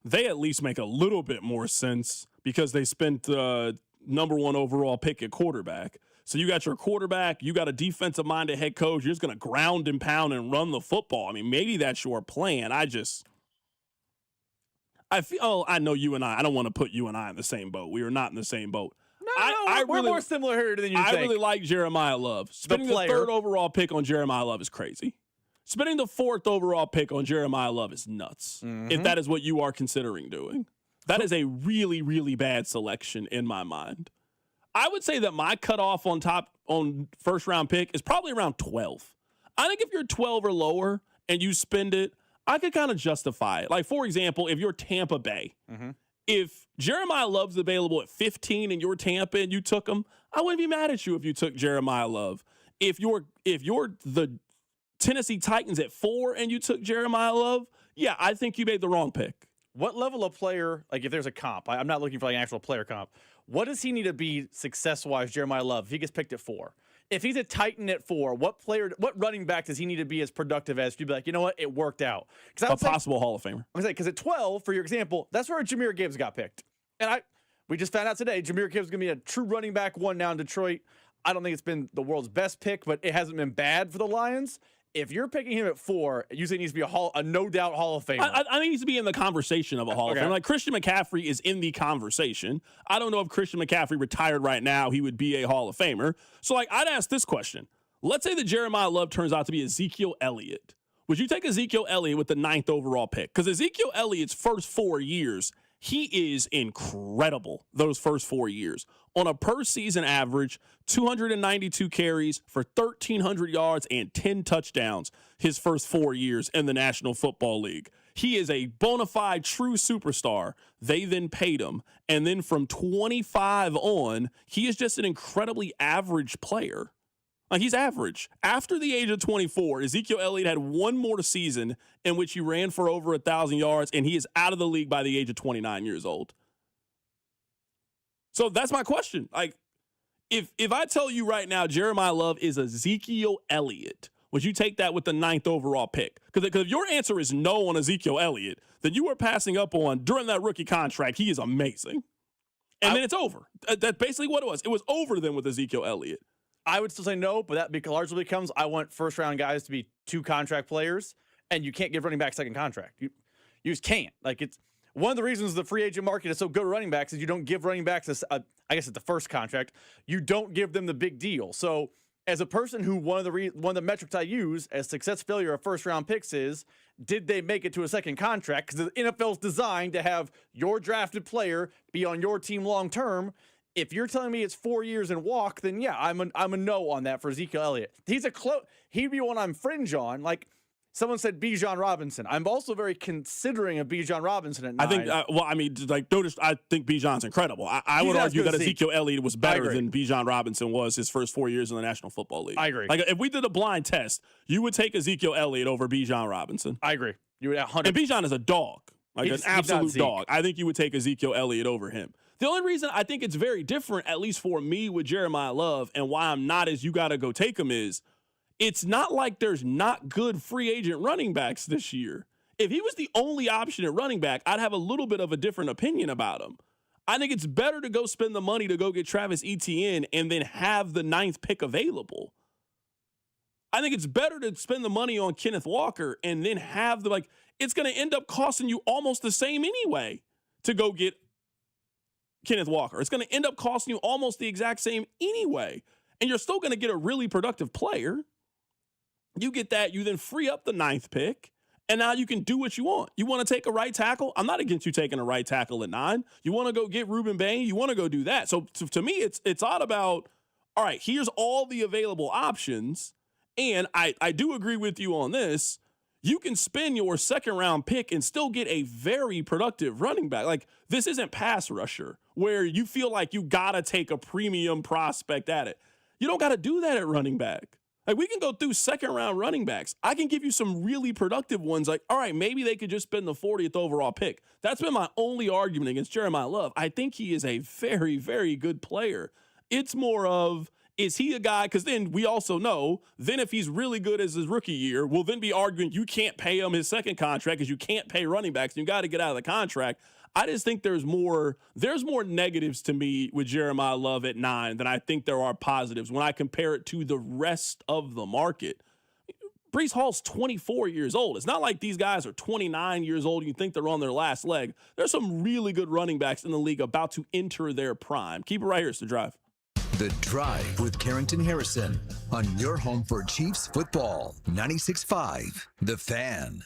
They at least make a little bit more sense because they spent number 1 overall pick at quarterback. So you got your quarterback, you got a defensive-minded head coach, you're just going to ground and pound and run the football. I mean, maybe that's your plan. I know you and I don't want to put you and I in the same boat. We are not in the same boat. We're more similar here than you think. I really like Jeremiah Love. Spending the 3rd overall pick on Jeremiah Love is crazy. Spending the 4th overall pick on Jeremiah Love is nuts, if that is what you are considering doing. That is a really, really bad selection in my mind. I would say that my cutoff on first-round pick is probably around 12. I think if you're 12 or lower and you spend it, I could kind of justify it. Like, for example, if you're Tampa Bay, if Jeremiah Love's available at 15 and you're Tampa and you took him, I wouldn't be mad at you if you took Jeremiah Love. If you're the Tennessee Titans at 4 and you took Jeremiah Love, yeah, I think you made the wrong pick. What level of player, like if there's a comp, I'm not looking for like an actual player comp, what does he need to be success-wise, Jeremiah Love, if he gets picked at 4? If he's a Titan at 4, what running back does he need to be as productive as to be like, you know what, it worked out? A possible Hall of Famer. Because at 12, for your example, that's where Jahmyr Gibbs got picked. And we just found out today, Jahmyr Gibbs is going to be a true running back 1 now in Detroit. I don't think it's been the world's best pick, but it hasn't been bad for the Lions. If you're picking him at 4, you say he needs to be a no-doubt Hall of Famer. I think he needs to be in the conversation of a Hall of Famer. Like Christian McCaffrey is in the conversation. I don't know if Christian McCaffrey retired right now, he would be a Hall of Famer. So, I'd ask this question. Let's say that Jeremiah Love turns out to be Ezekiel Elliott. Would you take Ezekiel Elliott with the 9th overall pick? Because Ezekiel Elliott's first 4 years, he is incredible those first 4 years. On a per-season average, 292 carries for 1,300 yards and 10 touchdowns his first 4 years in the National Football League. He is a bona fide true superstar. They then paid him. And then from 25 on, he is just an incredibly average player. Like, he's average. After the age of 24, Ezekiel Elliott had one more season in which he ran for over 1,000 yards, and he is out of the league by the age of 29 years old. So that's my question. Like, if I tell you right now Jeremiah Love is Ezekiel Elliott, would you take that with the 9th overall pick? Because if your answer is no on Ezekiel Elliott, then you are passing up on, during that rookie contract, he is amazing. And then it's over. That's basically what it was. It was over then with Ezekiel Elliott. I would still say no, but that largely becomes I want first-round guys to be 2 contract players, and you can't give running back second contract. You just can't. Like, it's one of the reasons the free agent market is so good at running backs is you don't give running backs, I guess, at the first contract, you don't give them the big deal. So as a person who one of the metrics I use as success failure of first-round picks is, did they make it to a second contract? Because the NFL is designed to have your drafted player be on your team long-term. If you're telling me it's 4 years and walk, then yeah, I'm a no on that for Ezekiel Elliott. He'd be one I'm fringe on. Like someone said, Bijan Robinson. I'm also very considering a Bijan Robinson at 9. I think. I think Bijan's incredible. I would argue that Ezekiel Elliott was better than Bijan Robinson was his first 4 years in the National Football League. I agree. Like if we did a blind test, you would take Ezekiel Elliott over Bijan Robinson. I agree. You would 100. And Bijan is a dog, like an absolute dog. I think you would take Ezekiel Elliott over him. The only reason I think it's very different, at least for me with Jeremiah Love, and why I'm not as you got to go take him is, it's not like there's not good free agent running backs this year. If he was the only option at running back, I'd have a little bit of a different opinion about him. I think it's better to go spend the money to go get Travis Etienne and then have the 9th pick available. I think it's better to spend the money on Kenneth Walker and then have it's going to end up costing you almost the same anyway to go get Kenneth Walker. It's going to end up costing you almost the exact same anyway. And you're still going to get a really productive player. You get that. You then free up the 9th pick. And now you can do what you want. You want to take a right tackle? I'm not against you taking a right tackle at 9. You want to go get Ruben Bain? You want to go do that. So to me, it's all about, all right, here's all the available options. And I do agree with you on this. You can spend your 2nd round pick and still get a very productive running back. Like, this isn't pass rusher where you feel like you got to take a premium prospect at it. You don't got to do that at running back. Like, we can go through 2nd round running backs. I can give you some really productive ones. Like, all right, maybe they could just spend the 40th overall pick. That's been my only argument against Jeremiah Love. I think he is a very, very good player. It's more of, is he a guy? Because then we also know, then if he's really good as his rookie year, we'll then be arguing you can't pay him his 2nd contract because you can't pay running backs and you got to get out of the contract. I just think there's more negatives to me with Jeremiah Love at 9 than I think there are positives when I compare it to the rest of the market. Breece Hall's 24 years old. It's not like these guys are 29 years old and you think they're on their last leg. There's some really good running backs in the league about to enter their prime. Keep it right here. It's The Drive. The Drive with Carrington Harrison on your home for Chiefs football. 96.5 The Fan.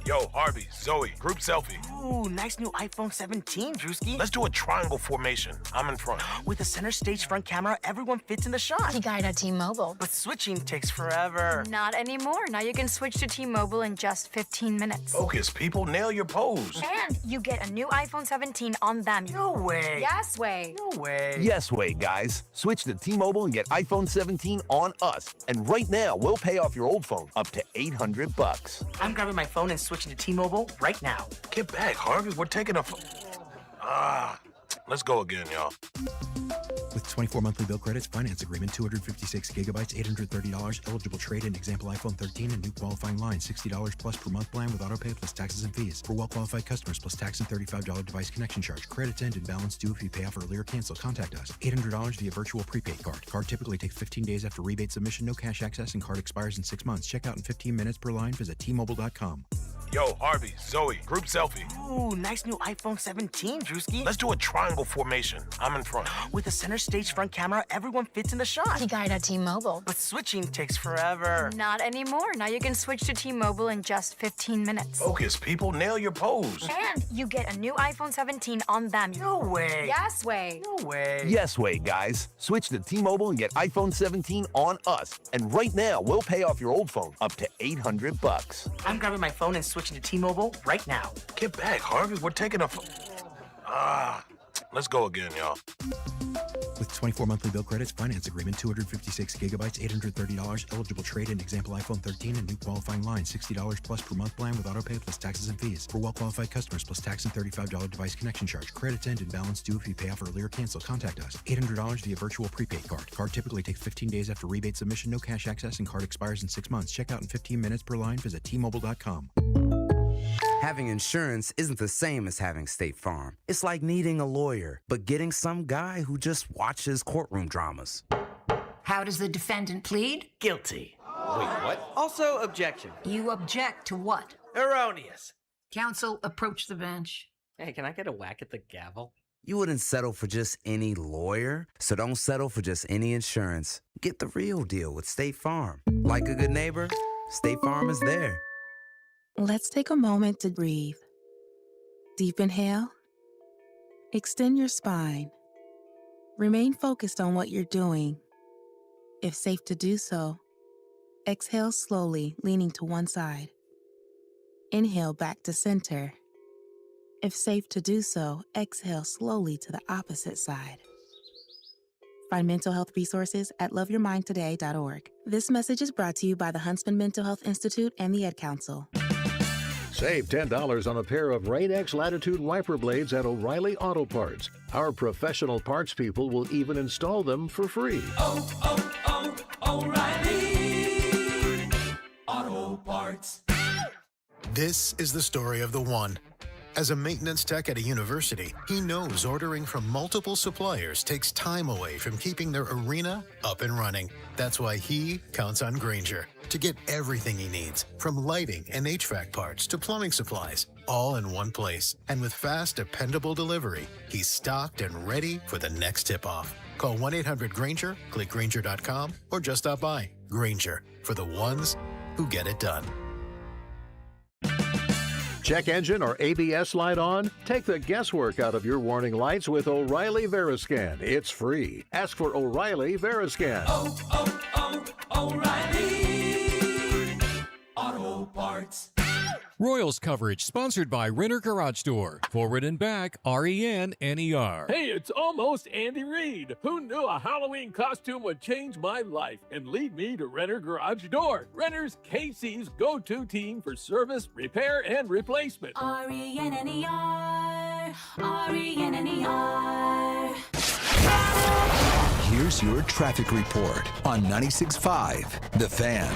Yo, Harvey, Zoe, group selfie. Ooh, nice new iPhone 17, Drewski. Let's do a triangle formation. I'm in front. With a center stage front camera, everyone fits in the shot. You got a T-Mobile. But switching takes forever. Not anymore. Now you can switch to T-Mobile in just 15 minutes. Focus, people. Nail your pose. And you get a new iPhone 17 on them. No way. Yes way. No way. Yes way, guys. Switch to T-Mobile and get iPhone 17 on us. And right now, we'll pay off your old phone up to $800. I'm grabbing my phone and switching to T-Mobile right now. Get back, Harvey. We're taking a... let's go again, y'all. With 24 monthly bill credits, finance agreement, 256 gigabytes, $830, eligible trade-in, example iPhone 13, and new qualifying line, $60 plus per month plan with auto pay plus taxes and fees. For well-qualified customers, plus tax and $35 device connection charge. Credits end and balance due if you pay off early or cancel. Contact us. $800 via virtual prepaid card. Card typically takes 15 days after rebate submission, no cash access, and card expires in 6 months. Check out in 15 minutes per line. Visit T-Mobile.com. Yo, Harvey, Zoe, group selfie. Ooh, nice new iPhone 17, Drewski. Let's do a triangle formation. I'm in front. With a center stage front camera, everyone fits in the shot. You got a T-Mobile. But switching takes forever. Not anymore. Now you can switch to T-Mobile in just 15 minutes. Focus, people. Nail your pose. And you get a new iPhone 17 on them. No way. Yes way. No way. Yes way, guys. Switch to T-Mobile and get iPhone 17 on us. And right now, we'll pay off your old phone up to $800. I'm grabbing my phone and switching to T-Mobile right now. Get back, Harvey. We're taking a... Let's go again, y'all. With 24 monthly bill credits, finance agreement, 256 gigabytes, $830, eligible trade-in, example iPhone 13, and new qualifying line, $60 plus per month plan with autopay plus taxes and fees. For well-qualified customers, plus tax and $35 device connection charge. Credits end and balance due if you pay off early or cancel. Contact us. $800 via virtual prepaid card. Card typically takes 15 days after rebate submission, no cash access, and card expires in 6 months. Check out in 15 minutes per line. Visit T-Mobile.com. Having insurance isn't the same as having State Farm. It's like needing a lawyer, but getting some guy who just watches courtroom dramas. How does the defendant plead? Guilty. Wait, what? Also, objection. You object to what? Erroneous. Counsel, approach the bench. Hey, can I get a whack at the gavel? You wouldn't settle for just any lawyer, so don't settle for just any insurance. Get the real deal with State Farm. Like a good neighbor, State Farm is there. Let's take a moment to breathe. Deep inhale. Extend your spine. Remain focused on what you're doing. If safe to do so, exhale slowly, leaning to one side. Inhale back to center. If safe to do so, exhale slowly to the opposite side. Find mental health resources at loveyourmindtoday.org. This message is brought to you by the Huntsman Mental Health Institute and the Ad Council. Save $10 on a pair of Rain-X Latitude wiper blades at O'Reilly Auto Parts. Our professional parts people will even install them for free. O'Reilly Auto Parts. This is the story of the one. As a maintenance tech at a university, he knows ordering from multiple suppliers takes time away from keeping their arena up and running. That's why he counts on Grainger to get everything he needs, from lighting and HVAC parts to plumbing supplies, all in one place. And with fast, dependable delivery, he's stocked and ready for the next tip-off. Call 1-800-GRAINGER, click Grainger.com, or just stop by. Grainger, for the ones who get it done. Check engine or ABS light on? Take the guesswork out of your warning lights with O'Reilly Veriscan. It's free. Ask for O'Reilly Veriscan. O'Reilly Auto Parts. Royals coverage sponsored by Renner Garage Door. Forward and back, RENNER. Hey, it's almost Andy Reid. Who knew a Halloween costume would change my life and lead me to Renner Garage Door? Renner's KC's go-to team for service, repair, and replacement. RENNER, RENNER. Here's your traffic report on 96.5 The Fan.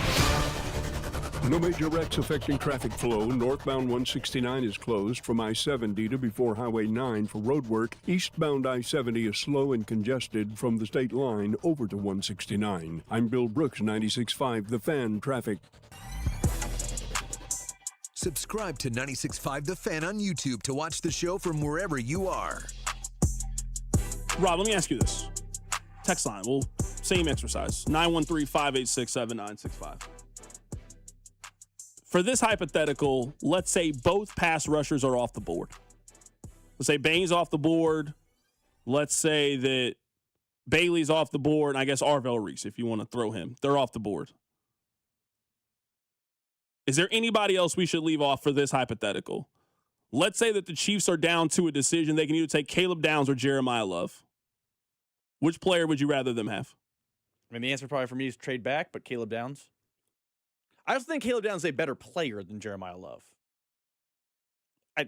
No major wrecks affecting traffic flow. Northbound 169 is closed from I-70 to before Highway 9 for road work. Eastbound I-70 is slow and congested from the state line over to 169. I'm Bill Brooks, 96.5 The Fan Traffic. Subscribe to 96.5 The Fan on YouTube to watch the show from wherever you are. Rob, let me ask you this. Text line, well, same exercise. 913-586-7965. For this hypothetical, let's say both pass rushers are off the board. Let's say Bain's off the board. Let's say that Bailey's off the board. And I guess Arvell Reese, if you want to throw him. They're off the board. Is there anybody else we should leave off for this hypothetical? Let's say that the Chiefs are down to a decision. They can either take Caleb Downs or Jeremiah Love. Which player would you rather them have? I mean, the answer probably for me is trade back, but Caleb Downs. I also think Caleb Downs is a better player than Jeremiah Love.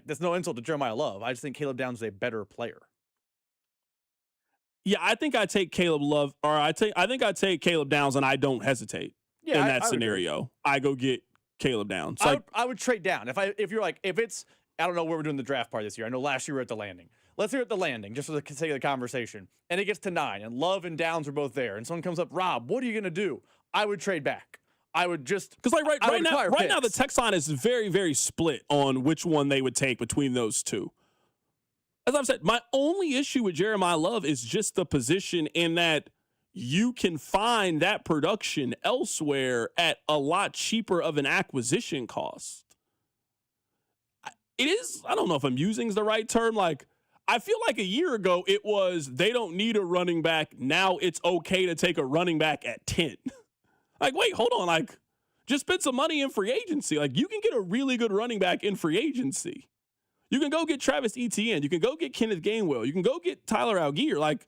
That's no insult to Jeremiah Love. I just think Caleb Downs is a better player. Yeah, I think I take Caleb Love, or I think I take Caleb Downs, and I don't hesitate in that scenario. I go get Caleb Downs. I would trade down if you're like if it's I don't know where we're doing the draft part this year. I know last year we were at the landing. Let's hear at the landing just for the sake of the conversation. And it gets to 9, and Love and Downs are both there, and someone comes up, Rob, what are you gonna do? I would trade back. I would just because right now the text line is very, very split on which one they would take between those two. As I've said, my only issue with Jeremiah Love is just the position in that you can find that production elsewhere at a lot cheaper of an acquisition cost. It is, I don't know if I'm using the right term. Like, I feel like a year ago it was they don't need a running back. Now it's okay to take a running back at 10. Like, wait, hold on. Like, just spend some money in free agency. Like, you can get a really good running back in free agency. You can go get Travis Etienne. You can go get Kenneth Gainwell. You can go get Tyler Algier. Like,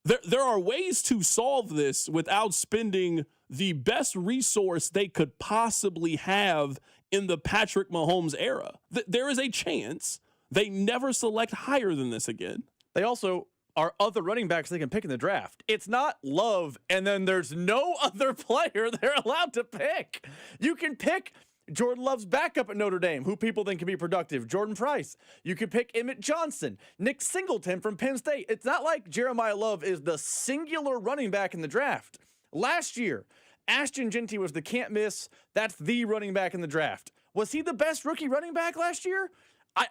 there are ways to solve this without spending the best resource they could possibly have in the Patrick Mahomes era. There is a chance they never select higher than this again. They also are other running backs they can pick in the draft. It's not Love, and then there's no other player they're allowed to pick. You can pick Jordan Love's backup at Notre Dame, who people think can be productive, Jordan Price. You could pick Emmett Johnson, Nick Singleton from Penn State. It's not like Jeremiah Love is the singular running back in the draft. Last year, Ashton Genty was the can't miss. That's the running back in the draft. Was he the best rookie running back last year?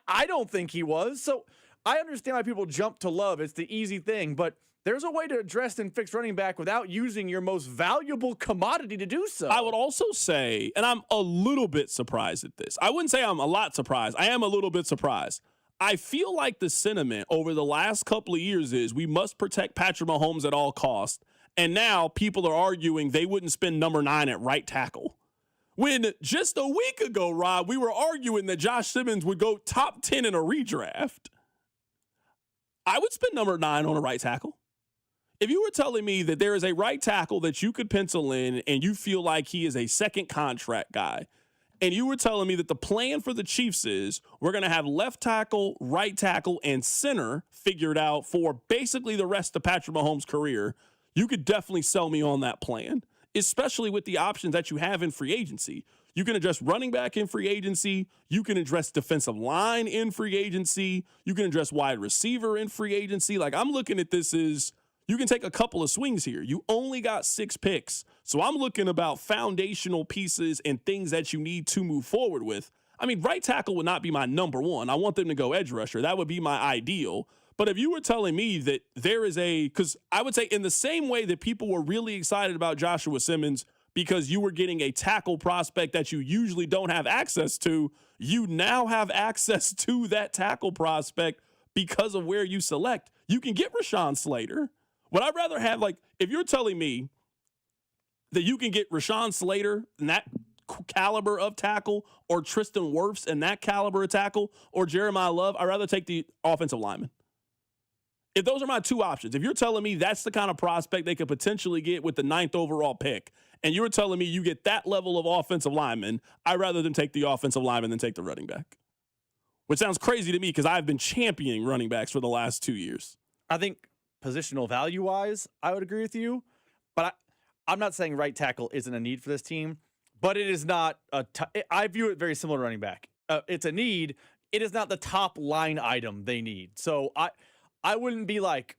I don't think he was. So I understand why people jump to Love. It's the easy thing, but there's a way to address and fix running back without using your most valuable commodity to do so. I would also say, and I'm a little bit surprised at this. I wouldn't say I'm a lot surprised. I am a little bit surprised. I feel like the sentiment over the last couple of years is we must protect Patrick Mahomes at all costs. And now people are arguing they wouldn't spend number 9 at right tackle. When just a week ago, Rob, we were arguing that Josh Simmons would go top 10 in a redraft. I would spend number 9 on a right tackle. If you were telling me that there is a right tackle that you could pencil in and you feel like he is a second contract guy, and you were telling me that the plan for the Chiefs is we're going to have left tackle, right tackle, and center figured out for basically the rest of Patrick Mahomes' career, you could definitely sell me on that plan, especially with the options that you have in free agency. You can address running back in free agency. You can address defensive line in free agency. You can address wide receiver in free agency. Like, I'm looking at this as you can take a couple of swings here. You only got 6 picks. So I'm looking about foundational pieces and things that you need to move forward with. I mean, right tackle would not be my number one. I want them to go edge rusher. That would be my ideal. But if you were telling me that there is because I would say in the same way that people were really excited about Joshua Simmons because you were getting a tackle prospect that you usually don't have access to, you now have access to that tackle prospect because of where you select. You can get Rashawn Slater. Would I rather have, like, if you're telling me that you can get Rashawn Slater in that caliber of tackle or Tristan Wirfs in that caliber of tackle or Jeremiah Love, I'd rather take the offensive lineman. If those are my two options, if you're telling me that's the kind of prospect they could potentially get with the 9th overall pick, and you're telling me you get that level of offensive lineman, I'd rather them take the offensive lineman than take the running back. Which sounds crazy to me because I've been championing running backs for the last 2 years. I think positional value-wise, I would agree with you. But I'm not saying right tackle isn't a need for this team, but it is not I view it very similar to running back. It's a need. It is not the top line item they need. So I wouldn't be like,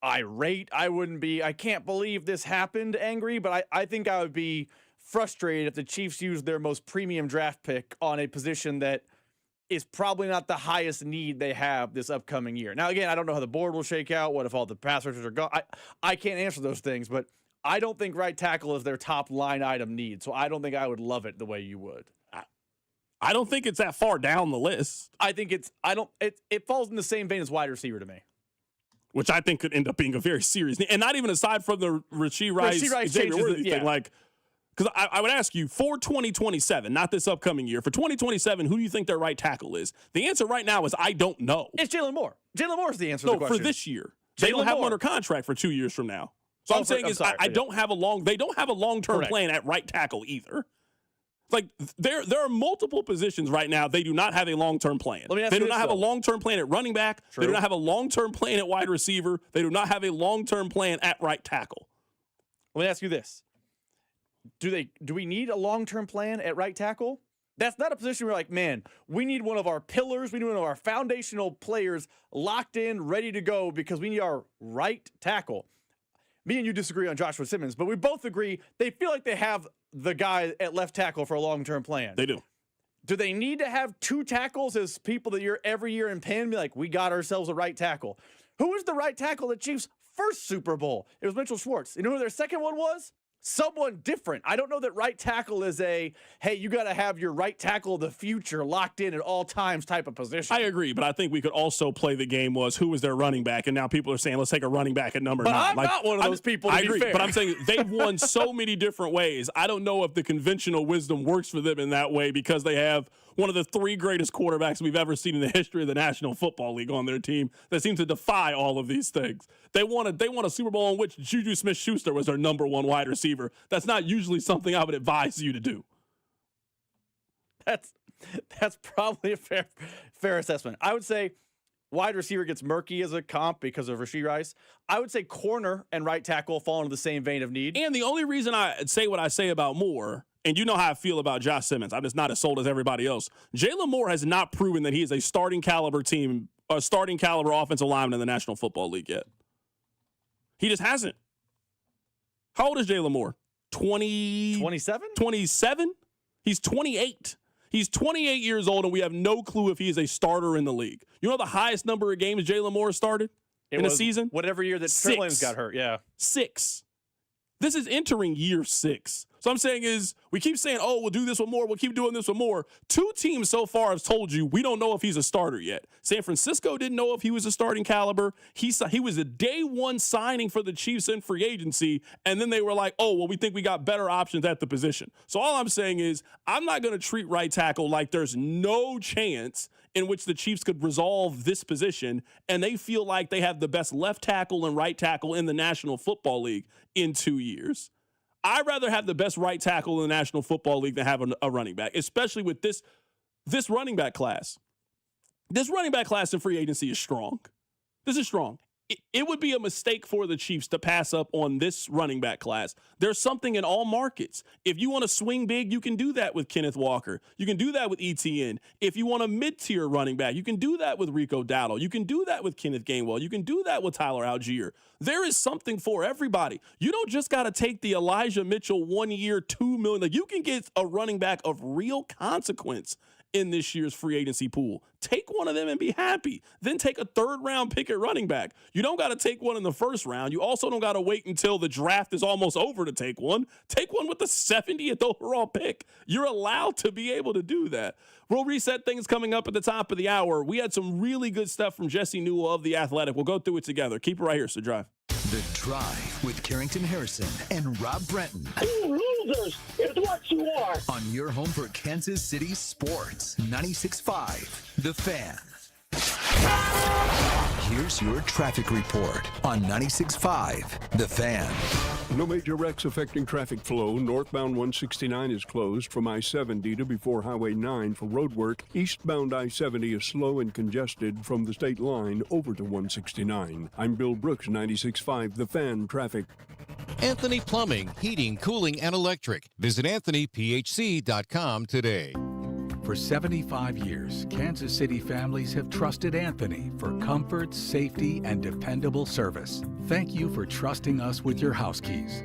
irate. I can't believe this happened angry, but I think I would be frustrated if the Chiefs used their most premium draft pick on a position that is probably not the highest need they have this upcoming year. Now, again, I don't know how the board will shake out. What if all the pass rushers are gone? I can't answer those things, but I don't think right tackle is their top line item need. So I don't think I would love it the way you would. I don't think it's that far down the list. I think it falls in the same vein as wide receiver to me. Which I think could end up being a very serious need. And not even aside from the Rashee Rice Xavier Worthy thing. Like, because I would ask you, for 2027, not this upcoming year, for 2027, who do you think their right tackle is? The answer right now is I don't know. It's Jalen Moore. Jalen Moore is the answer to the question. No, for this year. They don't have him under contract for 2 years from now. So I'm saying they don't have a long-term plan at right tackle either. Like, there are multiple positions right now they do not have a long-term plan. They do not have a long-term plan at running back. True. They do not have a long-term plan at wide receiver. They do not have a long-term plan at right tackle. Let me ask you this. Do we need a long-term plan at right tackle? That's not a position where, like, man, we need one of our pillars, we need one of our foundational players locked in, ready to go because we need our right tackle. Me and you disagree on Joshua Simmons, but we both agree they feel like they have the guy at left tackle for a long-term plan. They do. Do they need to have 2 tackles as people that you're every year in Penn be like, we got ourselves a right tackle? Who was the right tackle at Chiefs' first Super Bowl? It was Mitchell Schwartz. You know who their second one was? Someone different. I don't know that right tackle is hey, you got to have your right tackle of the future locked in at all times type of position. I agree, but I think we could also play the game was who was their running back, and now people are saying, let's take a running back at number 9. I'm not one of those people, I agree, but I'm saying they've won so many different ways. I don't know if the conventional wisdom works for them in that way because they have one of the 3 greatest quarterbacks we've ever seen in the history of the National Football League on their team that seem to defy all of these things. They won a Super Bowl in which Juju Smith-Schuster was their number 1 wide receiver. That's not usually something I would advise you to do. That's probably a fair assessment. I would say wide receiver gets murky as a comp because of Rashee Rice. I would say corner and right tackle fall into the same vein of need. And the only reason I say what I say about Moore, and you know how I feel about Josh Simmons, I'm just not as sold as everybody else. Jalen Moore has not proven that he is a starting caliber offensive lineman in the National Football League yet. He just hasn't. How old is Jalen Moore? 27? 27? He's 28. He's 28 years old, and we have no clue if he is a starter in the league. You know the highest number of games Jalen Moore started in a season? Whatever year that Trey Williams got hurt, yeah. 6. This is entering year 6. So I'm saying is, we keep saying, oh, we'll do this with Moore, we'll keep doing this with Moore. 2 teams so far have told you we don't know if he's a starter yet. San Francisco didn't know if he was a starting caliber. He was a day 1 signing for the Chiefs in free agency, and then they were like, oh, well, we think we got better options at the position. So all I'm saying is, I'm not going to treat right tackle like there's no chance in which the Chiefs could resolve this position, and they feel like they have the best left tackle and right tackle in the National Football League in 2 years. I'd rather have the best right tackle in the National Football League than have a running back, especially with this running back class. This running back class in free agency is strong. This is strong. It would be a mistake for the Chiefs to pass up on this running back class. There's something in all markets. If you want to swing big, you can do that with Kenneth Walker. You can do that with ETN. If you want a mid-tier running back, you can do that with Rico Dowdle. You can do that with Kenneth Gainwell. You can do that with Tyler Algier. There is something for everybody. You don't just got to take the Elijah Mitchell 1 year, $2 million. Like, you can get a running back of real consequence in this year's free agency pool. Take one of them and be happy. Then take a 3rd round pick at running back. You don't got to take one in the 1st round. You also don't got to wait until the draft is almost over to take one. Take one with the 70th overall pick. You're allowed to be able to do that. We'll reset things coming up at the top of the hour. We had some really good stuff from Jesse Newell of The Athletic. We'll go through it together. Keep it right here, so Drive. The Drive with Carrington Harrison and Rob Brenton. You losers is what you are. On your home for Kansas City sports. 96.5 The Fan. Here's your traffic report on 96.5 The Fan. No major wrecks affecting traffic flow. Northbound 169 is closed from I-70 to before Highway 9 for road work. Eastbound I-70 is slow and congested from the state line over to 169. I'm Bill Brooks, 96.5 The Fan traffic. Anthony Plumbing, Heating, Cooling, and Electric. Visit AnthonyPHC.com today. For 75 years, Kansas City families have trusted Anthony for comfort, safety, and dependable service. Thank you for trusting us with your house keys.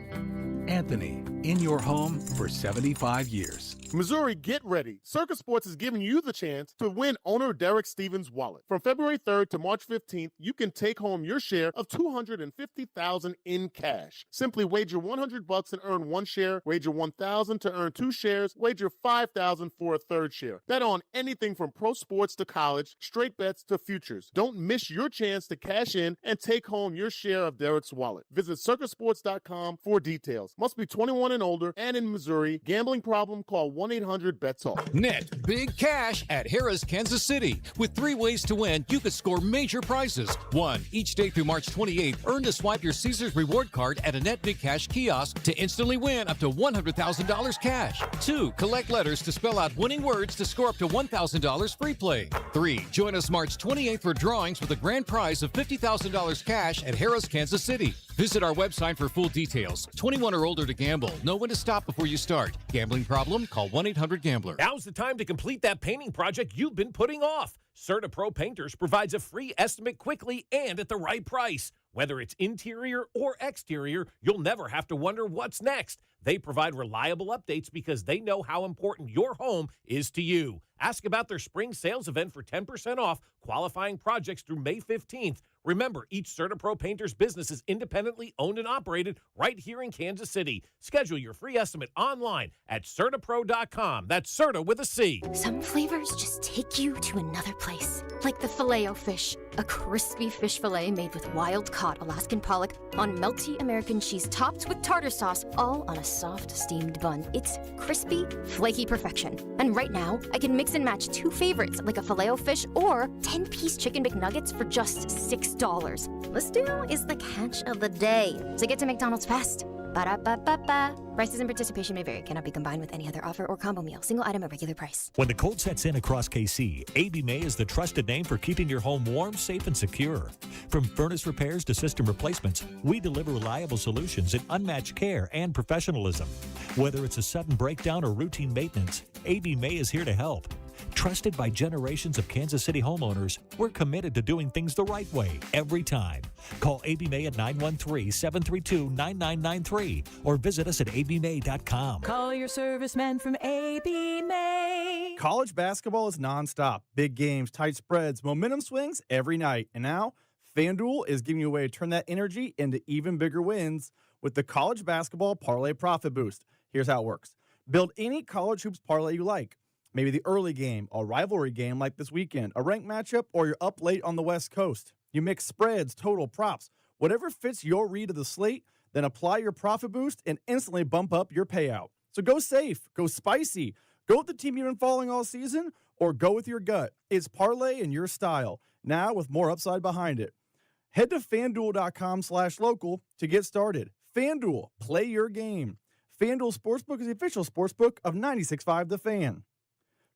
Anthony, in your home for 75 years. Missouri, get ready. Circus Sports is giving you the chance to win owner Derek Stevens' wallet. From February 3rd to March 15th, you can take home your share of $250,000 in cash. Simply wager $100 and earn 1 share, wager $1,000 to earn 2 shares, wager $5,000 for a 3rd share. Bet on anything from pro sports to college, straight bets to futures. Don't miss your chance to cash in and take home your share of Derek's wallet. Visit circusports.com for details. Must be 21 and older and in Missouri. Gambling problem? Call 1-800-BETS-OFF. Net big cash at Harrah's Kansas City. With 3 ways to win, you could score major prizes. 1. Each day through March 28th, earn to swipe your Caesars reward card at a Net Big Cash kiosk to instantly win up to $100,000 cash. 2. Collect letters to spell out winning words to score up to $1,000 free play. 3. Join us March 28th for drawings with a grand prize of $50,000 cash at Harrah's Kansas City. Visit our website for full details. 21 or older to gamble. Know when to stop before you start. Gambling problem? Call 1-800-GAMBLER. Now's the time to complete that painting project you've been putting off. CertaPro Painters provides a free estimate quickly and at the right price. Whether it's interior or exterior, you'll never have to wonder what's next. They provide reliable updates because they know how important your home is to you. Ask about their spring sales event for 10% off qualifying projects through May 15th. Remember, each CertaPro painter's business is independently owned and operated right here in Kansas City. Schedule your free estimate online at CertaPro.com. That's Certa with a C. Some flavors just take you to another place. Like the Filet-O-Fish, a crispy fish fillet made with wild-caught Alaskan pollock on melty American cheese topped with tartar sauce, all on a soft, steamed bun. It's crispy, flaky perfection. And right now, I can mix and match two favorites, like a Filet-O-Fish or 10-piece chicken McNuggets for just $6. This deal is the catch of the day. So get to McDonald's fast. Ba-da-ba-ba-ba. Prices and participation may vary. Cannot be combined with any other offer or combo meal. Single item at regular price. When the cold sets in across KC, AB May is the trusted name for keeping your home warm, safe, and secure. From furnace repairs to system replacements, we deliver reliable solutions and unmatched care and professionalism. Whether it's a sudden breakdown or routine maintenance, AB May is here to help. Trusted by generations of Kansas City homeowners, we're committed to doing things the right way every time. Call AB May at 913-732-9993 or visit us at abmay.com. Call your serviceman from AB May. College basketball is nonstop. Big games, tight spreads, momentum swings every night. And now, FanDuel is giving you a way to turn that energy into even bigger wins with the College Basketball Parlay Profit Boost. Here's how it works. Build any college hoops parlay you like. Maybe the early game, a rivalry game like this weekend, a ranked matchup, or you're up late on the West Coast. You mix spreads, total, props, whatever fits your read of the slate, then apply your profit boost and instantly bump up your payout. So go safe, go spicy, go with the team you've been following all season, or go with your gut. It's parlay in your style, now with more upside behind it. Head to FanDuel.com/local to get started. FanDuel, play your game. FanDuel Sportsbook is the official sportsbook of 96.5 The Fan.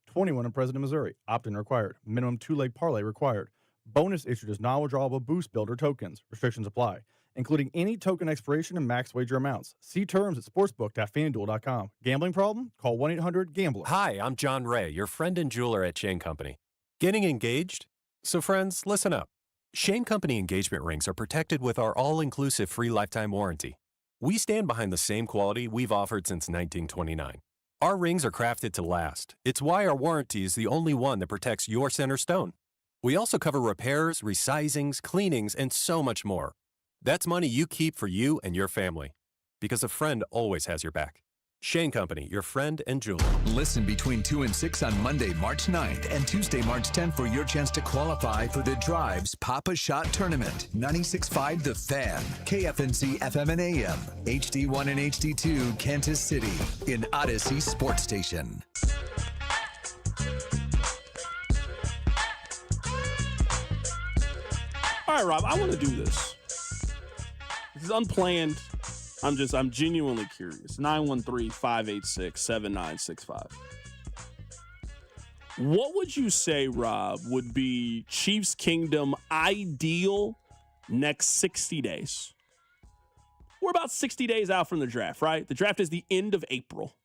21 in President, Missouri. Opt-in required. Minimum 2-leg parlay required. Bonus issued as non-withdrawable boost builder tokens. Restrictions apply, including any token expiration and max wager amounts. See terms at sportsbook.fanduel.com. Gambling problem? Call 1-800-GAMBLER. Hi, I'm John Ray, your friend and jeweler at Shane Company. Getting engaged? So friends, listen up. Shane Company engagement rings are protected with our all-inclusive free lifetime warranty. We stand behind the same quality we've offered since 1929. Our rings are crafted to last. It's why our warranty is the only one that protects your center stone. We also cover repairs, resizings, cleanings, and so much more. That's money you keep for you and your family. Because a friend always has your back. Shane Company, your friend and jeweler. Listen between 2 and 6 on Monday, March 9th and Tuesday, March 10th for your chance to qualify for the Drives Papa Shot Tournament. 96.5 The Fan, KFNC FM and AM, HD1 and HD2, Kansas City, in Odyssey Sports Station. All right, Rob, I want to do this. This is unplanned. I'm genuinely curious. 913-586-7965. What would you say, Rob, would be Chiefs Kingdom ideal next 60 days? We're about 60 days out from the draft, right? The draft is the end of April.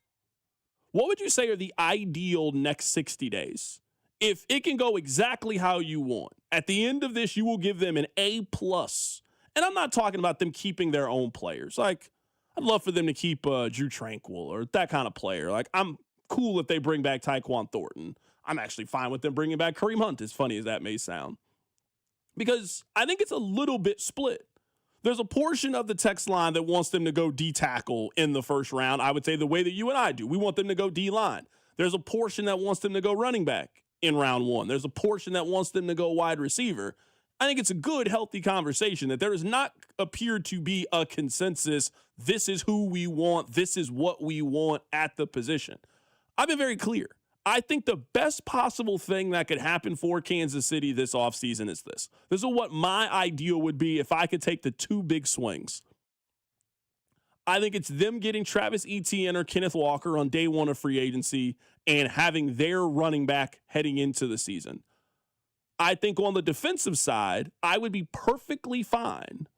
What would you say are the ideal next 60 days? If it can go exactly how you want, at the end of this, you will give them an A+. And I'm not talking about them keeping their own players. Like, I'd love for them to keep Drew Tranquil or that kind of player. Like, I'm cool if they bring back Tyquan Thornton. I'm actually fine with them bringing back Kareem Hunt, as funny as that may sound. Because I think it's a little bit split. There's a portion of the text line that wants them to go D-tackle in the first round. I would say the way that you and I do. We want them to go D-line. There's a portion that wants them to go running back in round one. There's a portion that wants them to go wide receiver. I think it's a good, healthy conversation that there has not appeared to be a consensus. This is who we want. This is what we want at the position. I've been very clear. I think the best possible thing that could happen for Kansas City this offseason is this. This is what my ideal would be if I could take the two big swings. I think it's them getting Travis Etienne or Kenneth Walker on day one of free agency and having their running back heading into the season. I think on the defensive side, I would be perfectly fine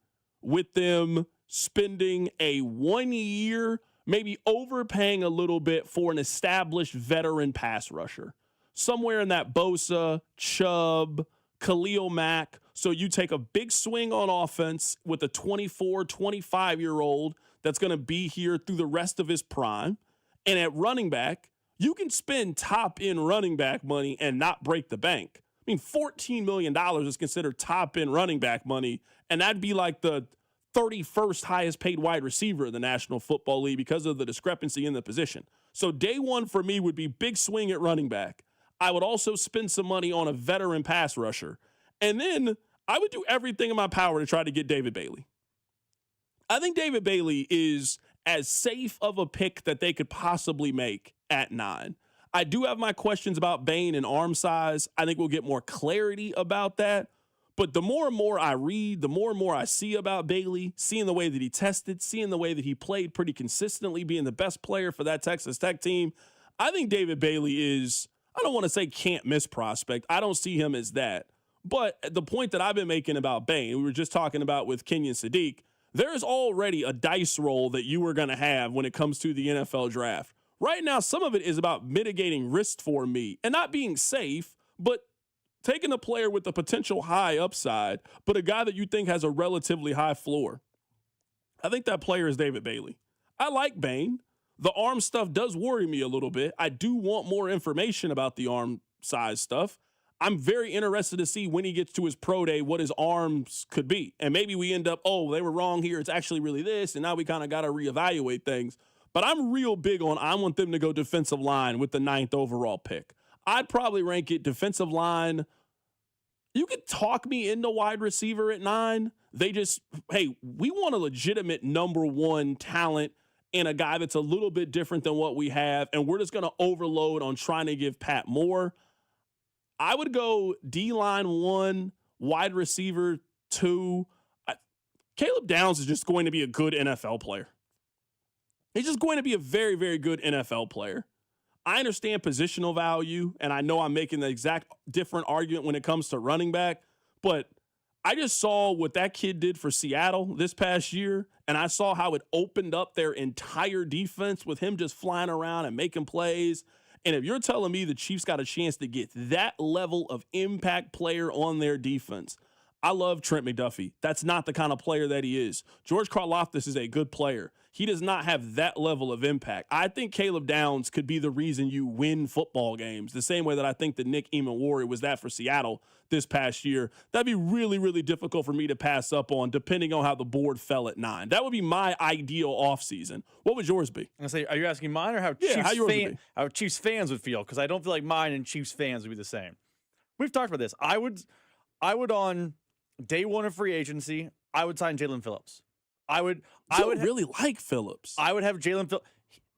with them spending a 1 year, maybe overpaying a little bit for an established veteran pass rusher. Somewhere in that Bosa, Chubb, Khalil Mack. So you take a big swing on offense with a 24, 25-year-old that's going to be here through the rest of his prime. And at running back, you can spend top-end running back money and not break the bank. mean, $14 million is considered top-end running back money, and that'd be like the 31st highest paid wide receiver in the National Football League because of the discrepancy in the position. So day one for me would be big swing at running back. I would also spend some money on a veteran pass rusher. And then I would do everything in my power to try to get David Bailey. I think David Bailey is as safe of a pick that they could possibly make at 9. I do have my questions about Bain and arm size. I think we'll get more clarity about that. But the more and more I read, the more and more I see about Bailey, seeing the way that he tested, seeing the way that he played pretty consistently, being the best player for that Texas Tech team, I think David Bailey is, I don't want to say can't miss prospect. I don't see him as that. But the point that I've been making about Bain, we were just talking about with Kenyon Sadiq, there is already a dice roll that you are going to have when it comes to the NFL draft. Right now, some of it is about mitigating risk for me and not being safe, but taking a player with a potential high upside, but a guy that you think has a relatively high floor. I think that player is David Bailey. I like Bain. The arm stuff does worry me a little bit. I do want more information about the arm size stuff. I'm very interested to see when he gets to his pro day what his arms could be. And maybe we end up, oh, they were wrong here. It's actually really this. And now we kind of got to reevaluate things. But I'm real big on I want them to go defensive line with the 9th overall pick. I'd probably rank it defensive line. You could talk me into wide receiver at 9. They just, hey, we want a legitimate number 1 talent and a guy that's a little bit different than what we have, and we're just going to overload on trying to give Pat more. I would go D-line 1, wide receiver 2. Caleb Downs is just going to be a good NFL player. He's just going to be a very, very good NFL player. I understand positional value, and I know I'm making the exact different argument when it comes to running back, but I just saw what that kid did for Seattle this past year, and I saw how it opened up their entire defense with him just flying around and making plays. And if you're telling me the Chiefs got a chance to get that level of impact player on their defense, I love Trent McDuffie. That's not the kind of player that he is. George Karlaftis is a good player. He does not have that level of impact. I think Caleb Downs could be the reason you win football games, the same way that I think that Nick Emmanwori was that for Seattle this past year. That'd be really, really difficult for me to pass up on, depending on how the board fell at 9. That would be my ideal offseason. What would yours be? I say, are you asking mine or how Chiefs fans would feel? Because I don't feel like mine and Chiefs fans would be the same. We've talked about this. I would on day 1 of free agency, I would sign Jalen Phillips. I would really like Phillips. I would have Jalen Phillips.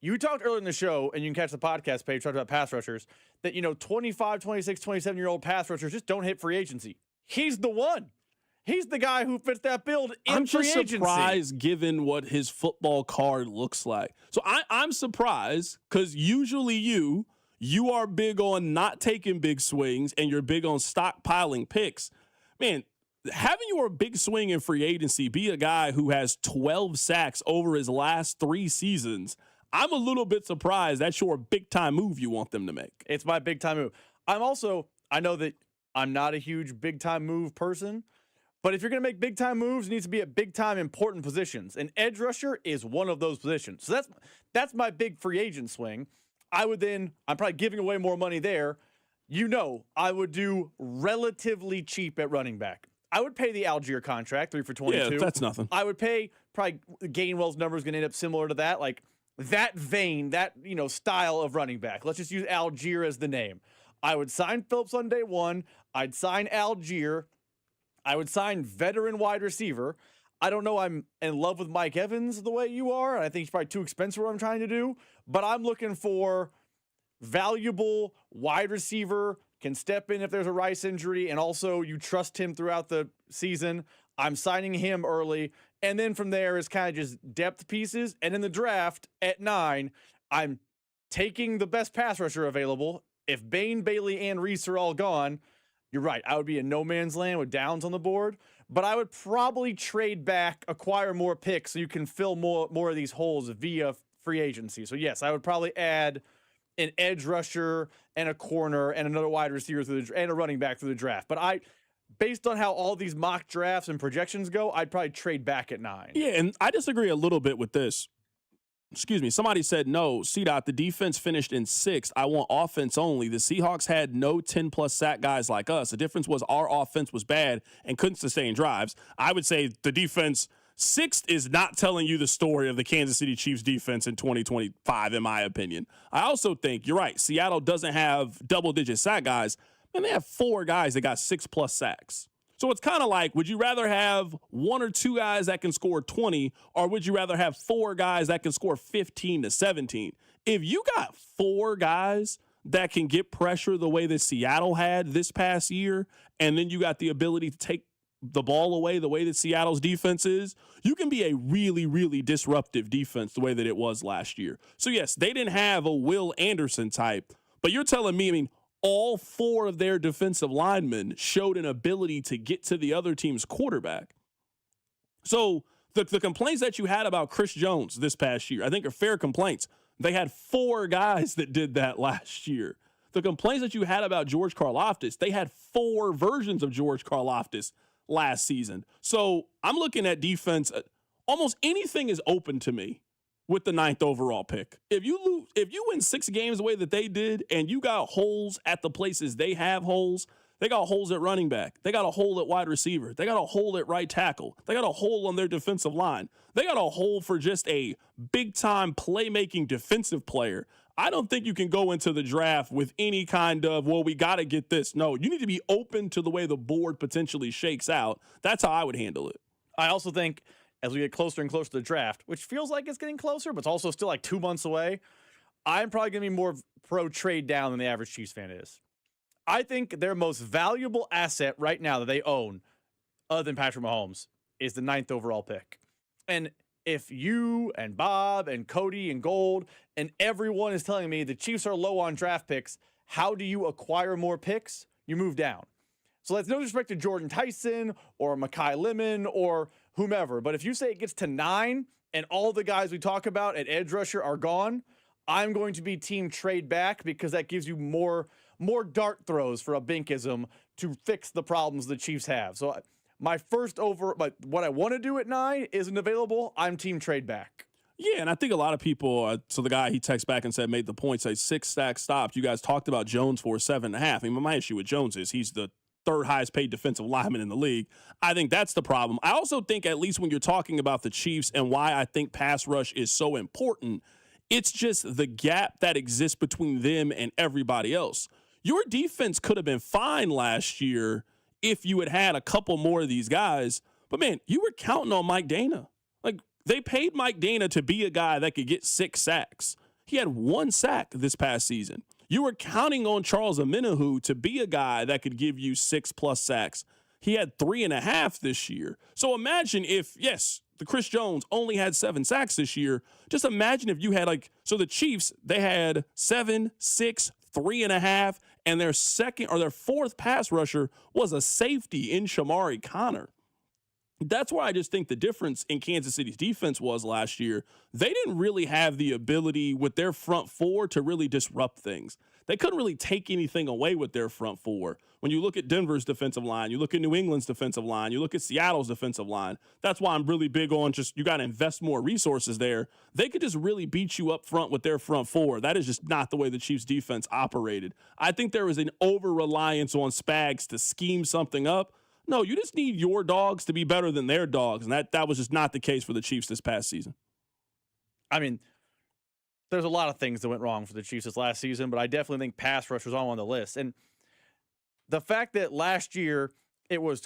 You talked earlier in the show, and you can catch the podcast page, talked about pass rushers, that, 25, 26, 27-year-old pass rushers just don't hit free agency. He's the one. He's the guy who fits that build in free agency. I'm just surprised given what his football card looks like. So I'm surprised because usually you are big on not taking big swings and you're big on stockpiling picks. Man, having your big swing in free agency be a guy who has 12 sacks over his last 3 seasons, I'm a little bit surprised that's your big-time move you want them to make. It's my big-time move. I know that I'm not a huge big-time move person, but if you're going to make big-time moves, it needs to be at big-time important positions. An edge rusher is one of those positions. So that's my big free agent swing. I'm probably giving away more money there. I would do relatively cheap at running back. I would pay the Algier contract, 3 for $22. Yeah, that's nothing. I would pay probably Gainwell's number is going to end up similar to that, like that vein, that style of running back. Let's just use Algier as the name. I would sign Phillips on day 1. I'd sign Algier. I would sign veteran wide receiver. I don't know. I'm in love with Mike Evans the way you are. I think he's probably too expensive for what I'm trying to do. But I'm looking for valuable wide receiver. Can step in if there's a Rice injury, and also you trust him throughout the season. I'm signing him early, and then from there is kind of just depth pieces. And in the draft at 9, I'm taking the best pass rusher available. If Bain, Bailey, and Reese are all gone, you're right. I would be in no man's land with Downs on the board, but I would probably trade back, acquire more picks so you can fill more of these holes via free agency. So yes, I would probably add an edge rusher and a corner and another wide receiver and a running back through the draft. But based on how all these mock drafts and projections go, I'd probably trade back at 9. Yeah, and I disagree a little bit with this. Somebody said, no, CDOT, the defense finished in 6th. I want offense only. The Seahawks had no 10-plus sack guys like us. The difference was our offense was bad and couldn't sustain drives. I would say the defense 6th is not telling you the story of the Kansas City Chiefs defense in 2025, in my opinion. I also think, you're right, Seattle doesn't have double-digit sack guys, and they have 4 guys that got 6-plus sacks. So it's kind of like, would you rather have 1 or 2 guys that can score 20, or would you rather have 4 guys that can score 15 to 17? If you got 4 guys that can get pressure the way that Seattle had this past year, and then you got the ability to take the ball away the way that Seattle's defense is, you can be a really, really disruptive defense the way that it was last year. So, yes, they didn't have a Will Anderson type, but you're telling me, all 4 of their defensive linemen showed an ability to get to the other team's quarterback. So the complaints that you had about Chris Jones this past year, I think are fair complaints. They had 4 guys that did that last year. The complaints that you had about George Karlaftis, they had 4 versions of George Karlaftis last season. So I'm looking at defense. Almost anything is open to me with the 9th overall pick. If you win 6 games the way that they did, and you got holes at the places they have holes, they got holes at running back. They got a hole at wide receiver. They got a hole at right tackle. They got a hole on their defensive line. They got a hole for just a big-time playmaking defensive player. I don't think you can go into the draft with any kind of, well, we got to get this. No, you need to be open to the way the board potentially shakes out. That's how I would handle it. I also think as we get closer and closer to the draft, which feels like it's getting closer, but it's also still like 2 months away, I'm probably going to be more pro trade down than the average Chiefs fan is. I think their most valuable asset right now that they own, other than Patrick Mahomes, is the 9th overall pick. And if you and Bob and Cody and Gold and everyone is telling me the Chiefs are low on draft picks, how do you acquire more picks? You move down. So that's no disrespect to Jordan Tyson or Mekhi Lemon or whomever. But if you say it gets to 9 and all the guys we talk about at edge rusher are gone, I'm going to be team trade back, because that gives you more dart throws for a Binkism to fix the problems the Chiefs have. So my but what I want to do at 9 isn't available. I'm team trade back. Yeah, and I think a lot of people, so the guy he texted back and said, made the point, say 6 sacks stopped. You guys talked about Jones for 7.5. I mean, my issue with Jones is he's the 3rd highest paid defensive lineman in the league. I think that's the problem. I also think, at least when you're talking about the Chiefs and why I think pass rush is so important, it's just the gap that exists between them and everybody else. Your defense could have been fine last year if you had had a couple more of these guys. But, man, you were counting on Mike Dana. Like, they paid Mike Dana to be a guy that could get 6 sacks. He had 1 sack this past season. You were counting on Charles Omenihu to be a guy that could give you 6+ sacks. He had 3.5 this year. So imagine if, yes, the Chris Jones only had 7 sacks this year. Just imagine if you had, so the Chiefs, they had 7, 6, 3.5, and their 2nd or their 4th pass rusher was a safety in Shamari Connor. That's why I just think the difference in Kansas City's defense was last year. They didn't really have the ability with their front 4 to really disrupt things. They couldn't really take anything away with their front 4. When you look at Denver's defensive line, you look at New England's defensive line, you look at Seattle's defensive line. That's why I'm really big on just, you got to invest more resources there. They could just really beat you up front with their front 4. That is just not the way the Chiefs defense operated. I think there was an over-reliance on Spags to scheme something up. No, you just need your dogs to be better than their dogs, and that was just not the case for the Chiefs this past season. I mean, there's a lot of things that went wrong for the Chiefs this last season, but I definitely think pass rush was on the list. And the fact that last year it was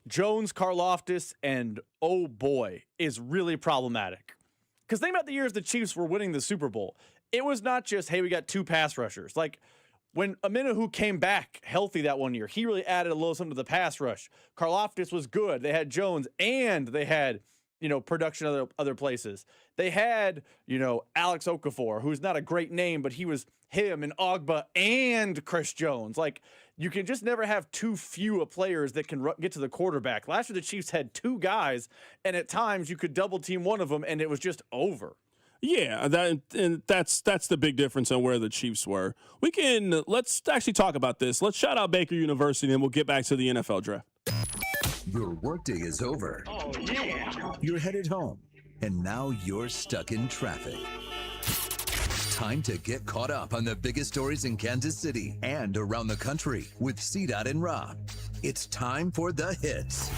Jones, Karlaftis, and oh boy, is really problematic. Because think about the years the Chiefs were winning the Super Bowl. It was not just, hey, we got 2 pass rushers. Like, when Omenihu came back healthy that one year, he really added a little something to the pass rush. Karlaftis was good. They had Jones, and they had, production other places. They had, Alex Okafor, who's not a great name, but he was him and Ogba and Chris Jones. Like, you can just never have too few of players that can get to the quarterback. Last year, the Chiefs had 2 guys, and at times you could double team one of them, and it was just over. Yeah, that's the big difference on where the Chiefs were. Let's actually talk about this. Let's shout out Baker University, and we'll get back to the NFL draft. Your workday is over. Oh, yeah. You're headed home. and now you're stuck in traffic. Time to get caught up on the biggest stories in Kansas City and around the country with CDOT and Rob. It's time for the hits.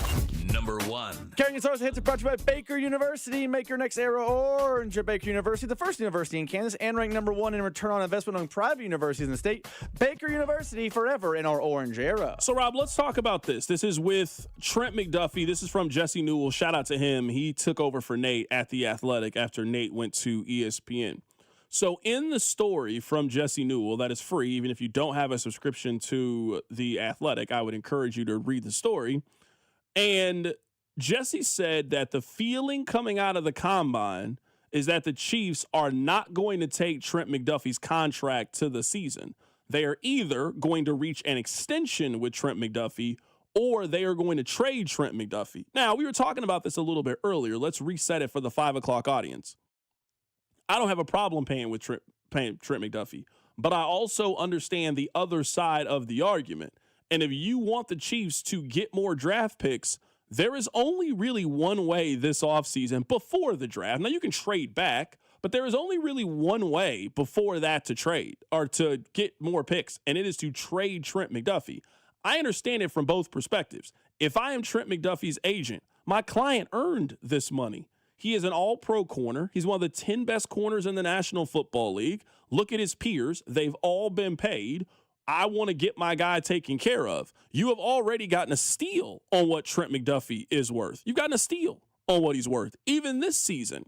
Number 1. Carrington Harrison hits are brought to you by Baker University. Make your next era orange at Baker University, the first university in Kansas, and ranked number 1 in return on investment among private universities in the state. Baker University, forever in our orange era. So, Rob, let's talk about this. This is with Trent McDuffie. This is from Jesse Newell. Shout out to him. He took over for Nate at The Athletic after Nate went to ESPN. So in the story from Jesse Newell, that is free, even if you don't have a subscription to The Athletic, I would encourage you to read the story. And Jesse said that the feeling coming out of the combine is that the Chiefs are not going to take Trent McDuffie's contract to the season. They are either going to reach an extension with Trent McDuffie or they are going to trade Trent McDuffie. Now, we were talking about this a little bit earlier. Let's reset it for the 5 o'clock audience. I don't have a problem paying Trent McDuffie, but I also understand the other side of the argument. And if you want the Chiefs to get more draft picks, there is only really one way this offseason before the draft. Now, you can trade back, but there is only really one way before that to trade or to get more picks, and it is to trade Trent McDuffie. I understand it from both perspectives. If I am Trent McDuffie's agent, my client earned this money. He is an all-pro corner. He's one of the 10 best corners in the National Football League. Look at his peers. They've all been paid. I want to get my guy taken care of. You have already gotten a steal on what Trent McDuffie is worth. You've gotten a steal on what he's worth. Even this season,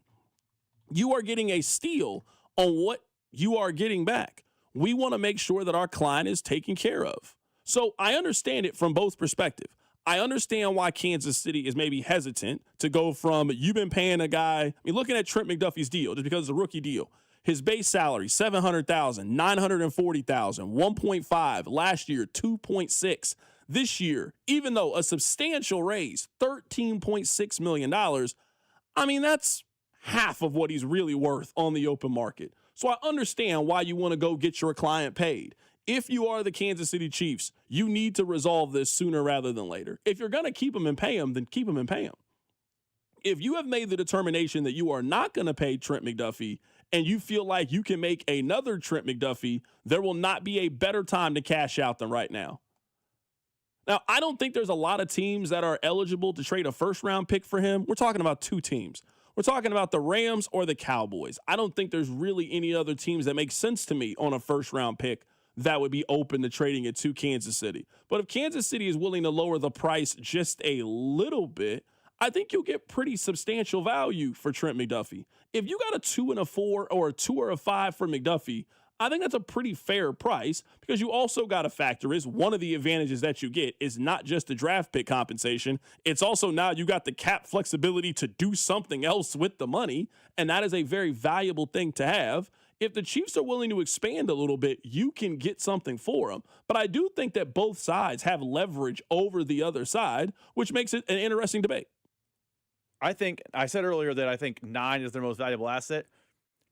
you are getting a steal on what you are getting back. We want to make sure that our client is taken care of. So I understand it from both perspectives. I understand why Kansas City is maybe hesitant to go from you've been paying a guy. I mean, looking at Trent McDuffie's deal, just because it's a rookie deal, his base salary, $700,000, $940,000, 1.5 last year, 2.6 this year, even though a substantial raise, $13.6 million. I mean, that's half of what he's really worth on the open market. So I understand why you want to go get your client paid. If you are the Kansas City Chiefs, you need to resolve this sooner rather than later. If you're going to keep him and pay him, then keep him and pay him. If you have made the determination that you are not going to pay Trent McDuffie and you feel like you can make another Trent McDuffie, there will not be a better time to cash out than right now. Now, I don't think there's a lot of teams that are eligible to trade a first-round pick for him. We're talking about 2 teams. We're talking about the Rams or the Cowboys. I don't think there's really any other teams that make sense to me on a first-round pick that would be open to trading it to Kansas City. But if Kansas City is willing to lower the price just a little bit, I think you'll get pretty substantial value for Trent McDuffie. If you got a 2 and a 4 or a 2 or a 5 for McDuffie, I think that's a pretty fair price because you also got to factor is one of the advantages that you get is not just the draft pick compensation. It's also now you got the cap flexibility to do something else with the money, and that is a very valuable thing to have. If the Chiefs are willing to expand a little bit, you can get something for them. But I do think that both sides have leverage over the other side, which makes it an interesting debate. I said earlier that I think 9 is their most valuable asset.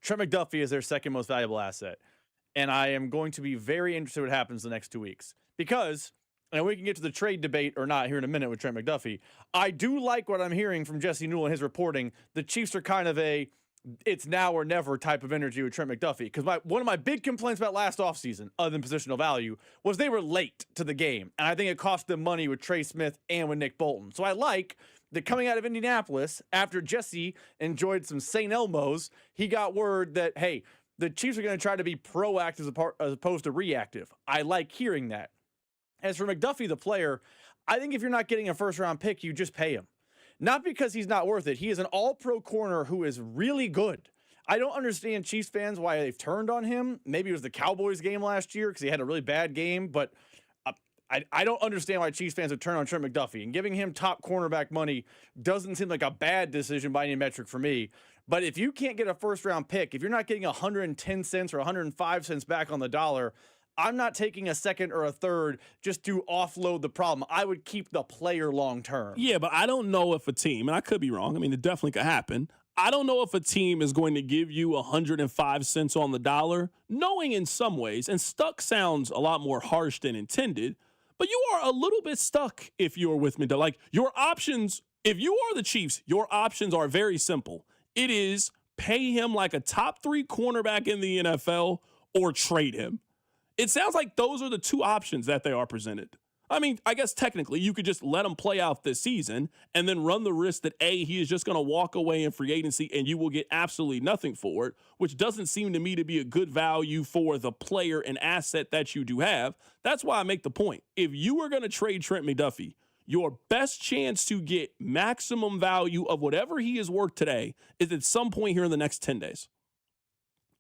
Trent McDuffie is their second most valuable asset. And I am going to be very interested in what happens the next 2 weeks. Because, and we can get to the trade debate or not here in a minute with Trent McDuffie, I do like what I'm hearing from Jesse Newell and his reporting. The Chiefs are kind of a it's now or never type of energy with Trent McDuffie. Because one of my big complaints about last offseason, other than positional value, was they were late to the game. And I think it cost them money with Trey Smith and with Nick Bolton. So I like that coming out of Indianapolis, after Jesse enjoyed some St. Elmo's, he got word that, hey, the Chiefs are going to try to be proactive as opposed to reactive. I like hearing that. As for McDuffie, the player, I think if you're not getting a first-round pick, you just pay him. Not because he's not worth it. He is an all-pro corner who is really good. I don't understand Chiefs fans why they've turned on him. Maybe it was the Cowboys game last year because he had a really bad game, but I don't understand why Chiefs fans have turned on Trent McDuffie. And giving him top cornerback money doesn't seem like a bad decision by any metric for me. But if you can't get a first-round pick, if you're not getting 110 cents or 105 cents back on the dollar, I'm not taking a second or a third just to offload the problem. I would keep the player long-term. Yeah, but I don't know if a team, and I could be wrong, I mean, it definitely could happen. I don't know if a team is going to give you 105 cents on the dollar, knowing in some ways, and stuck sounds a lot more harsh than intended, but you are a little bit stuck if you're with me. Like, your options, if you are the Chiefs, your options are very simple. It is pay him like a top 3 cornerback in the NFL or trade him. It sounds like those are the two options that they are presented. I mean, I guess technically you could just let him play out this season and then run the risk that, A, he is just going to walk away in free agency and you will get absolutely nothing for it, which doesn't seem to me to be a good value for the player and asset that you do have. That's why I make the point. If you are going to trade Trent McDuffie, your best chance to get maximum value of whatever he is worth today is at some point here in the next 10 days.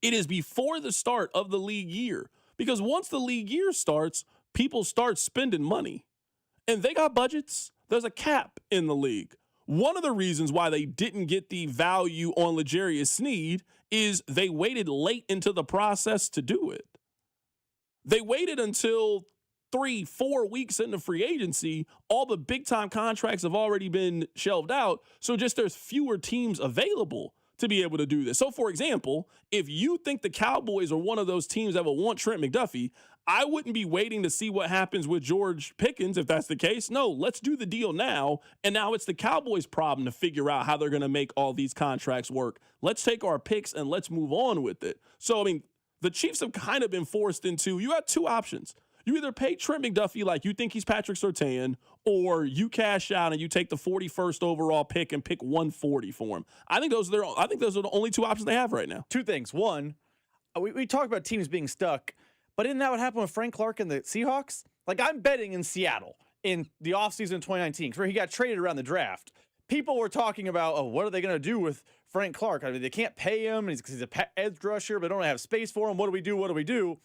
It is before the start of the league year, because once the league year starts, people start spending money, and they got budgets. There's a cap in the league. One of the reasons why they didn't get the value on L'Jarius Sneed is they waited late into the process to do it. They waited until 3-4 weeks into free agency. All the big-time contracts have already been shelved out, so just there's fewer teams available to be able to do this. So, for example, if you think the Cowboys are one of those teams that will want Trent McDuffie, I wouldn't be waiting to see what happens with George Pickens if that's the case. No, let's do the deal now, and now it's the Cowboys' problem to figure out how they're going to make all these contracts work. Let's take our picks and let's move on with it. So, I mean, the Chiefs have kind of been forced into, you have two options. You either pay Trent McDuffie like you think he's Patrick Surtain, or you cash out and you take the 41st overall pick and pick 140 for him. I think those are the only two options they have right now. Two things. One, we talked about teams being stuck, but isn't that what happened with Frank Clark and the Seahawks? Like, I'm betting in Seattle in the offseason of 2019, where he got traded around the draft. People were talking about, oh, what are they going to do with Frank Clark? I mean, they can't pay him. He's a edge rusher, but they don't have space for him. What do we do? What do we do?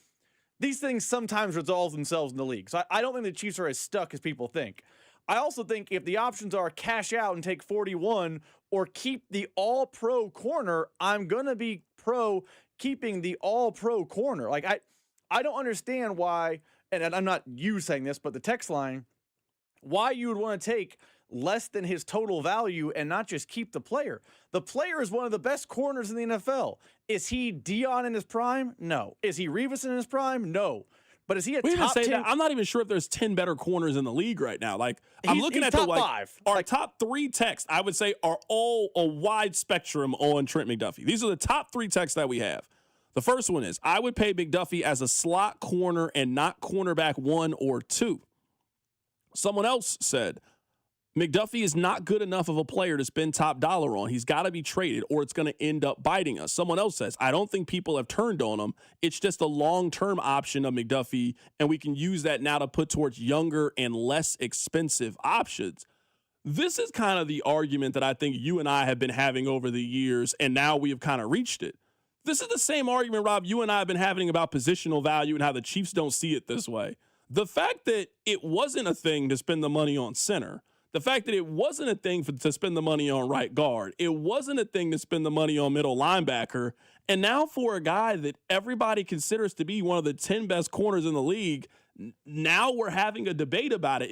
These things sometimes resolve themselves in the league. So I don't think the Chiefs are as stuck as people think. I also think if the options are cash out and take 41 or keep the all-pro corner, I'm going to be pro keeping the all-pro corner. Like, I don't understand why, and I'm not you saying this, but the text line, why you would want to take less than his total value and not just keep the player. The player is one of the best corners in the NFL. Is he Dion in his prime? No. Is he Revis in his prime? No. But is he a top 10? I'm not even sure if there's 10 better corners in the league right now. Like, I'm looking at top the five. Our top 3 texts, I would say, are all a wide spectrum on Trent McDuffie. These are the top 3 texts that we have. The first one is, I would pay McDuffie as a slot corner and not cornerback 1 or 2. Someone else said, McDuffie is not good enough of a player to spend top dollar on. He's got to be traded or it's going to end up biting us. Someone else says, I don't think people have turned on him. It's just a long-term option of McDuffie, and we can use that now to put towards younger and less expensive options. This is kind of the argument that I think you and I have been having over the years, and now we have kind of reached it. This is the same argument, Rob, you and I have been having about positional value and how the Chiefs don't see it this way. The fact that it wasn't a thing to spend the money on center, the fact that it wasn't a thing to spend the money on right guard, it wasn't a thing to spend the money on middle linebacker, and now for a guy that everybody considers to be one of the 10 best corners in the league, now we're having a debate about it.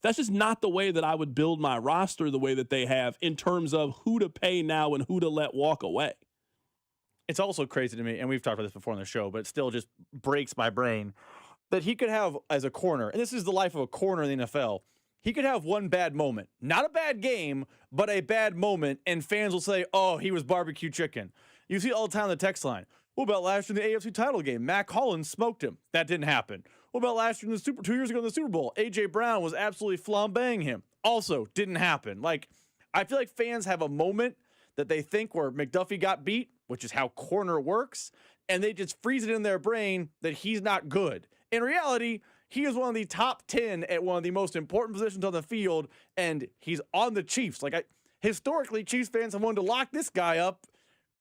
That's just not the way that I would build my roster the way that they have in terms of who to pay now and who to let walk away. It's also crazy to me, and we've talked about this before on the show, but it still just breaks my brain, that he could have as a corner, and this is the life of a corner in the NFL, he could have one bad moment. Not a bad game, but a bad moment, and fans will say, oh, he was barbecue chicken. You see it all the time on the text line. What about last year in the AFC title game? Mac Hollins smoked him. That didn't happen. What about last year in the 2 years ago in the Super Bowl? A.J. Brown was absolutely flambeing him. Also, didn't happen. Like, I feel like fans have a moment that they think where McDuffie got beat, which is how corner works, and they just freeze it in their brain that he's not good. In reality, he is one of the top 10 at one of the most important positions on the field, and he's on the Chiefs. Historically, Chiefs fans have wanted to lock this guy up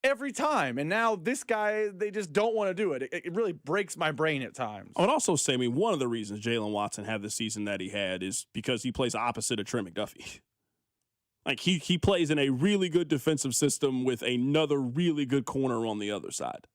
every time, and now this guy, they just don't want to do it. It really breaks my brain at times. I would also say, one of the reasons Jalen Watson had the season that he had is because he plays opposite of Trent McDuffie. Like, he plays in a really good defensive system with another really good corner on the other side.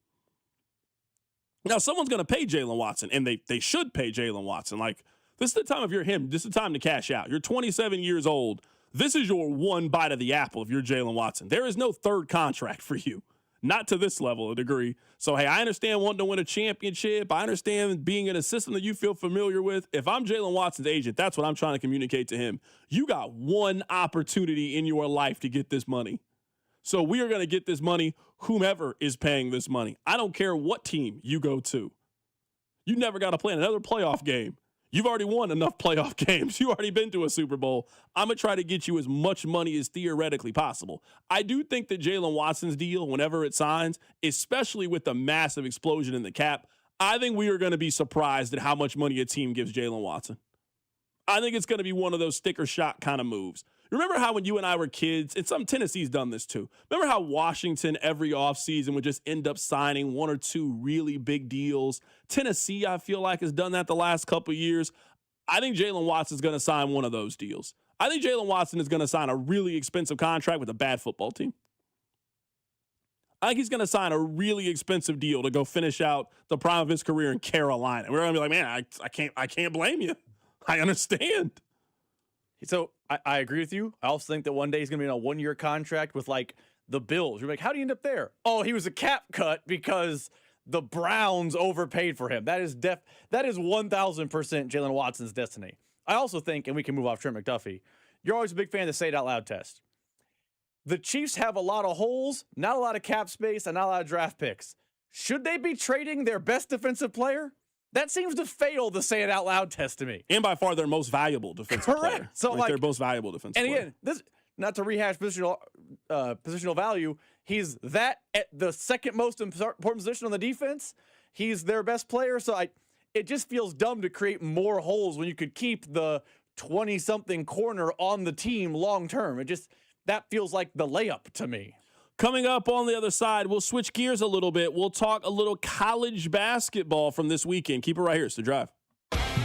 Now, someone's going to pay Jalen Watson, and they should pay Jalen Watson. Like, this is the time if you're him. This is the time to cash out. You're 27 years old. This is your one bite of the apple if you're Jalen Watson. There is no third contract for you. Not to this level of degree. So, hey, I understand wanting to win a championship. I understand being in a system that you feel familiar with. If I'm Jalen Watson's agent, that's what I'm trying to communicate to him. You got one opportunity in your life to get this money. So we are going to get this money, whomever is paying this money. I don't care what team you go to. You never got to play another playoff game. You've already won enough playoff games. You've already been to a Super Bowl. I'm going to try to get you as much money as theoretically possible. I do think that Jalen Watson's deal, whenever it signs, especially with the massive explosion in the cap, I think we are going to be surprised at how much money a team gives Jalen Watson. I think it's going to be one of those sticker shock kind of moves. Remember how when you and I were kids, and some Tennessee's done this too. Remember how Washington every offseason would just end up signing one or two really big deals? Tennessee, I feel like, has done that the last couple of years. I think Jalen Watson's going to sign one of those deals. I think Jalen Watson is going to sign a really expensive contract with a bad football team. I think he's going to sign a really expensive deal to go finish out the prime of his career in Carolina. We're going to be like, man, I can't blame you. I understand. So I agree with you. I also think that one day he's going to be in a one-year contract with, like, the Bills. You're like, how do you end up there? Oh, he was a cap cut because the Browns overpaid for him. That is 1,000% Jalen Watson's destiny. I also think, and we can move off Trent McDuffie, you're always a big fan of the say it out loud test. The Chiefs have a lot of holes, not a lot of cap space, and not a lot of draft picks. Should they be trading their best defensive player? That seems to fail the say it out loud test to me. And by far their most valuable defensive player. So like their most valuable defensive player. And again, this, not to rehash positional value, he's that at the second most important position on the defense. He's their best player. So it just feels dumb to create more holes when you could keep the 20-something corner on the team long term. That feels like the layup to me. Coming up on the other side, we'll switch gears a little bit. We'll talk a little college basketball from this weekend. Keep it right here. It's The Drive.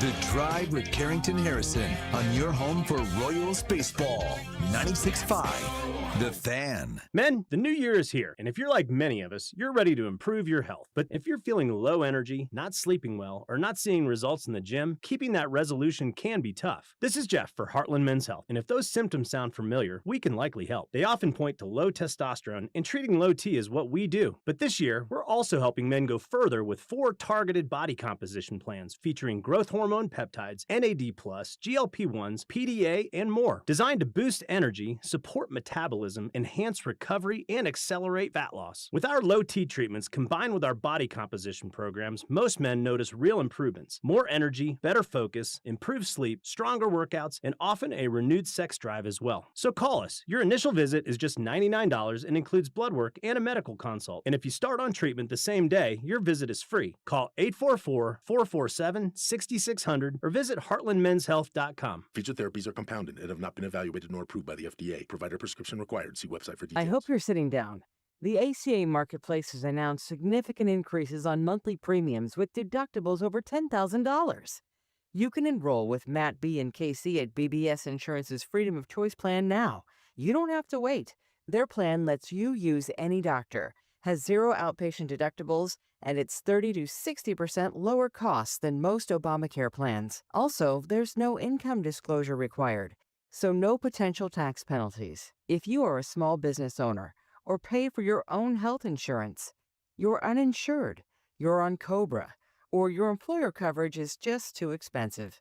The Drive with Carrington Harrison on your home for Royals baseball. 96.5, The Fan. Men, the new year is here, and if you're like many of us, you're ready to improve your health. But if you're feeling low energy, not sleeping well, or not seeing results in the gym, keeping that resolution can be tough. This is Jeff for Heartland Men's Health, and if those symptoms sound familiar, we can likely help. They often point to low testosterone, and treating low T is what we do. But this year, we're also helping men go further with 4 targeted body composition plans featuring growth hormone peptides, NAD+, GLP-1s, PDA, and more, designed to boost energy, support metabolism, enhance recovery, and accelerate fat loss. With our low T treatments combined with our body composition programs, most men notice real improvements, more energy, better focus, improved sleep, stronger workouts, and often a renewed sex drive as well. So call us. Your initial visit is just $99 and includes blood work and a medical consult. And if you start on treatment the same day, your visit is free. Call 844-447-6600 or visit heartlandmenshealth.com. Featured therapies are compounded and have not been evaluated nor approved by the FDA. Provider prescription required. See website for details. I hope you're sitting down. The ACA Marketplace has announced significant increases on monthly premiums with deductibles over $10,000. You can enroll with Matt B. and KC at BBS Insurance's Freedom of Choice plan now. You don't have to wait. Their plan lets you use any doctor, has 0 outpatient deductibles, and it's 30 to 60% lower costs than most Obamacare plans. Also, there's no income disclosure required, so no potential tax penalties. If you are a small business owner or pay for your own health insurance, you're uninsured, you're on COBRA, or your employer coverage is just too expensive.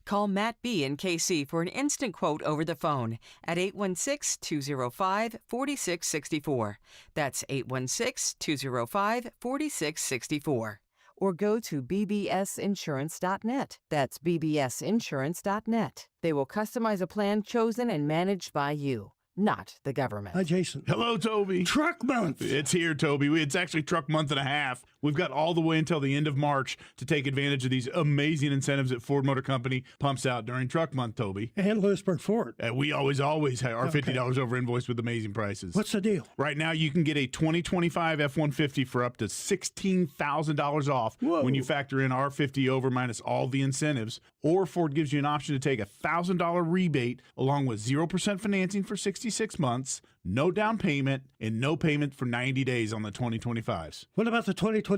Call Matt B. and KC for an instant quote over the phone at 816-205-4664. That's 816-205-4664. Or go to bbsinsurance.net. That's bbsinsurance.net. They will customize a plan chosen and managed by you, not the government. Hi, Jason. Hello, Toby. Truck month. It's here, Toby. It's actually truck month and a half. We've got all the way until the end of March to take advantage of these amazing incentives that Ford Motor Company pumps out during truck month, Toby. And Lewisburg Ford. We always have our $50 over invoice with amazing prices. What's the deal? Right now, you can get a 2025 F-150 for up to $16,000 off when you factor in our 50 over minus all the incentives. Or Ford gives you an option to take a $1,000 rebate along with 0% financing for 66 months, no down payment, and no payment for 90 days on the 2025s. What about the 2026?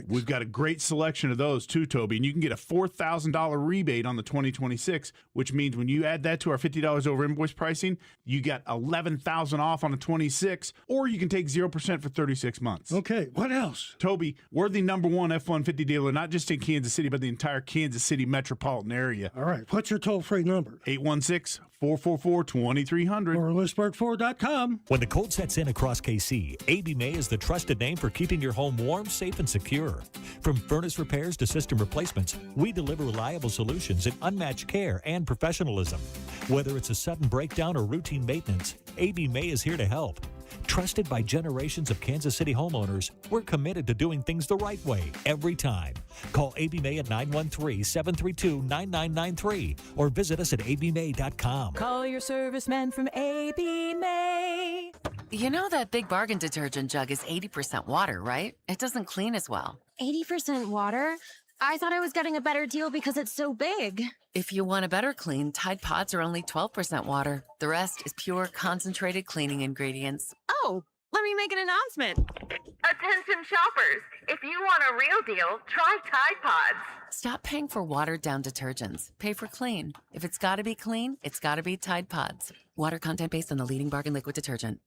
We've got a great selection of those too, Toby, and you can get a $4,000 rebate on the 2026, which means when you add that to our $50 over invoice pricing, you get $11,000 off on a 26, or you can take 0% for 36 months. Okay, what else? Toby, we're the #1 F-150 dealer, not just in Kansas City, but the entire Kansas City metropolitan area. All right, what's your toll-free number? 816-444-2300. Or Lewisburg Expert4.com. When the cold sets in across KC, AB May is the trusted name for keeping your home warm, safe, and secure. From furnace repairs to system replacements, we deliver reliable solutions and unmatched care and professionalism. Whether it's a sudden breakdown or routine maintenance, AB May is here to help. Trusted by generations of Kansas City homeowners, we're committed to doing things the right way every time. Call AB May at 913-732-9993 or visit us at abmay.com. Call your serviceman from AB May. You know that Big Bargain detergent jug is 80% water, right? It doesn't clean as well. 80% water? I thought I was getting a better deal because it's so big. If you want a better clean, Tide Pods are only 12% water. The rest is pure, concentrated cleaning ingredients. Oh, let me make an announcement. Attention shoppers, if you want a real deal, try Tide Pods. Stop paying for watered-down detergents. Pay for clean. If it's got to be clean, it's got to be Tide Pods. Water content based on the leading bargain liquid detergent.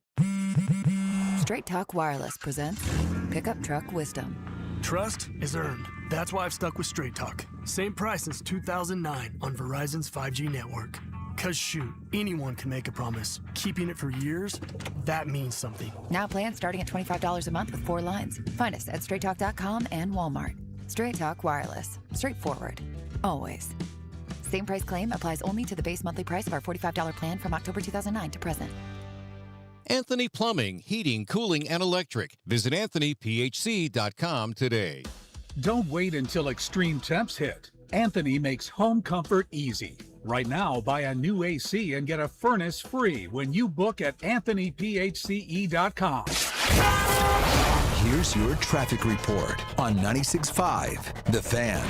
Straight Talk Wireless presents Pickup Truck Wisdom. Trust is earned. That's why I've stuck with Straight Talk. Same price since 2009 on Verizon's 5G network. Cause shoot, anyone can make a promise. Keeping it for years, that means something. Now plans starting at $25 a month with 4 lines. Find us at straighttalk.com and Walmart. Straight Talk Wireless. Straightforward. Always. Same price claim applies only to the base monthly price of our $45 plan from October 2009 to present. Anthony Plumbing, Heating, Cooling, and Electric. Visit AnthonyPHC.com today. Don't wait until extreme temps hit. Anthony makes home comfort easy. Right now, buy a new AC and get a furnace free when you book at AnthonyPHCE.com. Here's your traffic report on 96.5 The Fan.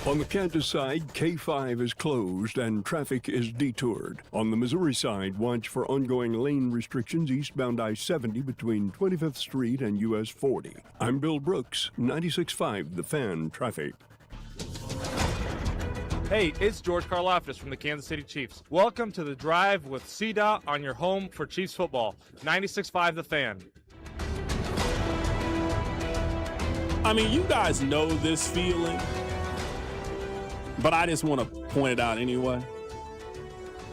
On the Kansas side, K5 is closed and traffic is detoured. On the Missouri side, watch for ongoing lane restrictions eastbound I-70 between 25th Street and US 40. I'm Bill Brooks, 96.5 The Fan Traffic. Hey, it's George Karlaftis from the Kansas City Chiefs. Welcome to The Drive with CDOT on your home for Chiefs football. 96.5 The Fan. I mean, you guys know this feeling, but I just want to point it out anyway.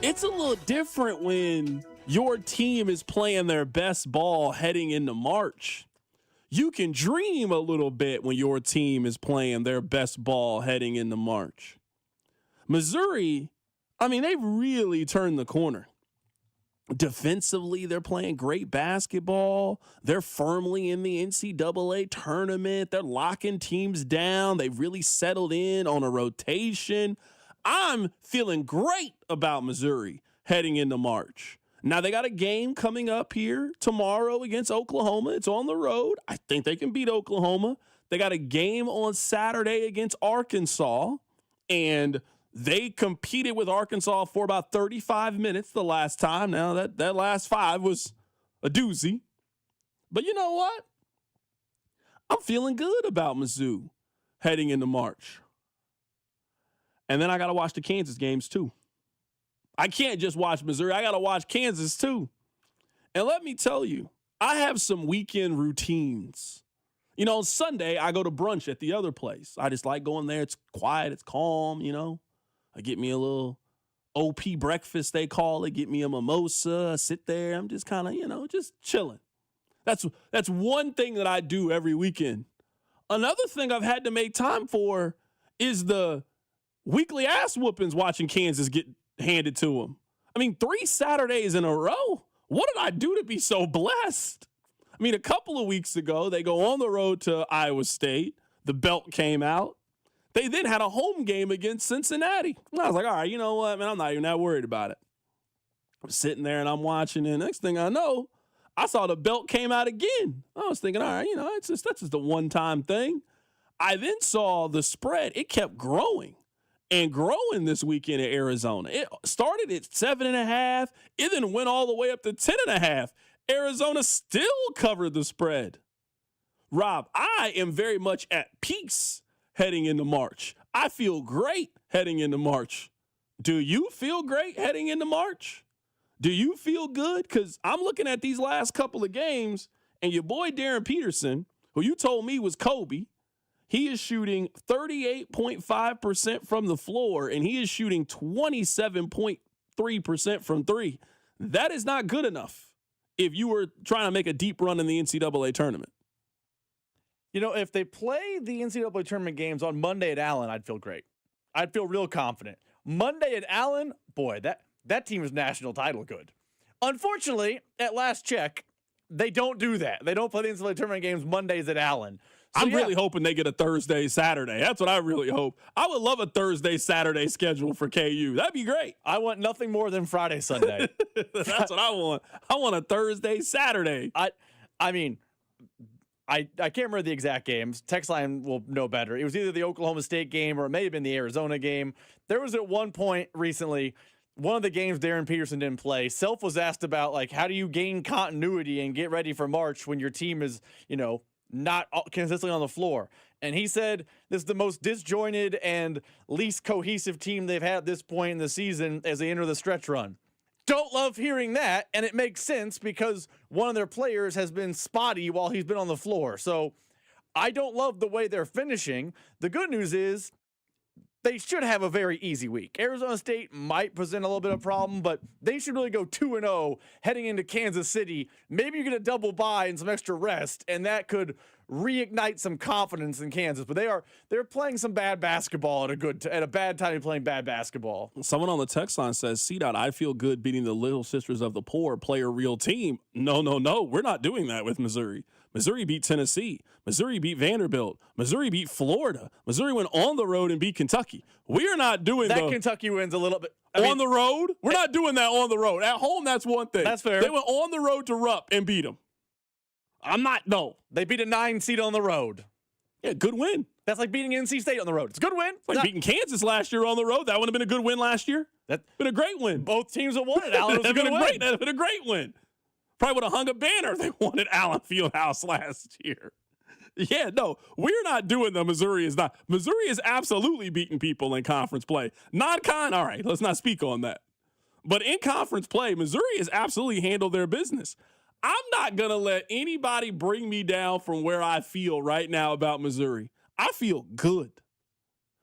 It's a little different when your team is playing their best ball heading into March. You can dream a little bit when your team is playing their best ball heading into March. Missouri, I mean, they've really turned the corner. Defensively, they're playing great basketball. They're firmly in the NCAA tournament. They're locking teams down. They've really settled in on a rotation. I'm feeling great about Missouri heading into March. Now, they got a game coming up here tomorrow against Oklahoma. It's on the road. I think they can beat Oklahoma. They got a game on Saturday against Arkansas, and they competed with Arkansas for about 35 minutes the last time. Now, that last 5 was a doozy. But you know what? I'm feeling good about Mizzou heading into March. And then I got to watch the Kansas games, too. I can't just watch Missouri. I got to watch Kansas, too. And let me tell you, I have some weekend routines. You know, on Sunday, I go to brunch at the other place. I just like going there. It's quiet. It's calm, you know. I get me a little OP breakfast, they call it. Get me a mimosa. I sit there. I'm just kind of, you know, just chilling. That's one thing that I do every weekend. Another thing I've had to make time for is the weekly ass whoopings watching Kansas get handed to them. I mean, 3 Saturdays in a row. What did I do to be so blessed? I mean, a couple of weeks ago, they go on the road to Iowa State. The belt came out. They then had a home game against Cincinnati. And I was like, all right, you know what, man, I'm not even that worried about it. I'm sitting there and I'm watching, and next thing I know, I saw the belt came out again. I was thinking, all right, you know, that's just a one-time thing. I then saw the spread. It kept growing and growing this weekend in Arizona. It started at 7.5. It then went all the way up to 10.5. Arizona still covered the spread. Rob, I am very much at peace heading into March. I feel great heading into March. Do you feel great heading into March? Do you feel good? Because I'm looking at these last couple of games, and your boy Darren Peterson, who you told me was Kobe, he is shooting 38.5% from the floor, and he is shooting 27.3% from 3. That is not good enough if you were trying to make a deep run in the NCAA tournament. You know, if they play the NCAA tournament games on Monday at Allen, I'd feel great. I'd feel real confident. Monday at Allen, boy, that team is national title good. Unfortunately, at last check, they don't do that. They don't play the NCAA tournament games Mondays at Allen. So, I'm really hoping they get a Thursday, Saturday. That's what I really hope. I would love a Thursday, Saturday schedule for KU. That'd be great. I want nothing more than Friday, Sunday. That's what I want. I want a Thursday, Saturday. I mean, I can't remember the exact games. Text line will know better. It was either the Oklahoma State game or it may have been the Arizona game. There was at one point recently, one of the games Darren Peterson didn't play. Self was asked about, like, how do you gain continuity and get ready for March when your team is, not consistently on the floor? And he said this is the most disjointed and least cohesive team they've had at this point in the season as they enter the stretch run. Don't love hearing that, and it makes sense because one of their players has been spotty while he's been on the floor. So I don't love the way they're finishing. The good news is they should have a very easy week. Arizona State might present a little bit of a problem, but they should really go 2-0 heading into Kansas City. Maybe you get a double bye and some extra rest, and that could reignite some confidence in Kansas. But they're playing some bad basketball at a bad time. Playing bad basketball. Someone on the text line says, "C-Dot, I feel good beating the Little Sisters of the Poor, play a real team." No. We're not doing that with Missouri. Missouri beat Tennessee. Missouri beat Vanderbilt. Missouri beat Florida. Missouri went on the road and beat Kentucky. We are not doing that. Kentucky wins a little bit. On the road? We're not doing that on the road. At home, that's one thing. That's fair. They went on the road to Rupp and beat them. No. They beat a 9 seed on the road. Yeah, good win. That's like beating NC State on the road. It's a good win. It's like beating Kansas last year on the road. That would have been a good win last year. That's been a great win. Both teams have won it. Allen was a good win. That would have been a great win. Probably would have hung a banner if they won at Allen Fieldhouse last year. Yeah, no, we're not doing the Missouri is not. Missouri is absolutely beating people in conference play. Non-con, all right, let's not speak on that. But in conference play, Missouri has absolutely handled their business. I'm not going to let anybody bring me down from where I feel right now about Missouri. I feel good.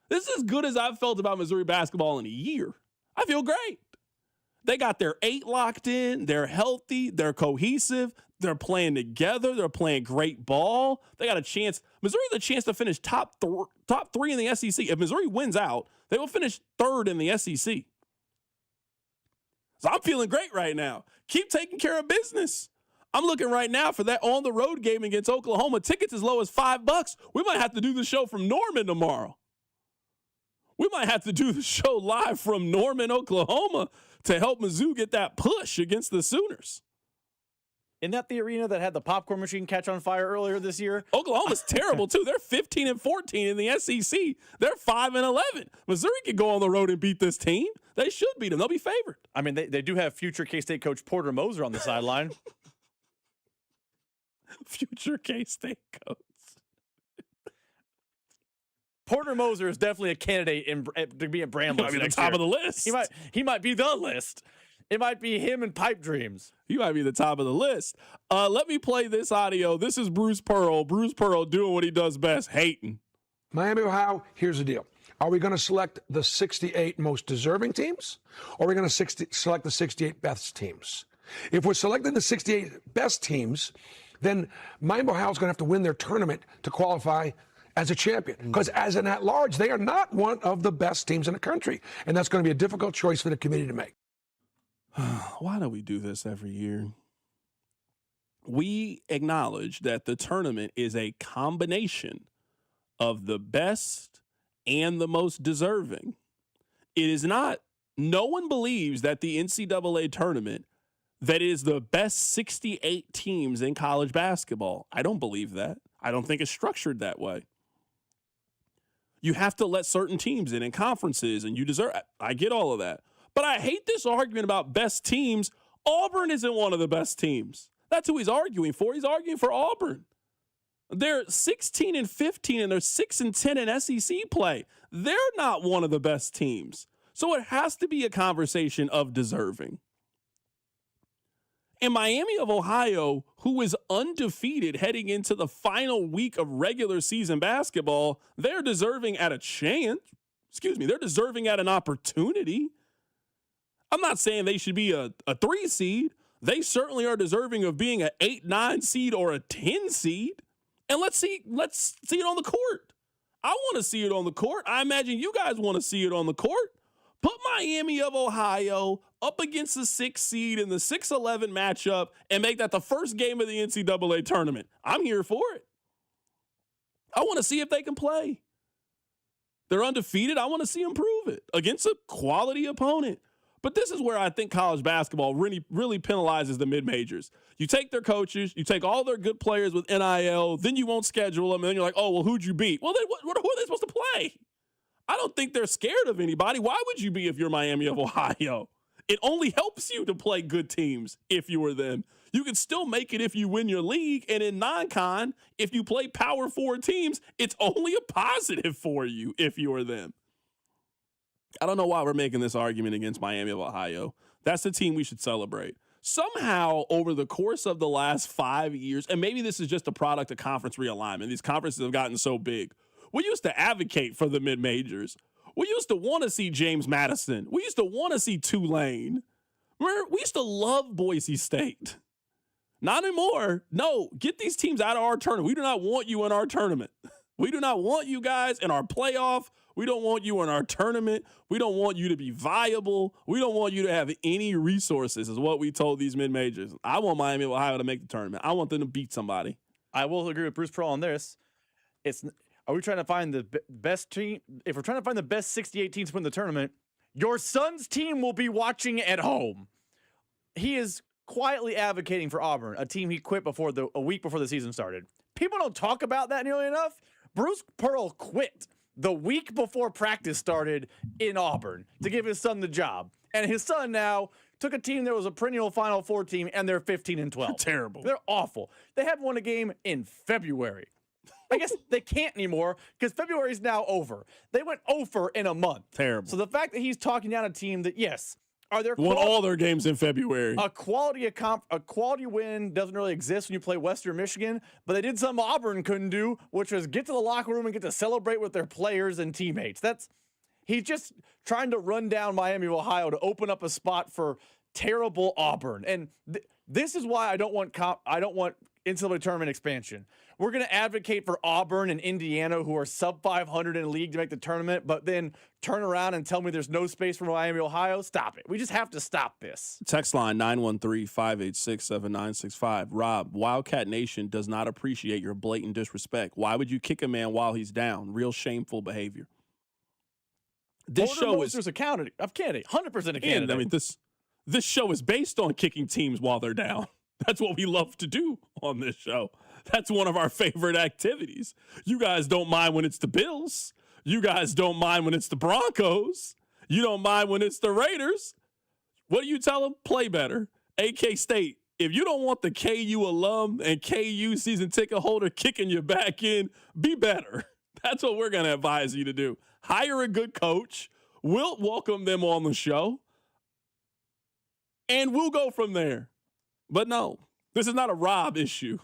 This is as good as I've felt about Missouri basketball in a year. I feel great. They got their 8 locked in. They're healthy. They're cohesive. They're playing together. They're playing great ball. They got a chance. Missouri has a chance to finish top 3 in the SEC. If Missouri wins out, they will finish 3rd in the SEC. So I'm feeling great right now. Keep taking care of business. I'm looking right now for that on-the-road game against Oklahoma. Tickets as low as $5. We might have to do the show from Norman tomorrow. We might have to do the show live from Norman, Oklahoma, to help Mizzou get that push against the Sooners. Isn't that the arena that had the popcorn machine catch on fire earlier this year? Oklahoma's terrible, too. They're 15-14 in the SEC. They're 5-11. Missouri could go on the road and beat this team. They should beat them. They'll be favored. I mean, they do have future K-State coach Porter Moser on the sideline. Future K-State coach. Porter Moser is definitely a candidate to be in Bramlage. He might be the top of the list. He might be the list. It might be him and Pipe Dreams. He might be the top of the list. Let me play this audio. This is Bruce Pearl. Bruce Pearl doing what he does best, hating. Miami, Ohio, here's the deal. Are we going to select the 68 most deserving teams, or are we going to select the 68 best teams? If we're selecting the 68 best teams, then Miami, Ohio is going to have to win their tournament to qualify as a champion. Because as an at-large, they are not one of the best teams in the country. And that's going to be a difficult choice for the committee to make. Why do we do this every year? We acknowledge that the tournament is a combination of the best and the most deserving. It is not, no one believes that the NCAA tournament, that is the best 68 teams in college basketball. I don't believe that. I don't think it's structured that way. You have to let certain teams in conferences, and you deserve, I get all of that. But I hate this argument about best teams. Auburn isn't one of the best teams. That's who he's arguing for. He's arguing for Auburn. They're 16-15, and they're 6-10 in SEC play. They're not one of the best teams. So it has to be a conversation of deserving. And Miami of Ohio, who is undefeated heading into the final week of regular season basketball, they're deserving at a chance. They're deserving at an opportunity. I'm not saying they should be a 3 seed. They certainly are deserving of being an 8, 9 seed or a 10 seed. And let's see it on the court. I want to see it on the court. I imagine you guys want to see it on the court. Put Miami of Ohio up against the 6 seed in the 6-11 matchup and make that the first game of the NCAA tournament. I'm here for it. I want to see if they can play. They're undefeated. I want to see them prove it against a quality opponent. But this is where I think college basketball really penalizes the mid-majors. You take their coaches, you take all their good players with NIL, then you won't schedule them, and then you're like, oh, well, who'd you beat? Well, then who are they supposed to play? I don't think they're scared of anybody. Why would you be if you're Miami of Ohio? It only helps you to play good teams if you were them. You can still make it if you win your league, and in non-con, if you play Power 4 teams, it's only a positive for you if you are them. I don't know why we're making this argument against Miami of Ohio. That's the team we should celebrate. Somehow, over the course of the last 5 years, and maybe this is just a product of conference realignment, these conferences have gotten so big. We used to advocate for the mid-majors. We used to want to see James Madison. We used to want to see Tulane. We used to love Boise State. Not anymore. No, get these teams out of our tournament. We do not want you in our tournament. We do not want you guys in our playoff. We don't want you in our tournament. We don't want you to be viable. We don't want you to have any resources, is what we told these mid-majors. I want Miami of Ohio to make the tournament. I want them to beat somebody. I will agree with Bruce Pearl on this. Are we trying to find the best team? If we're trying to find the best 68 teams to win the tournament, your son's team will be watching at home. He is quietly advocating for Auburn, a team he quit a week before the season started. People don't talk about that nearly enough. Bruce Pearl quit the week before practice started in Auburn to give his son the job. And his son now took a team that was a perennial Final Four team, and they're 15-12. Terrible. They're awful. They haven't won a game in February. I guess they can't anymore because February is now over. They went over in a month. Terrible. So the fact that he's talking down a team that, yes, are there won all their games in February. A quality win doesn't really exist when you play Western Michigan, but they did something Auburn couldn't do, which was get to the locker room and get to celebrate with their players and teammates. He's just trying to run down Miami of Ohio to open up a spot for terrible Auburn. And this is why I don't want NCAA tournament expansion. We're going to advocate for Auburn and Indiana, who are sub 500 in the league, to make the tournament, but then turn around and tell me there's no space for Miami, Ohio. Stop it. We just have to stop this. Text line 913-586-7965. Rob, Wildcat Nation does not appreciate your blatant disrespect. Why would you kick a man while he's down? Real shameful behavior. This show is a candidate. 100% a candidate. I mean, this show is based on kicking teams while they're down. That's what we love to do on this show. That's one of our favorite activities. You guys don't mind when it's the Bills. You guys don't mind when it's the Broncos. You don't mind when it's the Raiders. What do you tell them? Play better. AK State, if you don't want the KU alum and KU season ticket holder kicking you back in, be better. That's what we're going to advise you to do. Hire a good coach. We'll welcome them on the show. And we'll go from there. But no, this is not a Rob issue.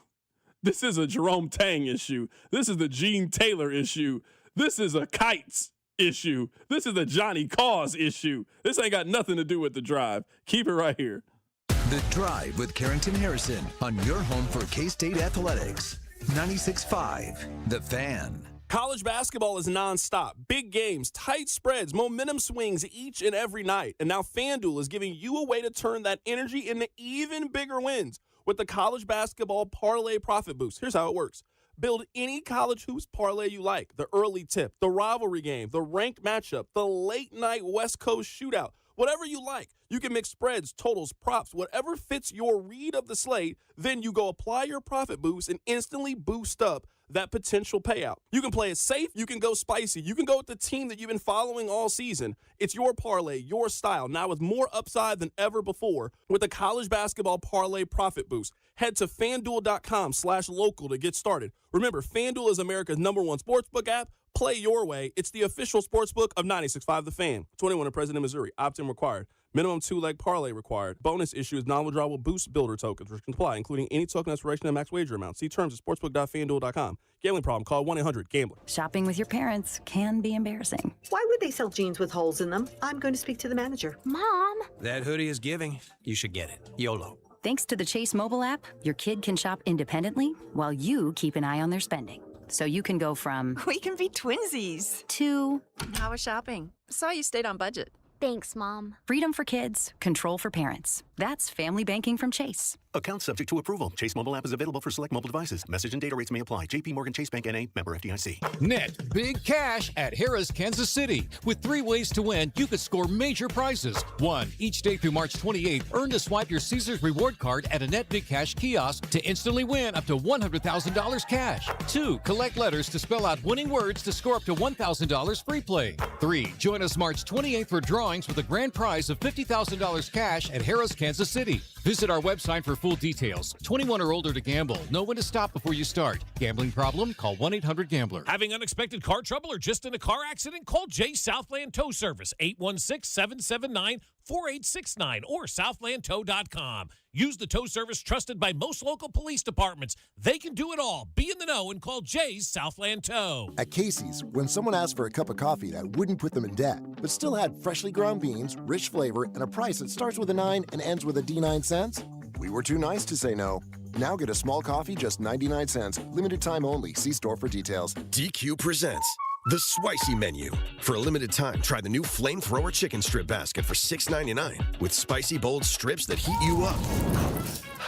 This is a Jerome Tang issue. This is the Gene Taylor issue. This is a Kites issue. This is a Johnny Cause issue. This ain't got nothing to do with The Drive. Keep it right here. The Drive with Carrington Harrison on your home for K-State Athletics. 96.5, The Fan. College basketball is nonstop. Big games, tight spreads, momentum swings each and every night. And now FanDuel is giving you a way to turn that energy into even bigger wins with the college basketball parlay profit boost. Here's how it works. Build any college hoops parlay you like. The early tip, the rivalry game, the ranked matchup, the late night West Coast shootout, whatever you like. You can mix spreads, totals, props, whatever fits your read of the slate. Then you go apply your profit boost and instantly boost up that potential payout. You can play it safe. You can go spicy. You can go with the team that you've been following all season. It's your parlay, your style, now with more upside than ever before with the college basketball parlay profit boost. Head to FanDuel.com/local to get started. Remember, FanDuel is America's #1 sportsbook app. play your way. It's the official sportsbook of 96.5 The Fan. 21 in President, Missouri. Opt-in required. Minimum 2-leg parlay required. Bonus issue is non-withdrawable boost builder tokens, which can apply, including any token expiration and max wager amount. See terms at sportsbook.fanduel.com. Gambling problem? Call 1-800-GAMBLER. Shopping with your parents can be embarrassing. Why would they sell jeans with holes in them? I'm going to speak to the manager. Mom! That hoodie is giving. You should get it. YOLO. Thanks to the Chase mobile app, your kid can shop independently while you keep an eye on their spending. So you can go from... We can be twinsies. ...to... How was shopping? Saw you stayed on budget. Thanks, Mom. Freedom for kids, control for parents. That's family banking from Chase. Account subject to approval. Chase mobile app is available for select mobile devices. Message and data rates may apply. JP Morgan Chase Bank N.A. member FDIC. Net big cash at Harrah's Kansas City. With 3 ways to win, you could score major prizes. 1. Each day through March 28th, earn to swipe your Caesars reward card at a Net Big Cash kiosk to instantly win up to $100,000 cash. 2. Collect letters to spell out winning words to score up to $1,000 free play. 3. Join us March 28th for drawings with a grand prize of $50,000 cash at Harrah's Kansas City. Visit our website for full details. 21 or older to gamble. Know when to stop before you start. Gambling problem? Call 1-800-GAMBLER. Having unexpected car trouble or just in a car accident? Call Jay Southland Tow Service, 816-779-4869 or southlandtow.com. Use the tow service trusted by most local police departments. They can do it all. Be in the know and call Jay's Southland Tow. At Casey's, when someone asked for a cup of coffee that wouldn't put them in debt, but still had freshly ground beans, rich flavor, and a price that starts with a 9 and ends with a D9 cents, we were too nice to say no. Now get a small coffee, just 99 cents. Limited time only. See store for details. DQ presents the Spicy Menu. For a limited time, try the new Flamethrower Chicken Strip Basket for $6.99 with spicy, bold strips that heat you up.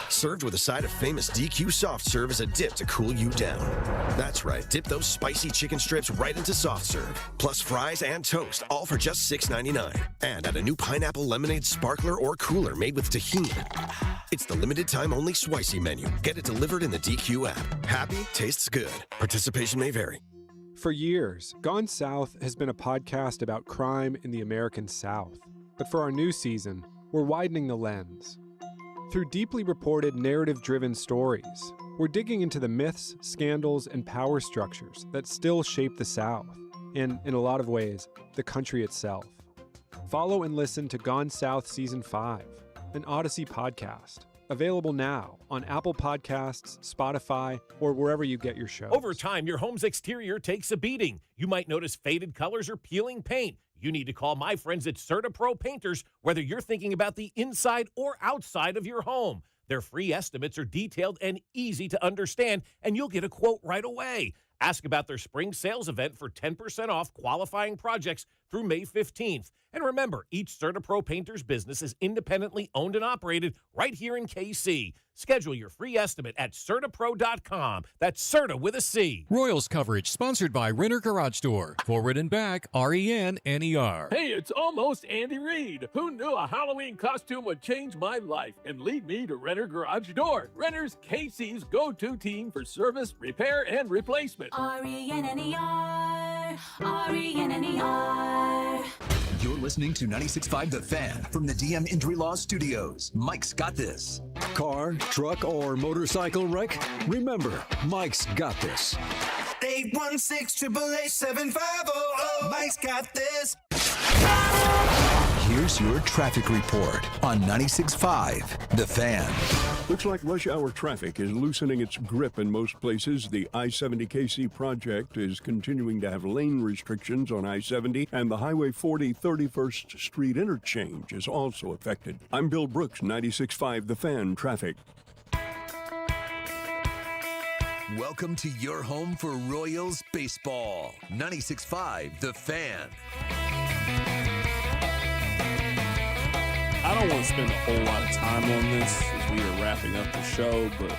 Served with a side of famous DQ soft serve as a dip to cool you down. That's right, dip those spicy chicken strips right into soft serve. Plus fries and toast, all for just $6.99. And add a new pineapple lemonade sparkler or cooler made with tahini. It's the limited time only Spicy Menu. Get it delivered in the DQ app. Happy, tastes good. Participation may vary. For years, Gone South has been a podcast about crime in the American South. But for our new season, we're widening the lens. Through deeply reported, narrative-driven stories, we're digging into the myths, scandals, and power structures that still shape the South, and, in a lot of ways, the country itself. Follow and listen to Gone South Season 5, an Odyssey podcast. Available now on Apple Podcasts, Spotify, or wherever you get your shows. Over time, your home's exterior takes a beating. You might notice faded colors or peeling paint. You need to call my friends at CertaPro Painters, whether you're thinking about the inside or outside of your home. Their free estimates are detailed and easy to understand, and you'll get a quote right away. Ask about their spring sales event for 10% off qualifying projects through May 15th. And remember, each CertaPro Painters business is independently owned and operated right here in KC. Schedule your free estimate at CertaPro.com. That's Certa with a C. Royals coverage sponsored by Renner Garage Door. Forward and back, RENNER. Hey, it's almost Andy Reid. Who knew a Halloween costume would change my life and lead me to Renner Garage Door? Renner's KC's go-to team for service, repair, and replacement. RENNER, RENNER. You're listening to 96.5 The Fan from the DM Injury Law Studios. Mike's got this. Car, truck, or motorcycle wreck? Remember, Mike's got this. 816-888-7500. Mike's got this. Here's your traffic report on 96.5 The Fan. Looks like rush hour traffic is loosening its grip in most places. The I-70 KC project is continuing to have lane restrictions on I-70, and the Highway 40 31st Street interchange is also affected. I'm Bill Brooks, 96.5 The Fan Traffic. Welcome to your home for Royals baseball. 96.5 The Fan. I don't want to spend a whole lot of time on this as we are wrapping up the show, but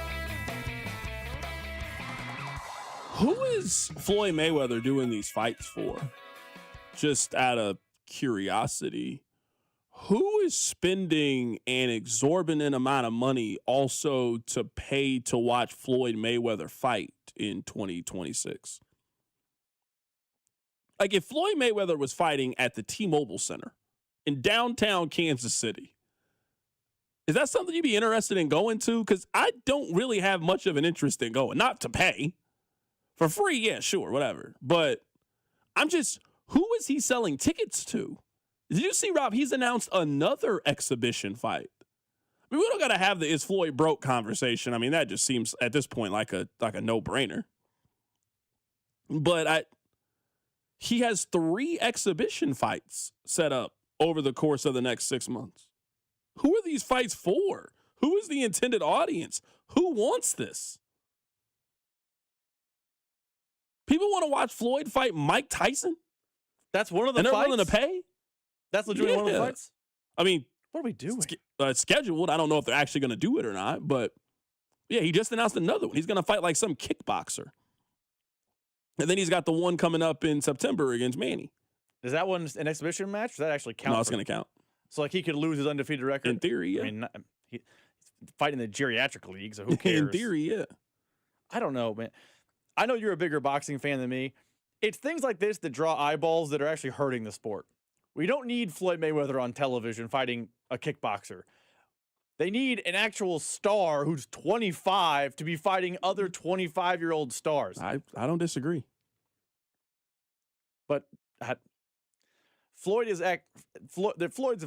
who is Floyd Mayweather doing these fights for? Just out of curiosity, who is spending an exorbitant amount of money also to pay to watch Floyd Mayweather fight in 2026? Like, if Floyd Mayweather was fighting at the T-Mobile Center in downtown Kansas City, is that something you'd be interested in going to? Because I don't really have much of an interest in going. Not to pay. For free, yeah, sure, whatever. But who is he selling tickets to? Did you see, Rob? He's announced another exhibition fight. I mean, we don't got to have the is Floyd broke conversation. I mean, that just seems at this point like a no-brainer. But he has 3 exhibition fights set up over the course of the next 6 months. Who are these fights for? Who is the intended audience? Who wants this? People want to watch Floyd fight Mike Tyson? That's one of the fights? And they're willing to pay? That's legitimately one of the fights? I mean, what are we doing? It's scheduled. I don't know if they're actually going to do it or not, but yeah, he just announced another one. He's going to fight like some kickboxer. And then he's got the one coming up in September against Manny. Is that one an exhibition match? Does that actually count? No, it's going to count. So, like, he could lose his undefeated record? In theory, yeah. I mean, he's fighting the geriatric league, so who cares? In theory, yeah. I don't know, man. I know you're a bigger boxing fan than me. It's things like this that draw eyeballs that are actually hurting the sport. We don't need Floyd Mayweather on television fighting a kickboxer. They need an actual star who's 25 to be fighting other 25-year-old stars. I don't disagree. But Floyd's a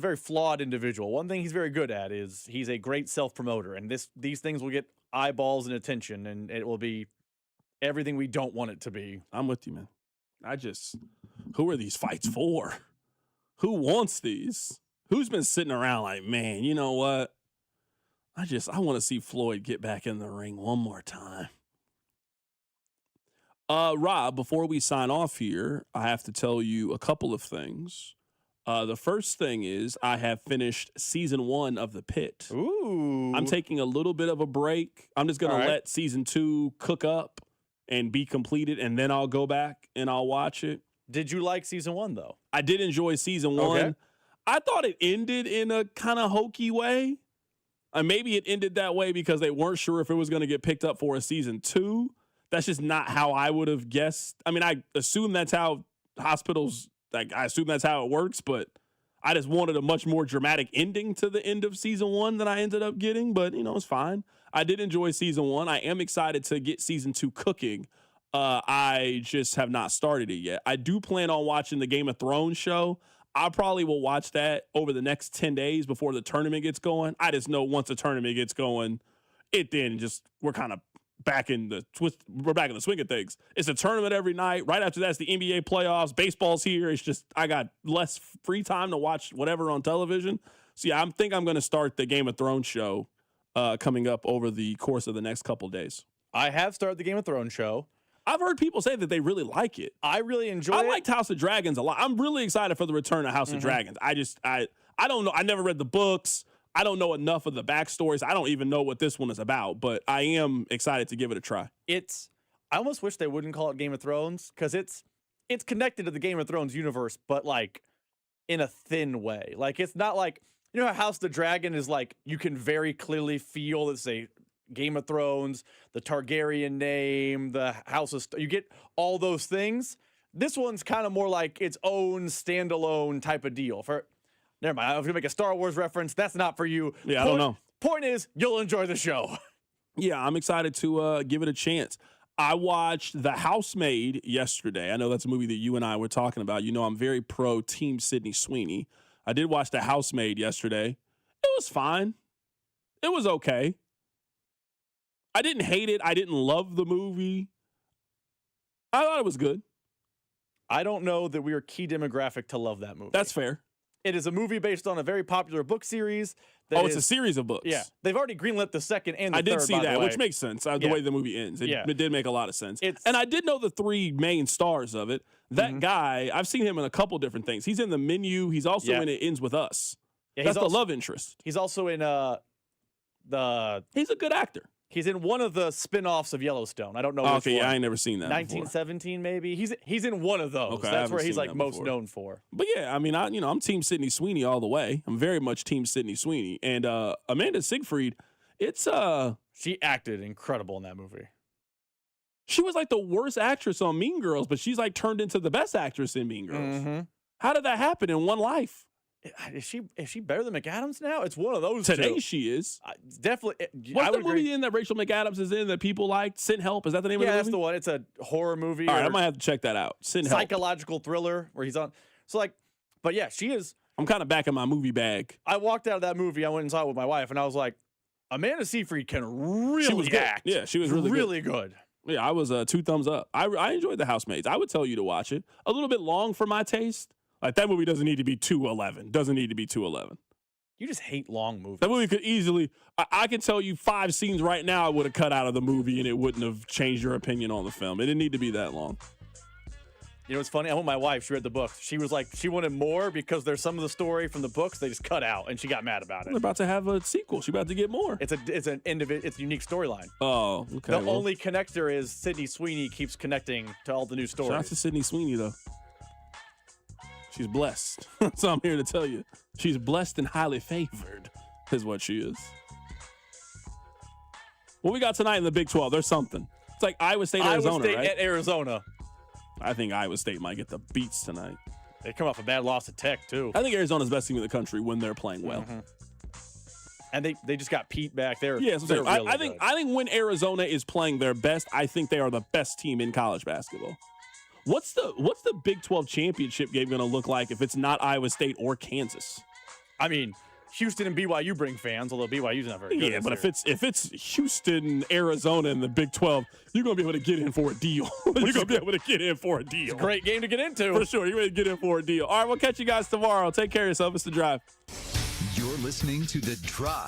very flawed individual. One thing he's very good at is he's a great self-promoter, and these things will get eyeballs and attention, and it will be everything we don't want it to be. I'm with you, man. Who are these fights for? Who wants these? Who's been sitting around like, man, you know what? I want to see Floyd get back in the ring one more time. Rob, before we sign off here, I have to tell you a couple of things. The first thing is I have finished season 1 of The Pit. Ooh. I'm taking a little bit of a break. I'm just going to let season 2 cook up and be completed, and then I'll go back and I'll watch it. Did you like season 1, though? I did enjoy season 1. Okay. I thought it ended in a kind of hokey way. Maybe it ended that way because they weren't sure if it was going to get picked up for a season 2. That's just not how I would have guessed. I mean, I assume that's how hospitals, I assume that's how it works, but I just wanted a much more dramatic ending to the end of season 1 than I ended up getting, but, it's fine. I did enjoy season 1. I am excited to get season 2 cooking. I just have not started it yet. I do plan on watching the Game of Thrones show. I probably will watch that over the next 10 days before the tournament gets going. I just know once the tournament gets going, we're kind of back in the swing of things. It's a tournament every night. Right after that's the NBA playoffs. Baseball's here. It's just I got less free time to watch whatever on television. So yeah, I think I'm going to start the Game of Thrones show coming up over the course of the next couple days. I have started the Game of Thrones show. I've heard people say that they really like it. I really enjoy it. I liked House of Dragons a lot. I'm really excited for the return of House of Dragons. I don't know. I never read the books. I don't know enough of the backstories. I don't even know what this one is about, but I am excited to give it a try. I almost wish they wouldn't call it Game of Thrones because it's connected to the Game of Thrones universe, but like in a thin way. Like it's not like, how House of the Dragon is like, you can very clearly feel it's a Game of Thrones, the Targaryen name, the House of... You get all those things. This one's kind of more like its own standalone type of deal. Never mind, I was going to make a Star Wars reference. That's not for you. Yeah, I don't know. Point is, you'll enjoy the show. Yeah, I'm excited to give it a chance. I watched The Housemaid yesterday. I know that's a movie that you and I were talking about. I'm very pro Team Sydney Sweeney. I did watch The Housemaid yesterday. It was fine. It was okay. I didn't hate it. I didn't love the movie. I thought it was good. I don't know that we are key demographic to love that movie. That's fair. It is a movie based on a very popular book series. It's a series of books. Yeah. They've already greenlit the second and the third, I did see that, which makes sense. The way the movie ends. It did make a lot of sense. And I did know the 3 main stars of it. That guy, I've seen him in a couple different things. He's in The Menu. He's also in It Ends With Us. Yeah, that's the love interest. He's also in He's a good actor. He's in one of the spin-offs of Yellowstone. I don't know which one. I ain't never seen that 1917 maybe. He's in one of those. Okay, that's where he's like most known for. But yeah, I mean, I'm Team Sydney Sweeney all the way. I'm very much Team Sydney Sweeney. And Amanda Seyfried, she acted incredible in that movie. She was like the worst actress on Mean Girls, but she's like turned into the best actress in Mean Girls. How did that happen in one life? Is she better than McAdams now? It's one of those Today two. she is. Definitely. What's the movie in that Rachel McAdams is in that people like? Send Help? Is that the name of the movie? Yeah, that's the one. It's a horror movie. All right, I might have to check that out. Send Help. Psychological thriller where he's on. So like, but yeah, she is. I'm kind of back in my movie bag. I walked out of that movie. I went and saw it with my wife, and I was like, Amanda Seyfried can really act. Yeah, she was really good. Yeah, I was 2 thumbs up. I enjoyed The Housemates. I would tell you to watch it. A little bit long for my taste. Like, that movie doesn't need to be 2:11. Doesn't need to be 2:11. You just hate long movies. That movie could easily, I can tell you 5 scenes right now I would have cut out of the movie and it wouldn't have changed your opinion on the film. It didn't need to be that long. You know what's funny? I went with my wife. She read the book. She was like, she wanted more because there's some of the story from the books they just cut out, and she got mad about it. They're about to have a sequel. She's about to get more. It's a unique storyline. Oh, okay. The only connector is Sydney Sweeney keeps connecting to all the new stories. Shout out to Sydney Sweeney, though. She's blessed. That's what I'm here to tell you. She's blessed and highly favored, is what she is. What we got tonight in the Big 12? There's something. It's like Iowa State, Arizona, Iowa State right? at Arizona. I think Iowa State might get the beats tonight. They come off a bad loss to Tech, too. I think Arizona's the best team in the country when they're playing well. Mm-hmm. And they just got Pete back there. Yeah, really I think when Arizona is playing their best, I think they are the best team in college basketball. What's the Big 12 championship game going to look like if it's not Iowa State or Kansas? I mean, Houston and BYU bring fans, although BYU's not very good. Yeah, but if it's Houston, Arizona, and the Big 12, you're going to be able to get in for a deal. You're going to be able to get in for a deal. It's a great game to get into. For sure. You're going to get in for a deal. All right, we'll catch you guys tomorrow. Take care of yourself. It's The Drive. You're listening to The Drive.